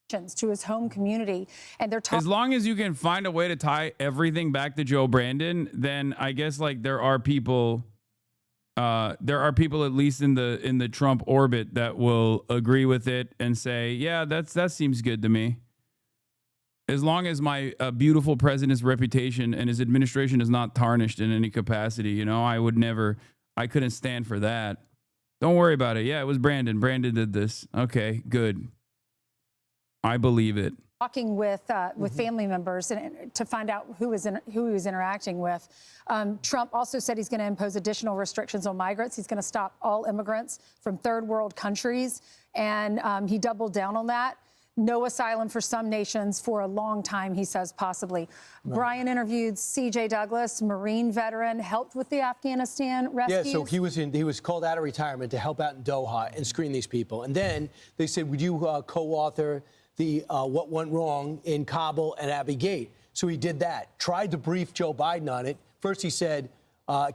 To his home community, and they're As long as you can find a way to tie everything back to Joe Brandon, then I guess like there are people at least in the Trump orbit that will agree with it and say, yeah, that seems good to me. As long as my beautiful president's reputation and his administration is not tarnished in any capacity, you know, I couldn't stand for that. Don't worry about it. Yeah, it was Brandon. Brandon did this. Okay, good. I believe it. Talking with family members and to find out who he was interacting with. Trump also said he's going to impose additional restrictions on migrants. He's going to stop all immigrants from third world countries, and he doubled down on that. No asylum for some nations for a long time, he says, possibly. Right. Brian interviewed C.J. Douglas, Marine veteran, helped with the Afghanistan rescues. Yeah, so he was called out of retirement to help out in Doha and screen these people. And then they said, would you co-author the What Went Wrong in Kabul and Abbey Gate? So he did that, tried to brief Joe Biden on it. First he said,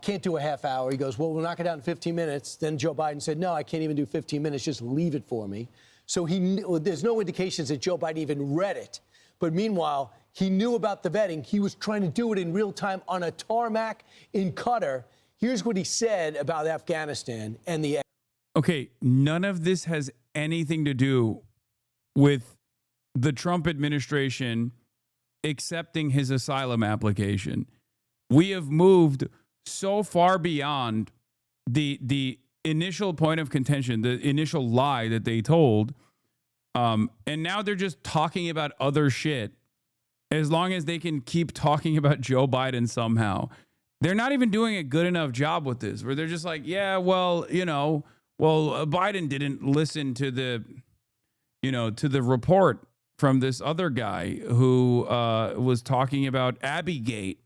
can't do a half hour. He goes, well, we'll knock it out in 15 minutes. Then Joe Biden said, no, I can't even do 15 minutes. Just leave it for me. So there's no indications that Joe Biden even read it. But meanwhile, he knew about the vetting. He was trying to do it in real time on a tarmac in Qatar. Here's what he said about Afghanistan and the... Okay, none of this has anything to do with the Trump administration accepting his asylum application. We have moved so far beyond the initial point of contention, the initial lie that they told, and now they're just talking about other shit. As long as they can keep talking about Joe Biden somehow, they're not even doing a good enough job with this. Where they're just like, yeah, well, Biden didn't listen to the report from this other guy who was talking about Abbey Gate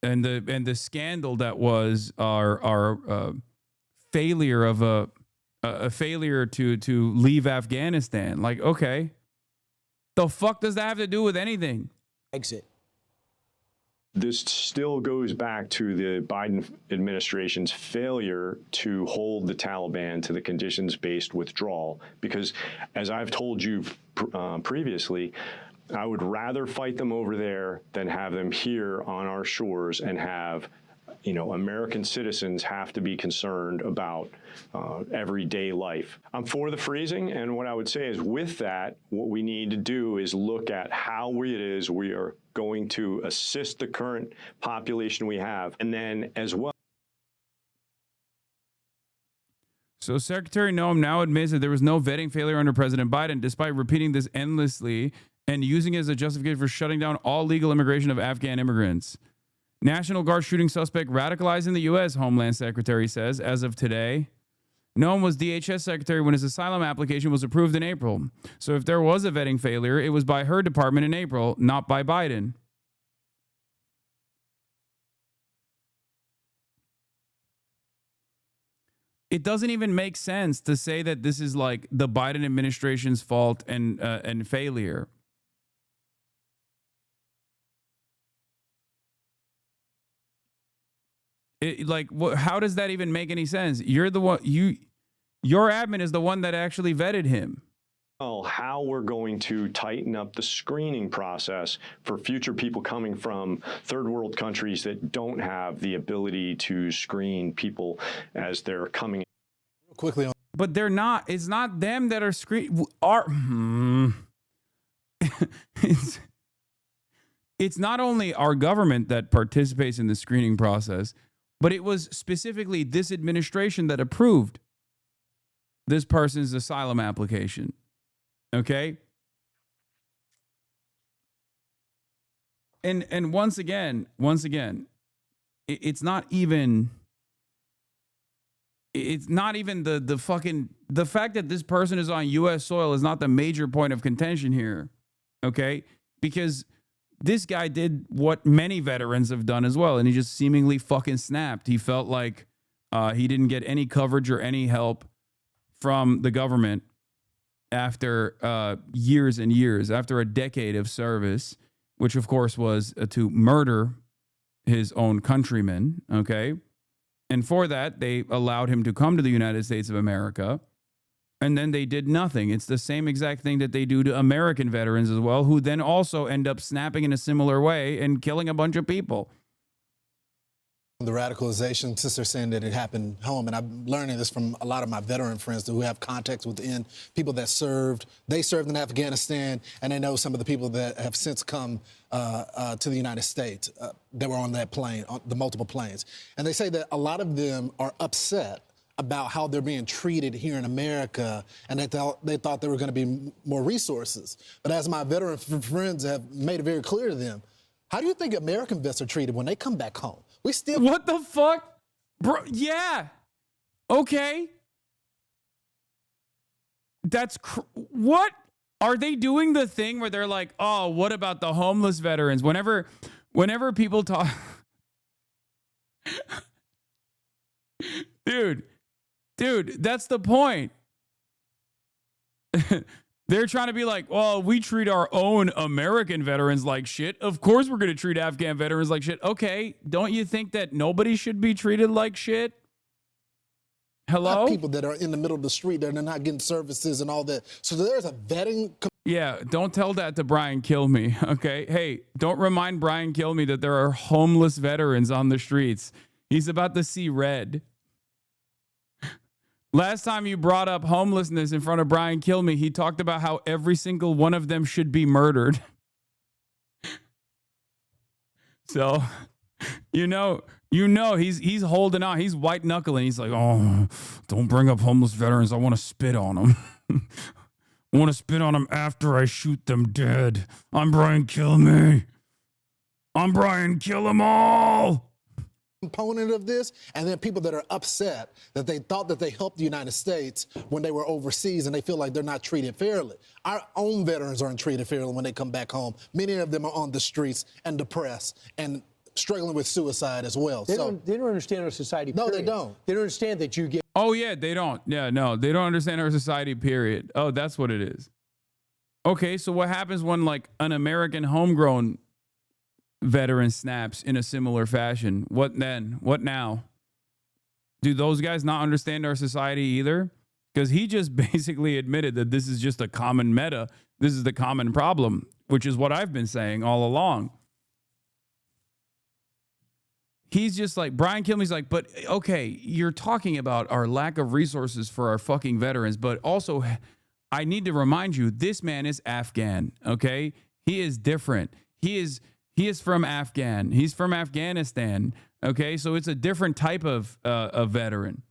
and the scandal that was our failure of a failure to leave Afghanistan. Like, okay, the fuck does that have to do with anything? Exit. This still goes back to the Biden administration's failure to hold the Taliban to the conditions-based withdrawal. Because, as I've told you previously, I would rather fight them over there than have them here on our shores and have, American citizens have to be concerned about everyday life. I'm for the freezing, and what I would say is with that, what we need to do is look at how we are going to assist the current population we have, and then as well. So Secretary Noem now admits that there was no vetting failure under President Biden, despite repeating this endlessly and using it as a justification for shutting down all legal immigration of Afghan immigrants. National Guard shooting suspect radicalized in the U.S., Homeland Secretary says, as of today. Noem was DHS Secretary when his asylum application was approved in April. So if there was a vetting failure, it was by her department in April, not by Biden. It doesn't even make sense to say that this is like the Biden administration's fault and failure. How does that even make any sense? You're the one, your admin is the one that actually vetted him. How we're going to tighten up the screening process for future people coming from third world countries that don't have the ability to screen people as they're coming. Quickly on. But they're not. It's not them that are screening. It's not only our government that participates in the screening process, but it was specifically this administration that approved this person's asylum application. Okay? And once again, it's not even it's not even the fact that this person is on U.S. soil is not the major point of contention here, okay? Because this guy did what many veterans have done as well, and he just seemingly fucking snapped. He felt like he didn't get any coverage or any help from the government after years and years, after a decade of service, which of course was to murder his own countrymen, okay? And for that, they allowed him to come to the United States of America, and then they did nothing. It's the same exact thing that they do to American veterans as well, who then also end up snapping in a similar way and killing a bunch of people. The radicalization, since they're saying that it happened home, and I'm learning this from a lot of my veteran friends who have contacts within people that served. They served in Afghanistan, and they know some of the people that have since come to the United States that were on that plane, on the multiple planes. And they say that a lot of them are upset about how they're being treated here in America, and they thought there were going to be more resources. But as my veteran friends have made it very clear to them, how do you think American vets are treated when they come back home? We still... What the fuck? Bro, yeah. Okay. That's... What? Are they doing the thing where they're like, oh, what about the homeless veterans? Whenever people talk... Dude, that's the point. They're trying to be like, well, we treat our own American veterans like shit. Of course we're going to treat Afghan veterans like shit. Okay, don't you think that nobody should be treated like shit? Hello? People that are in the middle of the street, they're not getting services and all that. So there's a vetting... Yeah, don't tell that to Brian Kilme, okay? Hey, don't remind Brian Kilme that there are homeless veterans on the streets. He's about to see red. Last time you brought up homelessness in front of Brian Kilme, he talked about how every single one of them should be murdered. So, you know, he's holding on. He's white knuckling. He's like, oh, don't bring up homeless veterans. I want to spit on them. I want to spit on them after I shoot them dead. I'm Brian Kilme. I'm Brian Kill 'em all. Component of this, and then people that are upset that they thought that they helped the United States when they were overseas, and they feel like they're not treated fairly. Our own veterans aren't treated fairly when they come back home. Many of them are on the streets and depressed and struggling with suicide as well. They don't understand our society. No, period. they don't. They don't understand that you get... Oh, yeah, they don't. Yeah, no, they don't understand our society, period. Oh, that's what it is. Okay, so what happens when, like, an American homegrown veteran snaps in a similar fashion? What then? What now? Do those guys not understand our society either? Because he just basically admitted that this is just a common meta. This is the common problem, which is what I've been saying all along. He's just like, Brian Kilme's like, but okay, you're talking about our lack of resources for our fucking veterans, but also I need to remind you, this man is Afghan, okay? He is different. He is from Afghan. He's from Afghanistan. Okay, so it's a different type of veteran.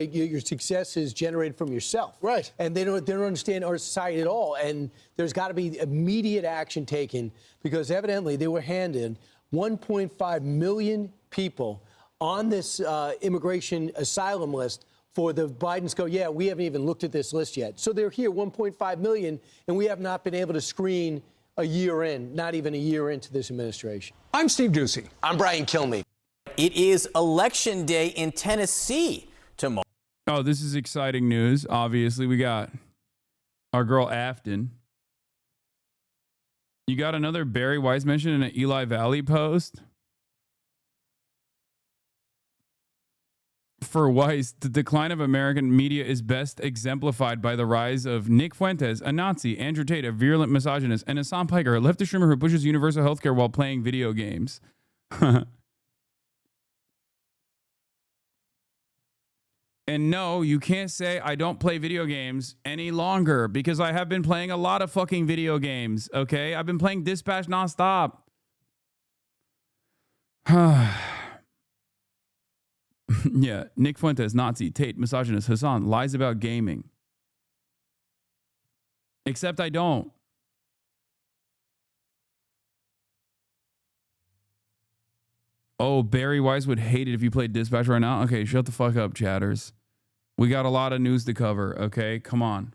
Your success is generated from yourself, right? And they don't understand our society at all. And there's got to be immediate action taken, because evidently they were handed 1.5 million people on this immigration asylum list for the Bidens go, yeah, we haven't even looked at this list yet. So they're here, 1.5 million, and we have not been able to screen a year in, not even a year into this administration. I'm Steve Ducey. I'm Brian Kilme. It is Election Day in Tennessee tomorrow. Oh, this is exciting news. Obviously, we got our girl Afton. You got another Barry Weiss mention in an Eli Valley post. For Weiss, the decline of American media is best exemplified by the rise of Nick Fuentes, a Nazi, Andrew Tate, a virulent misogynist, and Hasan Piker, a leftist streamer who pushes universal health care while playing video games. And no, you can't say I don't play video games any longer, because I have been playing a lot of fucking video games, okay? I've been playing Dispatch nonstop. Yeah, Nick Fuentes, Nazi, Tate, misogynist, Hasan, lies about gaming. Except I don't. Oh, Barry Weiss would hate it if you played Dispatch right now. Okay, shut the fuck up, chatters. We got a lot of news to cover, okay? Come on.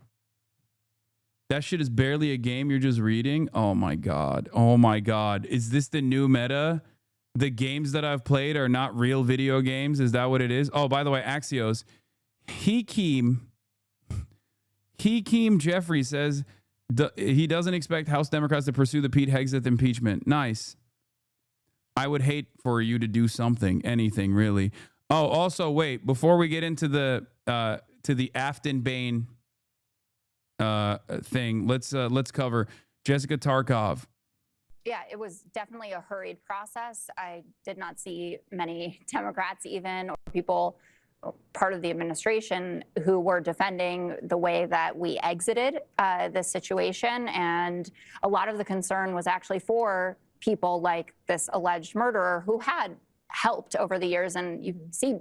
That shit is barely a game you're just reading. Oh my God. Oh my God. Is this the new meta? The games that I've played are not real video games? Is that what it is? Oh, by the way, Axios. Hakeem Jeffrey says he doesn't expect House Democrats to pursue the Pete Hegseth impeachment. Nice. I would hate for you to do something, anything really. Oh, also, wait, before we get into the Afton Bain thing, let's cover Jessica Tarkov. Yeah, it was definitely a hurried process. I did not see many Democrats even or people part of the administration who were defending the way that we exited this situation. And a lot of the concern was actually for people like this alleged murderer who had helped over the years. And you see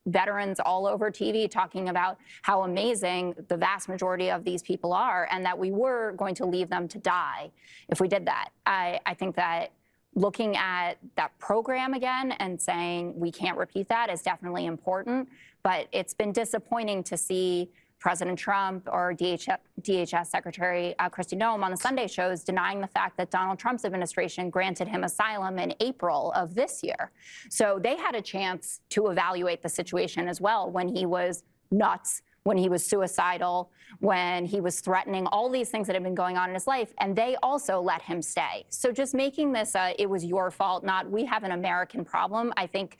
veterans all over TV talking about how amazing the vast majority of these people are and that we were going to leave them to die if we did that. I think that looking at that program again and saying we can't repeat that is definitely important, but it's been disappointing to see President Trump or DHS Secretary Kristi Noem on the Sunday shows denying the fact that Donald Trump's administration granted him asylum in April of this year. So they had a chance to evaluate the situation as well when he was nuts, when he was suicidal, when he was threatening, all these things that have been going on in his life, and they also let him stay. So just making this it was your fault, not we have an American problem, I think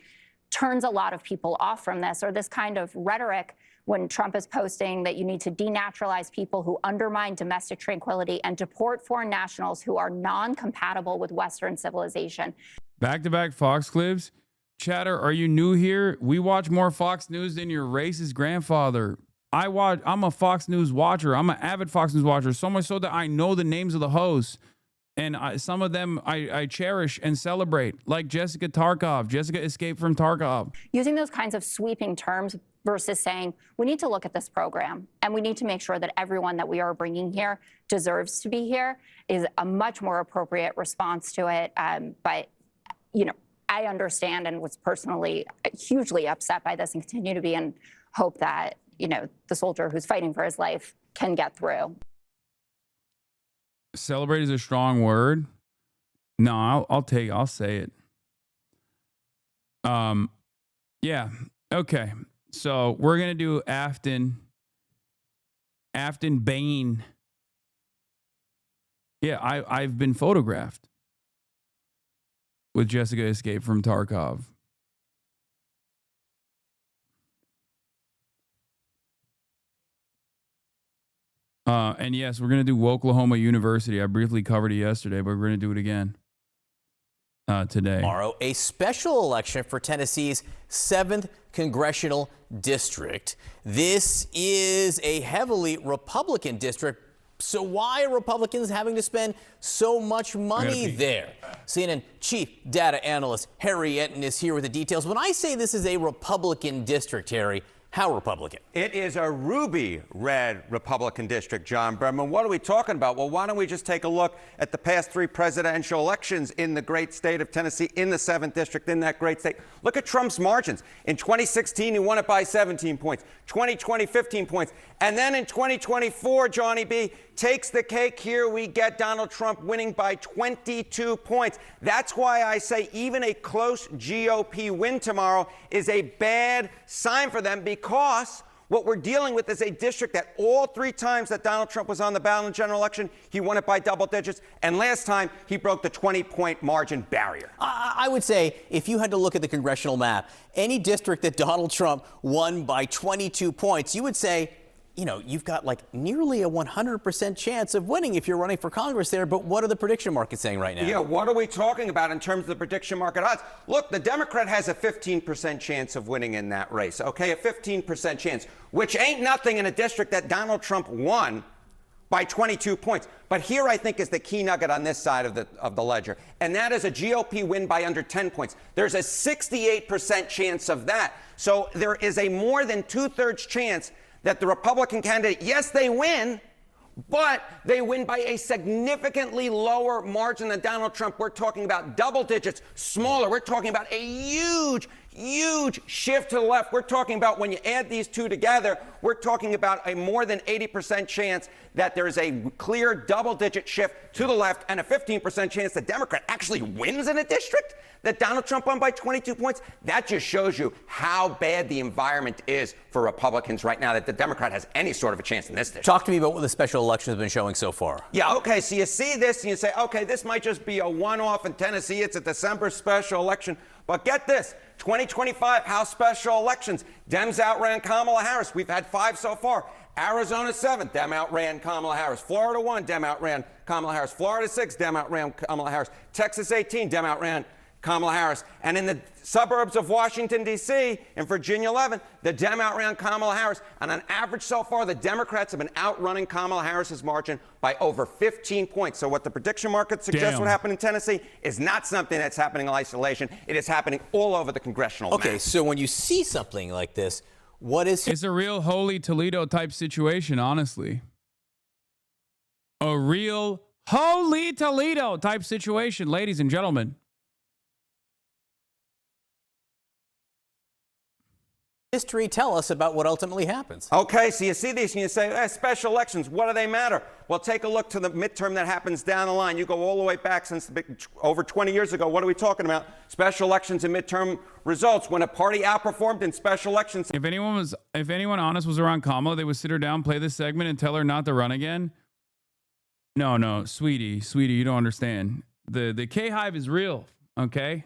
turns a lot of people off from this, or this kind of rhetoric when Trump is posting that you need to denaturalize people who undermine domestic tranquility and deport foreign nationals who are non-compatible with Western civilization. Back-to-back Fox clips. Chatter, are you new here? We watch more Fox News than your racist grandfather. I'm a Fox News watcher. I'm an avid Fox News watcher, so much so that I know the names of the hosts. And some of them I cherish and celebrate, like Jessica Tarkov. Jessica escaped from Tarkov. Using those kinds of sweeping terms versus saying, we need to look at this program and we need to make sure that everyone that we are bringing here deserves to be here is a much more appropriate response to it. But, you know, I understand and was personally hugely upset by this and continue to be, and hope that, you know, the soldier who's fighting for his life can get through. Celebrate is a strong word. No, I'll say it. Yeah. Okay. So we're going to do Afton Bain. Yeah, I've been photographed with Jessica escape from Tarkov. And yes, we're going to do WOKELAHOMA University. I briefly covered it yesterday, but we're going to do it again today. Tomorrow, a special election for Tennessee's 7th congressional district. This is a heavily Republican district. So why are Republicans having to spend so much money there? CNN chief data analyst Harry Enton is here with the details. When I say this is a Republican district, Harry, how Republican? It is a ruby red Republican district, John Berman. What are we talking about? Well, why don't we just take a look at the past 3 presidential elections in the great state of Tennessee, in the 7th district, in that great state. Look at Trump's margins. In 2016, he won it by 17 points. 2020, 15 points. And then in 2024, Johnny B, takes the cake here. We get Donald Trump winning by 22 points. That's why I say even a close GOP win tomorrow is a bad sign for them, because what we're dealing with is a district that all 3 times that Donald Trump was on the ballot in the general election, he won it by double digits. And last time, he broke the 20-point margin barrier. I would say if you had to look at the congressional map, any district that Donald Trump won by 22 points, you would say, you know, you've got like nearly a 100% chance of winning if you're running for Congress there. But what are the prediction markets saying right now? Yeah, what are we talking about in terms of the prediction market odds? Look, the Democrat has a 15% chance of winning in that race, okay? A 15% chance, which ain't nothing in a district that Donald Trump won by 22 points. But here, I think, is the key nugget on this side of the ledger, and that is a GOP win by under 10 points. There's a 68% chance of that. So there is a more than 2/3 chance that the Republican candidate, yes, they win, but they win by a significantly lower margin than Donald Trump. We're talking about double digits, smaller. We're talking about a huge shift to the left. We're talking about, when you add these two together, we're talking about a more than 80% chance that there is a clear double-digit shift to the left and a 15% chance the Democrat actually wins in a district that Donald Trump won by 22 points. That just shows you how bad the environment is for Republicans right now, that the Democrat has any sort of a chance in this district. Talk to me about what the special election has been showing so far. Yeah, okay, so you see this and you say, okay, this might just be a one-off in Tennessee. It's a December special election. But get this, 2025 House special elections. Dems outran Kamala Harris. We've had 5 so far. Arizona 7, Dem outran Kamala Harris. Florida 1, Dem outran Kamala Harris. Florida 6, Dem outran Kamala Harris. Texas 18, Dem outran Kamala Harris. And in the suburbs of Washington, D.C., and Virginia 11, the Dem outran Kamala Harris. And on average so far, the Democrats have been outrunning Kamala Harris's margin by over 15 points. So what the prediction market suggests would happen in Tennessee is not something that's happening in isolation. It is happening all over the congressional map. Okay, so when you see something like this, what is... It's a real Holy Toledo type situation, honestly. A real Holy Toledo type situation, ladies and gentlemen. History tell us about what ultimately happens. Okay, so you see these and you say, special elections, what do they matter? Well, take a look to the midterm that happens down the line. You go all the way back since over 20 years ago. What are we talking about? Special elections and midterm results. When a party outperformed in special elections. If anyone honest was around Kamala, they would sit her down, play this segment, and tell her not to run again. No, sweetie, you don't understand. The K-Hive is real, okay?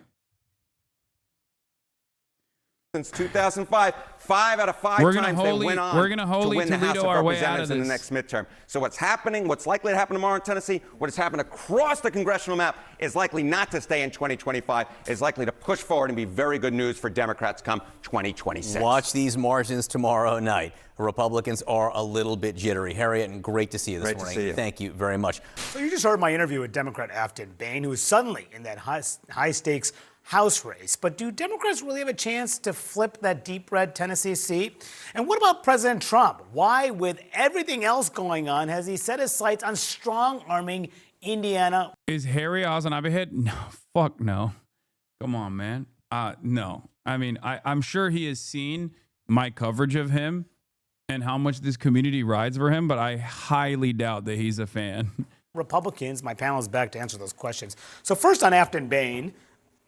Since 2005, 5 out of 5 times they went on to win the House of Representatives in the next midterm. So what's happening, what's likely to happen tomorrow in Tennessee, what has happened across the congressional map is likely not to stay in 2025, is likely to push forward and be very good news for Democrats come 2026. Watch these margins tomorrow night. Republicans are a little bit jittery. Harriet, and great to see you this morning. To see you. Thank you very much. So you just heard my interview with Democrat Afton Bain, who is suddenly in that high-stakes House race. But do Democrats really have a chance to flip that deep red Tennessee seat? And what about President Trump? Why, with everything else going on, has he set his sights on strong-arming Indiana? Is Harry HasanAbi hit? No, fuck no. Come on, man. No. I mean, I'm sure he has seen my coverage of him and how much this community rides for him, but I highly doubt that he's a fan. Republicans, my panel is back to answer those questions. So first on Afton Bain,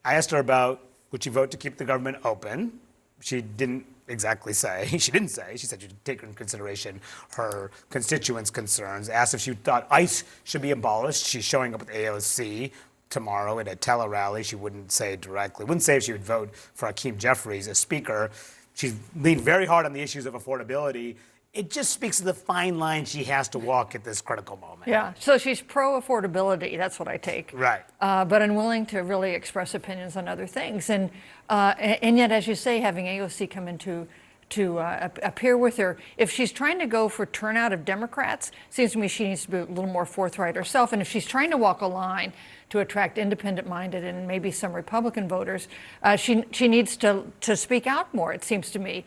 I asked her about, would she vote to keep the government open? She didn't exactly say. She didn't say. She said she'd take into consideration her constituents' concerns. Asked if she thought ICE should be abolished. She's showing up at AOC tomorrow at a tele-rally. She wouldn't say directly. Wouldn't say if she would vote for Hakeem Jeffries as speaker. She's leaned very hard on the issues of affordability. It just speaks to the fine line she has to walk at this critical moment. Yeah, so she's pro-affordability, that's what I take. Right. But unwilling to really express opinions on other things. And yet, as you say, having AOC come in to appear with her, if she's trying to go for turnout of Democrats, seems to me she needs to be a little more forthright herself. And if she's trying to walk a line to attract independent-minded and maybe some Republican voters, she needs to speak out more, it seems to me.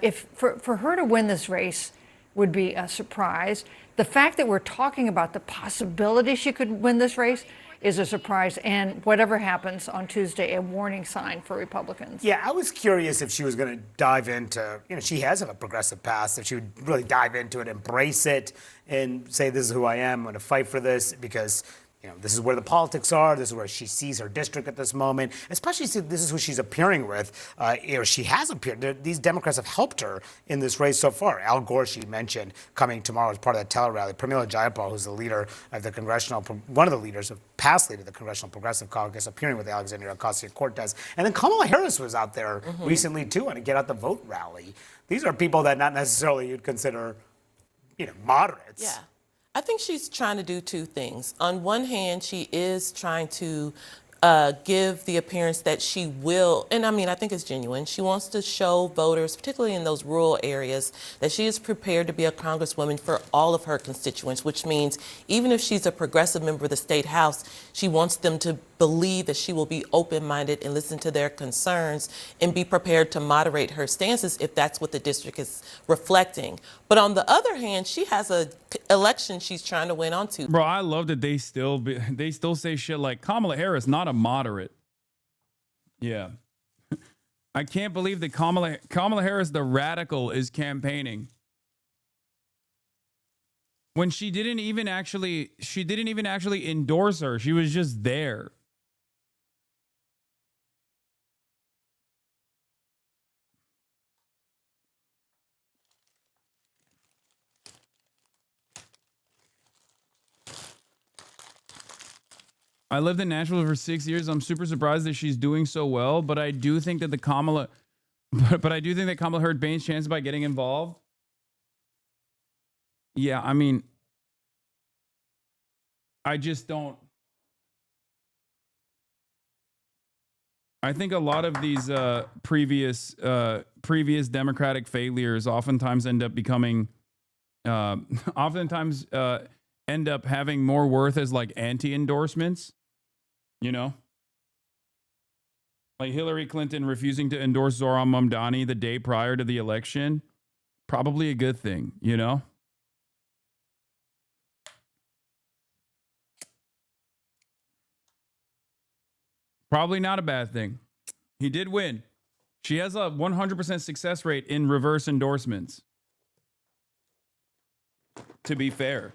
If for her to win this race would be a surprise. The fact that we're talking about the possibility she could win this race is a surprise, and whatever happens on Tuesday, a warning sign for Republicans. Yeah, I was curious if she was going to dive into, she has a progressive past, if she would really dive into it, embrace it, and say, this is who I am, I'm going to fight for this, because this is where the politics are. This is where she sees her district at this moment. Especially since this is who she's appearing with. Or she has appeared. These Democrats have helped her in this race so far. Al Gore, she mentioned, coming tomorrow as part of that tele-rally. Pramila Jayapal, who's the leader of the one of the leaders, past leader of the Congressional Progressive Caucus, appearing with Alexandria Ocasio-Cortez. And then Kamala Harris was out there recently, too, on a Get Out the Vote rally. These are people that not necessarily you'd consider, moderates. Yeah. I think she's trying to do two things. On one hand, she is trying to give the appearance that she will, and I think it's genuine. She wants to show voters, particularly in those rural areas, that she is prepared to be a congresswoman for all of her constituents, which means even if she's a progressive member of the state house, she wants them to believe that she will be open-minded and listen to their concerns and be prepared to moderate her stances if that's what the district is reflecting. But on the other hand, she has a election she's trying to win on Tuesday. Bro, I love that they still say shit like Kamala Harris, not a moderate. Yeah. I can't believe that Kamala Harris, the radical, is campaigning. When she didn't even actually endorse her. She was just there. I lived in Nashville for 6 years. I'm super surprised that she's doing so well, but I do think that Kamala hurt Bain's chances by getting involved. Yeah, I mean, I just don't. I think a lot of these previous Democratic failures oftentimes end up becoming, end up having more worth as like anti-endorsements, you know? Like Hillary Clinton refusing to endorse Zohran Mamdani the day prior to the election, probably a good thing, you know? Probably not a bad thing. He did win. She has a 100% success rate in reverse endorsements, to be fair.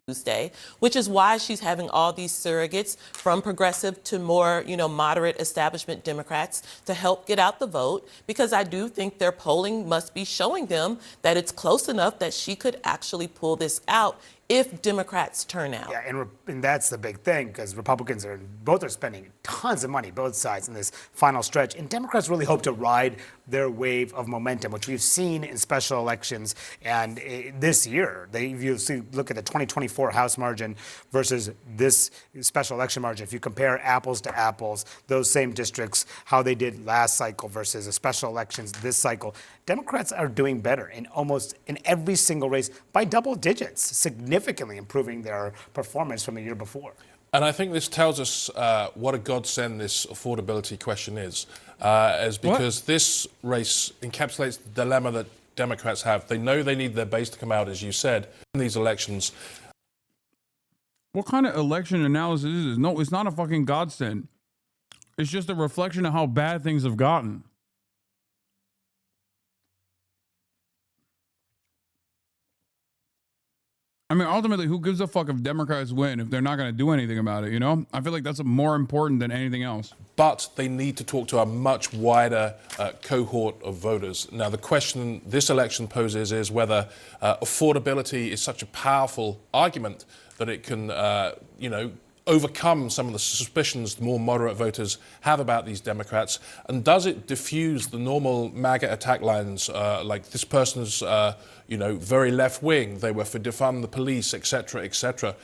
Tuesday, which is why she's having all these surrogates from progressive to more, moderate establishment Democrats to help get out the vote, because I do think their polling must be showing them that it's close enough that she could actually pull this out if Democrats turn out. Yeah, and that's the big thing, because Republicans are spending tons of money, both sides, in this final stretch. And Democrats really hope to ride their wave of momentum, which we've seen in special elections. And this year, if you look at the 2024 House margin versus this special election margin, if you compare apples to apples, those same districts, how they did last cycle versus the special elections this cycle, Democrats are doing better in almost in every single race by double digits, significantly improving their performance from the year before. And I think this tells us what a godsend this affordability question is because this race encapsulates the dilemma that Democrats have. They know they need their base to come out, as you said, in these elections. What kind of election analysis is this? No, it's not a fucking godsend. It's just a reflection of how bad things have gotten. I mean, ultimately, who gives a fuck if Democrats win if they're not going to do anything about it, you know? I feel like that's more important than anything else. But they need to talk to a much wider cohort of voters. Now, the question this election poses is whether affordability is such a powerful argument that it can, overcome some of the suspicions the more moderate voters have about these Democrats? And does it diffuse the normal MAGA attack lines, like this person's, very left-wing, they were for defund the police, et cetera, et cetera?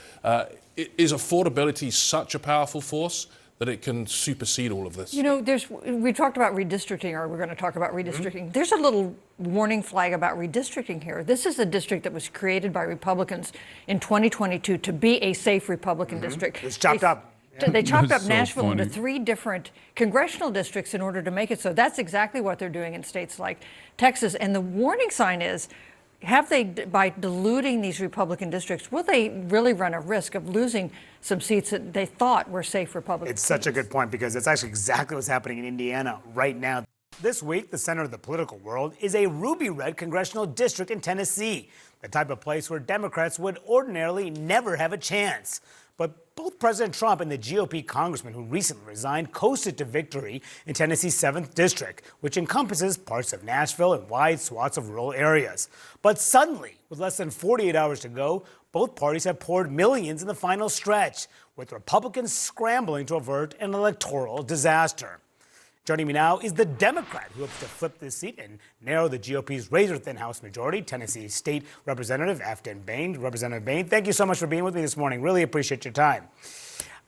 Is affordability such a powerful force that it can supersede all of this? We talked about redistricting, or we're going to talk about redistricting. Mm-hmm. There's a little warning flag about redistricting here. This is a district that was created by Republicans in 2022 to be a safe Republican district. It's chopped up. They chopped up Nashville into 3 different congressional districts in order to make it so. That's exactly what they're doing in states like Texas. And the warning sign is, by diluting these Republican districts, will they really run a risk of losing some seats that they thought were safe Republican seats? It's such a good point, because it's actually exactly what's happening in Indiana right now. This week, the center of the political world is a ruby-red congressional district in Tennessee, the type of place where Democrats would ordinarily never have a chance. But both President Trump and the GOP congressman who recently resigned coasted to victory in Tennessee's 7th district, which encompasses parts of Nashville and wide swaths of rural areas. But suddenly, with less than 48 hours to go, both parties have poured millions in the final stretch, with Republicans scrambling to avert an electoral disaster. Joining me now is the Democrat who hopes to flip this seat and narrow the GOP's razor-thin House majority, Tennessee State Representative Afghan Bain. Representative Bain, thank you so much for being with me this morning. Really appreciate your time.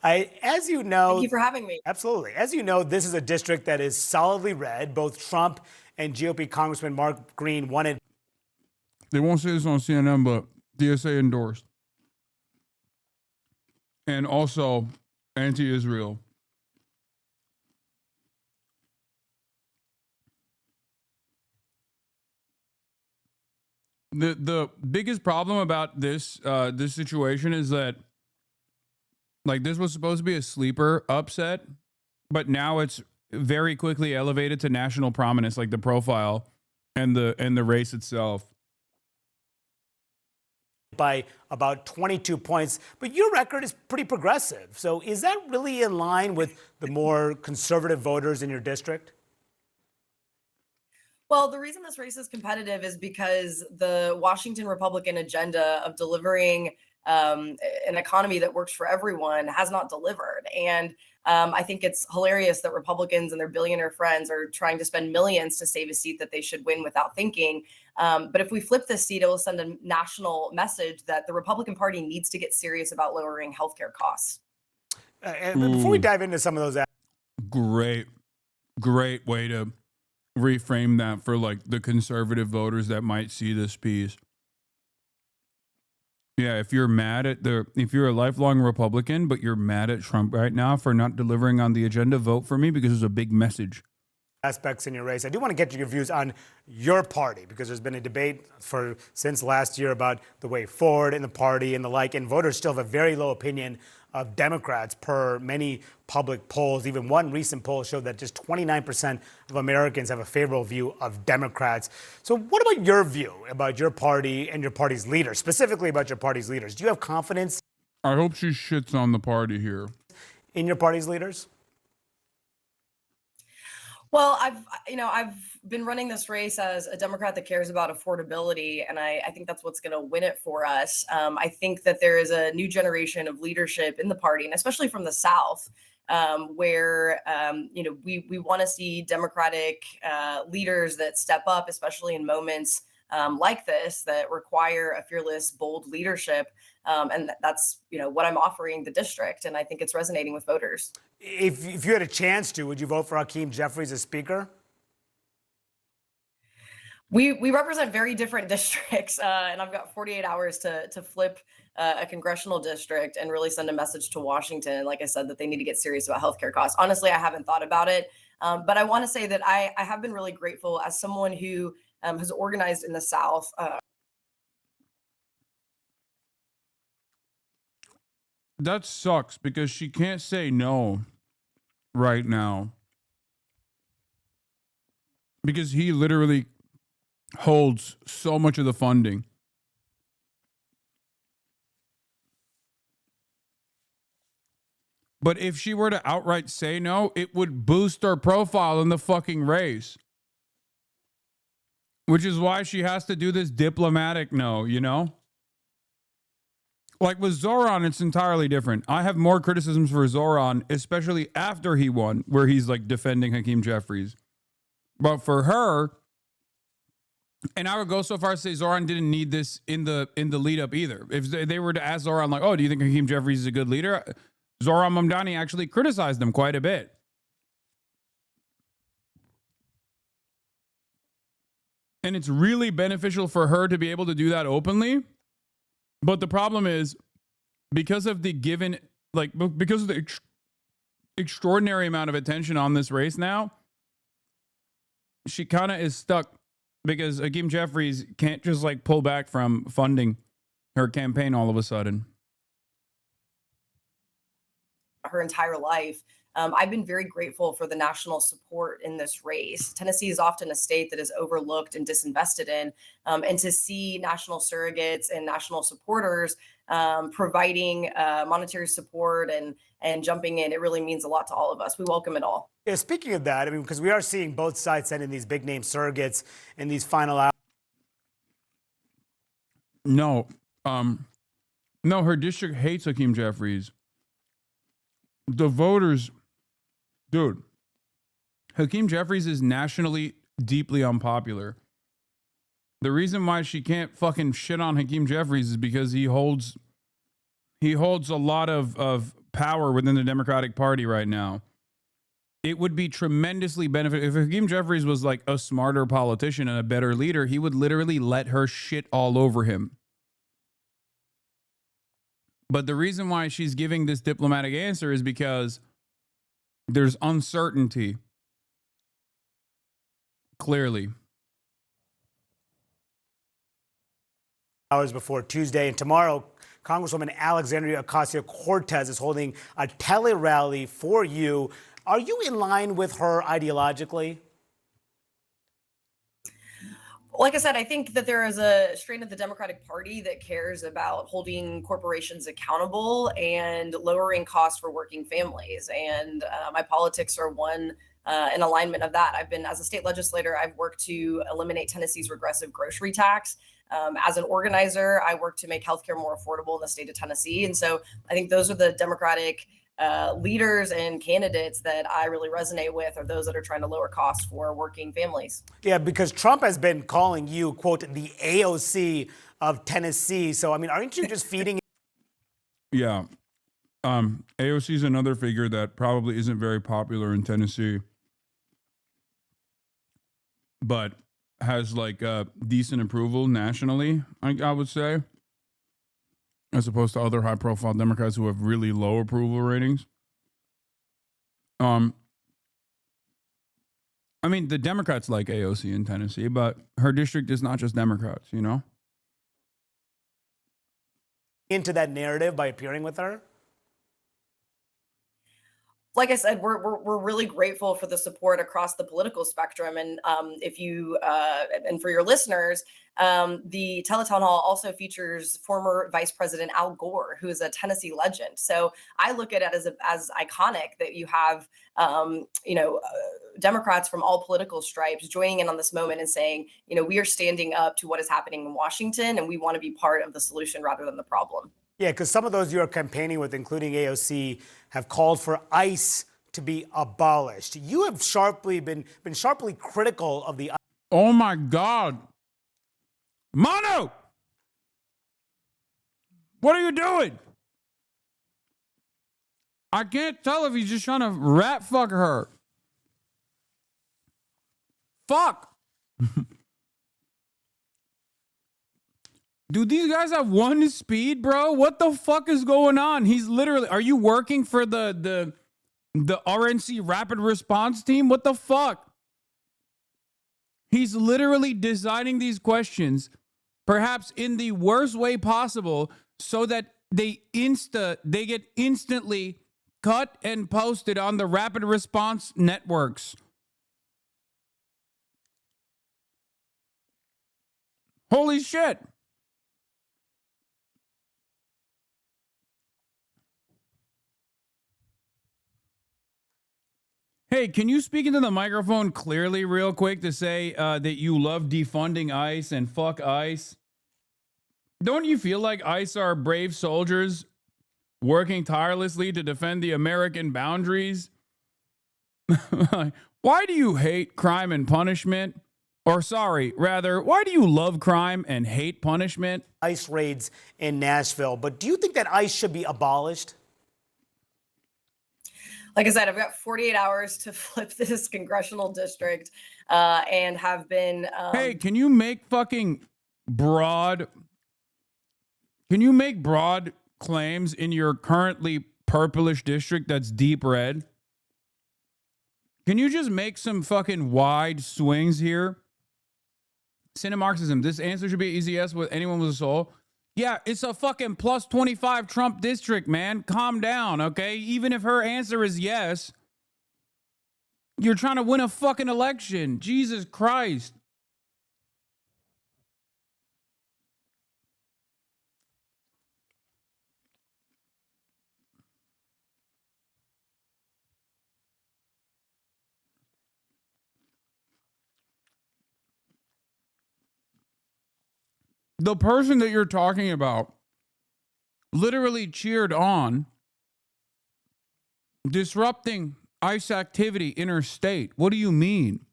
As you know, thank you for having me. Absolutely. As you know, this is a district that is solidly red. Both Trump and GOP Congressman Mark Green wanted. They won't say this on CNN, but DSA endorsed. And also anti-Israel. The biggest problem about this this situation is that, like, this was supposed to be a sleeper upset, but now it's very quickly elevated to national prominence, like the profile and the race itself. By about 22 points, but your record is pretty progressive. So is that really in line with the more conservative voters in your district? Well, the reason this race is competitive is because the Washington Republican agenda of delivering an economy that works for everyone has not delivered. And I think it's hilarious that Republicans and their billionaire friends are trying to spend millions to save a seat that they should win without thinking. But if we flip this seat, it will send a national message that the Republican Party needs to get serious about lowering healthcare costs. And before we dive into some of those, Great way to reframe that for like the conservative voters that might see this piece. Yeah, if you're a lifelong Republican, but you're mad at Trump right now for not delivering on the agenda, vote for me because it's a big message. Aspects in your race. I do want to get your views on your party because there's been a debate since last year about the way forward in the party and the like, and voters still have a very low opinion of Democrats per many public polls. Even one recent poll showed that just 29% of Americans have a favorable view of Democrats. So what about your view about your party and your party's leaders, specifically about your party's leaders? Do you have confidence? I hope she shits on the party here. In your party's leaders? Well, I've been running this race as a Democrat that cares about affordability, and I think that's what's going to win it for us. I think that there is a new generation of leadership in the party, and especially from the South, where we want to see Democratic leaders that step up, especially in moments like this that require a fearless, bold leadership. And that's what I'm offering the district, and I think it's resonating with voters. If you had a chance to, would you vote for Hakeem Jeffries as Speaker? We represent very different districts, and I've got 48 hours to flip a congressional district and really send a message to Washington, like I said, that they need to get serious about healthcare costs. Honestly, I haven't thought about it, but I want to say that I have been really grateful as someone who has organized in the South. That sucks because she can't say no right now. Because he literally holds so much of the funding. But if she were to outright say no, it would boost her profile in the fucking race. Which is why she has to do this diplomatic no, you know? Like with Zoran, it's entirely different. I have more criticisms for Zoran, especially after he won, where he's like defending Hakeem Jeffries. But for her, and I would go so far as to say Zoran didn't need this in the lead up either. If they were to ask Zoran, like, oh, do you think Hakeem Jeffries is a good leader? Zoran Mamdani actually criticized him quite a bit. And it's really beneficial for her to be able to do that openly. But the problem is, because of the extraordinary amount of attention on this race now, she kind of is stuck because Hakeem Jeffries can't just like pull back from funding her campaign all of a sudden. Her entire life. I've been very grateful for the national support in this race. Tennessee is often a state that is overlooked and disinvested in, and to see national surrogates and national supporters providing monetary support and jumping in, it really means a lot to all of us. We welcome it all. Yeah, speaking of that, I mean, because we are seeing both sides sending these big name surrogates in these final hours. No, her district hates Hakeem Jeffries. The voters, dude, Hakeem Jeffries is nationally deeply unpopular. The reason why she can't fucking shit on Hakeem Jeffries is because he holds a lot of power within the Democratic Party right now. It would be tremendously beneficial. If Hakeem Jeffries was like a smarter politician and a better leader, he would literally let her shit all over him. But the reason why she's giving this diplomatic answer is because there's uncertainty. Clearly. Hours before Tuesday, and tomorrow, Congresswoman Alexandria Ocasio-Cortez is holding a tele-rally for you. Are you in line with her ideologically? Like I said, I think that there is a strain of the Democratic Party that cares about holding corporations accountable and lowering costs for working families. And my politics are one in alignment of that. I've been, as a state legislator, I've worked to eliminate Tennessee's regressive grocery tax. As an organizer, I work to make healthcare more affordable in the state of Tennessee. And so I think those are the Democratic leaders and candidates that I really resonate with, are those that are trying to lower costs for working families. Yeah, because Trump has been calling you, quote, the AOC of Tennessee. So, I mean, aren't you just feeding? Yeah. AOC is another figure that probably isn't very popular in Tennessee, but has like decent approval nationally, I would say, as opposed to other high-profile Democrats who have really low approval ratings. I mean, the Democrats like AOC in Tennessee, but her district is not just Democrats, you know? Into that narrative by appearing with her? Like I said, we're really grateful for the support across the political spectrum. And if you and for your listeners, the Teletown Hall also features former Vice President Al Gore, who is a Tennessee legend. So I look at it as iconic that you have Democrats from all political stripes joining in on this moment and saying, we are standing up to what is happening in Washington, and we want to be part of the solution rather than the problem. Yeah, because some of those you're campaigning with, including AOC, have called for ICE to be abolished. You have been sharply critical of the. Oh my God, Manu! What are you doing? I can't tell if he's just trying to rat fuck her. Fuck. Dude, these guys have one speed, bro. What the fuck is going on? He's literally, are you working for the RNC rapid response team? What the fuck? He's literally designing these questions, perhaps in the worst way possible, so that they get instantly cut and posted on the rapid response networks. Holy shit. Hey, can you speak into the microphone clearly real quick to say that you love defunding ICE and fuck ICE? Don't you feel like ICE are brave soldiers working tirelessly to defend the American boundaries? Why do you hate crime and punishment? Or sorry, rather, why do you love crime and hate punishment? ICE raids in Nashville, but do you think that ICE should be abolished? Like I said, I've got 48 hours to flip this congressional district and have been. Hey, can you make broad claims in your currently purplish district that's deep red? Can you just make some fucking wide swings here? Cinemarxism, this answer should be easy yes with anyone with a soul. Yeah, it's a fucking plus 25 Trump district, man. Calm down, okay? Even if her answer is yes, you're trying to win a fucking election. Jesus Christ. The person that you're talking about literally cheered on disrupting ICE activity interstate. What do you mean?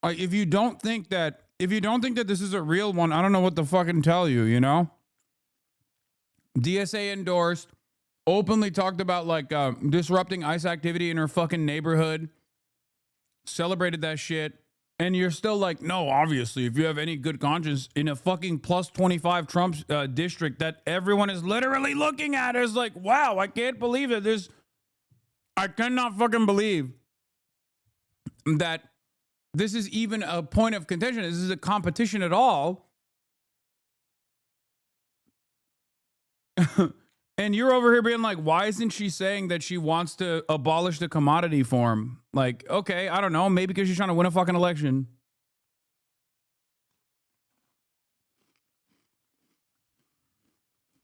If you don't think that this is a real one, I don't know what to fucking tell you, you know? DSA endorsed openly talked about like disrupting ICE activity in her fucking neighborhood, celebrated that shit, and you're still like, no, obviously, if you have any good conscience in a fucking plus 25 Trump district that everyone is literally looking at, is like, wow, I can't believe it. I cannot fucking believe that this is even a point of contention. This is a competition at all. And you're over here being like, why isn't she saying that she wants to abolish the commodity form? Like, okay, I don't know. Maybe because she's trying to win a fucking election.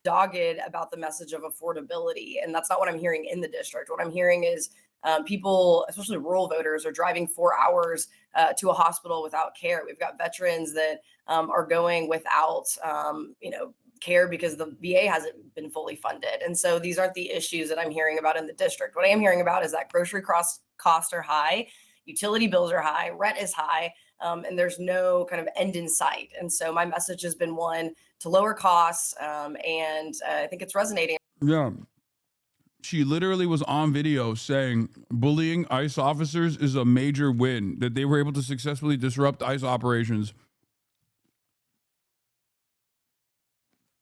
Dogged about the message of affordability. And that's not what I'm hearing in the district. What I'm hearing is people, especially rural voters, are driving 4 hours to a hospital without care. We've got veterans that are going without, care because the VA hasn't been fully funded. And so these aren't the issues that I'm hearing about in the district. What I am hearing about is that grocery costs are high, utility bills are high, rent is high, and there's no kind of end in sight. And so my message has been one to lower costs, and I think it's resonating. Yeah. She literally was on video saying bullying ICE officers is a major win, that they were able to successfully disrupt ICE operations.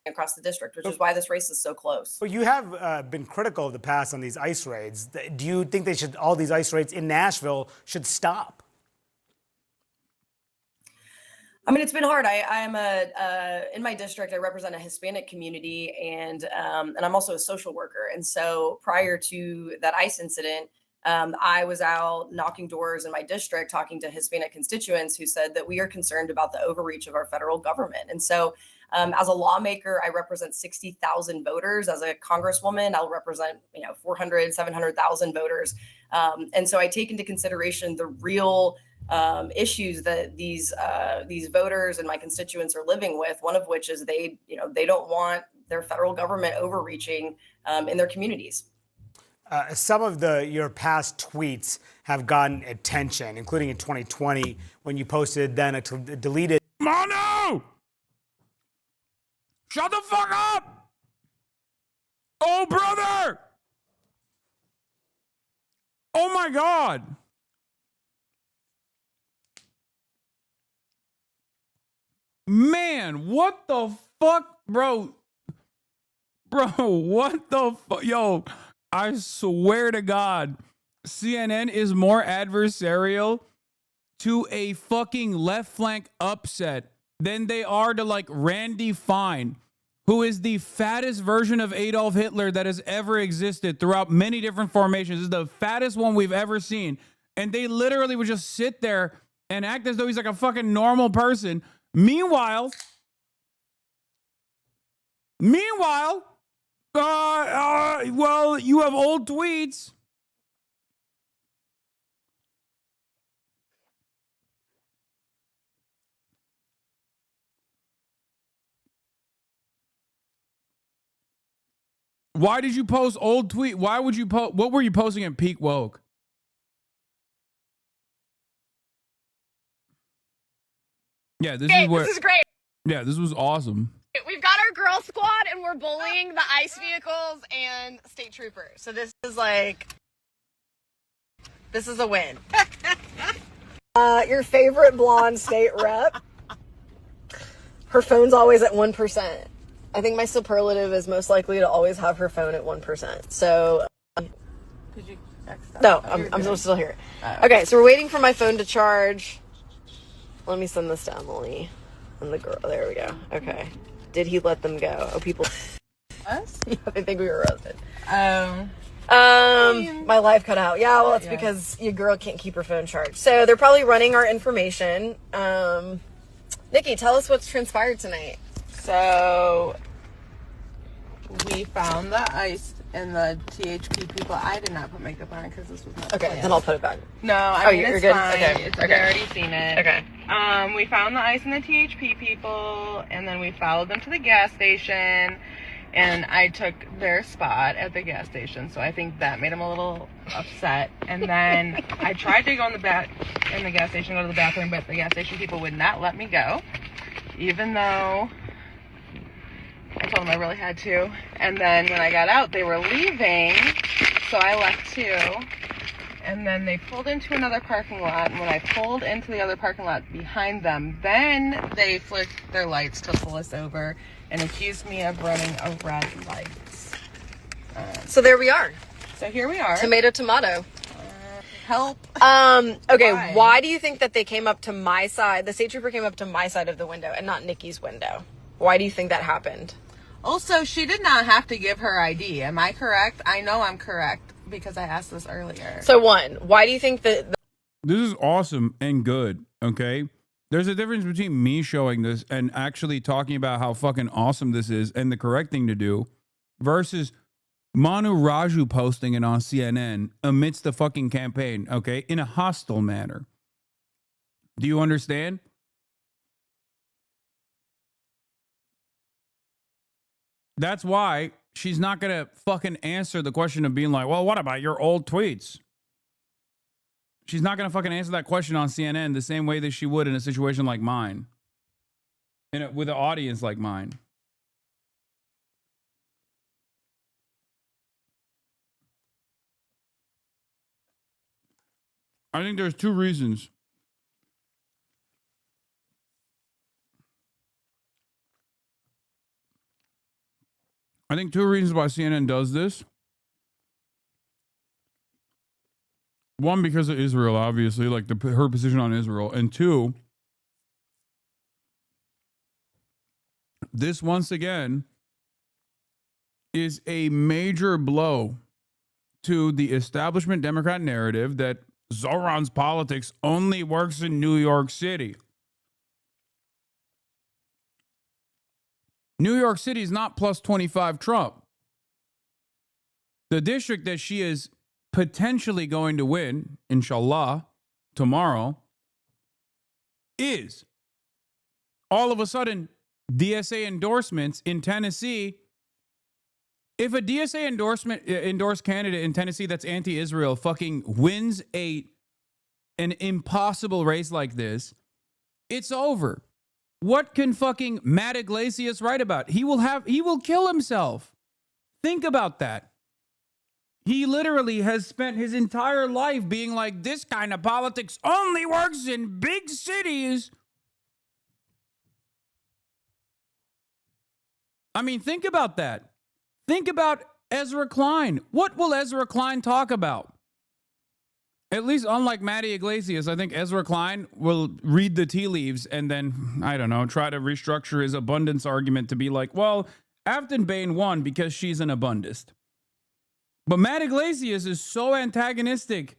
Across the district, which is why this race is so close. Well, you have been critical of the past on these ICE raids. Do you think all these ICE raids in Nashville should stop? I mean, it's been hard. I'm in my district, I represent a Hispanic community, and I'm also a social worker. And so prior to that ICE incident, I was out knocking doors in my district, talking to Hispanic constituents who said that we are concerned about the overreach of our federal government. And so as a lawmaker, I represent 60,000 voters. As a congresswoman, I'll represent 400, 700,000 voters. And so I take into consideration the real issues that these voters and my constituents are living with. One of which is they don't want their federal government overreaching in their communities. Some of your past tweets have gotten attention, including in 2020 when you posted then a deleted. Manu! Shut the fuck up! Oh, brother! Oh my God! Man, what the fuck, bro? Bro, what the fuck? Yo, I swear to God, CNN is more adversarial to a fucking left flank upset than they are to like Randy Fine, who is the fattest version of Adolf Hitler that has ever existed throughout many different formations. This is the fattest one we've ever seen. And they literally would just sit there and act as though he's like a fucking normal person. Meanwhile, well, you have old tweets. Why did you post old tweet? Why would you post? What were you posting at Peak Woke? Yeah, this is great. Yeah, this was awesome. We've got our girl squad and we're bullying the ICE vehicles and state troopers. So this is a win. Your favorite blonde state rep. Her phone's always at 1%. I think my superlative is most likely to always have her phone at 1%. So, Did you text that? no, I'm still here. Okay, so we're waiting for my phone to charge. Let me send this to Emily and the girl. There we go. Okay. Did he let them go? Oh, people. Us? Yeah, they think we were arrested. My live cut out. Yeah, well, it's because your girl can't keep her phone charged. So they're probably running our information. Nikki, tell us what's transpired tonight. So we found the ICE and the THP people. I did not put makeup on because this was not Okay, planned. then I'll put it back. No, I mean, you're it's good? fine. Okay. I've already seen it. Okay. We found the ICE and the THP people, and then we followed them to the gas station, and I took their spot at the gas station, so I think that made them a little upset. And then I tried to go in the gas station, go to the bathroom, but the gas station people would not let me go, even though I told told them I really had to. And then when I got out, they were leaving, so I left too. And then they pulled into another parking lot. And when I pulled into the other parking lot behind them, then they flicked their lights to pull us over and accused me of running a red light. So there we are. So here we are. Tomato, tomato. Help. Okay, why do you think that they came up to my side, the state trooper came up to my side of the window and not Nikki's window? Why do you think that happened? Also, she did not have to give her ID. Am I correct? I know I'm correct because I asked this earlier. So why do you think that... This is awesome and good, okay? There's a difference between me showing this and actually talking about how fucking awesome this is and the correct thing to do versus Manu Raju posting it on CNN amidst the fucking campaign, okay, in a hostile manner. Do you understand? That's why she's not going to fucking answer the question of being like, well, what about your old tweets? She's not going to fucking answer that question on CNN the same way that she would in a situation like mine, with an audience like mine. I think there's two reasons. I think two reasons why CNN does this. One, because of Israel, obviously, like her position on Israel. And two, this once again is a major blow to the establishment Democrat narrative that Zoran's politics only works in New York City. New York City is not plus 25 Trump. The district that she is potentially going to win, inshallah, tomorrow, is all of a sudden DSA endorsements in Tennessee. If a DSA endorsed candidate in Tennessee that's anti-Israel fucking wins an impossible race like this, it's over. What can fucking Matt Iglesias write about? He will kill himself. Think about that. He literally has spent his entire life being like, this kind of politics only works in big cities. I mean, think about that. Think about Ezra Klein. What will Ezra Klein talk about? At least unlike Matty Iglesias, I think Ezra Klein will read the tea leaves and then, I don't know, try to restructure his abundance argument to be like, well, Afton Bain won because she's an abundist. But Matt Iglesias is so antagonistic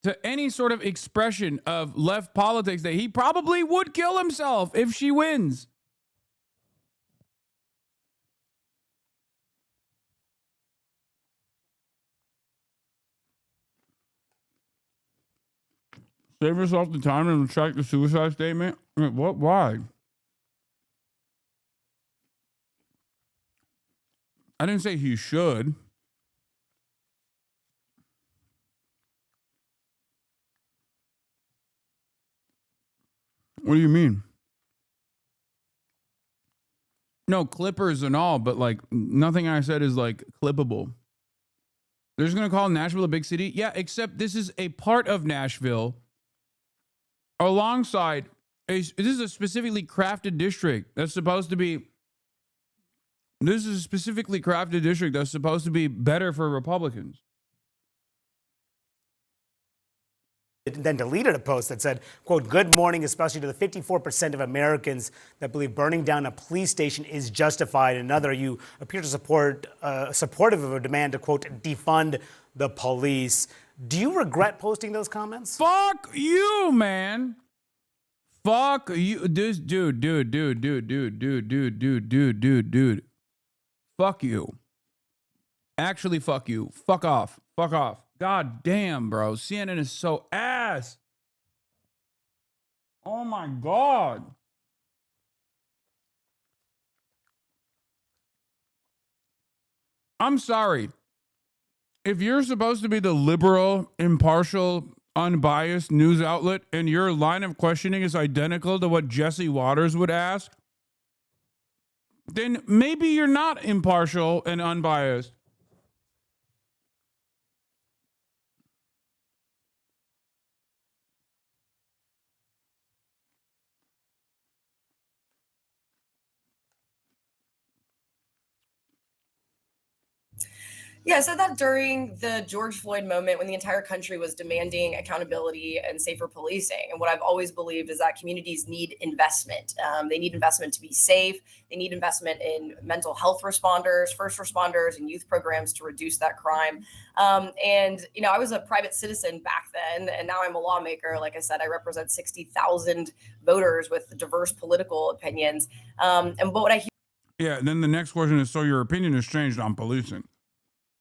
to any sort of expression of left politics that he probably would kill himself if she wins. Save yourself the time and retract the suicide statement? What? Why? I didn't say he should. What do you mean? No, clippers and all, but like nothing I said is like clippable. They're just going to call Nashville a big city? Yeah, except this is a part of Nashville alongside, this is a specifically crafted district that's supposed to be, this is a specifically crafted district that's supposed to be better for Republicans. It then deleted a post that said, quote, good morning, especially to the 54% of Americans that believe burning down a police station is justified. Another, you appear to support, supportive of a demand to, quote, defund the police. Do you regret posting those comments? Fuck you, man. Fuck you. This dude. Fuck you. Actually, fuck you. Fuck off. Fuck off. God damn, bro. CNN is so ass. Oh my God. I'm sorry. If you're supposed to be the liberal, impartial, unbiased news outlet and your line of questioning is identical to what Jesse Waters would ask, then maybe you're not impartial and unbiased. Yeah, I said that during the George Floyd moment when the entire country was demanding accountability and safer policing. And what I've always believed is that communities need investment. They need investment to be safe. They need investment in mental health responders, first responders, and youth programs to reduce that crime. And, you know, I was a private citizen back then, and now I'm a lawmaker. Like I said, I represent 60,000 voters with diverse political opinions. And what I hear. Yeah, and then the next question is, so your opinion has changed on policing.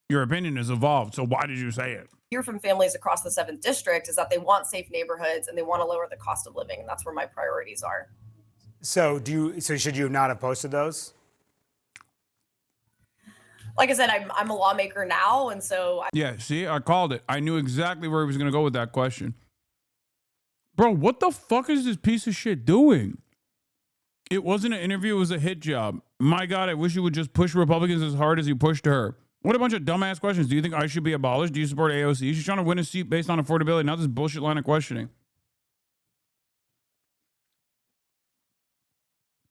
Your opinion has evolved, so why did you say it? Hear from families across the 7th district is that they want safe neighborhoods and they want to lower the cost of living, and that's where my priorities are. So should you not have posted those? Like I said, I'm a lawmaker now, and so Yeah, see, I called it. I knew exactly where he was going to go with that question. Bro, what the fuck is this piece of shit doing? It wasn't an interview, it was a hit job. My God, I wish you would just push Republicans as hard as you pushed her. What a bunch of dumbass questions. Do you think ICE should be abolished? Do you support AOC? She's trying to win a seat based on affordability, not this bullshit line of questioning.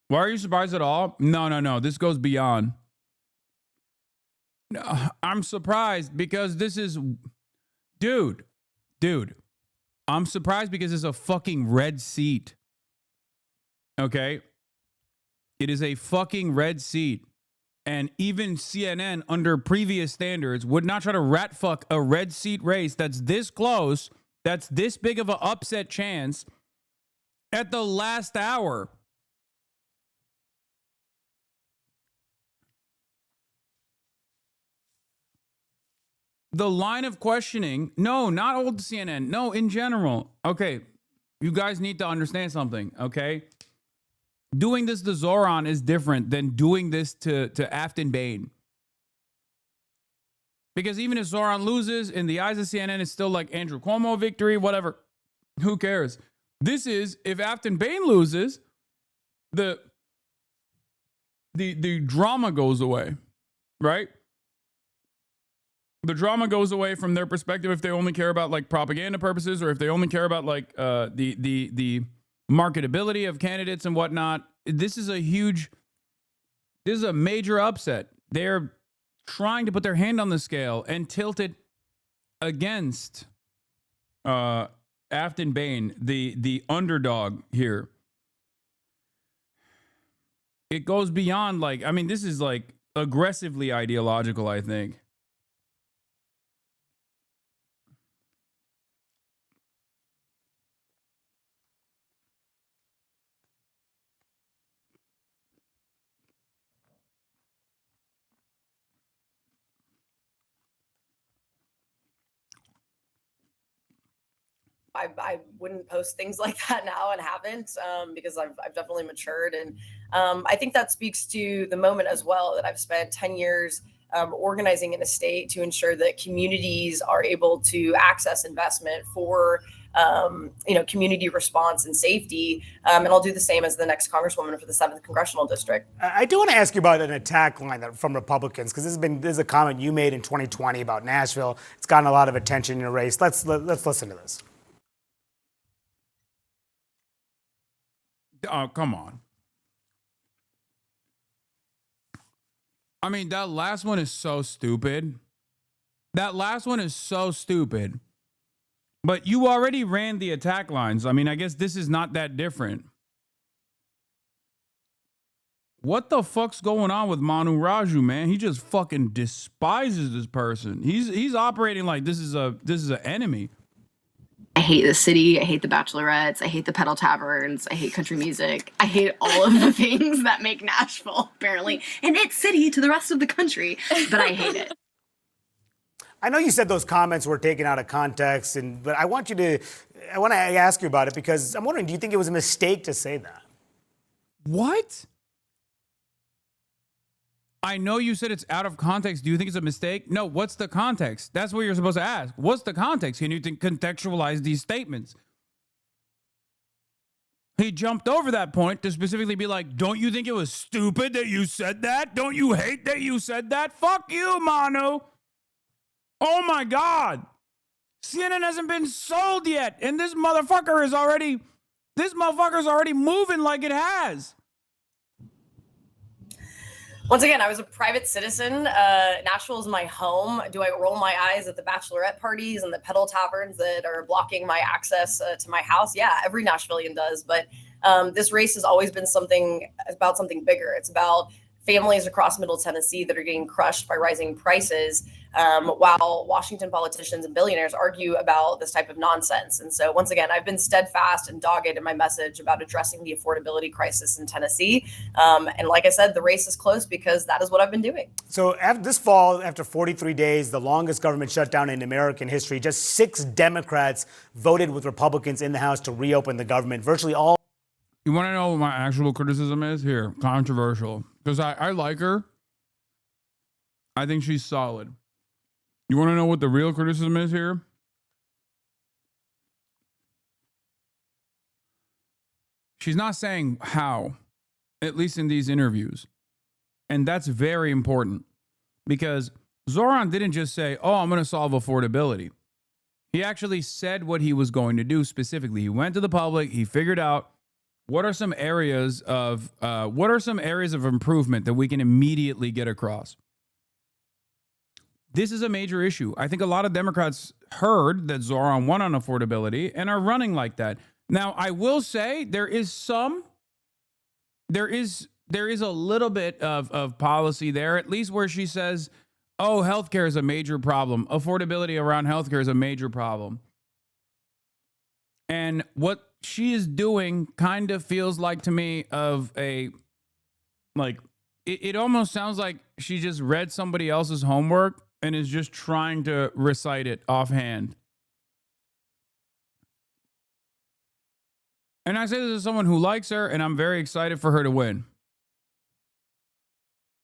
Why are you surprised at all? No. This goes beyond. No, I'm surprised because this is... Dude. I'm surprised because it's a fucking red seat. Okay? It is a fucking red seat. And even CNN, under previous standards, would not try to rat fuck a red seat race that's this close, that's this big of an upset chance at the last hour. The line of questioning, no, not old CNN, no, in general. Okay, you guys need to understand something, okay? Doing this to Zoran is different than doing this to Afton Bain. Because even if Zoran loses, in the eyes of CNN, it's still like Andrew Cuomo victory, whatever. Who cares? This is, if Afton Bain loses, the drama goes away, right? The drama goes away from their perspective if they only care about like propaganda purposes, or if they only care about like the marketability of candidates and whatnot. This is a major upset. They're trying to put their hand on the scale and tilt it against Afton Bain, the underdog here. It goes beyond like, I mean, this is like aggressively ideological, I think. I wouldn't post things like that now and haven't because I've definitely matured. And I think that speaks to the moment as well that I've spent 10 years organizing in a state to ensure that communities are able to access investment for community response and safety. And I'll do the same as the next Congresswoman for the 7th Congressional District. I do want to ask you about an attack line from Republicans, because this is a comment you made in 2020 about Nashville. It's gotten a lot of attention in your race. Let's listen to this. Oh, come on. I mean, that last one is so stupid. But you already ran the attack lines. I mean, I guess this is not that different. What the fuck's going on with Manu Raju, man? He just fucking despises this person. He's operating like this is an enemy. I hate the city. I hate the Bachelorettes. I hate the pedal taverns. I hate country music. I hate all of the things that make Nashville apparently an it city to the rest of the country, but I hate it. I know you said those comments were taken out of context, but I want to ask you about it because I'm wondering, do you think it was a mistake to say that? What? I know you said it's out of context. Do you think it's a mistake? No, what's the context? That's what you're supposed to ask. What's the context? Can you contextualize these statements? He jumped over that point to specifically be like, don't you think it was stupid that you said that? Don't you hate that you said that? Fuck you, Manu. Oh my God. CNN hasn't been sold yet. And this motherfucker is already moving like it has. Once again, I was a private citizen. Nashville is my home. Do I roll my eyes at the bachelorette parties and the pedal taverns that are blocking my access to my house? Yeah, every Nashvilleian does. But this race has always been something bigger. It's about families across Middle Tennessee that are getting crushed by rising prices, while Washington politicians and billionaires argue about this type of nonsense. And so once again, I've been steadfast and dogged in my message about addressing the affordability crisis in Tennessee. And like I said, the race is close because that is what I've been doing. So after this fall, after 43 days, the longest government shutdown in American history, just 6 Democrats voted with Republicans in the House to reopen the government. Virtually all. You want to know what my actual criticism is? Here, controversial. Because I like her. I think she's solid. You want to know what the real criticism is here? She's not saying how, at least in these interviews. And that's very important. Because Zoran didn't just say, oh, I'm going to solve affordability. He actually said what he was going to do specifically. He went to the public. He figured out what are some areas of improvement that we can immediately get across. This is a major issue. I think a lot of Democrats heard that Zoran won on affordability and are running like that. Now, I will say there is a little bit of policy there, at least where she says, oh, healthcare is a major problem. Affordability around healthcare is a major problem. And what she is doing kind of feels like to me of a, like, it almost sounds like she just read somebody else's homework and is just trying to recite it offhand. And I say this as someone who likes her, and I'm very excited for her to win.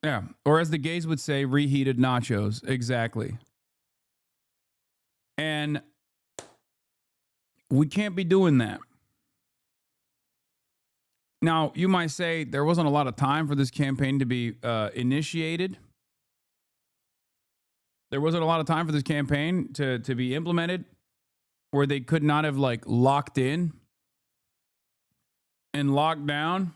Yeah. Or as the gays would say, reheated nachos. Exactly. And we can't be doing that. Now, you might say there wasn't a lot of time for this campaign to be initiated. There wasn't a lot of time for this campaign to be implemented, where they could not have like locked in and locked down.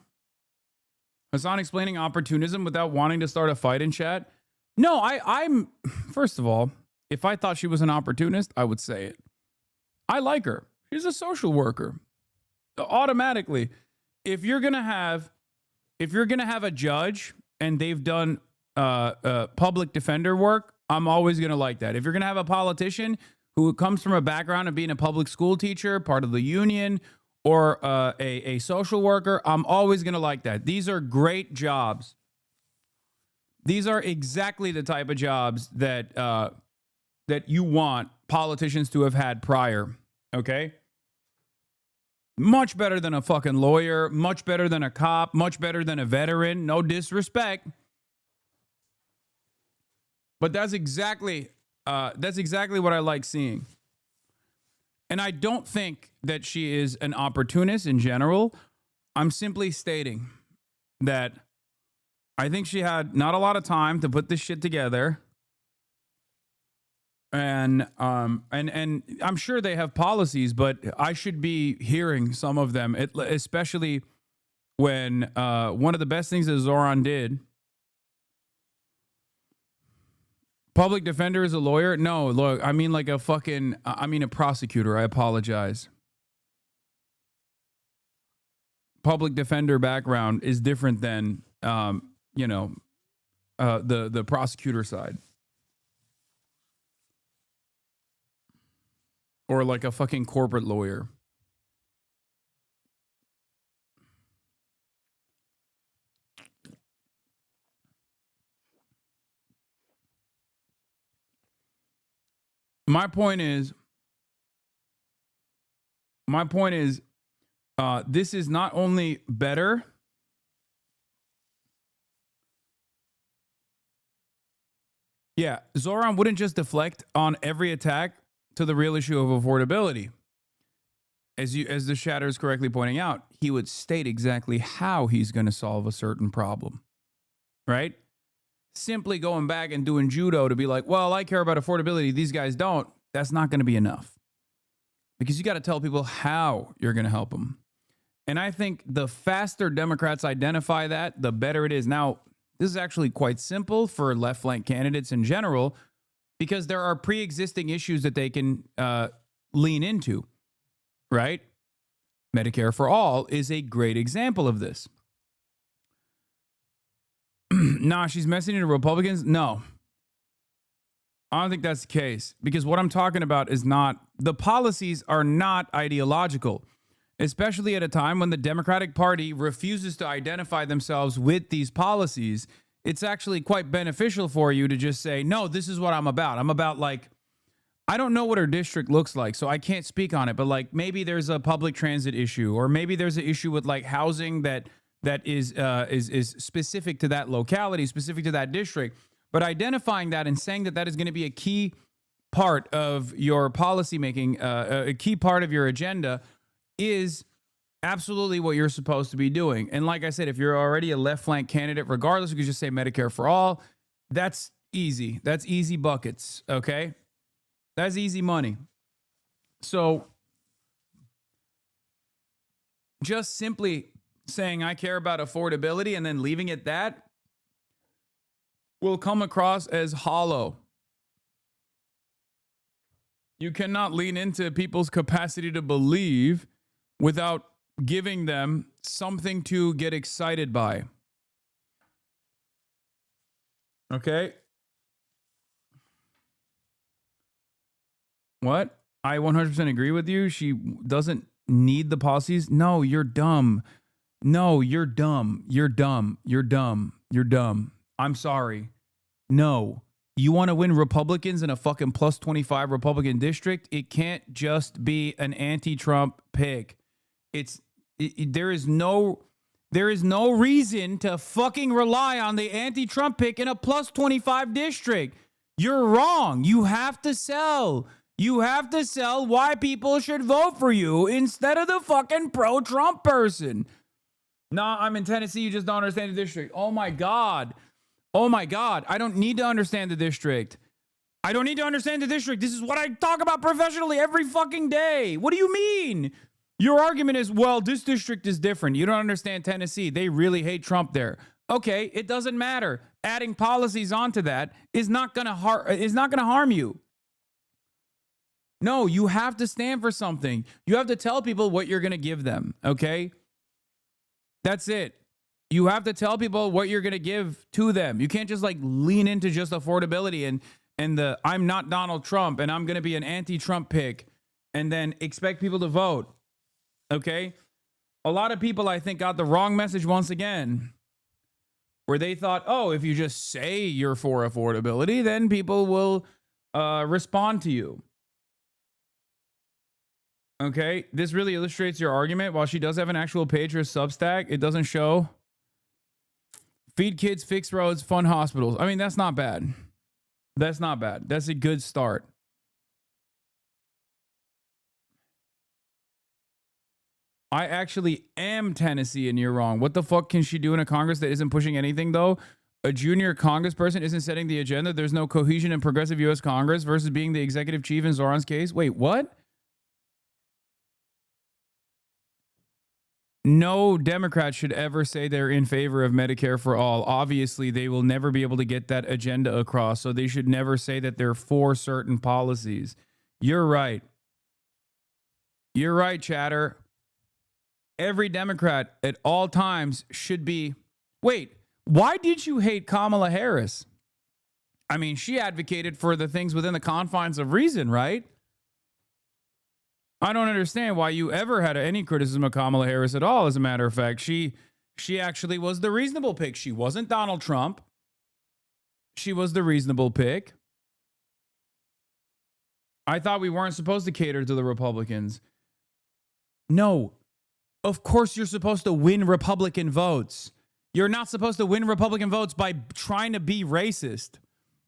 Hasan explaining opportunism without wanting to start a fight in chat. No, I'm first of all, if I thought she was an opportunist, I would say it. I like her. She's a social worker. Automatically, if you're gonna have a judge and they've done public defender work, I'm always gonna like that. If you're gonna have a politician who comes from a background of being a public school teacher, part of the union, or a social worker, I'm always gonna like that. These are great jobs. These are exactly the type of jobs that that you want politicians to have had prior. Okay. Much better than a fucking lawyer, much better than a cop, much better than a veteran. No disrespect. But that's exactly what I like seeing. And I don't think that she is an opportunist in general. I'm simply stating that I think she had not a lot of time to put this shit together. And I'm sure they have policies, but I should be hearing some of them, especially when one of the best things that Zoran did. Public defender is a lawyer? No, look, I mean like a prosecutor. I apologize. Public defender background is different than, the prosecutor side. Or like a fucking corporate lawyer. My point is, this is not only better, yeah, Zoran wouldn't just deflect on every attack to the real issue of affordability. as the Shatter is correctly pointing out, he would state exactly how he's going to solve a certain problem, right? Simply going back and doing judo to be like, well, I care about affordability, these guys don't, that's not going to be enough. Because you got to tell people how you're going to help them. And I think the faster Democrats identify that, the better it is. Now, this is actually quite simple for left flank candidates in general, because there are pre-existing issues that they can lean into, right? Medicare for all is a great example of this. Nah, she's messing into Republicans. No, I don't think that's the case, because what I'm talking about is not, the policies are not ideological, especially at a time when the Democratic Party refuses to identify themselves with these policies. It's actually quite beneficial for you to just say, no, this is what I'm about. I'm about, like, I don't know what her district looks like, so I can't speak on it, but like maybe there's a public transit issue, or maybe there's an issue with like housing that is specific to that locality, specific to that district. But identifying that and saying that is going to be a key part of your policy making, a key part of your agenda, is absolutely what you're supposed to be doing. And like I said, if you're already a left flank candidate, regardless, you could just say Medicare for all. That's easy. That's easy buckets. Okay. That's easy money. So just simply saying I care about affordability and then leaving it that will come across as hollow. You cannot lean into people's capacity to believe without giving them something to get excited by. Okay? What? I 100% agree with you. She doesn't need the policies. No, you're dumb. No, you're dumb. You're dumb. You're dumb. You're dumb. I'm sorry. No. You want to win Republicans in a fucking plus 25 Republican district? It can't just be an anti-Trump pick. There is no reason to fucking rely on the anti-Trump pick in a plus 25 district. You're wrong. You have to sell. You have to sell why people should vote for you instead of the fucking pro-Trump person. Nah, I'm in Tennessee. You just don't understand the district. Oh my God. Oh my God. I don't need to understand the district. I don't need to understand the district. This is what I talk about professionally every fucking day. What do you mean? Your argument is, well, this district is different. You don't understand Tennessee. They really hate Trump there. Okay, it doesn't matter. Adding policies onto that is not going to harm you. No, you have to stand for something. You have to tell people what you're going to give them, okay? That's it. You have to tell people what you're going to give to them. You can't just like lean into just affordability and the I'm not Donald Trump and I'm going to be an anti-Trump pick and then expect people to vote, okay? A lot of people, I think, got the wrong message once again, where they thought, oh, if you just say you're for affordability, then people will respond to you. Okay, this really illustrates your argument. While she does have an actual page for Substack, it doesn't show. Feed kids, fix roads, fund hospitals. I mean, that's not bad. That's not bad. That's a good start. I actually am Tennessee and you're wrong. What the fuck can she do in a Congress that isn't pushing anything, though? A junior congressperson isn't setting the agenda. There's no cohesion in progressive U.S. Congress versus being the executive chief in Zoran's case. Wait, what? No Democrat should ever say they're in favor of Medicare for all. Obviously, they will never be able to get that agenda across, so they should never say that they're for certain policies. You're right. You're right, chatter. Every Democrat at all times should be... Wait, why did you hate Kamala Harris? I mean, she advocated for the things within the confines of reason, right? I don't understand why you ever had any criticism of Kamala Harris at all. As a matter of fact, she actually was the reasonable pick. She wasn't Donald Trump. She was the reasonable pick. I thought we weren't supposed to cater to the Republicans. No, of course you're supposed to win Republican votes. You're not supposed to win Republican votes by trying to be racist.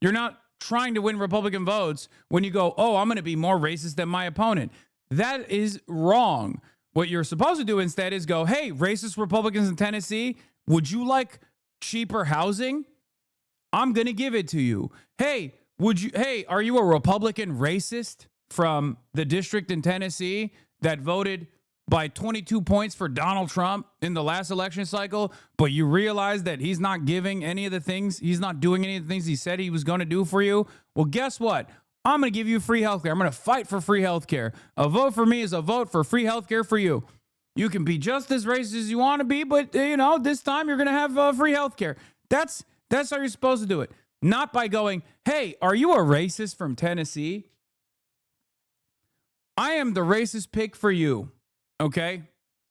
You're not trying to win Republican votes when you go, oh, I'm going to be more racist than my opponent. That is wrong. What you're supposed to do instead is go, hey, racist Republicans in Tennessee, would you like cheaper housing? I'm going to give it to you. Hey, are you a Republican racist from the district in Tennessee that voted by 22 points for Donald Trump in the last election cycle, but you realize that he's not giving any of the things, he's not doing any of the things he said he was going to do for you? Well, guess what? I'm going to give you free healthcare. I'm going to fight for free healthcare. A vote for me is a vote for free healthcare for you. You can be just as racist as you want to be, but this time you're going to have free healthcare. That's how you're supposed to do it. Not by going, hey, are you a racist from Tennessee? I am the racist pick for you. Okay?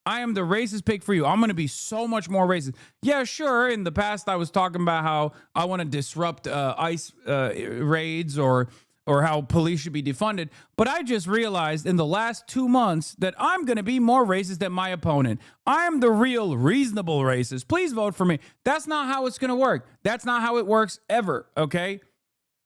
I am the racist pick for you. I'm going to be so much more racist. Yeah, sure. In the past, I was talking about how I want to disrupt ICE raids or how police should be defunded. But I just realized in the last 2 months that I'm going to be more racist than my opponent. I am the real reasonable racist. Please vote for me. That's not how it's going to work. That's not how it works ever, okay?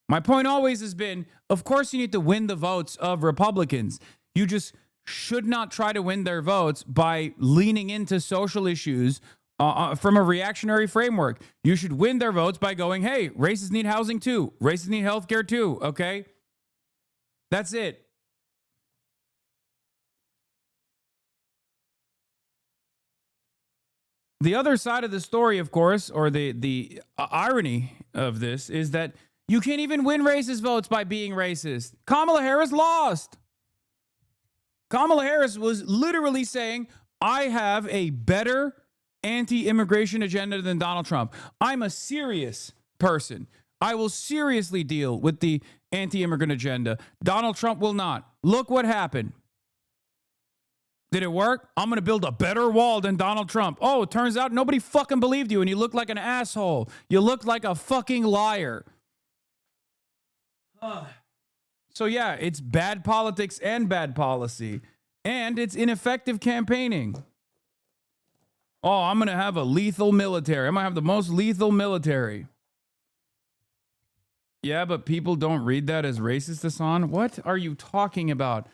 My point always has been, of course you need to win the votes of Republicans. You just should not try to win their votes by leaning into social issues from a reactionary framework. You should win their votes by going, hey, racists need housing too. Racists need healthcare too, okay? That's it. The other side of the story, of course, or the irony of this is that you can't even win racist votes by being racist. Kamala Harris lost. Kamala Harris was literally saying, I have a better anti-immigration agenda than Donald Trump. I'm a serious person. I will seriously deal with the anti-immigrant agenda. Donald Trump will not. Look what happened. Did it work? I'm going to build a better wall than Donald Trump. Oh, it turns out nobody fucking believed you and you look like an asshole. You look like a fucking liar. So yeah, it's bad politics and bad policy. And it's ineffective campaigning. Oh, I'm going to have a lethal military. I'm going to have the most lethal military. Yeah, but people don't read that as racist, Hasan. What are you talking about?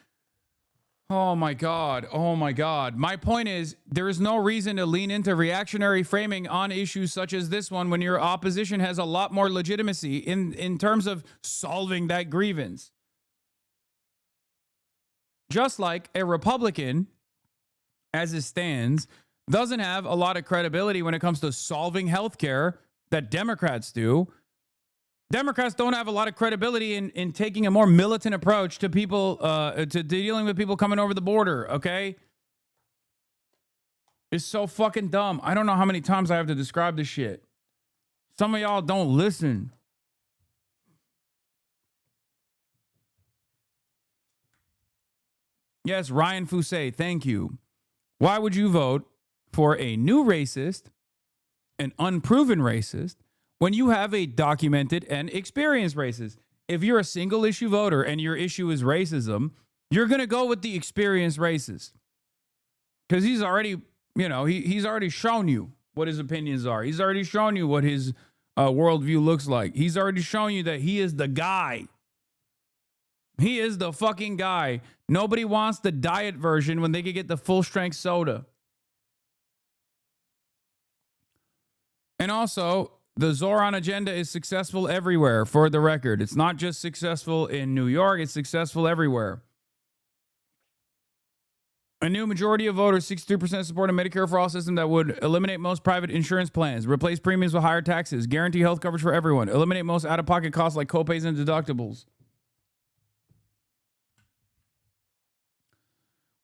Oh my God. Oh my God. My point is, there is no reason to lean into reactionary framing on issues such as this one when your opposition has a lot more legitimacy in terms of solving that grievance. Just like a Republican, as it stands, doesn't have a lot of credibility when it comes to solving healthcare that Democrats do. Democrats don't have a lot of credibility in taking a more militant approach to people, to dealing with people coming over the border, okay? It's so fucking dumb. I don't know how many times I have to describe this shit. Some of y'all don't listen. Yes, Ryan Fusay, thank you. Why would you vote for a new racist, an unproven racist, when you have a documented and experienced racist? If you're a single issue voter and your issue is racism, you're going to go with the experienced racist. Because he's already, he's already shown you what his opinions are. He's already shown you what his worldview looks like. He's already shown you that he is the guy. He is the fucking guy. Nobody wants the diet version when they could get the full strength soda. And also, the Zoran agenda is successful everywhere, for the record. It's not just successful in New York, it's successful everywhere. A new majority of voters, 63%, support a Medicare for All system that would eliminate most private insurance plans, replace premiums with higher taxes, guarantee health coverage for everyone, eliminate most out-of-pocket costs like copays and deductibles.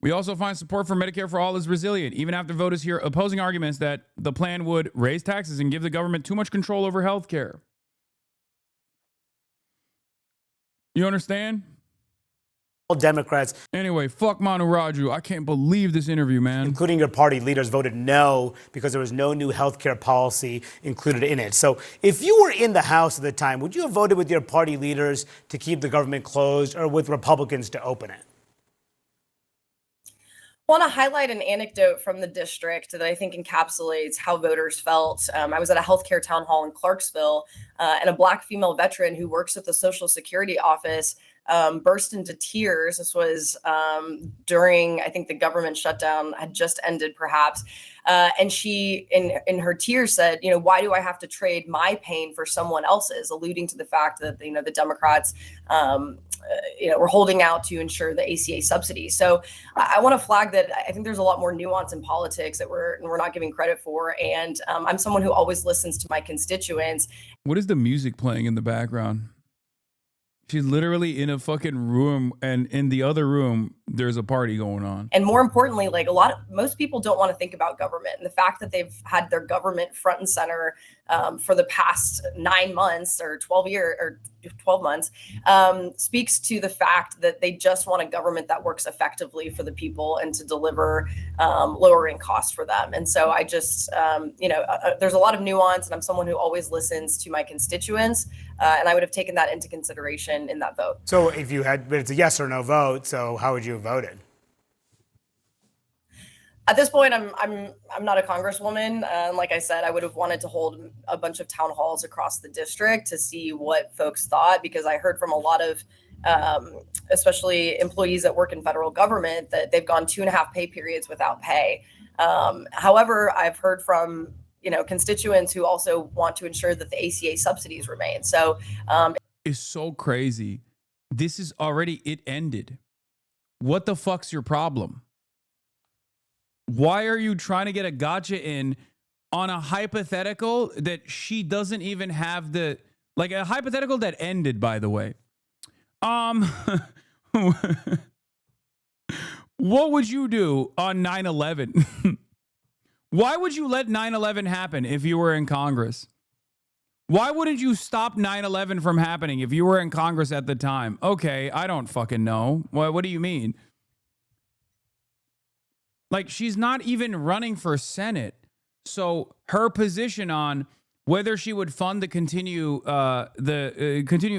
We also find support for Medicare for All is resilient, even after voters hear opposing arguments that the plan would raise taxes and give the government too much control over health care. You understand? All Democrats. Anyway, fuck Manu Raju. I can't believe this interview, man. Including your party leaders voted no because there was no new health care policy included in it. So if you were in the House at the time, would you have voted with your party leaders to keep the government closed or with Republicans to open it? I want to highlight an anecdote from the district that I think encapsulates how voters felt. I was at a healthcare town hall in Clarksville, and a Black female veteran who works at the Social Security office burst into tears. This was during, I think the government shutdown had just ended perhaps. And she, in her tears said, why do I have to trade my pain for someone else's, alluding to the fact that, the Democrats, were holding out to ensure the ACA subsidies. So I want to flag that I think there's a lot more nuance in politics that we're not giving credit for. And I'm someone who always listens to my constituents. What is the music playing in the background? She's literally in a fucking room, and in the other room, there's a party going on. And more importantly, like most people don't want to think about government, and the fact that they've had their government front and center for the past 9 months or 12 months speaks to the fact that they just want a government that works effectively for the people and to deliver lowering costs for them. And so I just, there's a lot of nuance, and I'm someone who always listens to my constituents, and I would have taken that into consideration in that vote. So if you had, but it's a yes or no vote, so how would you have voted? At this point, I'm not a congresswoman. Like I said, I would have wanted to hold a bunch of town halls across the district to see what folks thought, because I heard from a lot of, especially employees that work in federal government, that they've gone 2.5 pay periods without pay. However, I've heard from constituents who also want to ensure that the ACA subsidies remain. So it's so crazy. This is already, it ended. What the fuck's your problem? Why are you trying to get a gotcha in on a hypothetical that she doesn't even have the, like a hypothetical that ended, by the way? What would you do on 9/11? Why would you let 9/11 happen if you were in Congress? Why wouldn't you stop 9/11 from happening if you were in Congress at the time? Okay, I don't fucking know. What do you mean? Like, she's not even running for Senate. So her position on whether she would fund the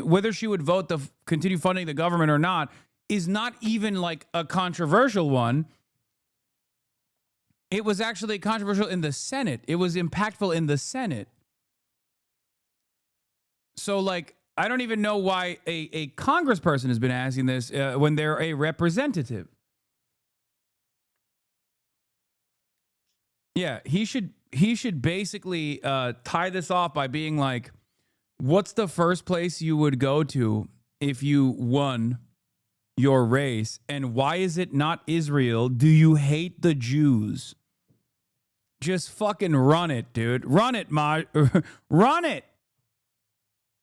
whether she would vote to continue funding the government or not is not even like a controversial one. It was actually controversial in the Senate. It was impactful in the Senate. So, like, I don't even know why a congressperson has been asking this when they're a representative. Yeah, he should basically tie this off by being like, what's the first place you would go to if you won your race? And why is it not Israel? Do you hate the Jews? Just fucking run it, dude. Run it, run it.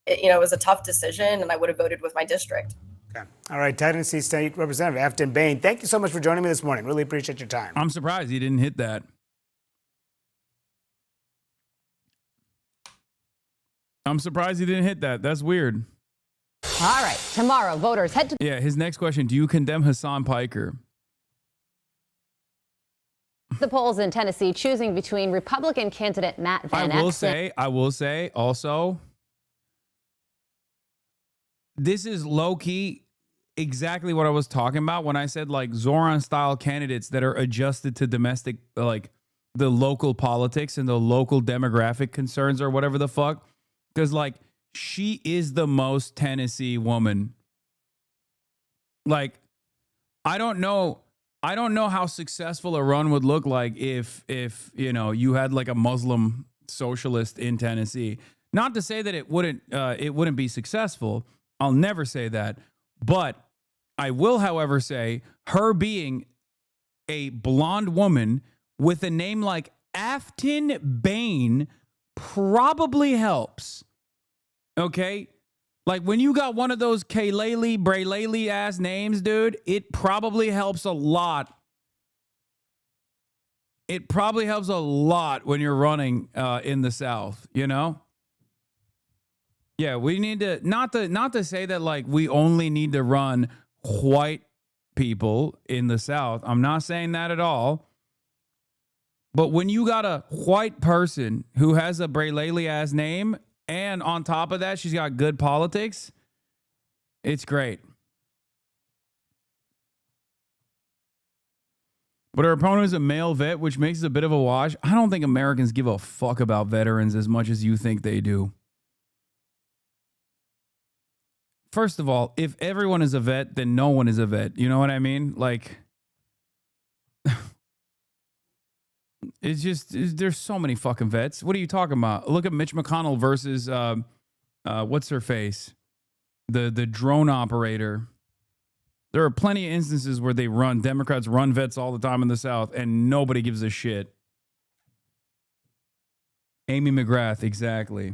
It was a tough decision, and I would have voted with my district. Okay. All right, Tennessee State Representative Afton Bain, thank you so much for joining me this morning. Really appreciate your time. I'm surprised he didn't hit that. That's weird. All right, tomorrow, voters head to... Yeah, his next question, do you condemn Hasan Piker? The polls in Tennessee choosing between Republican candidate Matt Van Exel. I will say also, this is low-key exactly what I was talking about when I said, like, Zoran-style candidates that are adjusted to domestic, like, the local politics and the local demographic concerns or whatever the fuck. Because, like, she is the most Tennessee woman. Like, I don't know how successful a run would look like if you had like a Muslim socialist in Tennessee. Not to say that it wouldn't be successful. I'll never say that. But I will, however, say her being a blonde woman with a name like Afton Bain probably helps. Okay? Like, when you got one of those Kaylele, Braylele ass names, dude, it probably helps a lot. It probably helps a lot when you're running in the South, you know? Yeah, we need to, not to say that, like, we only need to run white people in the South. I'm not saying that at all. But when you got a white person who has a Braylele ass name, and on top of that, she's got good politics, it's great. But her opponent is a male vet, which makes it a bit of a wash. I don't think Americans give a fuck about veterans as much as you think they do. First of all, if everyone is a vet, then no one is a vet. You know what I mean? Like, it's just, there's so many fucking vets. What are you talking about? Look at Mitch McConnell versus, what's her face? The drone operator. There are plenty of instances where Democrats run vets all the time in the South, and nobody gives a shit. Amy McGrath, exactly.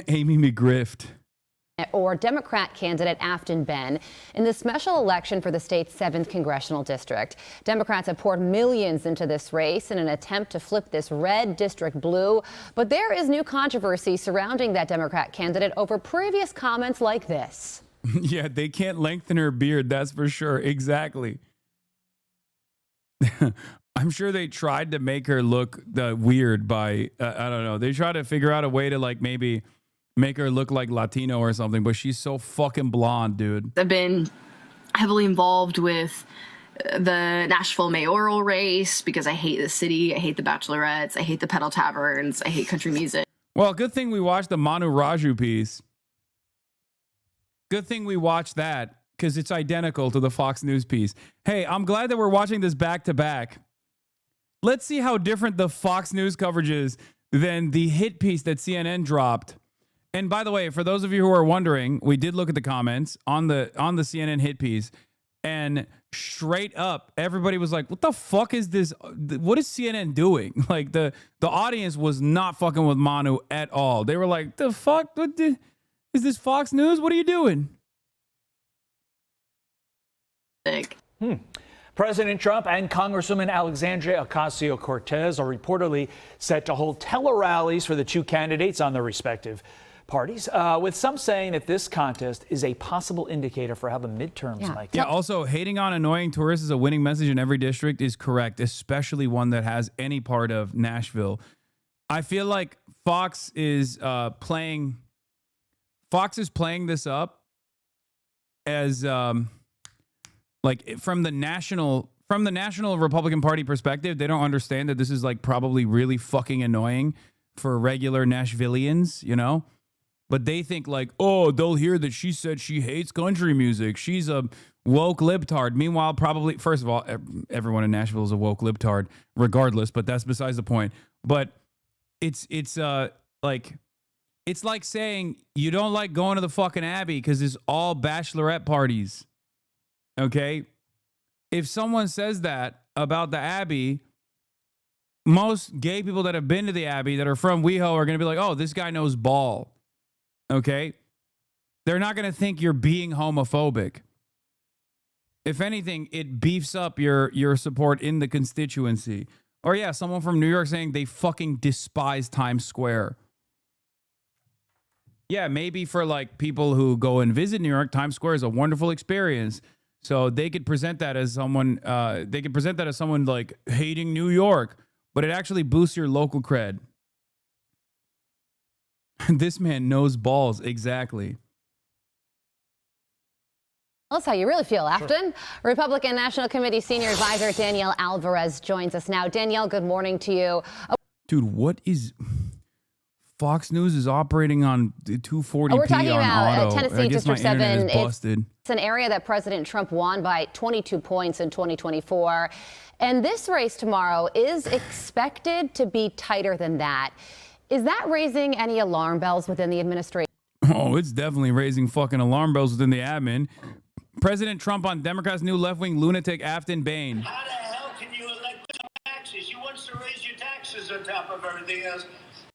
Amy McGrift. Or Democrat candidate Afton Ben in the special election for the state's 7th congressional district. Democrats have poured millions into this race in an attempt to flip this red district blue. But there is new controversy surrounding that Democrat candidate over previous comments like this. Yeah, they can't lengthen her beard, that's for sure. Exactly. I'm sure they tried to make her look weird by, I don't know. They tried to figure out a way to like maybe make her look like Latino or something, but she's so fucking blonde, dude. I've been heavily involved with the Nashville mayoral race because I hate the city. I hate the bachelorettes. I hate the pedal taverns. I hate country music. Well, good thing we watched the Manu Raju piece. Good thing we watched that because it's identical to the Fox News piece. Hey, I'm glad that we're watching this back to back. Let's see how different the Fox News coverage is than the hit piece that CNN dropped. And by the way, for those of you who are wondering, we did look at the comments on the CNN hit piece, and straight up, everybody was like, "What the fuck is this? What is CNN doing?" Like the audience was not fucking with Manu at all. They were like, "The fuck? Is this Fox News? What are you doing?" President Trump and Congresswoman Alexandria Ocasio-Cortez are reportedly set to hold tele-rallies for the two candidates on their respective parties, with some saying that this contest is a possible indicator for how the midterms might go. Yeah, also, hating on annoying tourists is a winning message in every district is correct, especially one that has any part of Nashville. I feel like Fox is playing this up as like from the national Republican Party perspective. They don't understand that this is like probably really fucking annoying for regular Nashvillians, you know? But they think like, oh, they'll hear that she said she hates country music. She's a woke libtard. Meanwhile, probably, first of all, everyone in Nashville is a woke libtard regardless, but that's besides the point. But it's like saying you don't like going to the fucking Abbey because it's all bachelorette parties. Okay? If someone says that about the Abbey, most gay people that have been to the Abbey that are from WeHo are going to be like, oh, this guy knows ball. Okay? They're not going to think you're being homophobic. If anything, it beefs up your support in the constituency. Or yeah, someone from New York saying they fucking despise Times Square. Yeah, maybe for like people who go and visit New York, Times Square is a wonderful experience. So they could present that as someone like hating New York, but it actually boosts your local cred. This man knows balls. Exactly. That's how you really feel, Afton. Republican National Committee Senior Advisor Danielle Alvarez joins us now. Danielle, good morning to you. Dude, what is... Fox News is operating on 240p we're talking about auto. Tennessee District 7. Is busted. It's an area that President Trump won by 22 points in 2024. And this race tomorrow is expected to be tighter than that. Is that raising any alarm bells within the administration? Oh, it's definitely raising fucking alarm bells within the admin. President Trump on Democrats' new left-wing lunatic Afton Bain. How the hell can you elect taxes? You want to raise your taxes on top of everything else.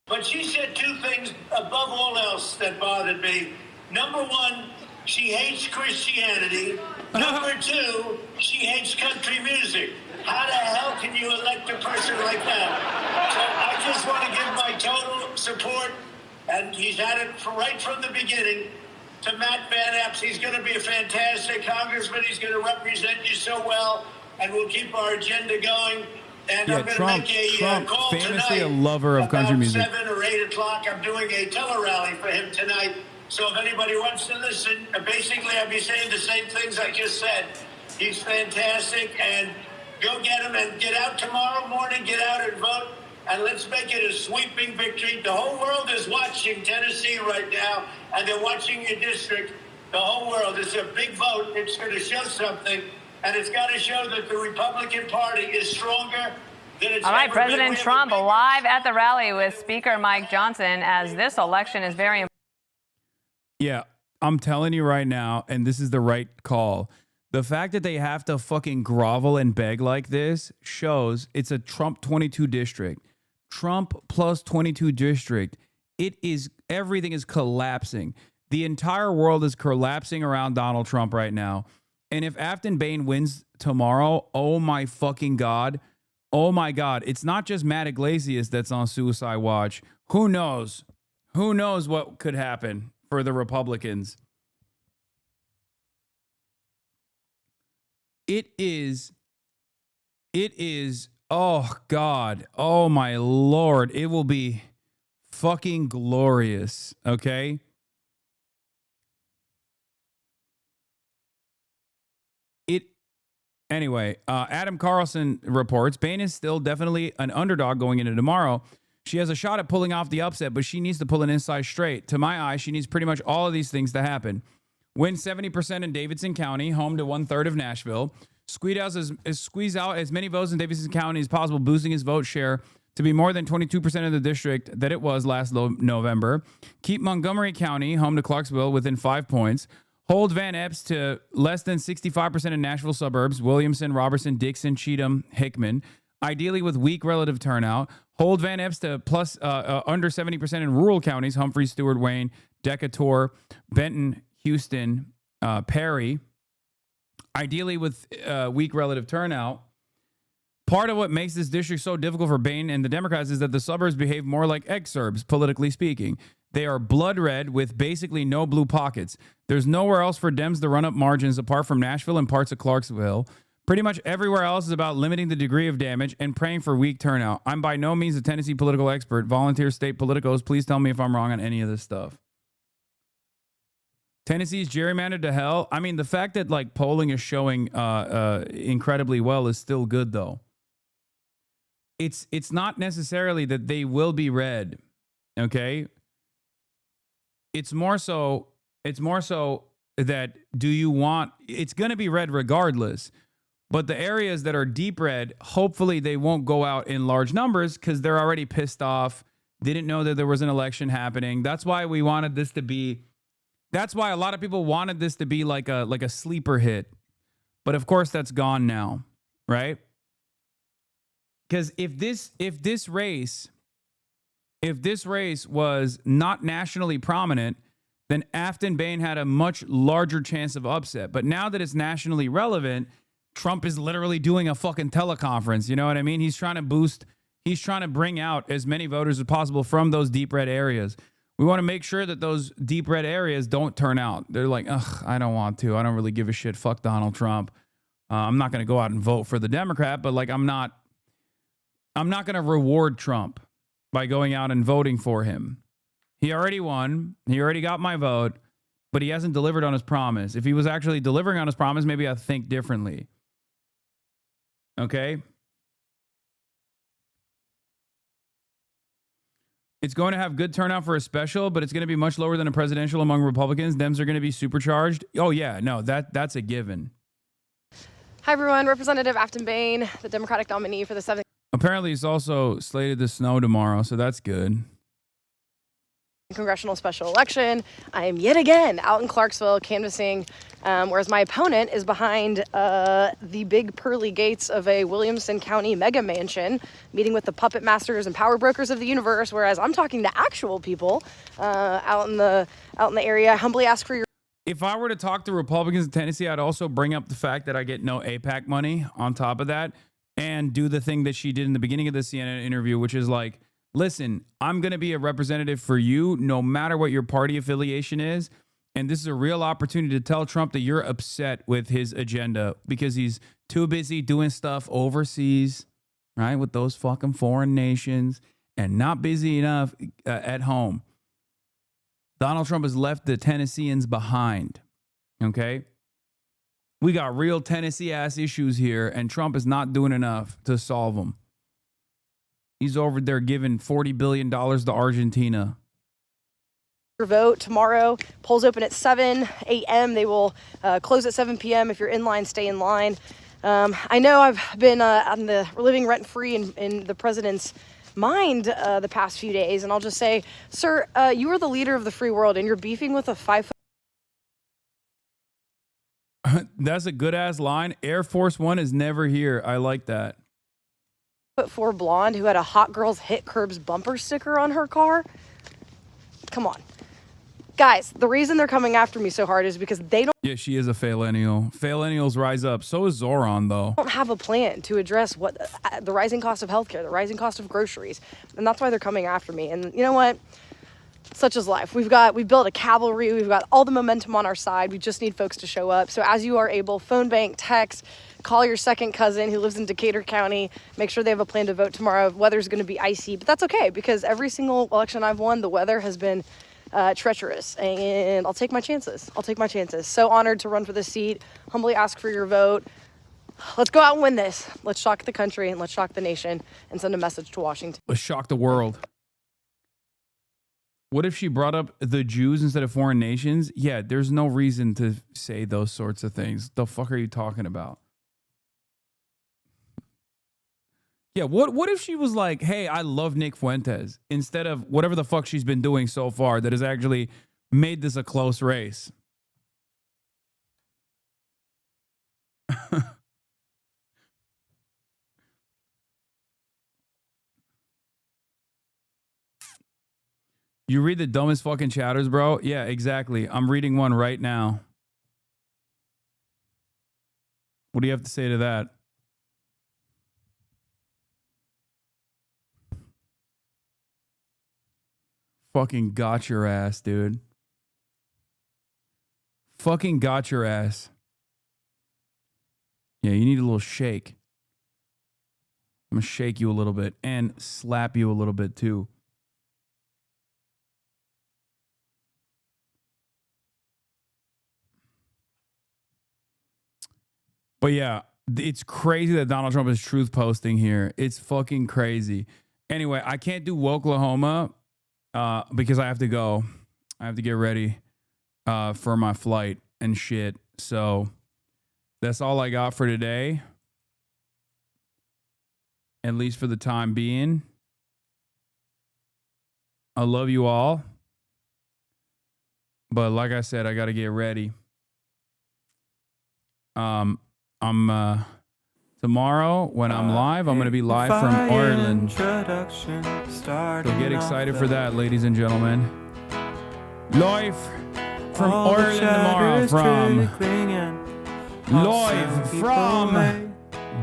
But she said two things above all else that bothered me. Number one, she hates Christianity. Number two, she hates country music. How the hell can you elect a person like that? So I just want to give my total support, and he's had it right from the beginning, to Matt Van Epps. He's going to be a fantastic congressman. He's going to represent you so well, and we'll keep our agenda going. And Yeah, I'm going Trump, to make a Trump call famously tonight a lover of country music. About 7 or 8 o'clock. I'm doing a tele-rally for him tonight. So if anybody wants to listen, basically I'll be saying the same things I just said. He's fantastic, and go get him and get out tomorrow morning. Get out and vote. and let's make it a sweeping victory. The whole world is watching Tennessee right now, and they're watching your district. The whole world. It's a big vote. It's going to show something, and it's got to show that the Republican Party is stronger than it's All right, ever been. President Trump live at the rally with Speaker Mike Johnson as this election is very important. Yeah, I'm telling you right now, and this is the right call. The fact that they have to fucking grovel and beg like this shows it's a Trump 22 district. Trump plus 22 district. It is, everything is collapsing. The entire world is collapsing around Donald Trump right now. And if Afton Bain wins tomorrow, oh my fucking God. Oh my God. It's not just Matt Iglesias that's on suicide watch. Who knows? Who knows what could happen for the Republicans? It is, oh God, oh my Lord, it will be fucking glorious, okay? Anyway, Adam Carlson reports, Bain is still definitely an underdog going into tomorrow. She has a shot at pulling off the upset, but she needs to pull an inside straight. To my eye, she needs pretty much all of these things to happen. Win 70% in Davidson County, home to 1/3 of Nashville. Squeeze out as many votes in Davidson County as possible, boosting his vote share to be more than 22% of the district that it was last November. Keep Montgomery County, home to Clarksville, within 5 points. Hold Van Epps to less than 65% in Nashville suburbs, Williamson, Robertson, Dixon, Cheatham, Hickman, ideally with weak relative turnout. Hold Van Epps to plus under 70% in rural counties, Humphrey, Stewart, Wayne, Decatur, Benton, Houston, Perry, ideally with weak relative turnout. Part of what makes this district so difficult for Bain and the Democrats is that the suburbs behave more like exurbs, politically speaking. They are blood red with basically no blue pockets. There's nowhere else for Dems to run up margins apart from Nashville and parts of Clarksville. Pretty much everywhere else is about limiting the degree of damage and praying for weak turnout. I'm by no means a Tennessee political expert. Volunteer state politicos, please tell me if I'm wrong on any of this stuff. Tennessee's gerrymandered to hell. I mean, the fact that like polling is showing incredibly well is still good, though. It's not necessarily that they will be red, okay? It's more so that do you want, it's going to be red regardless, but the areas that are deep red, hopefully they won't go out in large numbers because they're already pissed off, didn't know that there was an election happening. That's why we wanted this to be, that's why a lot of people wanted this to be like a sleeper hit. But of course that's gone now, right? Because if this race was not nationally prominent, then Afton Bain had a much larger chance of upset. But now that it's nationally relevant, Trump is literally doing a fucking teleconference. You know what I mean? He's trying to bring out as many voters as possible from those deep red areas. We want to make sure that those deep red areas don't turn out. They're like, ugh, I don't want to. I don't really give a shit. Fuck Donald Trump. I'm not going to go out and vote for the Democrat, but like I'm not going to reward Trump by going out and voting for him. He already won. He already got my vote, but he hasn't delivered on his promise. If he was actually delivering on his promise, maybe I'd think differently. Okay? It's going to have good turnout for a special, but it's going to be much lower than a presidential among Republicans. Dems are going to be supercharged. Oh, yeah. No, that's a given. Hi, everyone. Representative Afton Bain, the Democratic nominee for the 7th. Apparently, it's also slated to snow tomorrow, so that's good. Congressional special election. I am yet again out in Clarksville canvassing, whereas my opponent is behind the big pearly gates of a Williamson County mega mansion, meeting with the puppet masters and power brokers of the universe, whereas I'm talking to actual people out in the area. I humbly ask for your. If I were to talk to Republicans in Tennessee, I'd also bring up the fact that I get no AIPAC money on top of that, and do the thing that she did in the beginning of the CNN interview, which is like, listen, I'm going to be a representative for you no matter what your party affiliation is. And this is a real opportunity to tell Trump that you're upset with his agenda because he's too busy doing stuff overseas, right, with those fucking foreign nations and not busy enough at home. Donald Trump has left the Tennesseans behind, okay? We got real Tennessee-ass issues here, and Trump is not doing enough to solve them. He's over there giving $40 billion to Argentina. Your vote tomorrow. Polls open at 7 a.m. They will close at 7 p.m. If you're in line, stay in line. I know I've been living rent-free in the president's mind the past few days, and I'll just say, sir, you are the leader of the free world, and you're beefing with a 5 That's a good-ass line. Air Force One is never here. I like that. 5'4" blonde who had a Hot Girls Hit Curbs bumper sticker on her car. Come on. Guys, the reason they're coming after me so hard is because they don't Yeah, she is a Faillennial. Faillennials rise up. So is Zoran, though. have a plan to address what the rising cost of healthcare, the rising cost of groceries, and that's why they're coming after me. And you know what? Such is life. We've built a cavalry. We've got all the momentum on our side. We just need folks to show up. So as you are able, phone bank, text, call your second cousin who lives in Decatur County. Make sure they have a plan to vote tomorrow. Weather's going to be icy, but that's okay because every single election I've won, the weather has been treacherous, and I'll take my chances. So honored to run for this seat. Humbly ask for your vote. Let's go out and win this. Let's shock the country and let's shock the nation and send a message to Washington. Let's shock the world. What if she brought up the Jews instead of foreign nations? Yeah, there's no reason to say those sorts of things. The fuck are you talking about? Yeah, what if she was like, hey, I love Nick Fuentes, instead of whatever the fuck she's been doing so far that has actually made this a close race? You read the dumbest fucking chatters, bro? Yeah, exactly. I'm reading one right now. What do you have to say to that? Fucking got your ass, dude. Fucking got your ass. Yeah, you need a little shake. I'm gonna shake you a little bit and slap you a little bit too. But yeah, it's crazy that Donald Trump is truth posting here. It's fucking crazy. Anyway, I can't do Wokelahoma because I have to go. I have to get ready for my flight and shit. So that's all I got for today. At least for the time being. I love you all. But like I said, I got to get ready. Tomorrow when I'm live, I'm going to be live from Ireland. So get excited for that, ladies and gentlemen. Live from Ireland tomorrow, live from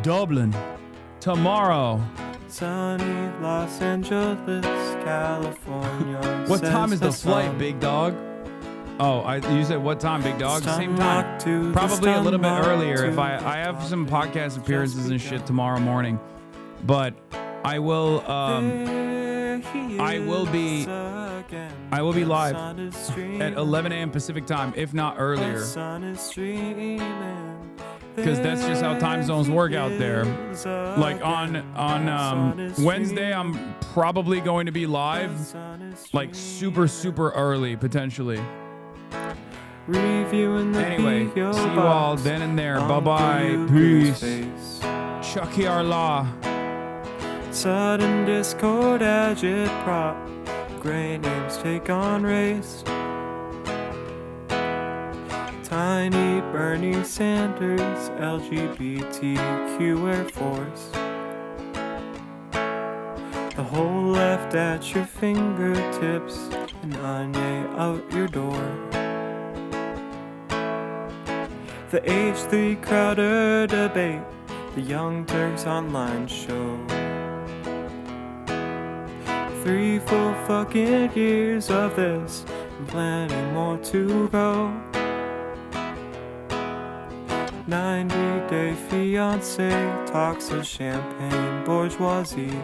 Dublin tomorrow. Sunny Los Angeles, California. What time is the flight, big dog? Oh, you said what time, big dog? Same time. Probably a little bit earlier. If I have some podcast appearances and shit tomorrow morning, but I will be live at 11 a.m. Pacific time, if not earlier. Because that's just how time zones work out there. Like on Wednesday, I'm probably going to be live like super, super early, potentially. Anyway, see you all then and there. Bye-bye. Peace. Chucky Allah. Sudden discord, agitprop. Great names take on race. Tiny Bernie Sanders, LGBTQ Air Force. The whole left at your fingertips, and Anya out your door. The H3 Crowder debate, the Young Turks online show. 3 full fucking years of this, and plenty more to go. 90-day fiancé talks of champagne bourgeoisie.